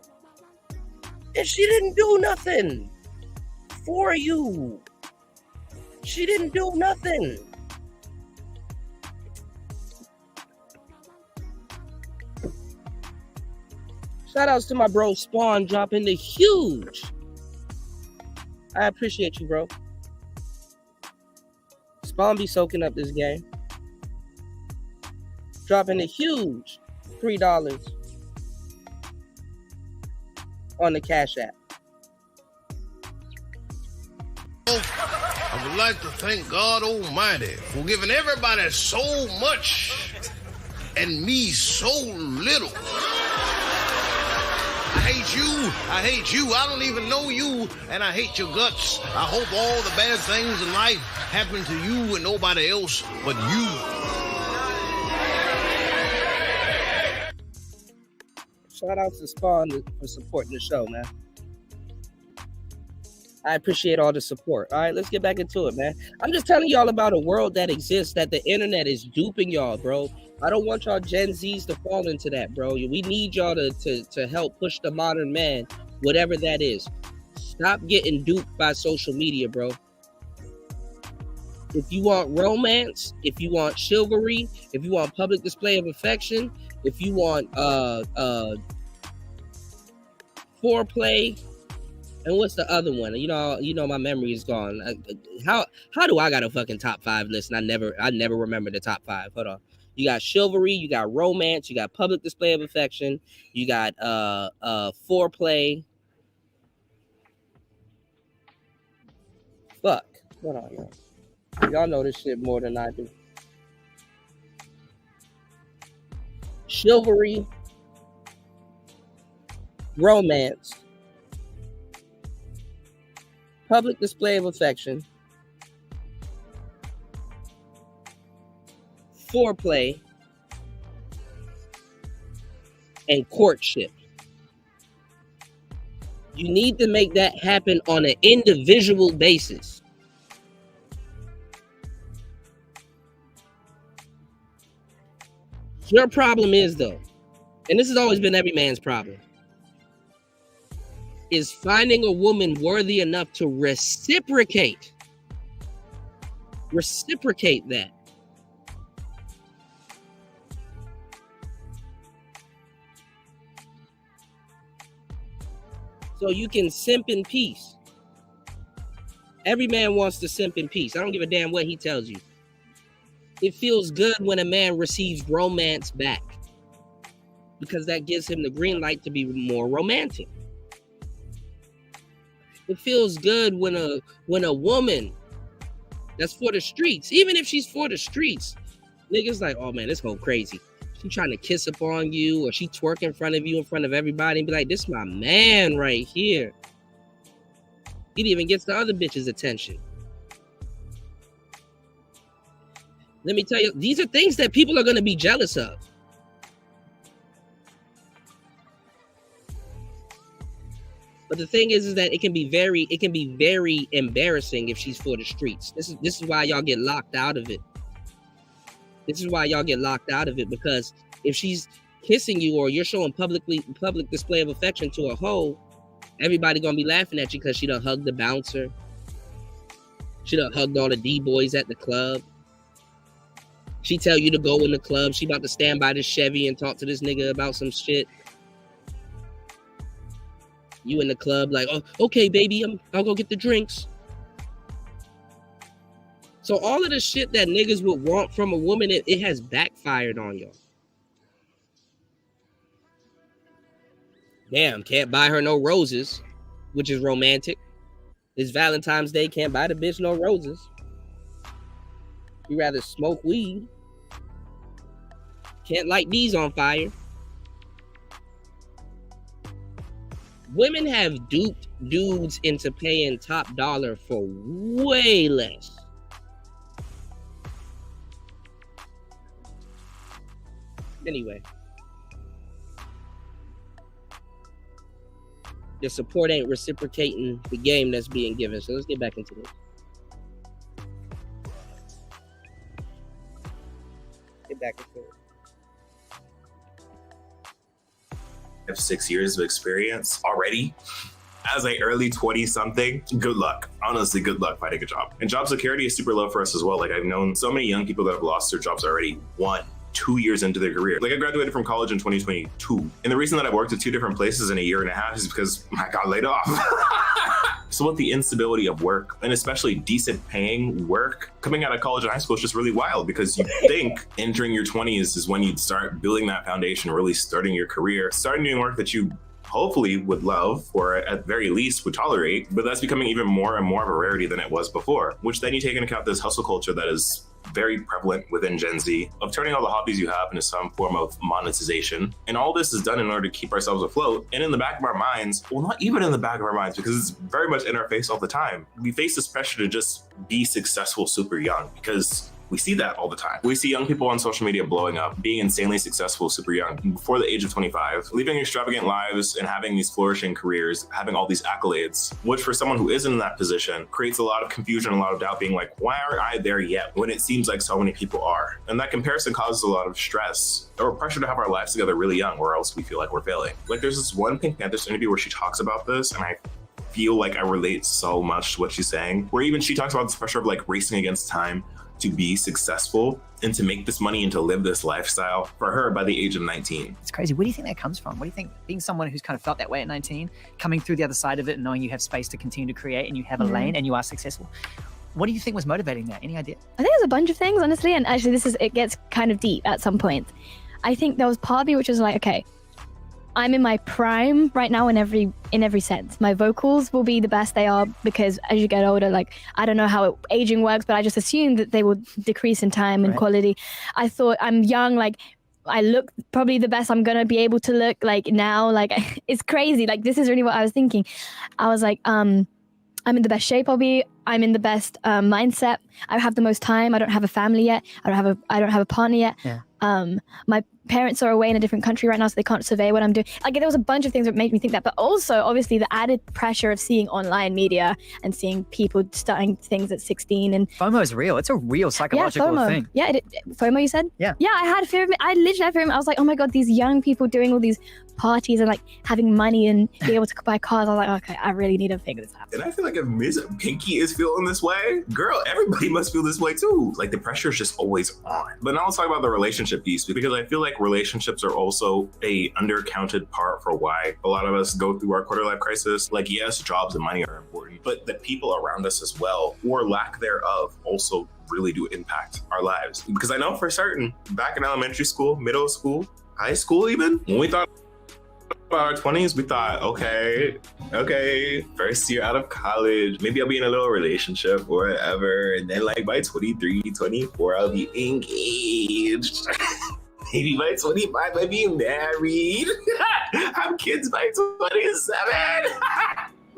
And she didn't do nothing for you. She didn't do nothing. Shout outs to my bro Spawn dropping the huge. I appreciate you, bro. Spawn be soaking up this game. Dropping a huge $3 on the Cash App. I would like to thank God Almighty for giving everybody so much and me so little. I hate you. I hate you. I don't even know you, and I hate your guts. I hope all the bad things in life happen to you and nobody else but you. Shout out to Spawn for supporting the show, man. I appreciate all the support. All right, let's get back into it, man. I'm just telling y'all about a world that exists, that the internet is duping y'all, bro. I don't want y'all Gen Zs to fall into that, bro. We need y'all to help push the modern man, whatever that is. Stop getting duped by social media, bro. If you want romance, if you want chivalry, if you want public display of affection, if you want foreplay, and what's the other one? You know, my memory is gone. How do I got a fucking top 5 list? And I never remember the top 5. Hold on. You got chivalry, you got romance, you got public display of affection, you got foreplay. Fuck. Hold on, y'all. Y'all know this shit more than I do. Chivalry, romance, public display of affection, foreplay, and courtship. You need to make that happen on an individual basis. Your problem is, though, and this has always been every man's problem, is finding a woman worthy enough to reciprocate that. So you can simp in peace. Every man wants to simp in peace. I don't give a damn what he tells you. It feels good when a man receives romance back, because that gives him the green light to be more romantic. It feels good when a woman that's for the streets, even if she's for the streets, niggas like, oh man, this whole crazy. She trying to kiss up on you, or she twerk in front of you, in front of everybody, and be like, this my man right here. It even gets the other bitch's attention. Let me tell you, these are things that people are going to be jealous of. But the thing is that it can be very embarrassing if she's for the streets. This is why y'all get locked out of it. This is why y'all get locked out of it, because if she's kissing you or you're showing public display of affection to a hoe, everybody gonna be laughing at you because she done hugged the bouncer. She done hugged all the D-boys at the club. She tell you to go in the club. She about to stand by this Chevy and talk to this nigga about some shit. You in the club like, oh, okay, baby, I'll go get the drinks. So all of the shit that niggas would want from a woman, it has backfired on y'all. Damn, can't buy her no roses, which is romantic. It's Valentine's Day, can't buy the bitch no roses. You rather smoke weed. Can't light these on fire. Women have duped dudes into paying top dollar for way less. Anyway. The support ain't reciprocating the game that's being given. So let's get back into this. Get back into it. I have 6 years of experience already. As an early 20-something, good luck. Honestly, good luck finding a job. And job security is super low for us as well. Like, I've known so many young people that have lost their jobs already 2 years into their career. Like, I graduated from college in 2022. And the reason that I worked at 2 different places in a year and a half is because I got laid off. So with the instability of work, and especially decent paying work, coming out of college and high school is just really wild, because you think entering your 20s is when you'd start building that foundation, really starting your career, starting doing work that you hopefully would love, or at very least would tolerate, but that's becoming even more and more of a rarity than it was before, which then you take into account this hustle culture that is very prevalent within Gen Z, of turning all the hobbies you have into some form of monetization. And all this is done in order to keep ourselves afloat. And in the back of our minds, well, not even in the back of our minds, because it's very much in our face all the time, we face this pressure to just be successful super young, because we see that all the time. We see young people on social media blowing up, being insanely successful super young, before the age of 25, living extravagant lives and having these flourishing careers, having all these accolades, which for someone who isn't in that position creates a lot of confusion, a lot of doubt, being like, why aren't I there yet? When it seems like so many people are. And that comparison causes a lot of stress or pressure to have our lives together really young, or else we feel like we're failing. Like, there's this one Pink Panthers interview where she talks about this, and I feel like I relate so much to what she's saying, where even she talks about this pressure of like racing against time to be successful and to make this money and to live this lifestyle for her by the age of 19. It's crazy. Where do you think that comes from? What do you think, being someone who's kind of felt that way at 19, coming through the other side of it and knowing you have space to continue to create and you have a lane and you are successful? What do you think was motivating that? Any idea? I think there's a bunch of things, honestly, and actually it gets kind of deep at some point. I think there was part of me which was like, okay, I'm in my prime right now in every sense. My vocals will be the best they are, because as you get older, like, I don't know how aging works, but I just assume that they will decrease in time and quality. I thought I'm young, like, I look probably the best I'm gonna be able to look like now. Like, it's crazy. Like, this is really what I was thinking. I was like, I'm in the best shape I'll be. I'm in the best mindset. I have the most time. I don't have a family yet. I don't have a partner yet. Yeah. My parents are away in a different country right now, so they can't survey what I'm doing. Like, there was a bunch of things that made me think that, but also obviously the added pressure of seeing online media and seeing people starting things at 16. And FOMO is real. It's a real psychological thing. Yeah, FOMO, you said? Yeah. Yeah, I had fear of it. I literally had fear of it. I was like, oh my God, these young people doing all these parties and like having money and being able to buy cars. I was like, okay, I really need to figure this out. And I feel like if Miss Pinky is feeling this way, girl, everybody must feel this way too. Like, the pressure is just always on. But now let's talk about the relationship piece, because I feel like relationships are also a undercounted part for why a lot of us go through our quarter life crisis. Like, yes, jobs and money are important, but the people around us as well, or lack thereof, also really do impact our lives. Because I know for certain, back in elementary school, middle school, high school even, when we thought about our 20s, we thought, okay, first year out of college, maybe I'll be in a little relationship or whatever, and then like by 23, 24, I'll be engaged. Maybe by 25, I'll be married. Have kids by 27.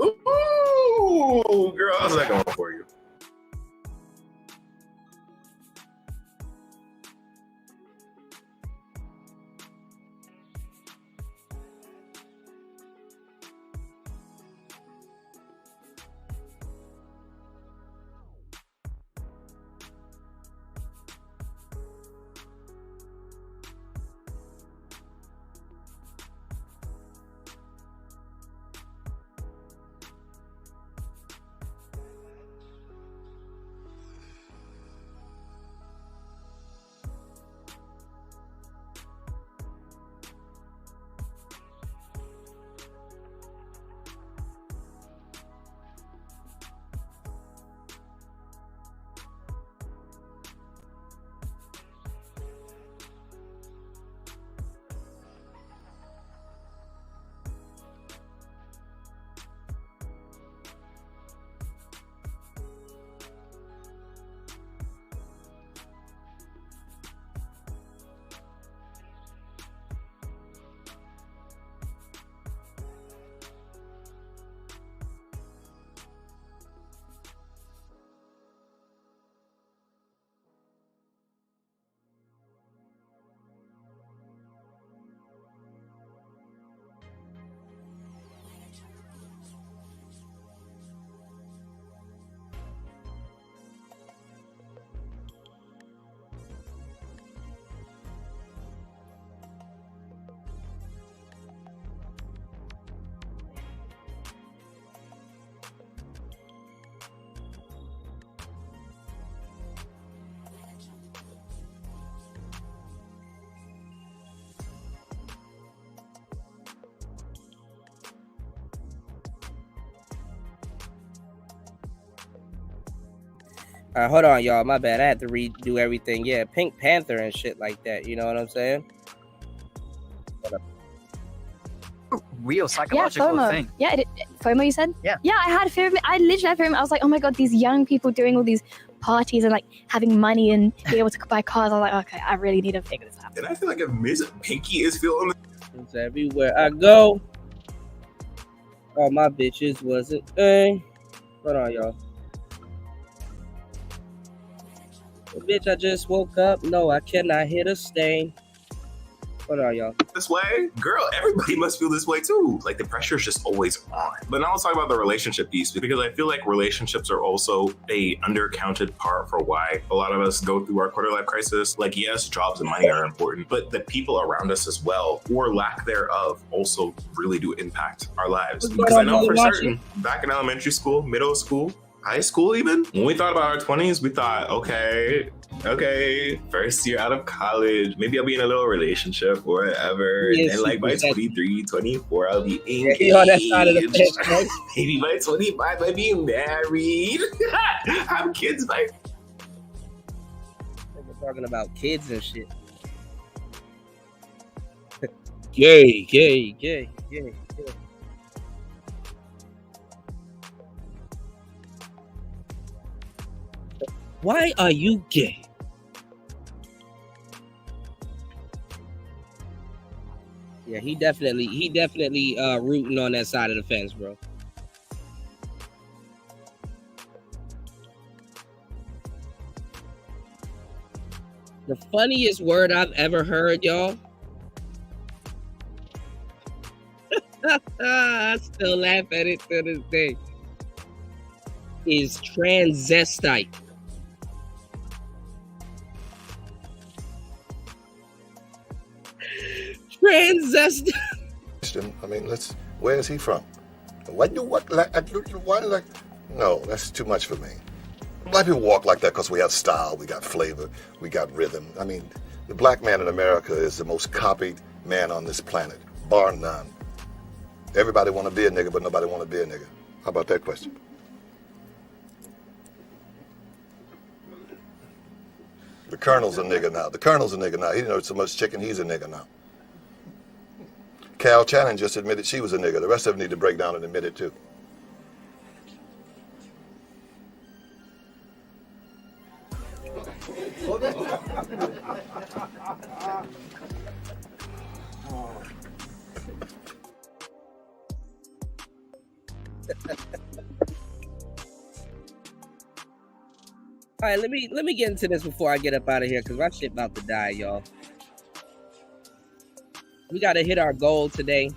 Ooh, girl, how's that going for you? Hold on, y'all. My bad. I had to redo everything. Yeah, Pink Panther and shit like that. You know what I'm saying? Real psychological FOMO. thing. Yeah, FOMO. You said? Yeah. Yeah, I had fear of it. I literally had fear of it. I was like, oh my god, these young people doing all these parties and like having money and be able to buy cars. I was like, okay, I really need to figure this out. And I feel like if Miss Pinky is feeling It's everywhere I go. All my bitches wasn't. Hey, hold on, y'all. Bitch, I just woke up. No, I cannot hit a stain. Hold on, y'all. this way, girl, everybody must feel this way too. Like the pressure is just always on. But now let's talk about the relationship piece, because I feel like relationships are also a undercounted part for why a lot of us go through our quarter life crisis. Like, yes, jobs and money are important, but the people around us as well, or lack thereof, also really do impact our lives. Because I know for certain, back in elementary school, middle school, high school even, when we thought about our 20s, we thought, okay, first year out of college, maybe I'll be in a little relationship or whatever. Yeah, and like by 23, 24, I'll be engaged. Yeah, on that side of the fence, right? Maybe by 25, I'll be married. Have kids by... We're talking about kids and shit. Gay. Why are you gay? Yeah, he definitely rooting on that side of the fence, bro. The funniest word I've ever heard, y'all. I still laugh at it to this day. Is transvestite. Transvestite. I mean, where is he from? What? No, that's too much for me. Black people walk like that because we have style, we got flavor, we got rhythm. I mean, the black man in America is the most copied man on this planet, bar none. Everybody want to be a nigga, but nobody want to be a nigga. How about that question? The Colonel's a nigga now. He knows so much chicken, he's a nigga now. Cal Channon just admitted she was a nigga. The rest of them need to break down and admit it too. All right, let me get into this before I get up out of here because my shit about to die, y'all. We got to hit our goal today.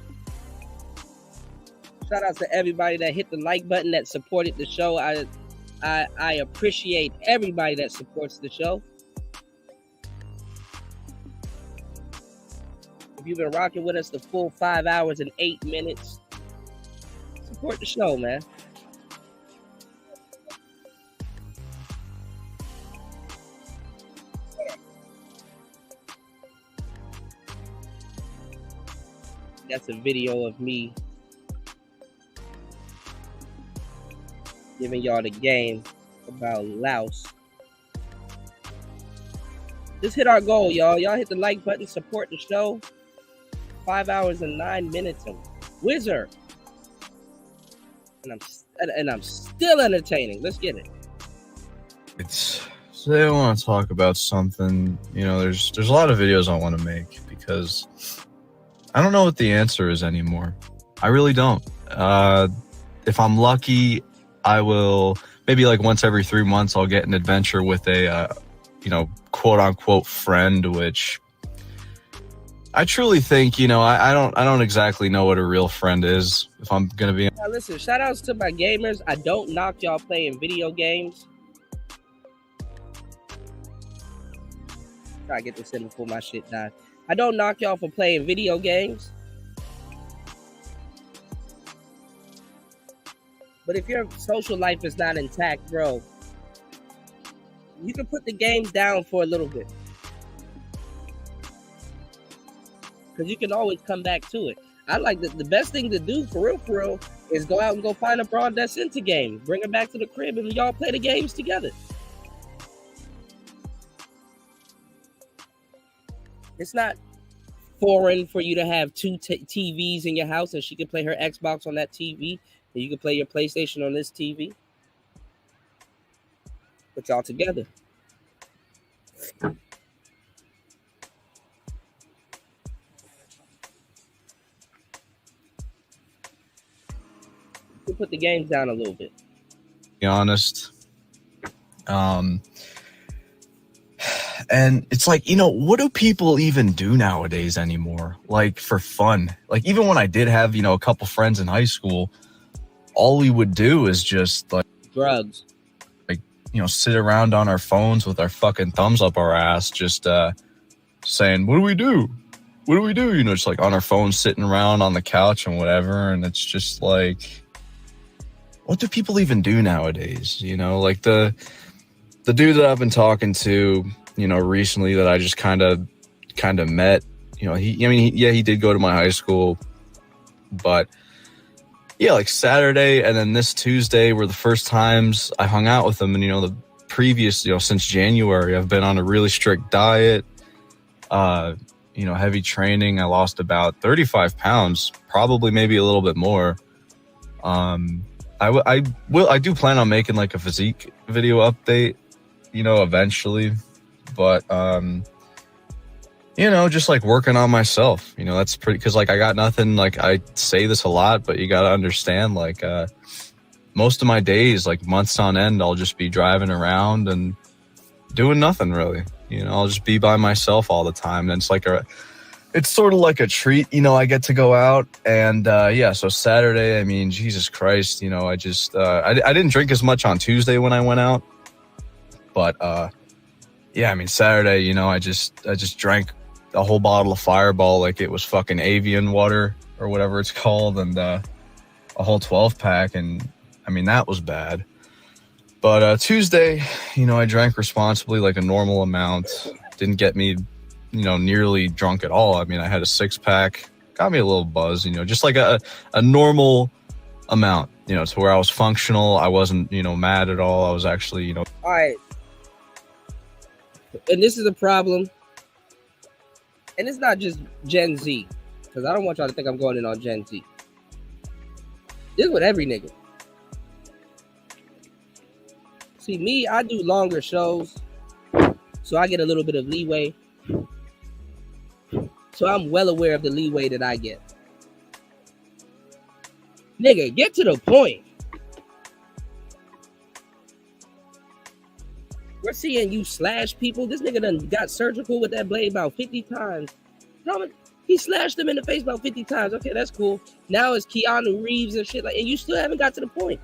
Shout out to everybody that hit the like button, that supported the show. I appreciate everybody that supports the show. If you've been rocking with us the full 5 hours and 8 minutes, support the show, man. That's a video of me giving y'all the game about Laos. Just hit our goal, y'all. Y'all hit the like button, support the show. 5 hours and 9 minutes of Wizard. And I'm still entertaining. Let's get it. Today I want to talk about something. You know, there's a lot of videos I want to make because I don't know what the answer is anymore. I really don't. If I'm lucky, I will maybe like once every 3 months I'll get an adventure with a quote unquote friend, which I truly think, I don't exactly know what a real friend is, if I'm gonna be. Now listen, shout outs to my gamers. I don't knock y'all playing video games. Try to get this in before my shit dies. I don't knock y'all for playing video games. But if your social life is not intact, bro, you can put the games down for a little bit. Because you can always come back to it. I like the best thing to do for real, is go out and go find a broad that's into games. Bring her back to the crib and y'all play the games together. It's not foreign for you to have two TVs in your house, and she can play her Xbox on that TV, and you can play your PlayStation on this TV. Put y'all together. You put the games down a little bit. To be honest. And it's like, you know, what do people even do nowadays anymore? Like for fun? Like even when I did have, you know, a couple friends in high school, all we would do is just like drugs. Like, you know, sit around on our phones with our fucking thumbs up our ass, just saying, what do we do? What do we do? You know, just like on our phones, sitting around on the couch and whatever. And it's just like, what do people even do nowadays? You know, like the dude that I've been talking to, you know, recently that I just kind of met, you know, he did go to my high school, but yeah, like Saturday and then this Tuesday were the first times I hung out with him. And, you know, the previous, you know, since January, I've been on a really strict diet, you know, heavy training. I lost about 35 pounds, probably maybe a little bit more. I do plan on making like a physique video update, you know, eventually, but you know, just like working on myself, you know, that's pretty, because like I got nothing, like I say this a lot, but you got to understand, like most of my days, like months on end, I'll just be driving around and doing nothing really, you know, I'll just be by myself all the time. And it's like it's sort of like a treat, you know, I get to go out. And yeah, so Saturday, I mean, Jesus Christ, you know, I just I didn't drink as much on Tuesday when I went out, but yeah, I mean, Saturday, you know, I just drank a whole bottle of Fireball like it was fucking avian water or whatever it's called, and a whole 12 pack, and I mean, that was bad. But Tuesday, you know, I drank responsibly, like a normal amount. Didn't get me, you know, nearly drunk at all. I mean, I had a 6-pack, got me a little buzz, you know, just like a normal amount, you know, to where I was functional. I wasn't, you know, mad at all. I was actually, you know. All right. And this is a problem. And it's not just Gen Z, because I don't want y'all to think I'm going in on Gen Z. This is with every nigga. See, me, I do longer shows, so I get a little bit of leeway. So I'm well aware of the leeway that I get. Nigga, get to the point. We're seeing you slash people. This nigga done got surgical with that blade about 50 times. No, he slashed them in the face about 50 times. Okay, that's cool. Now it's Keanu Reeves and shit like, and you still haven't got to the point.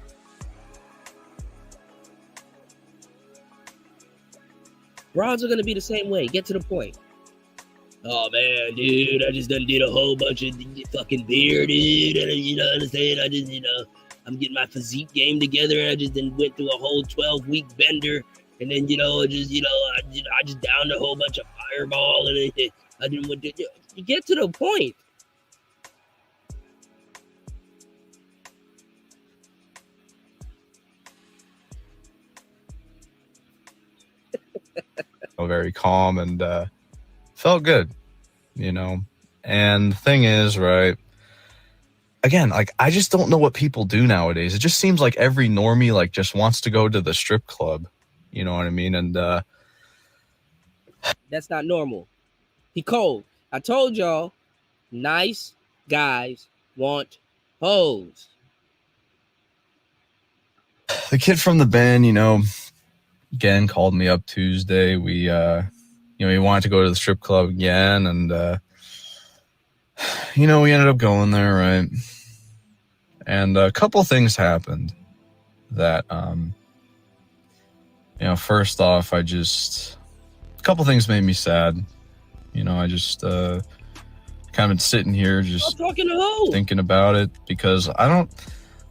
Broads are gonna be the same way. Get to the point. Oh man, dude, I just done did a whole bunch of fucking beer, dude. And, you know what I'm saying? I just, you know, I'm getting my physique game together. I just done went through a whole 12-week bender. And then, you know, just, you know, I just downed a whole bunch of Fireball, and I didn't want to get to the point. Very calm and felt good, you know. And the thing is, right, again, like I just don't know what people do nowadays. It just seems like every normie like just wants to go to the strip club. You know what I mean? And that's not normal. He cold. I told y'all, nice guys want hoes. The kid from the band, you know, again called me up Tuesday. We you know, he wanted to go to the strip club again, and you know, we ended up going there, right? And a couple things happened that you know, first off, a couple things made me sad. You know, I just kind of been sitting here just thinking about it, because I don't,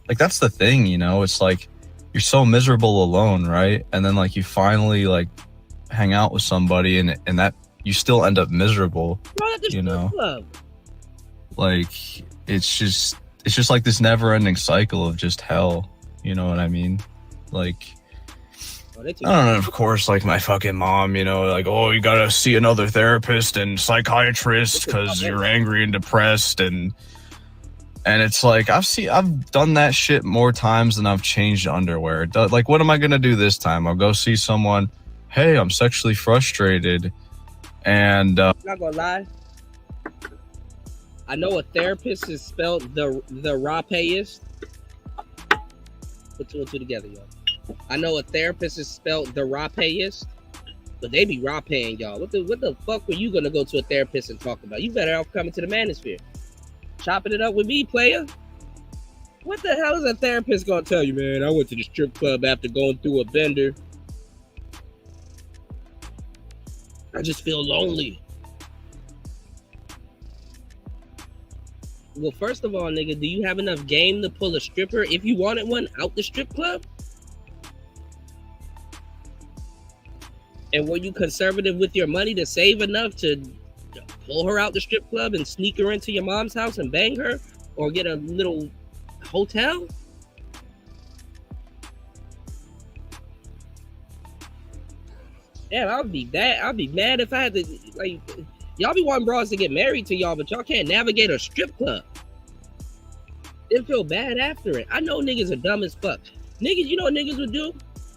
like, that's the thing, you know, it's like you're so miserable alone, right? And then like you finally like hang out with somebody and that you still end up miserable, you know? Like it's just like this never ending cycle of just hell. You know what I mean? Like, I don't know, of course, like my fucking mom, you know, like, oh, you gotta see another therapist and psychiatrist because you're angry and depressed, and it's like I've done that shit more times than I've changed underwear. Like, what am I gonna do this time? I'll go see someone. Hey, I'm sexually frustrated, and I'm not gonna lie. I know a therapist is spelled the rapayist. Put two and two together, y'all. I know a therapist is spelled the rapayist, but they be rapaying y'all. What the fuck were you gonna go to a therapist and talk about? You better off coming to the manosphere, chopping it up with me, player. What the hell is a therapist gonna tell you, man? I went to the strip club after going through a bender. I just feel lonely. Well, first of all, nigga, do you have enough game to pull a stripper if you wanted one out the strip club? And were you conservative with your money to save enough to pull her out the strip club and sneak her into your mom's house and bang her, or get a little hotel? Yeah, I'd be mad if I had to, like, y'all be wanting bras to get married to y'all, but y'all can't navigate a strip club. Then feel bad after it. I know niggas are dumb as fuck. Niggas, you know what niggas would do?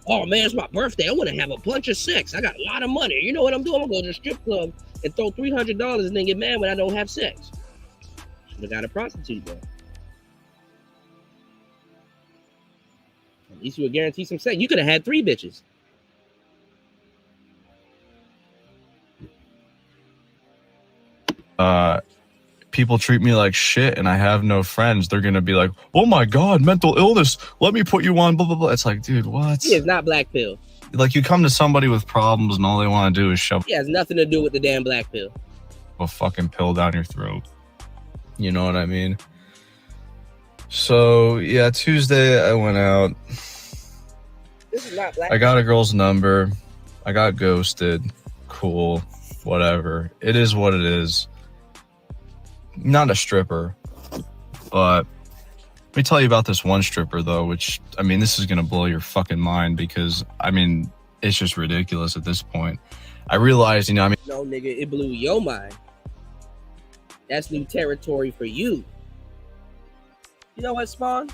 Oh man, it's my birthday. I want to have a bunch of sex. I got a lot of money. You know what I'm doing? I'm going to go to the strip club and throw $300 and then get mad when I don't have sex. Should have got a prostitute though. At least you would guarantee some sex. You could have had 3 bitches. People treat me like shit and I have no friends. They're gonna be like, oh my god, mental illness, let me put you on blah blah blah. It's like, dude, what? He is not black pill. Like, you come to somebody with problems and all they want to do is shove He has nothing to do with the damn black pill. a fucking pill down your throat. You know what I mean? So yeah, Tuesday I went out. This is not black. I got a girl's number. I got ghosted. Cool. Whatever. It is what it is. Not a stripper, but let me tell you about this one stripper though, which, I mean, this is gonna blow your fucking mind because, I mean, it's just ridiculous at this point. I realized, you know, I mean, No, nigga, it blew your mind. That's new territory for you. You know what, Spawn?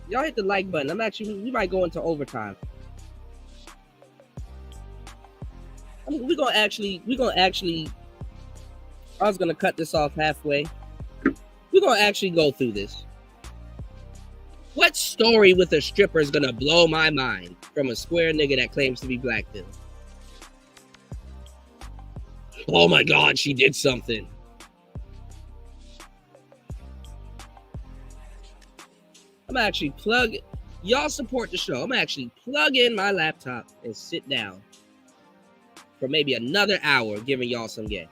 Y'all hit the like button. We might go into overtime. I mean, we're gonna actually, I was gonna cut this off halfway. We're gonna actually go through this. What story with a stripper is gonna blow my mind from a square nigga that claims to be black pill? Oh my god, she did something. I'm actually y'all support the show. I'm actually plug in my laptop and sit down for maybe another hour giving y'all some game.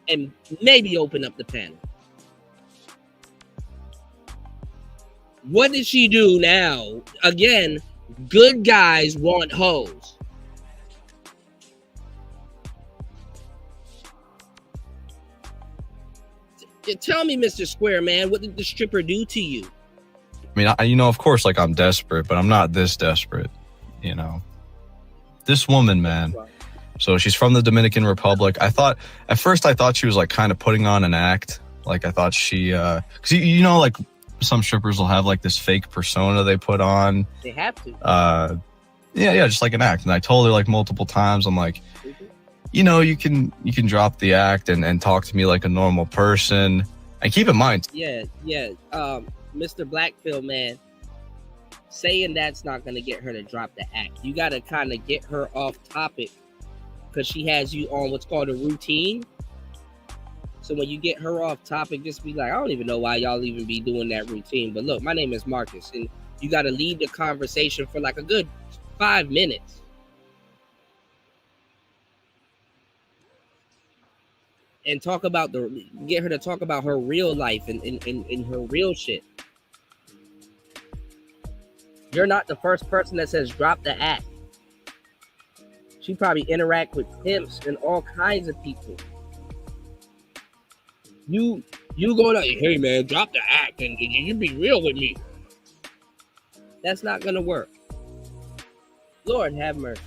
And maybe open up the panel. What did she do now? Again, good guys want hoes. Tell me, Mr. Square Man, what did the stripper do to you? I mean, you know, of course, like, I'm desperate, but I'm not this desperate, you know. This woman, man. So she's from the Dominican Republic. At first I thought she was like kind of putting on an act. Like, I thought she, cause you know, like some strippers will have like this fake persona they put on. They have to. Yeah, just like an act. And I told her like multiple times, I'm like, you know, you can drop the act and talk to me like a normal person. And keep in mind. Yeah. Mr. Blackpill Man, saying that's not gonna get her to drop the act. You gotta kind of get her off topic because she has you on what's called a routine. So when you get her off topic, just be like, I don't even know why y'all even be doing that routine. But look, my name is Marcus, and you got to lead the conversation for like a good 5 minutes. And get her to talk about her real life and her real shit. You're not the first person that says drop the act. She probably interact with pimps and all kinds of people. You go like, hey man, drop the act and you be real with me. That's not gonna work. Lord have mercy.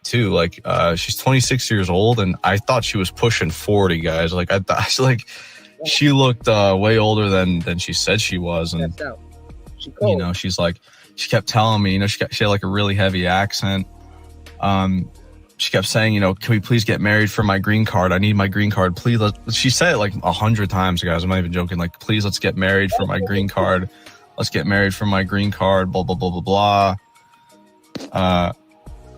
Too, like, she's 26 years old, and I thought she was pushing 40, guys. Like, I thought, she looked way older than she said she was, and you know, she's like, she kept telling me, you know, she had like a really heavy accent. She kept saying, you know, can we please get married for my green card? I need my green card, please. She said it like 100 times, guys. I'm not even joking. Like, please, let's get married for my green card. Let's get married for my green card. Blah blah blah blah blah.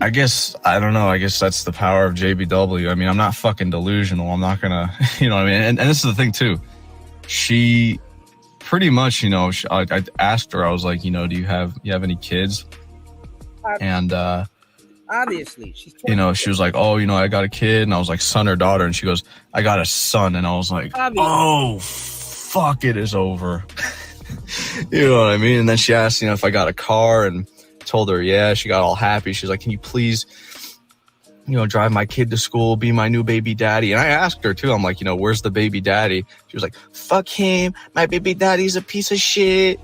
I guess, I don't know. I guess that's the power of JBW. I mean, I'm not fucking delusional. I'm not gonna, you know what I mean? And this is the thing too. She pretty much, you know, I asked her, I was like, you know, do you have any kids? And obviously, she's 20. You know, she was like, oh, you know, I got a kid. And I was like, son or daughter? And she goes, I got a son. And I was like, oh, fuck, it is over. You know what I mean? And then she asked, you know, if I got a car, and told her, yeah. She got all happy. She's like, can you please, you know, drive my kid to school, be my new baby daddy? And I asked her too, I'm like, you know, where's the baby daddy? She was like, fuck him, my baby daddy's a piece of shit.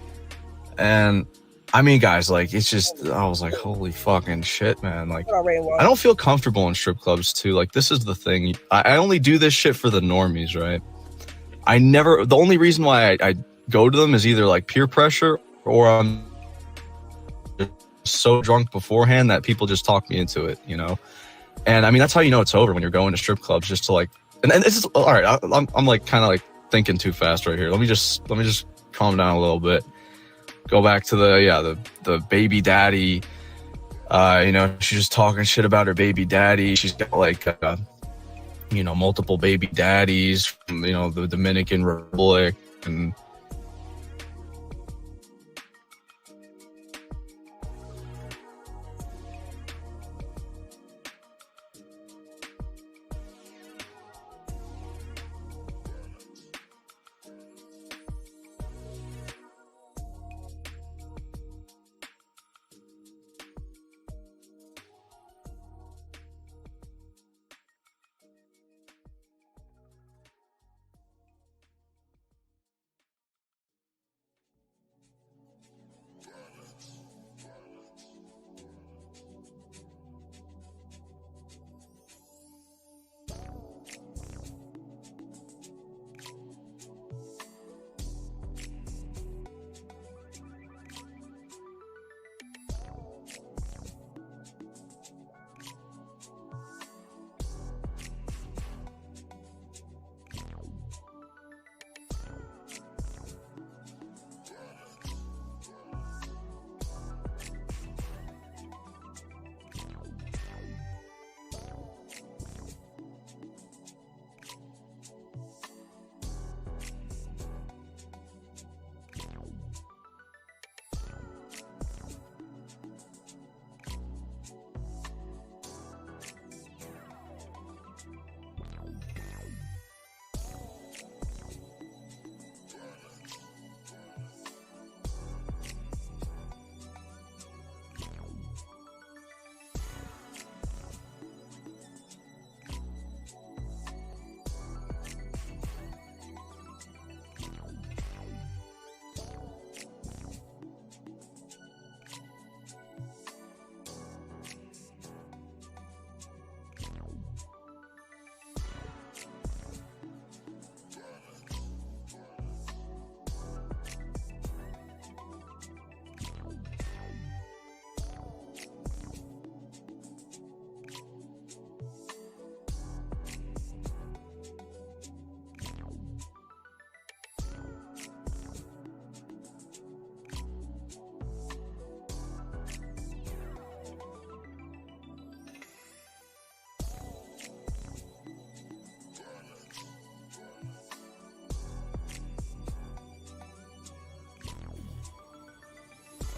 And I mean, guys, like, it's just, I was like, holy fucking shit, man. Like, I don't feel comfortable in strip clubs too. Like, this is the thing. I only do this shit for the normies, right? The only reason why I go to them is either like peer pressure, or I'm so drunk beforehand that people just talk me into it, you know? And I mean, that's how you know it's over, when you're going to strip clubs, just to like, and this is, all right, I'm like kind of like thinking too fast right here. Let me just calm down a little bit. Go back to the baby daddy. You know, she's just talking shit about her baby daddy. She's got like, you know, multiple baby daddies from, you know, the Dominican Republic, and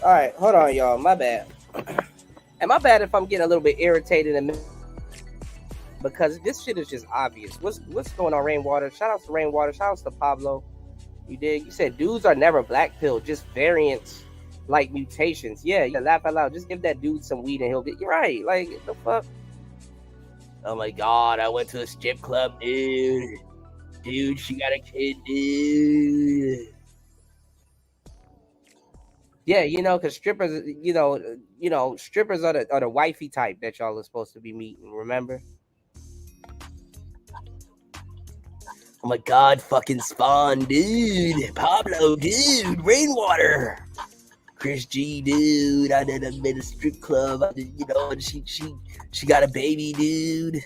All right, hold on, y'all. My bad. And my bad if I'm getting a little bit irritated, and because this shit is just obvious. What's going on, Rainwater? Shout out to Rainwater. Shout out to Pablo. You did. You said dudes are never black pill, just variants, like mutations. Yeah, laugh out loud. Just give that dude some weed and he'll get. You're right. Like, the fuck. Oh my god, I went to a strip club, dude. Dude, she got a kid, dude. Yeah, because strippers, strippers are the wifey type that y'all are supposed to be meeting. Remember? Oh my God, fucking Spawn, dude. Pablo, dude. Rainwater. Chris G, dude. I did a strip club. And she got a baby, dude.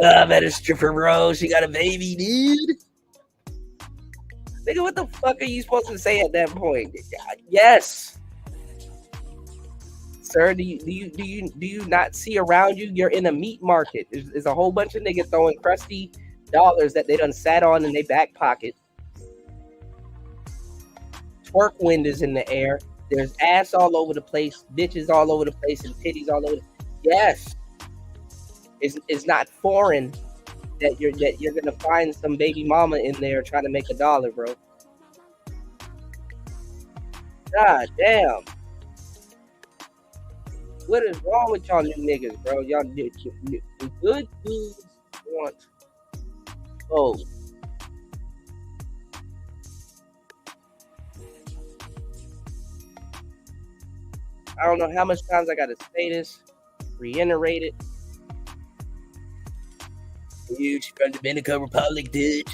I met a stripper, bro. She got a baby, dude. Nigga, what the fuck are you supposed to say at that point? Yes. Sir, do you not see around you? You're in a meat market. There's a whole bunch of niggas throwing crusty dollars that they done sat on in their back pocket. Twerk wind is in the air. There's ass all over the place, bitches all over the place, and titties all over. Yes, it's not foreign that you're gonna find some baby mama in there trying to make $1, bro. God damn. What is wrong with y'all new niggas, bro? Y'all good dudes want clothes. I don't know how much times I gotta say this, reiterate it. Dude, she's from Dominican Republic, dude.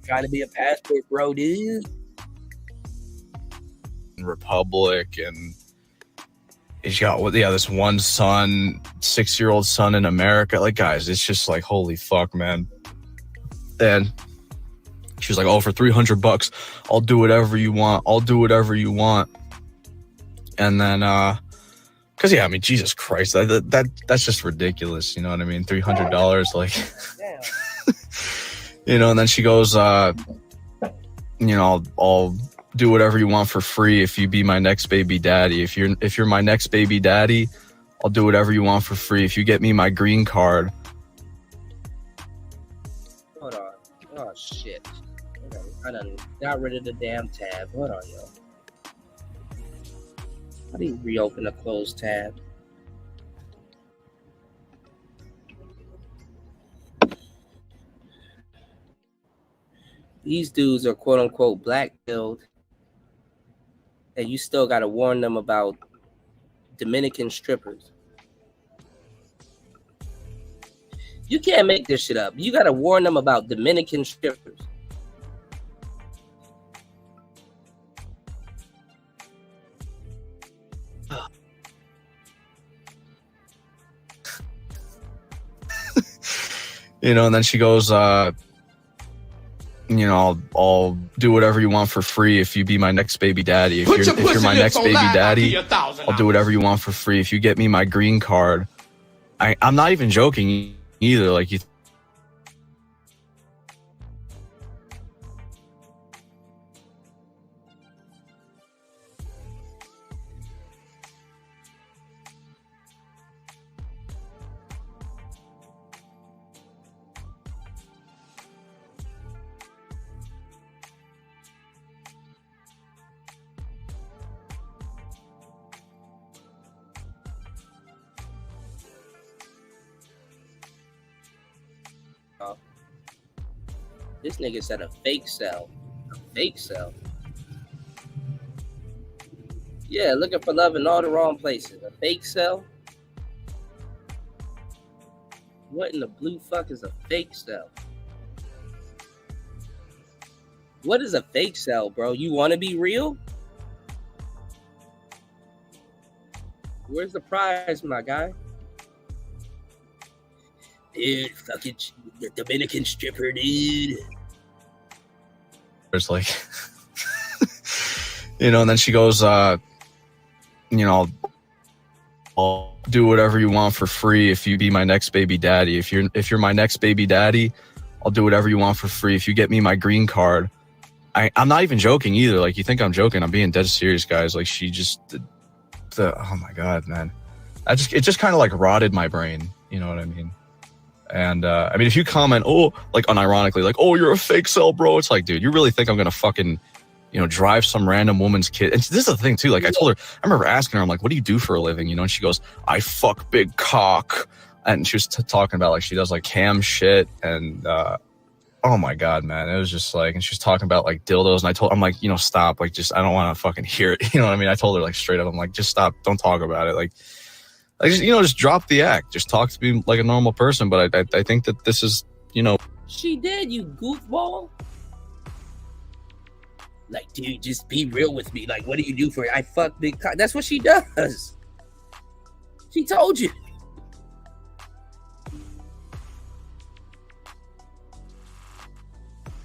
Trying to be a passport, bro, dude. Republic, and he's got this one son, 6-year-old son in America. Like, guys, it's just like, holy fuck, man. And she was like, oh, for $300, I'll do whatever you want. I'll do whatever you want. And then, because yeah, I mean, Jesus Christ, that's just ridiculous. You know what I mean? $300, like, and then she goes, I'll do whatever you want for free if you be my next baby daddy. If you're my next baby daddy, I'll do whatever you want for free. If you get me my green card. Hold on. Oh shit. I done got rid of the damn tab. Hold on, yo. How do you reopen a closed tab? These dudes are quote unquote black-pilled, and you still got to warn them about Dominican strippers. You can't make this shit up. You got to warn them about Dominican strippers. And then she goes, I'll do whatever you want for free if you be my next baby daddy. If you're my next baby daddy, I'll do whatever you want for free. If you get me my green card. I'm not even joking either. Like, you This nigga said a fake cell. A fake cell. Yeah, looking for love in all the wrong places. A fake cell? What in the blue fuck is a fake cell? What is a fake cell, bro? You want to be real? Where's the prize, my guy? Dude, fucking the Dominican stripper, dude. It's like, and then she goes, I'll do whatever you want for free if you be my next baby daddy. If you're my next baby daddy, I'll do whatever you want for free. If you get me my green card. I'm not even joking either. Like, you think I'm joking. I'm being dead serious, guys. Like, she just, oh my God, man. It just kind of like rotted my brain. You know what I mean? And I mean, if you comment, like unironically, like, oh, you're a fake cell, bro. It's like, dude, you really think I'm gonna fucking, drive some random woman's kid? And this is the thing too. Like, I told her, I remember asking her, I'm like, what do you do for a living? And she goes, I fuck big cock. and she was talking about like she does like cam shit, and oh my god, man, it was just like, and she was talking about like dildos, and I'm like, you know, stop, like just I don't want to fucking hear it, you know what I mean? I told her like straight up, I'm like, just stop, don't talk about it, like just, you know, just drop the act, just talk to me like a normal person. But I think that this is, you know, She did, you goofball. Like, dude, just be real with me. Like, what do you do for it? I fuck big cock. That's what she does. She told you.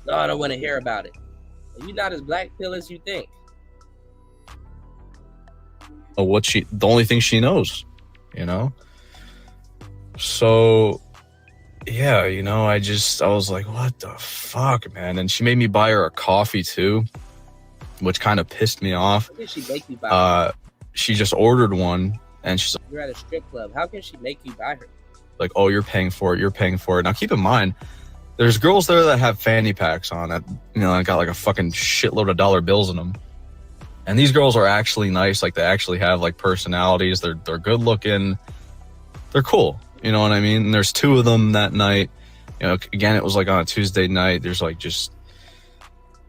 No, I don't want to hear about it. You're not as black pill as you think. the only thing she knows, you know? So yeah, you know, I was like, what the fuck, man? And she made me buy her a coffee too, which kind of pissed me off. How can she make you buy her? She just ordered one, and she's You're at a strip club. How can she make you buy her? like, oh, you're paying for it. Now keep in mind, there's girls there that have fanny packs on it, you know, and got like a fucking shitload of dollar bills in them. And these girls are actually nice, like they actually have like personalities. They're good looking. They're cool. You know what I mean? And there's two of them that night. You know, again, it was like on a Tuesday night. There's like just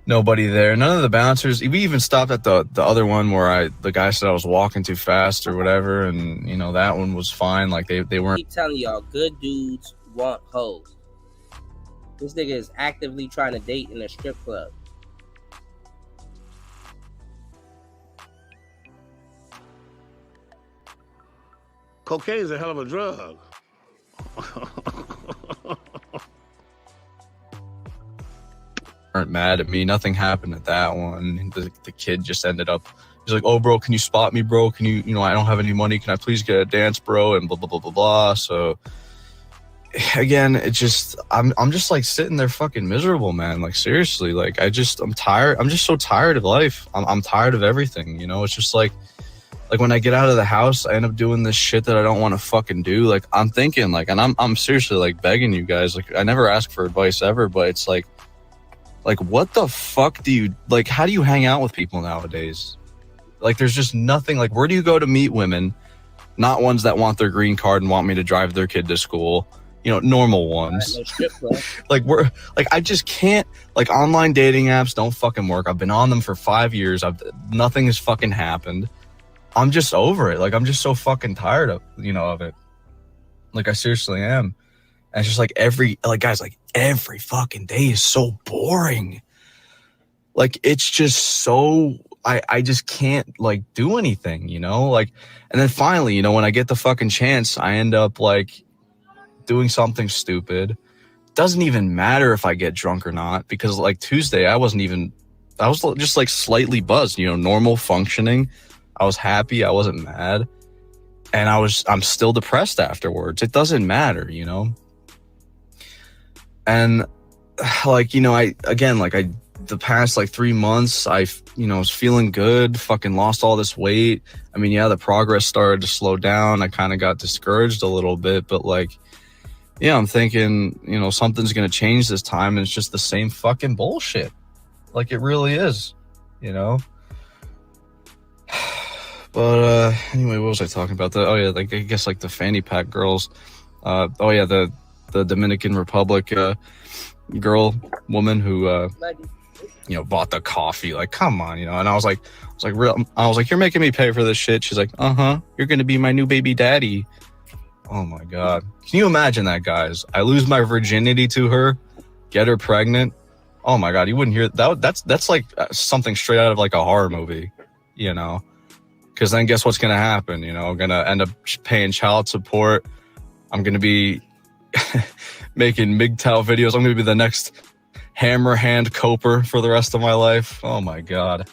nobody there. None of the bouncers. We even stopped at the other one where the guy said I was walking too fast or whatever, and you know that one was fine. Like they weren't. I keep telling y'all, good dudes want hoes. This nigga is actively trying to date in a strip club. Cocaine's a hell of a drug. Weren't mad at me. Nothing happened at that one. The kid just ended up. He's like, "Oh, bro, can you spot me, bro? Can you know, I don't have any money. Can I please get a dance, bro?" And blah blah blah blah blah. So again, it just I'm just like sitting there fucking miserable, man. Like seriously, like I'm tired. I'm just so tired of life. I'm tired of everything. You know, it's just like when I get out of the house, I end up doing this shit that I don't want to fucking do. Like I'm thinking, like, and I'm seriously like begging you guys. Like I never ask for advice ever, but it's like what the fuck do you like? How do you hang out with people nowadays? Like there's just nothing. Like where do you go to meet women? Not ones that want their green card and want me to drive their kid to school. You know, normal ones. Like I just can't. Like online dating apps don't fucking work. I've been on them for 5 years. Nothing has fucking happened. I'm just over it. Like I'm just so fucking tired of it. Like I seriously am. And it's just like every fucking day is so boring. Like it's just so I just can't like do anything, you know? Like, and then finally, you know, when I get the fucking chance, I end up like doing something stupid. Doesn't even matter if I get drunk or not, because like Tuesday I was just like slightly buzzed, you know, normal functioning. I was happy, I wasn't mad, and I'm still depressed afterwards. It doesn't matter, you know? And like, you know, the past like 3 months, was feeling good, fucking lost all this weight. I mean, yeah, the progress started to slow down. I kind of got discouraged a little bit, but like, yeah, I'm thinking, you know, something's going to change this time, and it's just the same fucking bullshit. Like it really is, you know? But anyway, what was I talking about? I guess like the fanny pack girls. The Dominican Republic woman who bought the coffee. Like, come on, you know. And I was like, you're making me pay for this shit. She's like, you're gonna be my new baby daddy. Oh my god, can you imagine that, guys? I lose my virginity to her, get her pregnant. Oh my god, you wouldn't hear that. That's like something straight out of like a horror movie, you know. Because then guess what's going to happen? You know, I'm going to end up paying child support. I'm going to be making MGTOW videos. I'm going to be the next hammer hand coper for the rest of my life. Oh, my God.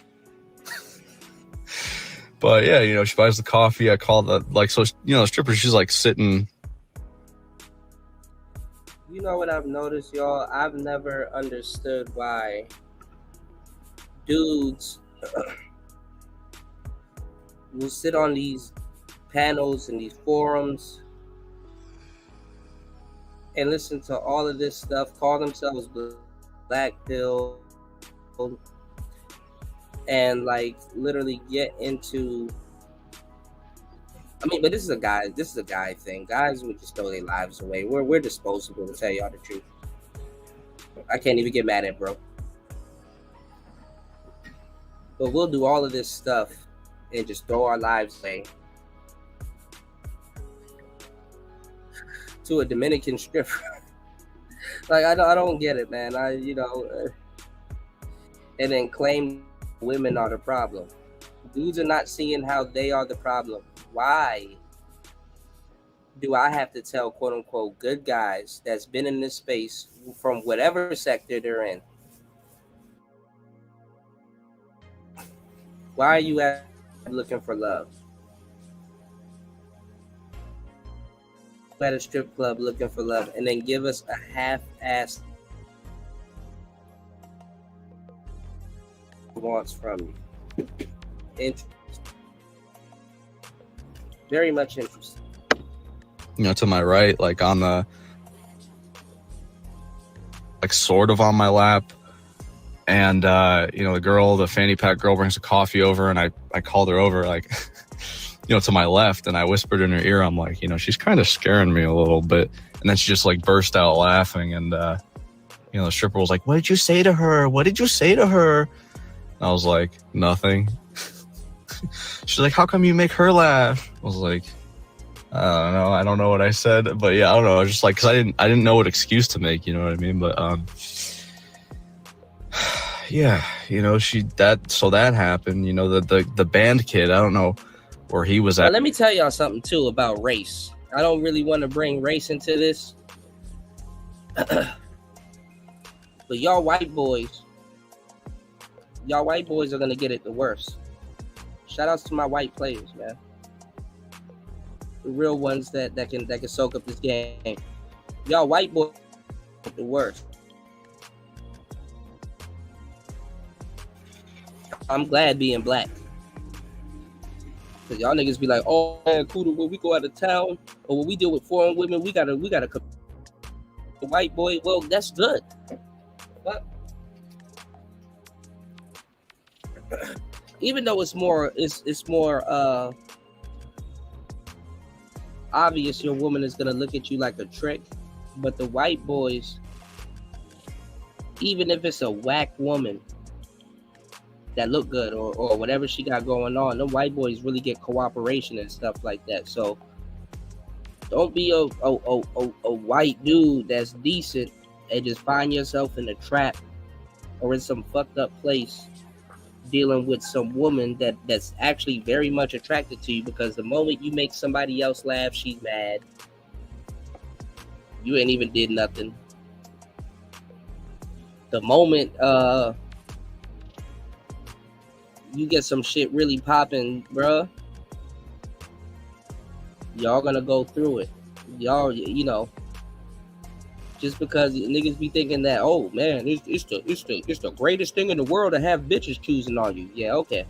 But, yeah, you know, she buys the coffee. I call the, like, so, you know, the stripper, she's, like, sitting. You know what I've noticed, y'all? I've never understood why dudes will sit on these panels and these forums and listen to all of this stuff, call themselves black pill, and like literally get into I mean, but this is a guy thing. Guys would just throw their lives away. We're disposable, to tell y'all the truth. I can't even get mad at bro. But we'll do all of this stuff and just throw our lives away to a Dominican stripper. Like, I don't get it, man. And then claim women are the problem. Dudes are not seeing how they are the problem. Why do I have to tell quote unquote good guys that's been in this space from whatever sector they're in? Why are you looking for love? At a strip club looking for love and then give us a half-assed wants from you. Interesting. Very much interesting. You know, to my right, like on the, like sort of on my lap. And, the fanny pack girl brings a coffee over, and I called her over, like, to my left, and I whispered in her ear, I'm like, she's kind of scaring me a little bit. And then she just like burst out laughing. And, the stripper was like, what did you say to her? What did you say to her? And I was like, nothing. She's like, how come you make her laugh? I was like, I don't know. I don't know what I said, but yeah, I don't know. I was just like, cause I didn't know what excuse to make, you know what I mean? But, yeah, that happened, the band kid, I don't know where he was at. Now, let me tell y'all something too about race. I don't really want to bring race into this. But y'all white boys are going to get it the worst. Shout outs to my white players, man. The real ones that can soak up this game. Y'all white boys are the worst. I'm glad being black. Cause y'all niggas be like, oh man, cool, when we go out of town or when we deal with foreign women, we gotta the white boy. Well, that's good. But even though it's more obvious your woman is gonna look at you like a trick, but the white boys, even if it's a whack woman that look good or whatever she got going on, the white boys really get cooperation and stuff like that. So don't be a white dude that's decent and just find yourself in a trap or in some fucked up place dealing with some woman that's actually very much attracted to you, because the moment you make somebody else laugh, she's mad. You ain't even did nothing. The moment you get some shit really popping, bruh, y'all gonna go through it. Y'all, just because niggas be thinking that, oh man, it's the greatest thing in the world to have bitches choosing on you. Yeah, okay.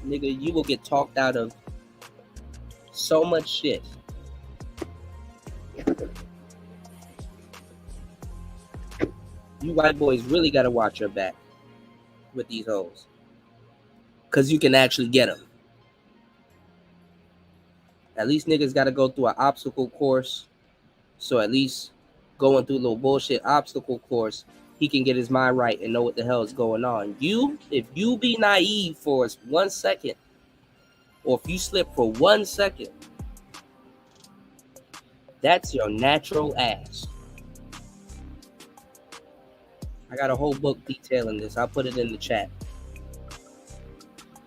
Nigga, you will get talked out of so much shit. You white boys really got to watch your back with these hoes, because you can actually get them. At least niggas got to go through an obstacle course. So at least going through a little bullshit obstacle course, he can get his mind right and know what the hell is going on. If you be naive for 1 second, or if you slip for 1 second, that's your natural ass. I got a whole book detailing this. I'll put it in the chat.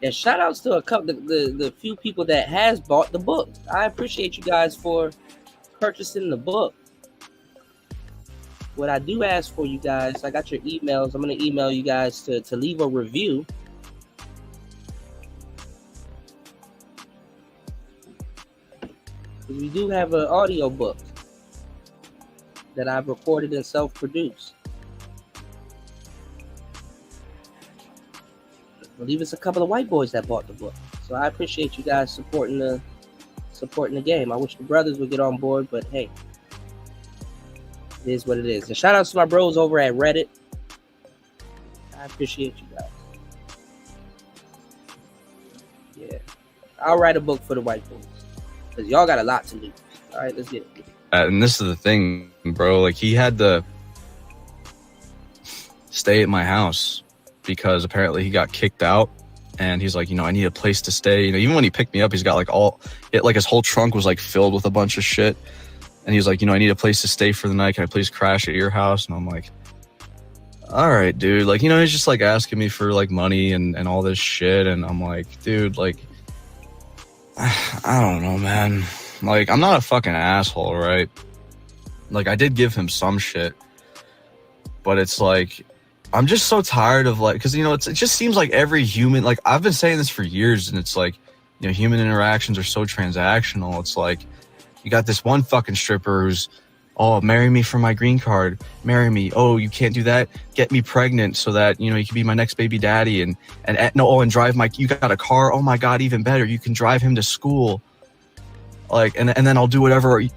And shout outs to a couple, the few people that has bought the book. I appreciate you guys for purchasing the book. What I do ask for you guys, I got your emails. I'm going to email you guys to leave a review. We do have an audio book that I've recorded and self-produced. I believe it's a couple of white boys that bought the book. So I appreciate you guys supporting the game. I wish the brothers would get on board, but hey, it is what it is. And shout outs to my bros over at Reddit. I appreciate you guys. I'll write a book for the white boys because y'all got a lot to lose. All right, let's get it. And this is the thing, bro. Like, he had to stay at my house because apparently he got kicked out. And he's like, I need a place to stay. Even when he picked me up, he's got like his whole trunk was like filled with a bunch of shit. And he's like, I need a place to stay for the night. Can I please crash at your house? And I'm like, all right, dude. Like, he's just like asking me for like money and all this shit. And I'm like, dude, like, I don't know, man. Like, I'm not a fucking asshole, right? Like, I did give him some shit. But it's like, I'm just so tired of like, because it just seems like every human, like I've been saying this for years, and it's like, human interactions are so transactional. It's like you got this one fucking stripper who's, oh, marry me for my green card, marry me. Oh, you can't do that. Get me pregnant so that you can be my next baby daddy, and drive you got a car. Oh my god, even better, you can drive him to school. Like, and then I'll do whatever you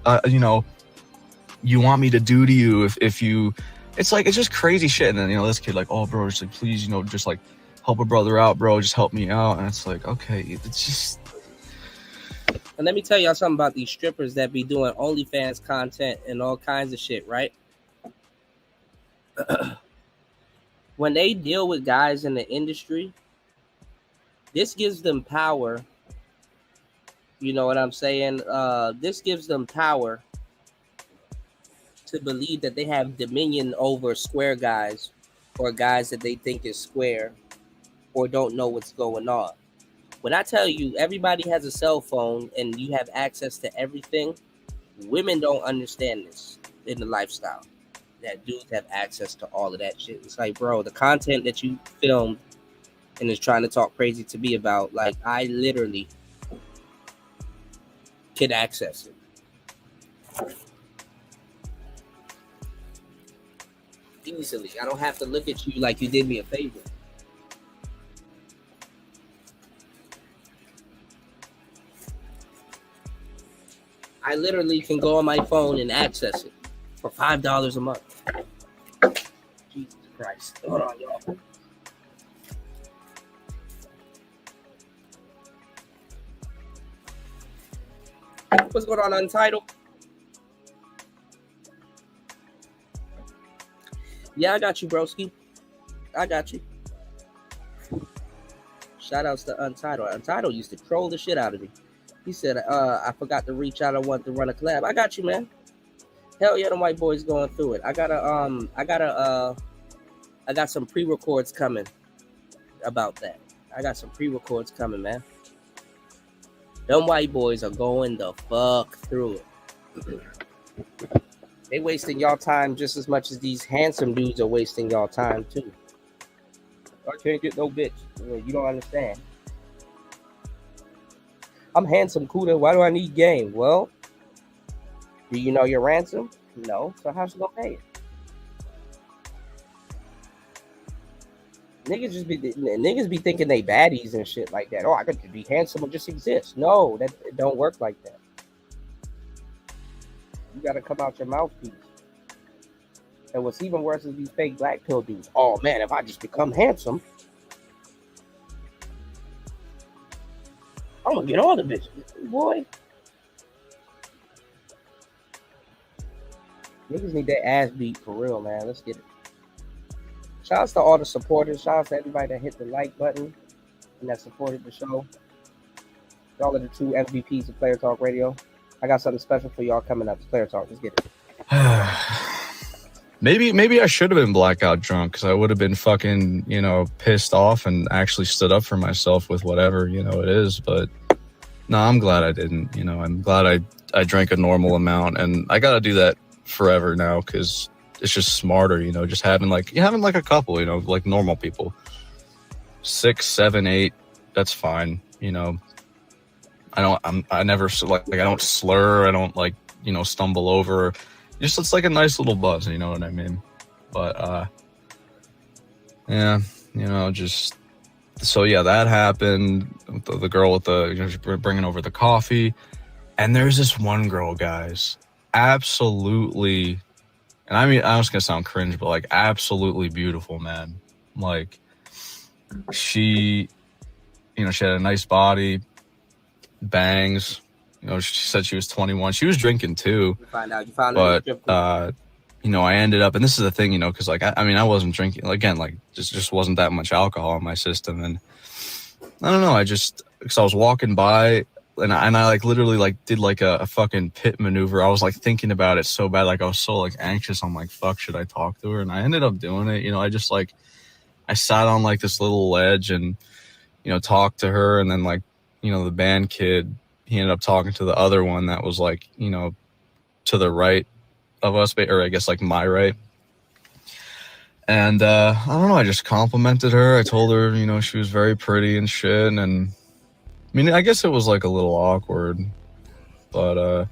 want me to do to you if you. It's like, it's just crazy shit. And then, this kid like, oh, bro, just like, please, just like help a brother out, bro. Just help me out. And it's like, okay, it's just. And let me tell y'all something about these strippers that be doing OnlyFans content and all kinds of shit, right? When they deal with guys in the industry, this gives them power. You know what I'm saying? This gives them power to believe that they have dominion over square guys or guys that they think is square or don't know what's going on. When I tell you everybody has a cell phone and you have access to everything, women don't understand this in the lifestyle. That dudes have access to all of that shit. It's like, bro, the content that you filmed and is trying to talk crazy to me about, like, I literally can access it easily. I don't have to look at you like you did me a favor. I literally can go on my phone and access it for $5 a month. Jesus Christ. Hold on, y'all. What's going on, Untitled? Yeah, I got you, broski. I got you. Shout outs to Untitled. Untitled used to troll the shit out of me. He said, I forgot to reach out. I want to run a collab. I got you, man. Hell yeah, the white boys going through it. I got some pre-records coming about that. I got some pre-records coming, man. Them white boys are going the fuck through it. They wasting y'all time just as much as these handsome dudes are wasting y'all time too. I can't get no bitch. You don't understand. I'm handsome, Kuda. Why do I need game? Well, do you know your ransom? No. So how's she gonna pay it? Niggas be thinking they baddies and shit like that. Oh, I got to be handsome or just exist. No, that it don't work like that. You gotta come out your mouthpiece. And what's even worse is these fake black pill dudes. Oh man, if I just become handsome, I'm gonna get all the bitches. Boy. Niggas need their ass beat for real, man. Let's get it. Shout outs to all the supporters. Shout outs to everybody that hit the like button and that supported the show. Y'all are the true MVPs of Player Talk Radio. I got something special for y'all coming up. It's Player Talk. Let's get it. Maybe I should have been blackout drunk because I would have been fucking, pissed off and actually stood up for myself with whatever, it is. But no, I'm glad I didn't. I'm glad I drank a normal amount, and I got to do that forever now because it's just smarter, just having like a couple, like normal people. 6, 7, 8, that's fine. I never I don't slur. I don't stumble over. Just it's like a nice little buzz, you know what I mean? But yeah, just so yeah, that happened. The girl with the bringing over the coffee, and there's this one girl, guys, absolutely, and I mean I'm just gonna sound cringe, but like absolutely beautiful, man. Like she, she had a nice body. bangs. You know, she said she was 21. She was drinking too. You found her in the strip club. You know, I ended up, and this is the thing, you know, because like I mean, I wasn't drinking again, like just wasn't that much alcohol in my system, and I don't know, because I was walking by, and I like literally like did like a fucking pit maneuver. I was like thinking about it so bad, like I was so like anxious. I'm like, fuck, should I talk to her? And I ended up doing it. You know, I sat on like this little ledge and, you know, talked to her, and then like, you know, the band kid, he ended up talking to the other one that was like, you know, to the right of us, or I guess like my right. And I don't know, I just complimented her. I told her, you know, she was very pretty and shit. And I mean, I guess it was like a little awkward, but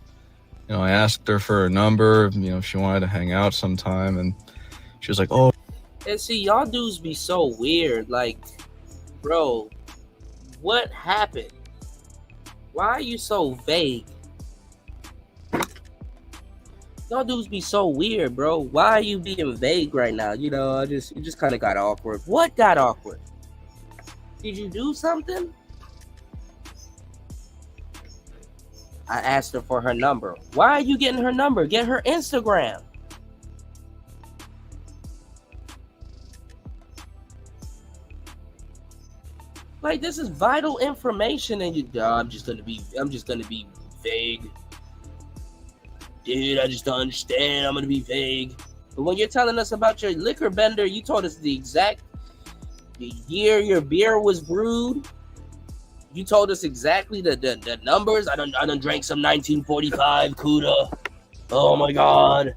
you know, I asked her for her number, you know, if she wanted to hang out sometime, and she was like, oh. And see, y'all dudes be so weird. Like, bro, what happened? Why are you so vague? Y'all dudes be so weird, bro. Why are you being vague right now? You know, it just kind of got awkward. What got awkward? Did you do something? I asked her for her number. Why are you getting her number? Get her Instagram. Like, this is vital information, and you, I'm just gonna be vague. Dude, I just don't understand. I'm gonna be vague. But when you're telling us about your liquor bender, you told us the year your beer was brewed. You told us exactly the numbers. I done drank some 1945 Cuda. Oh my god.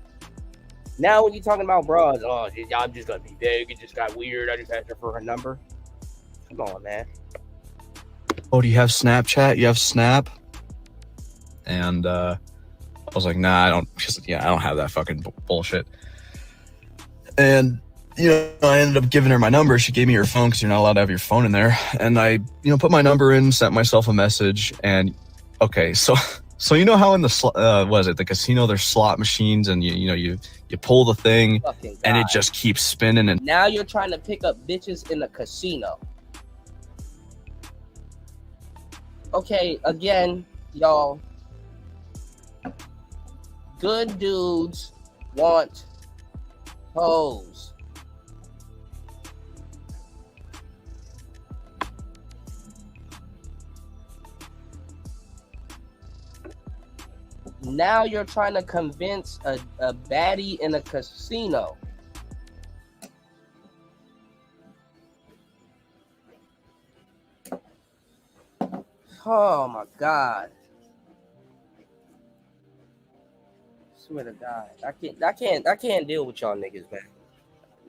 Now when you're talking about bras, oh, I'm just gonna be vague. It just got weird. I just asked her for her number. Come on, man. Oh, do you have Snapchat? You have Snap? And I was like, nah, I don't. She's like, yeah, I don't have that fucking bullshit. And, you know, I ended up giving her my number. She gave me her phone because you're not allowed to have your phone in there. And I, you know, put my number in, sent myself a message. And okay, so you know how in the the casino, there's slot machines, and you pull the thing and it just keeps spinning. And now you're trying to pick up bitches in a casino. Okay, again, y'all. Good dudes want hoes. Now you're trying to convince a baddie in a casino. Oh my God. Swear to God. I can't deal with y'all niggas, man.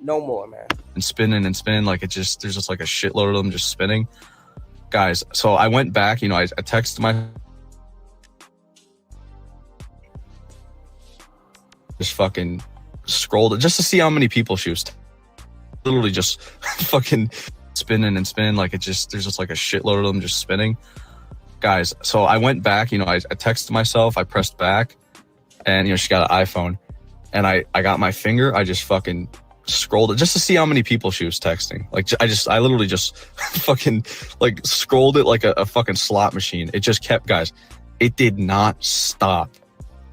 No more, man. And spinning like there's just like a shitload of them just spinning. Guys, so I went back, you know, I texted my just fucking scrolled it just to see how many people she was literally just fucking spinning like there's just like a shitload of them just spinning. Guys, so I went back, you know, I texted myself, I pressed back, and, you know, she got an iPhone, and I got my finger, I just fucking scrolled it just to see how many people she was texting. Like, I literally just fucking like scrolled it like a fucking slot machine. It just kept, guys, it did not stop.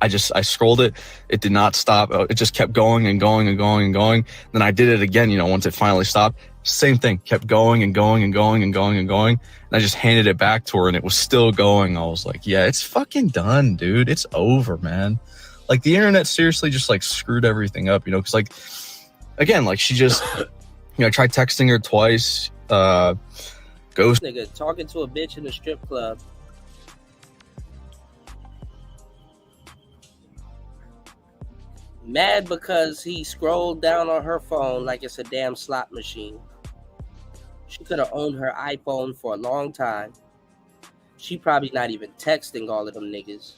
I scrolled it. It did not stop. It just kept going and going and going and going. Then I did it again, you know, once it finally stopped. Same thing, kept going and going and going and going and going. And I just handed it back to her and it was still going. I was like, yeah, it's fucking done, dude. It's over, man. Like, the internet seriously just like screwed everything up, you know, because like, again, like she just, you know, I tried texting her twice. Ghost nigga talking to a bitch in a strip club. Mad because he scrolled down on her phone like it's a damn slot machine. She could have owned her iPhone for a long time. She probably not even texting all of them niggas.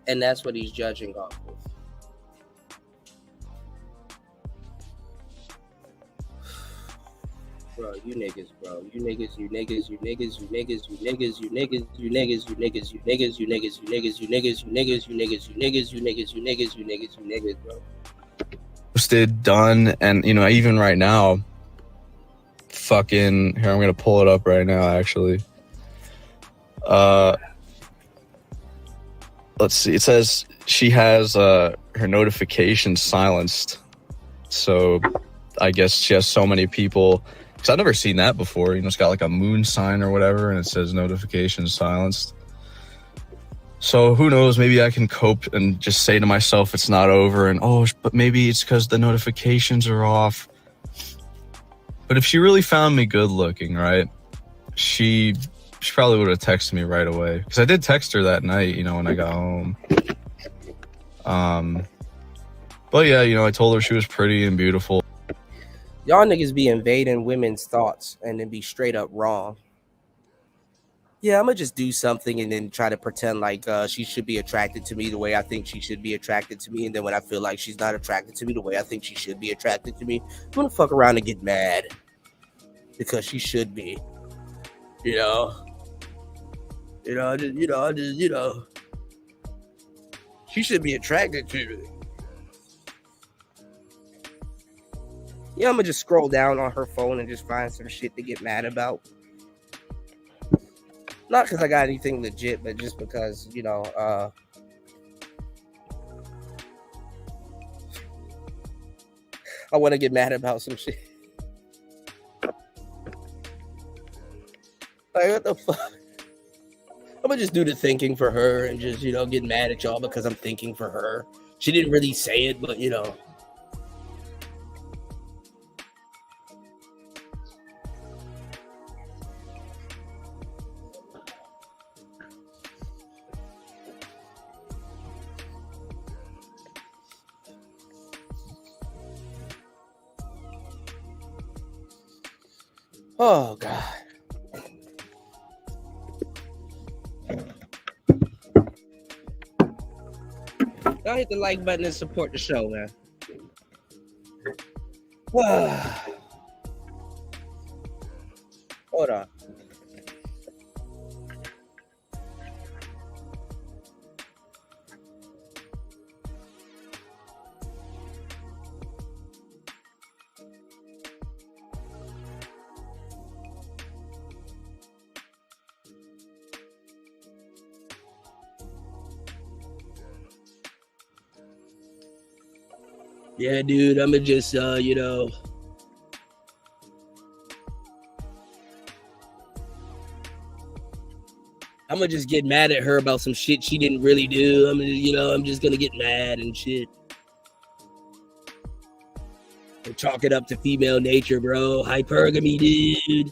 And that's what he's judging off of. Bro, you niggas, bro. You niggas, you niggas, you niggas, you niggas, you niggas, you niggas, you niggas, you niggas, you niggas, you niggas, you niggas, you niggas, you niggas, you niggas, you niggas, you niggas, you niggas, you niggas, you niggas, bro. Posted, done, and, you know, even right now, fucking here. I'm gonna pull it up right now. Actually, let's see. It says she has her notifications silenced. So I guess she has so many people. Because I've never seen that before. You know, it's got like a moon sign or whatever, and it says notifications silenced. So who knows? Maybe I can cope and just say to myself it's not over, and but maybe it's because the notifications are off. But if she really found me good looking, right? She probably would have texted me right away, because I did text her that night, you know, when I got home. But yeah, you know, I told her she was pretty and beautiful. Y'all niggas be invading women's thoughts and then be straight up wrong. Yeah, I'm gonna just do something and then try to pretend like she should be attracted to me the way I think she should be attracted to me. And then when I feel like she's not attracted to me the way I think she should be attracted to me, I'm gonna fuck around and get mad because she should be. You know, she should be attracted to me. Yeah, I'm gonna just scroll down on her phone and just find some shit to get mad about. Not because I got anything legit, but just because, you know, I want to get mad about some shit. Like, what the fuck? I'm gonna just do the thinking for her and just, you know, get mad at y'all because I'm thinking for her. She didn't really say it, but, you know. Oh, God. Y'all hit the like button and support the show, man. Hold on. Yeah, dude, I'ma just, you know. I'm gonna just get mad at her about some shit she didn't really do. I'm just gonna get mad and shit. And chalk it up to female nature, bro. Hypergamy, dude.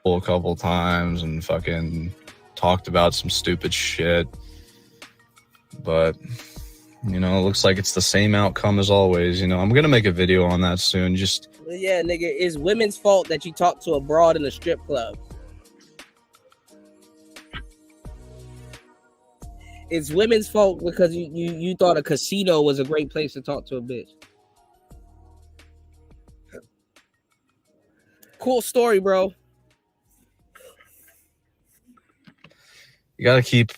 A couple times and fucking talked about some stupid shit. But, you know, it looks like it's the same outcome as always. You know, I'm going to make a video on that soon. Just, yeah, nigga, it's women's fault that you talk to a broad in a strip club. It's women's fault because you thought a casino was a great place to talk to a bitch. Cool story, bro. you got to keep,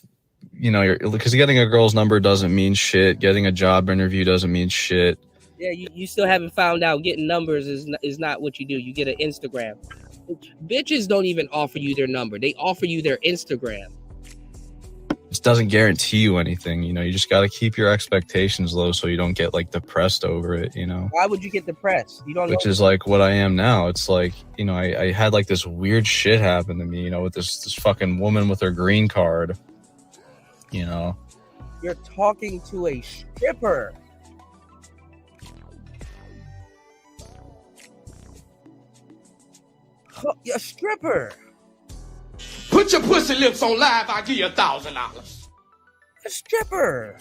you know, because getting a girl's number doesn't mean shit. Getting a job interview doesn't mean shit. Yeah, you still haven't found out getting numbers is not what you do. You get an Instagram. Bitches don't even offer you their number. They offer you their Instagram. This doesn't guarantee you anything. You know, you just got to keep your expectations low so you don't get like depressed over it, you know. Why would you get depressed? You don't know. Which is like what I am now. It's like, you know, I had like this weird shit happen to me, you know, with this fucking woman with her green card, you know. You're talking to a stripper. A stripper. Put your pussy lips on live, I'll give you $1,000. A stripper.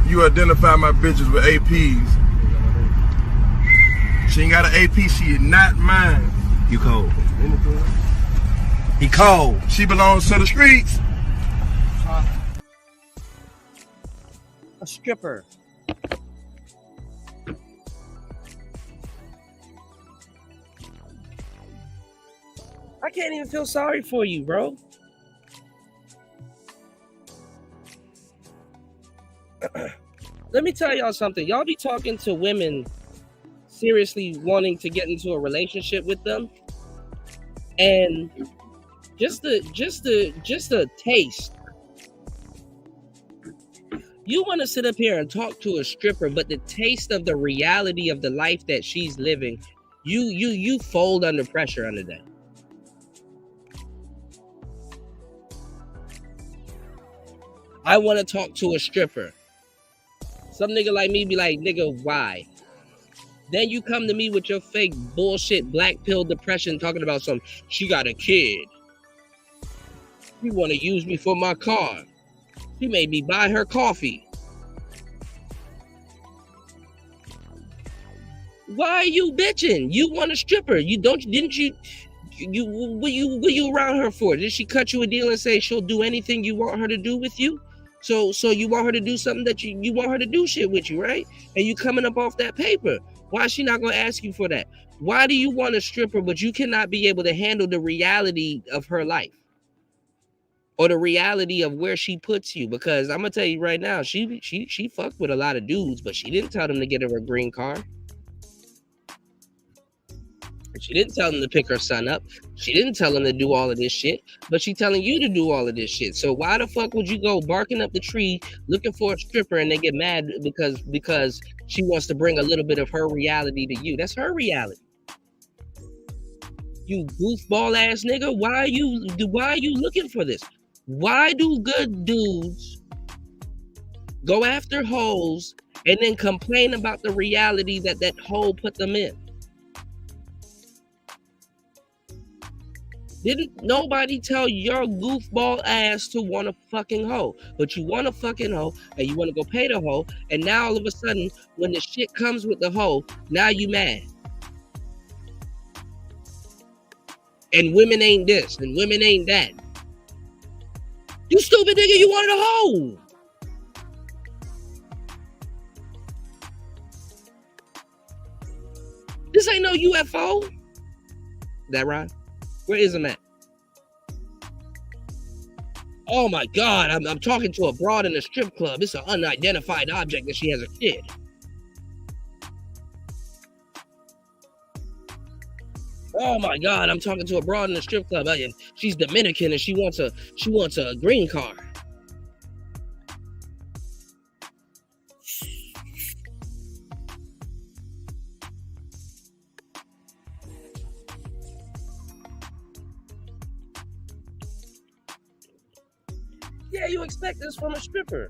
You identify my bitches with APs. She ain't got an AP, she is not mine. You cold. He cold. She belongs to the streets. A stripper. I can't even feel sorry for you, bro. let me tell y'all something. Y'all be talking to women seriously wanting to get into a relationship with them, and just a taste. You want to sit up here and talk to a stripper, but the taste of the reality of the life that she's living, you fold under pressure under that. I want to talk to a stripper. Some nigga like me be like, nigga, why? Then you come to me with your fake bullshit black pill depression talking about she got a kid. She want to use me for my car. She made me buy her coffee. Why are you bitching? You want a stripper. What you around her for? Did she cut you a deal and say she'll do anything you want her to do with you? So you want her to do something that you want her to do shit with you, right? And you coming up off that paper. Why is she not gonna ask you for that? Why do you want a stripper, but you cannot be able to handle the reality of her life? Or the reality of where she puts you? Because I'm gonna tell you right now, she fucked with a lot of dudes, but she didn't tell them to get her a green card. She didn't tell them to pick her son up. She didn't tell them to do all of this shit, but she telling you to do all of this shit. So why the fuck would you go barking up the tree looking for a stripper and they get mad because she wants to bring a little bit of her reality to you? That's her reality. You goofball ass nigga. Why are you looking for this? Why do good dudes go after hoes and then complain about the reality that hole put them in? Didn't nobody tell your goofball ass to want a fucking hoe? But you want a fucking hoe and you want to go pay the hoe, and now all of a sudden when the shit comes with the hoe, now you mad. And women ain't this and women ain't that. You stupid nigga, you wanted a hoe. This ain't no UFO. That right? Where is him at? Oh my God, I'm talking to a broad in a strip club. It's an unidentified object that she has a kid. Oh my God, I'm talking to a broad in a strip club. She's Dominican and she wants a green card. Yeah, you expect this from a stripper.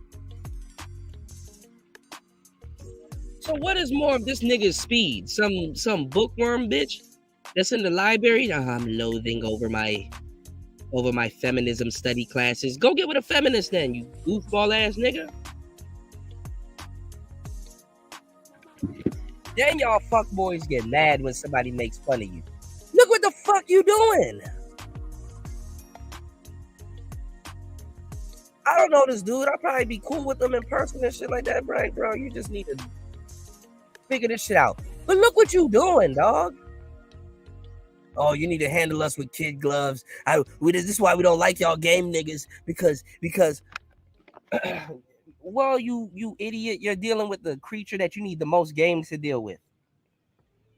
So what is more of this nigga's speed? Some bookworm bitch that's in the library? I'm loathing over my feminism study classes. Go get with a feminist then, you goofball ass nigga. Then y'all fuckboys get mad when somebody makes fun of you. Look what the fuck you doing. I don't know this dude. I'll probably be cool with them in person and shit like that, right, bro? You just need to figure this shit out. But look what you doing, dog. Oh, you need to handle us with kid gloves. This is why we don't like y'all game niggas, because well, you idiot, you're dealing with the creature that you need the most games to deal with.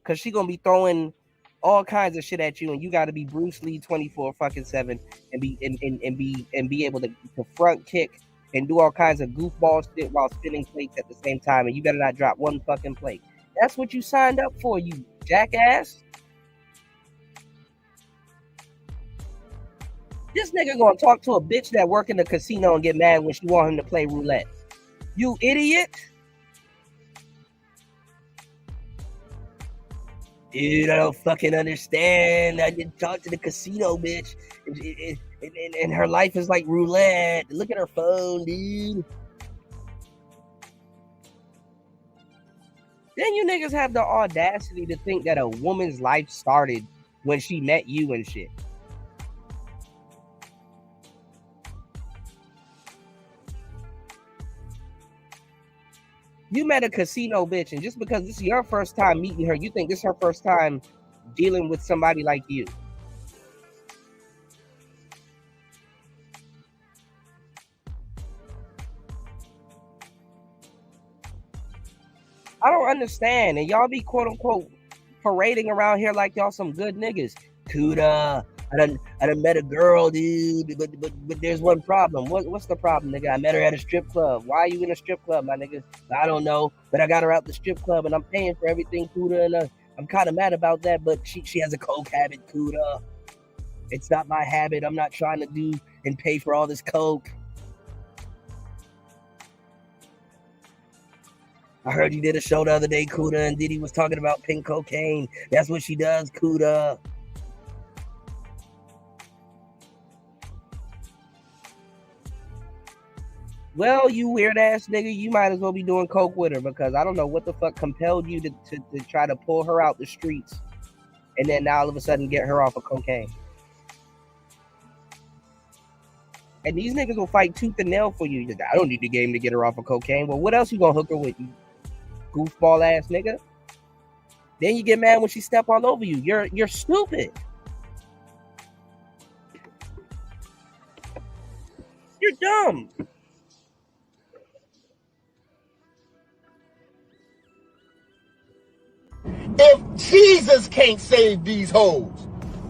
Cause she gonna be throwing all kinds of shit at you, and you got to be Bruce Lee 24/7 and be able to front kick and do all kinds of goofball shit while spinning plates at the same time, and you better not drop one fucking plate. That's what you signed up for, you jackass. This nigga gonna talk to a bitch that work in the casino and get mad when she want him to play roulette. You idiot. Dude, I don't fucking understand. I didn't talk to the casino bitch. And her life is like roulette. Look at her phone, dude. Then you niggas have the audacity to think that a woman's life started when she met you and shit. You met a casino bitch, and just because this is your first time meeting her, you think this is her first time dealing with somebody like you. I don't understand. And y'all be quote unquote parading around here like y'all some good niggas. Kuda, I done met a girl, dude, but there's one problem. What's the problem, nigga? I met her at a strip club. Why are you in a strip club, my nigga? I don't know, but I got her out the strip club and I'm paying for everything, Kuda, and I'm kind of mad about that, but she has a coke habit, Kuda. It's not my habit. I'm not trying to do and pay for all this coke. I heard you did a show the other day, Kuda, and Diddy was talking about pink cocaine. That's what she does, Kuda. Well, you weird ass nigga, you might as well be doing coke with her, because I don't know what the fuck compelled you to try to pull her out the streets and then now all of a sudden get her off of cocaine. And these niggas will fight tooth and nail for you. I don't need the game to get her off of cocaine. Well, what else you gonna hook her with, you goofball ass nigga? Then you get mad when she step all over you. You're stupid. You're dumb. If Jesus can't save these hoes,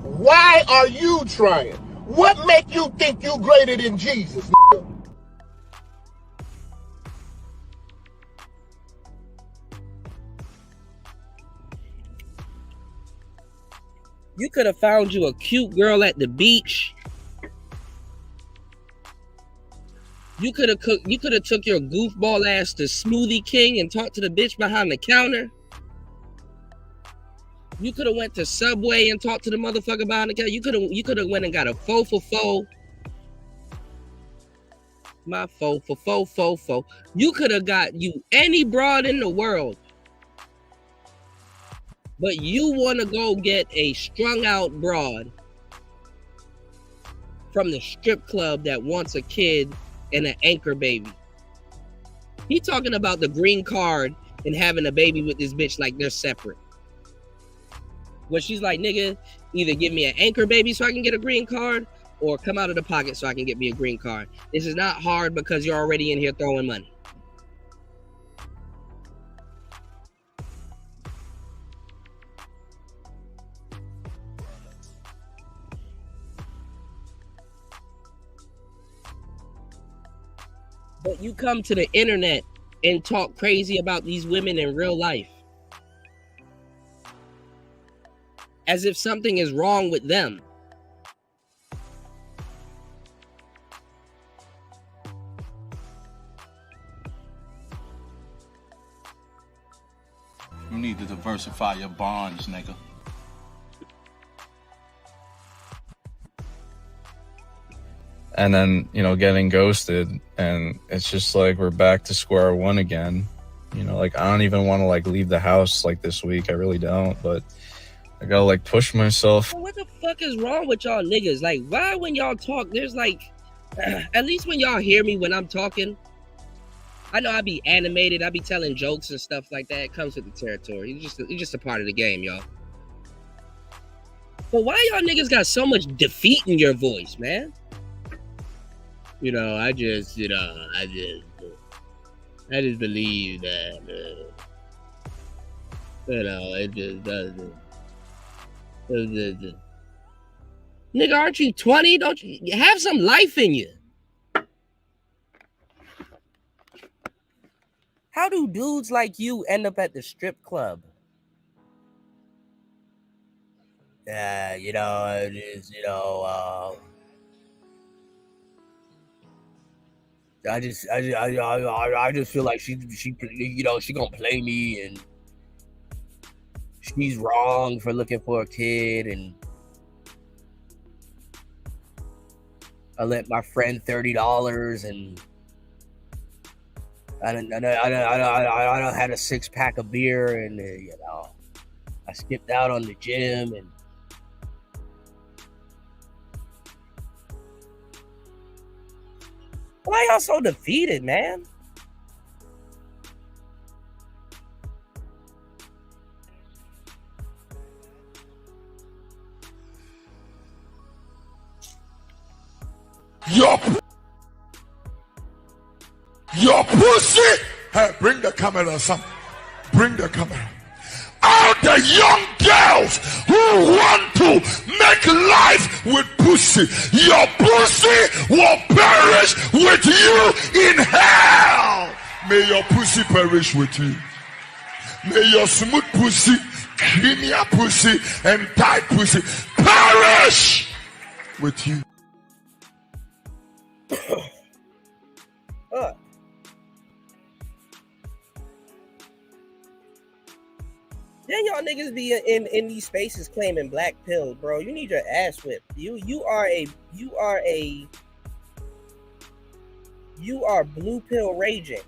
why are you trying? What make you think you greater than Jesus? You could have found you a cute girl at the beach. You could have took your goofball ass to Smoothie King and talked to the bitch behind the counter. You could have went to Subway and talked to the motherfucker behind the counter. You could have went and got a faux for faux. My faux for faux faux faux. You could have got you any broad in the world. But you want to go get a strung out broad from the strip club that wants a kid and an anchor baby. He talking about the green card and having a baby with this bitch like they're separate. Where she's like, nigga, either give me an anchor baby so I can get a green card or come out of the pocket so I can get me a green card. This is not hard because you're already in here throwing money. But you come to the internet and talk crazy about these women in real life. As if something is wrong with them. You need to diversify your bonds, nigga. And then, you know, getting ghosted, and it's just like we're back to square one again. You know, like I don't even want to like leave the house like this week. I really don't, but I gotta like push myself. What the fuck is wrong with y'all niggas? Like, why when y'all talk, there's like, at least when y'all hear me when I'm talking, I know I be animated, I be telling jokes and stuff like that. It comes with the territory. It's just a part of the game, y'all. But why y'all niggas got so much defeat in your voice, man? You know, I just believe that, you know, it just doesn't. Nigga, aren't you 20? Don't you have some life in you? How do dudes like you end up at the strip club? Yeah, you know, just, you know, I just feel like she you know, she gonna play me and she's wrong for looking for a kid, and I lent my friend $30 and I done had a 6-pack of beer, and you know, I skipped out on the gym, and why y'all so defeated, man? Your pussy! Hey, bring the camera or something. Bring the camera. All the young girls who want to make life with pussy, your pussy will perish with you in hell. May your pussy perish with you. May your smooth pussy, creamier pussy, and tight pussy perish with you. Then y'all niggas be in these spaces claiming black pill, bro. You need your ass whipped. You are blue pill raging.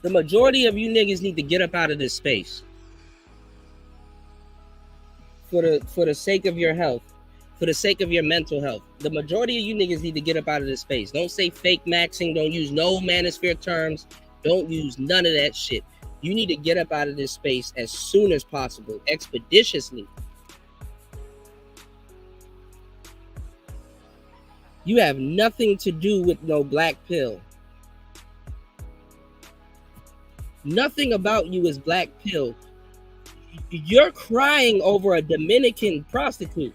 The majority of you niggas need to get up out of this space. For the sake of your health. For the sake of your mental health. The majority of you niggas need to get up out of this space. Don't say fake maxing. Don't use no manosphere terms. Don't use none of that shit. You need to get up out of this space as soon as possible. Expeditiously. You have nothing to do with no black pill. Nothing about you is black pill. You're crying over a Dominican prostitute.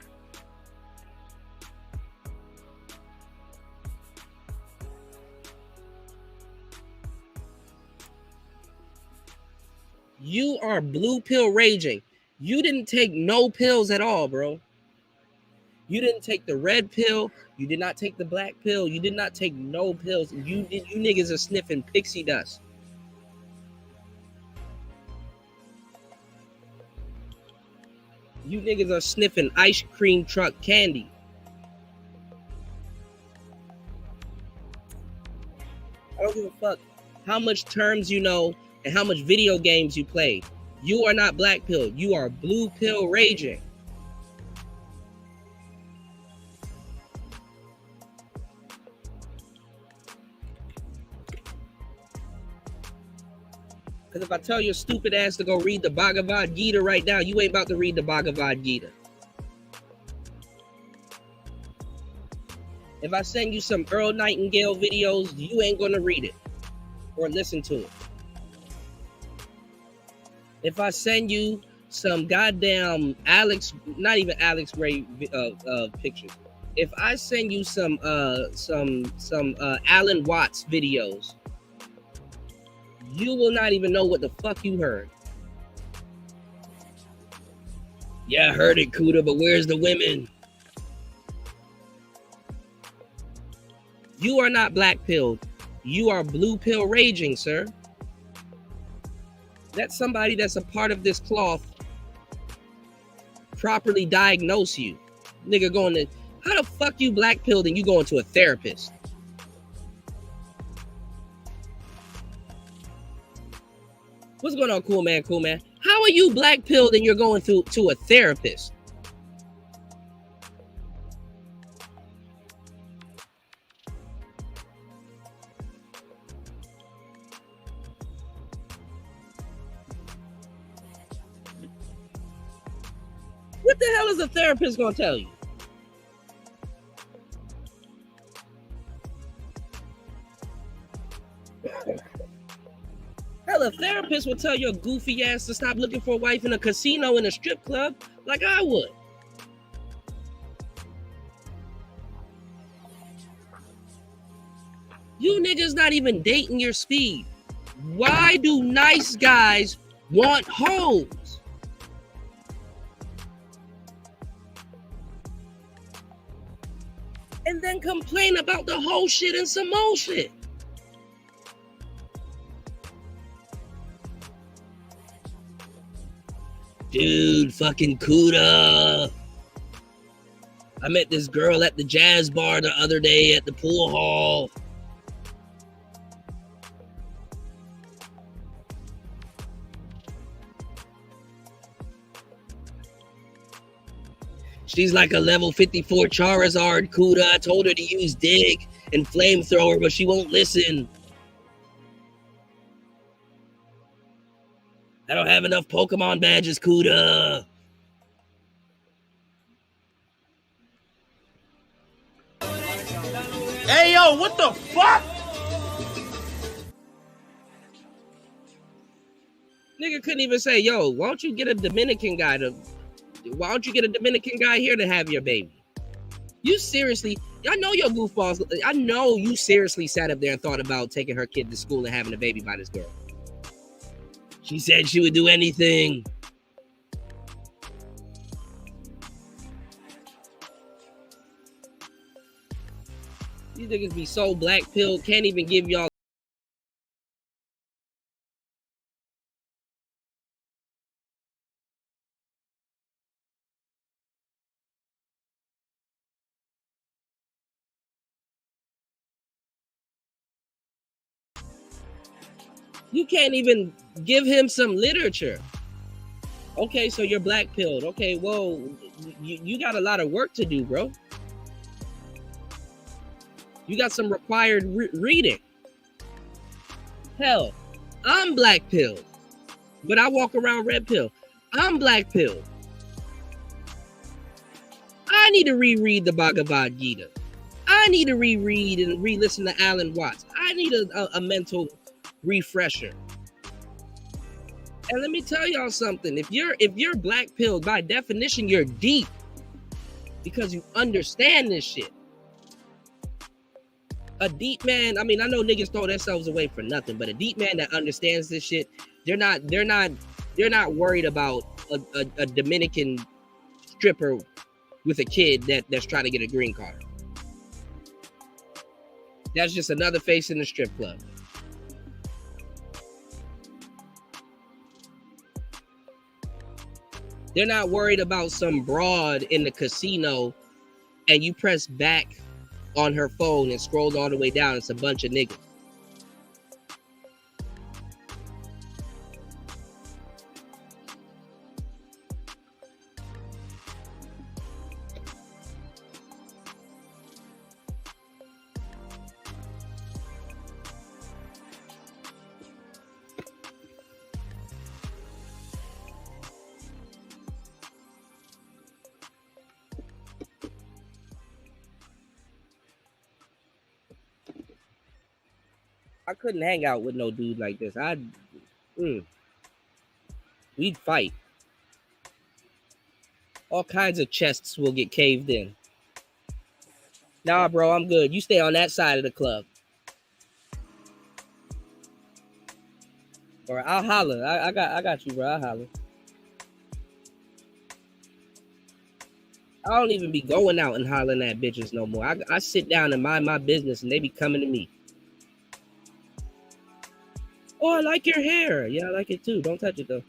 You are blue pill raging. You didn't take no pills at all, bro. You didn't take the red pill. You did not take the black pill. You did not take no pills. You niggas are sniffing pixie dust. You niggas are sniffing ice cream truck candy. I don't give a fuck how much terms you know and how much video games you play. You are not black pill. You are blue pill raging. Because if I tell your stupid ass to go read the Bhagavad Gita right now, you ain't about to read the Bhagavad Gita. If I send you some Earl Nightingale videos, you ain't going to read it or listen to it. If I send you some goddamn Alex, not even Alex Ray pictures. If I send you some Alan Watts videos, you will not even know what the fuck you heard. Yeah, I heard it, Kuda, but where's the women? You are not black pilled. You are blue pill raging, sir. Let somebody that's a part of this cloth properly diagnose you. Nigga going to, how the fuck you black pilled and you going to a therapist? What's going on, cool man, cool man? How are you black pilled and you're going to a therapist? What the hell is a therapist going to tell you? Hell, a therapist will tell your goofy ass to stop looking for a wife in a casino in a strip club like I would. You niggas not even dating your speed. Why do nice guys want hoes? And then complain about the whole shit and some more shit. Dude, fucking Kuda. I met this girl at the jazz bar the other day at the pool hall. She's like a level 54 Charizard, Kuda. I told her to use Dig and Flamethrower, but she won't listen. I don't have enough Pokemon badges, Kuda. Hey, yo, what the fuck? Nigga couldn't even say, yo, why don't you get a Dominican guy here to have your baby? You seriously, I know your goofballs. I know you seriously sat up there and thought about taking her kid to school and having a baby by this girl. She said she would do anything. These niggas be so black pilled, can't even give y'all. You can't even give him some literature. Okay, so you're black pilled. Okay, well, you got a lot of work to do, bro. You got some required reading. Hell, I'm black pilled, but I walk around red pill. I'm black pilled. I need to reread the Bhagavad Gita. I need to reread and re-listen to Alan Watts. I need a mental refresher. And let me tell y'all something. If you're black pilled, by definition, you're deep because you understand this shit. A deep man, I mean, I know niggas throw themselves away for nothing, but a deep man that understands this shit, they're not worried about a Dominican stripper with a kid that's trying to get a green card. That's just another face in the strip club. They're not worried about some broad in the casino and you press back on her phone and scroll all the way down. It's a bunch of niggas. I couldn't hang out with no dude like this. We'd fight. All kinds of chests will get caved in. Nah, bro, I'm good. You stay on that side of the club. Or I'll holler. I got you, bro. I'll holler. I don't even be going out and hollering at bitches no more. I sit down and mind my business and they be coming to me. Oh, I like your hair. Yeah, I like it too. Don't touch it though.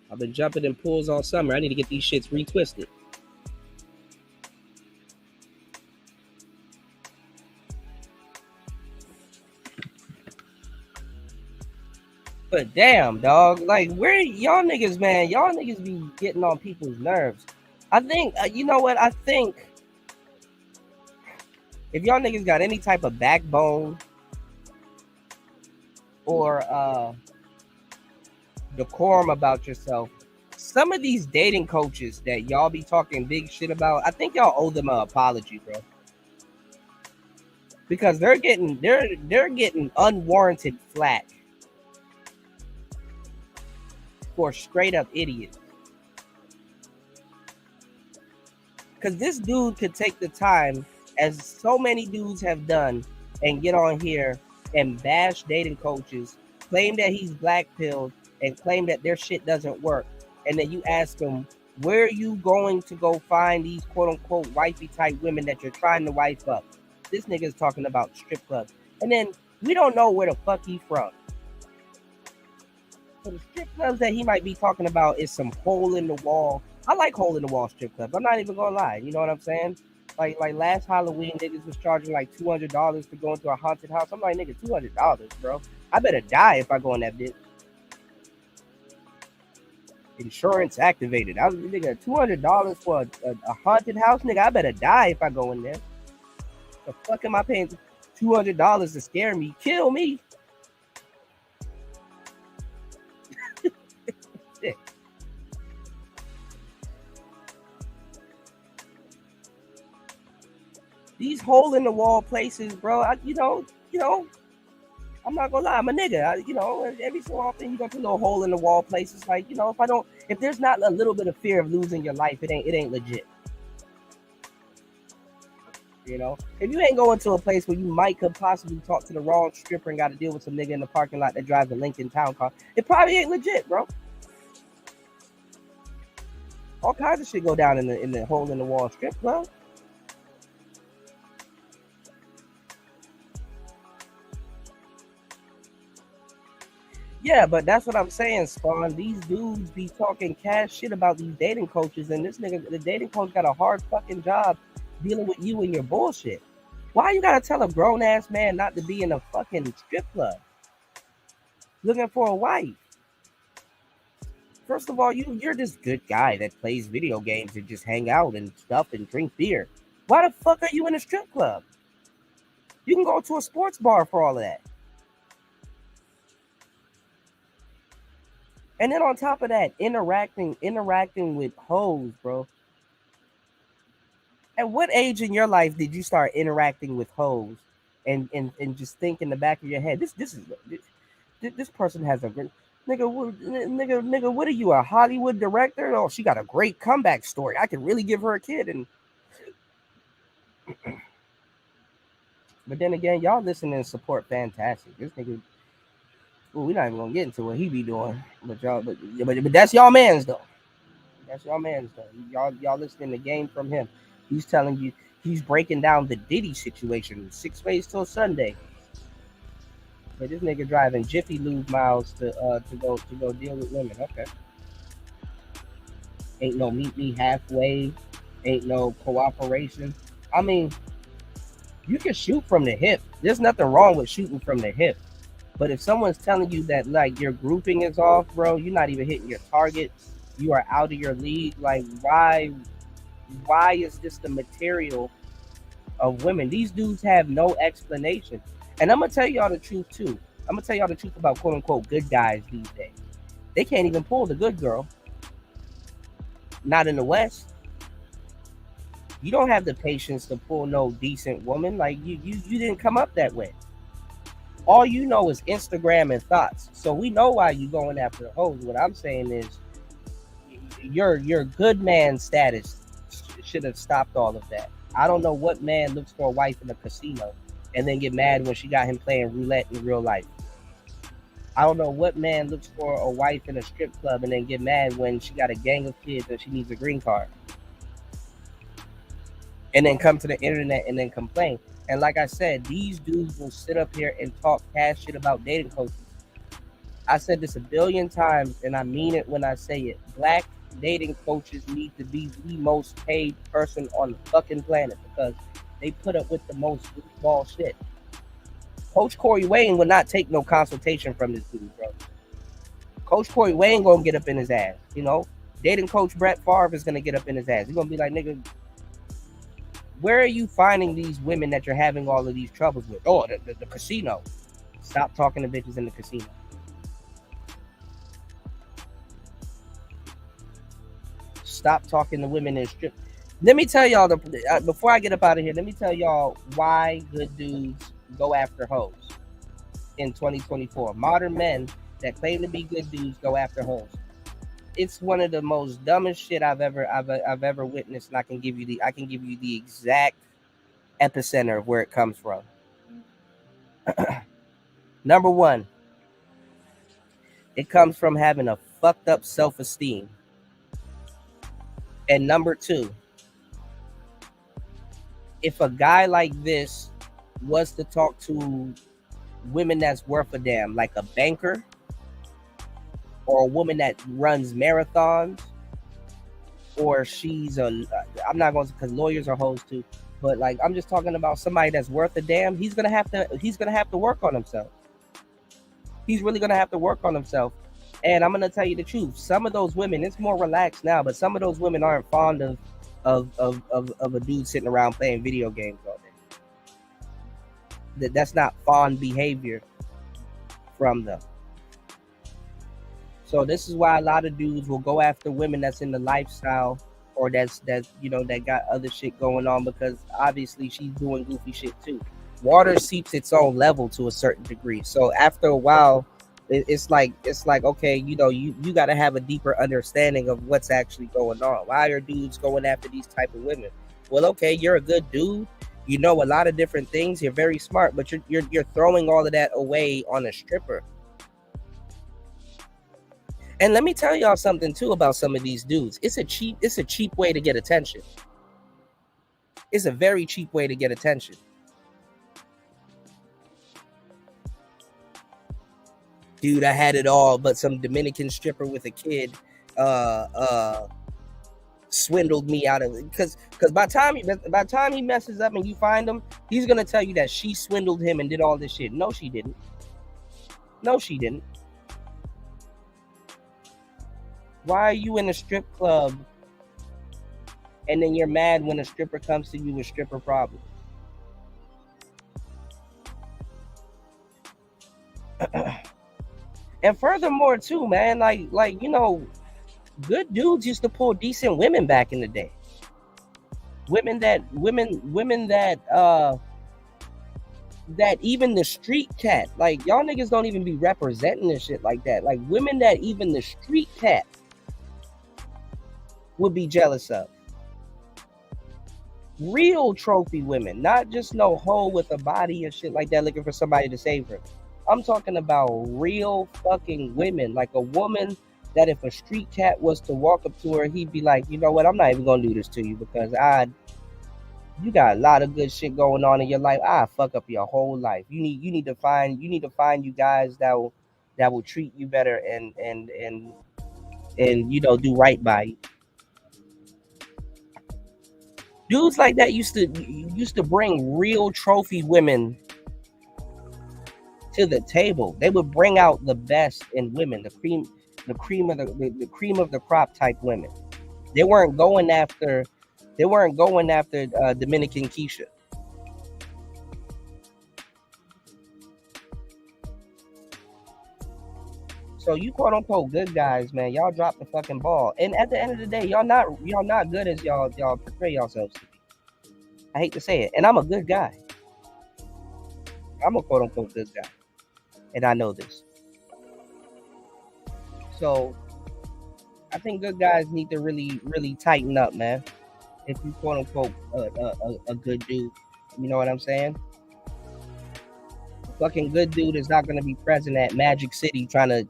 I've been jumping in pools all summer. I need to get these shits retwisted. But damn, dog. Like, where y'all niggas, man? Y'all niggas be getting on people's nerves. I think, you know what? I think if y'all niggas got any type of backbone or decorum about yourself, some of these dating coaches that y'all be talking big shit about, I think y'all owe them an apology, bro. Because they're getting unwarranted flack for straight up idiots. Because this dude could take the time, as so many dudes have done, and get on here and bash dating coaches, claim that he's black-pilled, and claim that their shit doesn't work. And then you ask him, where are you going to go find these quote-unquote wifey-type women that you're trying to wife up? This nigga's talking about strip clubs. And then we don't know where the fuck he's from. So the strip clubs that he might be talking about is some hole-in-the-wall. I like hole-in-the-wall strip clubs. I'm not even gonna lie. You know what I'm saying? Like last Halloween, niggas was charging like $200 to go into a haunted house. I'm like, nigga, $200, bro. I better die if I go in that bitch. Insurance activated. I was, nigga, $200 for a haunted house, nigga. I better die if I go in there. The fuck am I paying $200 to scare me? Kill me. hole in the wall places, bro. You know, I'm not gonna lie, I'm a nigga. Every so often you go to little hole in the wall places. Like, if there's not a little bit of fear of losing your life, it ain't legit. If you ain't going to a place where you could possibly talk to the wrong stripper and got to deal with some nigga in the parking lot that drives a Lincoln Town car, it probably ain't legit, bro. All kinds of shit go down in the hole in the wall strip club. Yeah, but that's what I'm saying, Spawn. These dudes be talking cash shit about these dating coaches, and this nigga, the dating coach, got a hard fucking job dealing with you and your bullshit. Why you gotta tell a grown ass man not to be in a fucking strip club looking for a wife? First of all, you're this good guy that plays video games and just hang out and stuff and drink beer. Why the fuck are you in a strip club? You can go to a sports bar for all of that. And then on top of that, interacting with hoes, bro. At what age in your life did you start interacting with hoes and just think in the back of your head, this person has a great nigga, what are you, a Hollywood director? Oh, she got a great comeback story. I could really give her a kid. And but then again, y'all listening and support fantastic. This nigga, we're not even gonna get into what he be doing, but that's y'all man's though. That's y'all man's though. Y'all listening to game from him. He's telling you, he's breaking down the Diddy situation, 6 ways till Sunday. But this nigga driving Jiffy Lube miles to go deal with women. Okay. Ain't no meet me halfway. Ain't no cooperation. I mean, you can shoot from the hip. There's nothing wrong with shooting from the hip. But if someone's telling you that like your grouping is off, bro, you're not even hitting your target. You are out of your league. Like, why is this the material of women? These dudes have no explanation. And I'm gonna tell y'all the truth too. I'm gonna tell y'all the truth about quote unquote good guys these days. They can't even pull the good girl. Not in the West. You don't have the patience to pull no decent woman. Like you didn't come up that way. All you know is Instagram and thoughts. So we know why you going after the hoes. What I'm saying is your good man status should have stopped all of that. I don't know what man looks for a wife in a casino and then get mad when she got him playing roulette in real life. I don't know what man looks for a wife in a strip club and then get mad when she got a gang of kids and she needs a green card. And then come to the internet and then complain. And like I said, these dudes will sit up here and talk cash shit about dating coaches. I said this a billion times and I mean it when I say it. Black dating coaches need to be the most paid person on the fucking planet because they put up with the most goofball shit. Coach Corey Wayne will not take no consultation from this dude, bro. Coach Corey Wayne gonna get up in his ass, Dating coach Brett Favre is gonna get up in his ass. He's gonna be like, nigga, where are you finding these women that you're having all of these troubles with? Oh, the casino. Stop talking to bitches in the casino. Stop talking to women in strip. Let me tell y'all, before I get up out of here, let me tell y'all why good dudes go after hoes in 2024. Modern men that claim to be good dudes go after hoes. It's one of the most dumbest shit I've ever witnessed, and I can give you the exact epicenter of where it comes from. Number one, it comes from having a fucked up self-esteem. And number two, if a guy like this was to talk to women that's worth a damn, like a banker or a woman that runs marathons, or she's I'm not going to, because lawyers are hoes too, but like I'm just talking about somebody that's worth a damn, he's gonna have to work on himself. He's really gonna have to work on himself. And I'm gonna tell you the truth. Some of those women, it's more relaxed now, but some of those women aren't fond of a dude sitting around playing video games all day. That's not fond behavior from them. So this is why a lot of dudes will go after women that's in the lifestyle or that got other shit going on, because obviously she's doing goofy shit too. Water seeps its own level to a certain degree. So after a while, it's like okay, you got to have a deeper understanding of what's actually going on. Why are dudes going after these type of women? Well, okay, you're a good dude. You know a lot of different things. You're very smart, but you're throwing all of that away on a stripper. And let me tell y'all something too about some of these dudes. It's a cheap way to get attention. It's a very cheap way to get attention. Dude, I had it all, but some Dominican stripper with a kid swindled me out of it. Because by the time he messes up and you find him, he's gonna tell you that she swindled him and did all this shit. No, she didn't. No, she didn't. Why are you in a strip club and then you're mad when a stripper comes to you with stripper problems? And furthermore, too, man, good dudes used to pull decent women back in the day. Women that even the street cat, like, y'all niggas don't even be representing this shit like that. Like, women that even the street cat would be jealous of. Real trophy women, not just no hoe with a body and shit like that looking for somebody to save her. I'm talking about real fucking women, like a woman that if a street cat was to walk up to her, he'd be like, you know what, I'm not even gonna do this to you because you got a lot of good shit going on in your life. I fuck up your whole life. You need to find you guys that will treat you better and do right by you. Dudes like that used to bring real trophy women to the table. They would bring out the best in women, the cream of the crop type women. They weren't going after Dominican Keisha. So you quote unquote good guys, man, y'all drop the fucking ball. And at the end of the day, y'all not good as y'all portray yourselves to be. I hate to say it. And I'm a good guy. I'm a quote unquote good guy. And I know this. So I think good guys need to really, really tighten up, man. If you quote unquote a good dude, you know what I'm saying? A fucking good dude is not gonna be present at Magic City trying to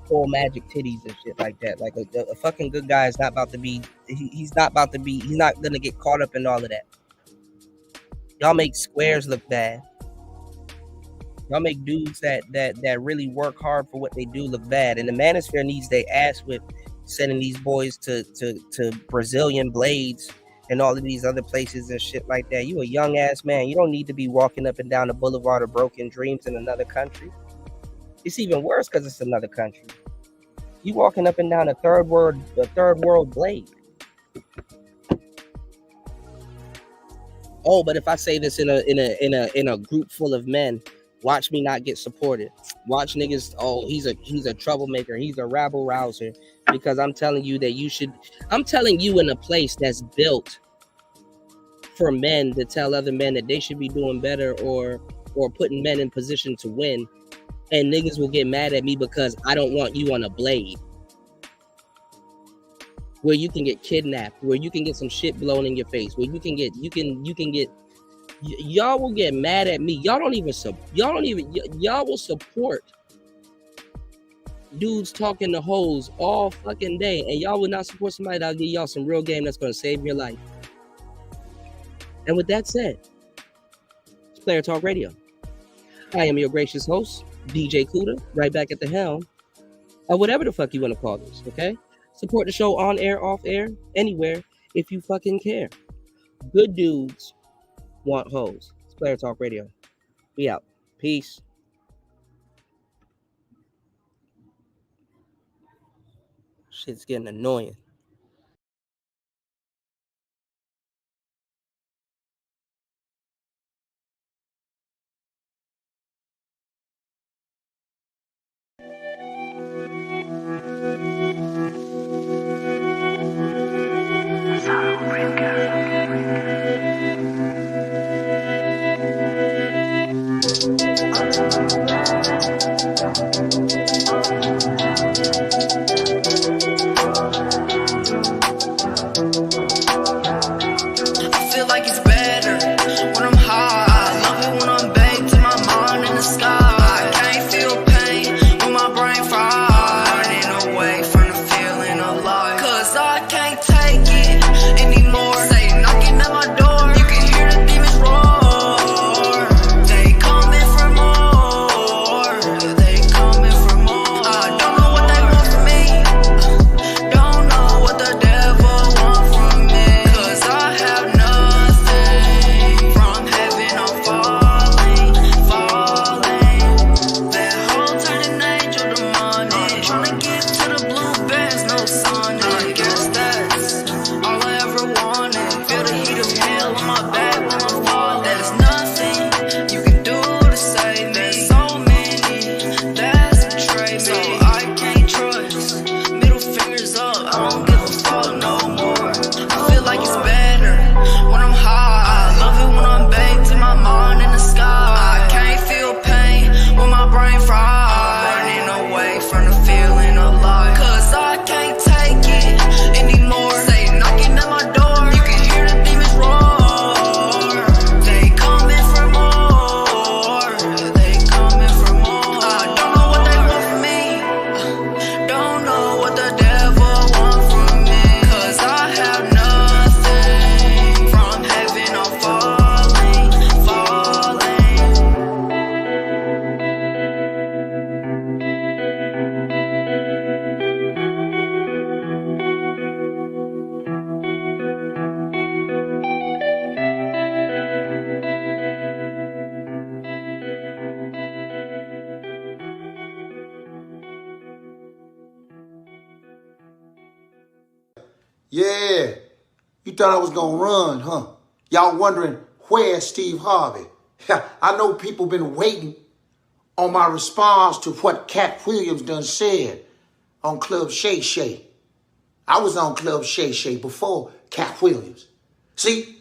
pull magic titties and shit like that. Like a fucking good guy is not about to be. He's not gonna get caught up in all of that. Y'all make squares look bad. Y'all make dudes that really work hard for what they do look bad. And the manosphere needs their ass whipped, sending these boys to Brazilian blades and all of these other places and shit like that. You a young ass man. You don't need to be walking up and down the boulevard of broken dreams in another country. It's even worse because it's another country. You walking up and down a third world blade. Oh, but if I say this in a group full of men, watch me not get supported. Watch niggas. Oh, he's a troublemaker. He's a rabble rouser. Because I'm telling you that you should. I'm telling you in a place that's built for men to tell other men that they should be doing better or putting men in position to win. And niggas will get mad at me because I don't want you on a blade where you can get kidnapped, where you can get some shit blown in your face, where you can get y'all will get mad at me. Y'all will support dudes talking to hoes all fucking day, and y'all will not support somebody that'll give y'all some real game that's gonna save your life. And with that said, it's Player Talk Radio. I am your gracious host, DJ Kuda, right back at the helm, or whatever the fuck you want to call this, okay? Support the show on air, off air, anywhere, if you fucking care. Good dudes want hoes. It's Player Talk Radio. We out. Peace. Shit's getting annoying. Yeah, you thought I was gonna run, huh? Y'all wondering, where's Steve Harvey? I know people been waiting on my response to what Cat Williams done said on Club Shay Shay. I was on Club Shay Shay before Cat Williams. See,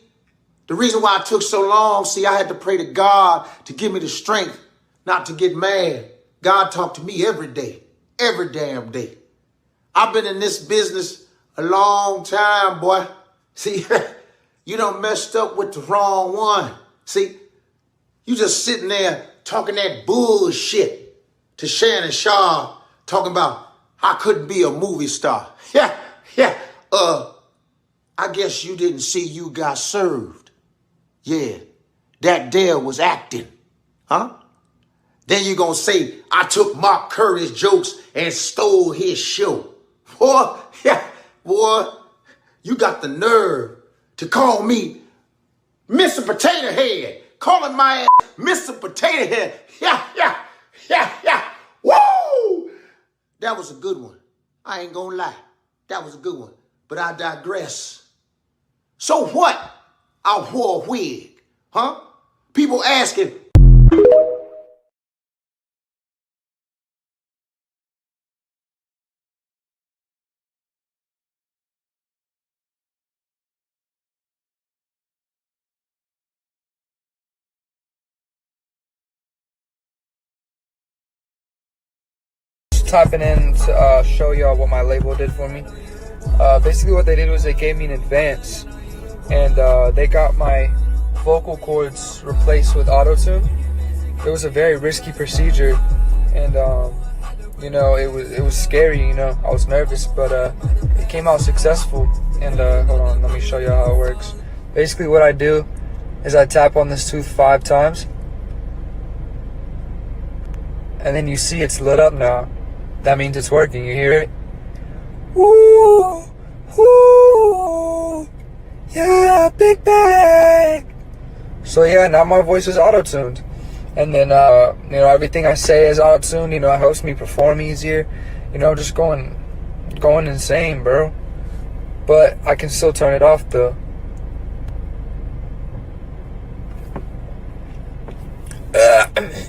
the reason why it took so long, I had to pray to God to give me the strength not to get mad. God talked to me every day, every damn day. I've been in this business a long time, boy. See, you done messed up with the wrong one. See, you just sitting there talking that bullshit to Shannon Sharp, talking about I couldn't be a movie star. I guess you didn't see You Got Served. Yeah, that there was acting, huh? Then you gonna say, I took Mark Curry's jokes and stole his show. Boy, boy, you got the nerve to call me Mr. Potato Head, calling my ass Mr. Potato Head. Yeah. Woo! That was a good one. I ain't gonna lie. That was a good one. But I digress. So what? I wore a wig, huh? People asking. Typing in to show y'all what my label did for me. Basically what they did was they gave me an advance, and they got my vocal cords replaced with auto-tune. It was a very risky procedure, and you know, it was scary, you know. I was nervous, but it came out successful. And hold on, let me show you how it works. Basically what I do is I tap on this tooth 5 times, and then you see it's lit up now. That means it's working. You hear it? Woo! Woo! Yeah, big bag! So yeah, now my voice is auto-tuned. And then, you know, everything I say is auto-tuned. You know, it helps me perform easier. You know, just going insane, bro. But I can still turn it off, though.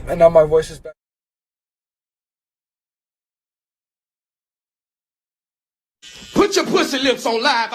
And now my voice is back. Put your pussy lips on live.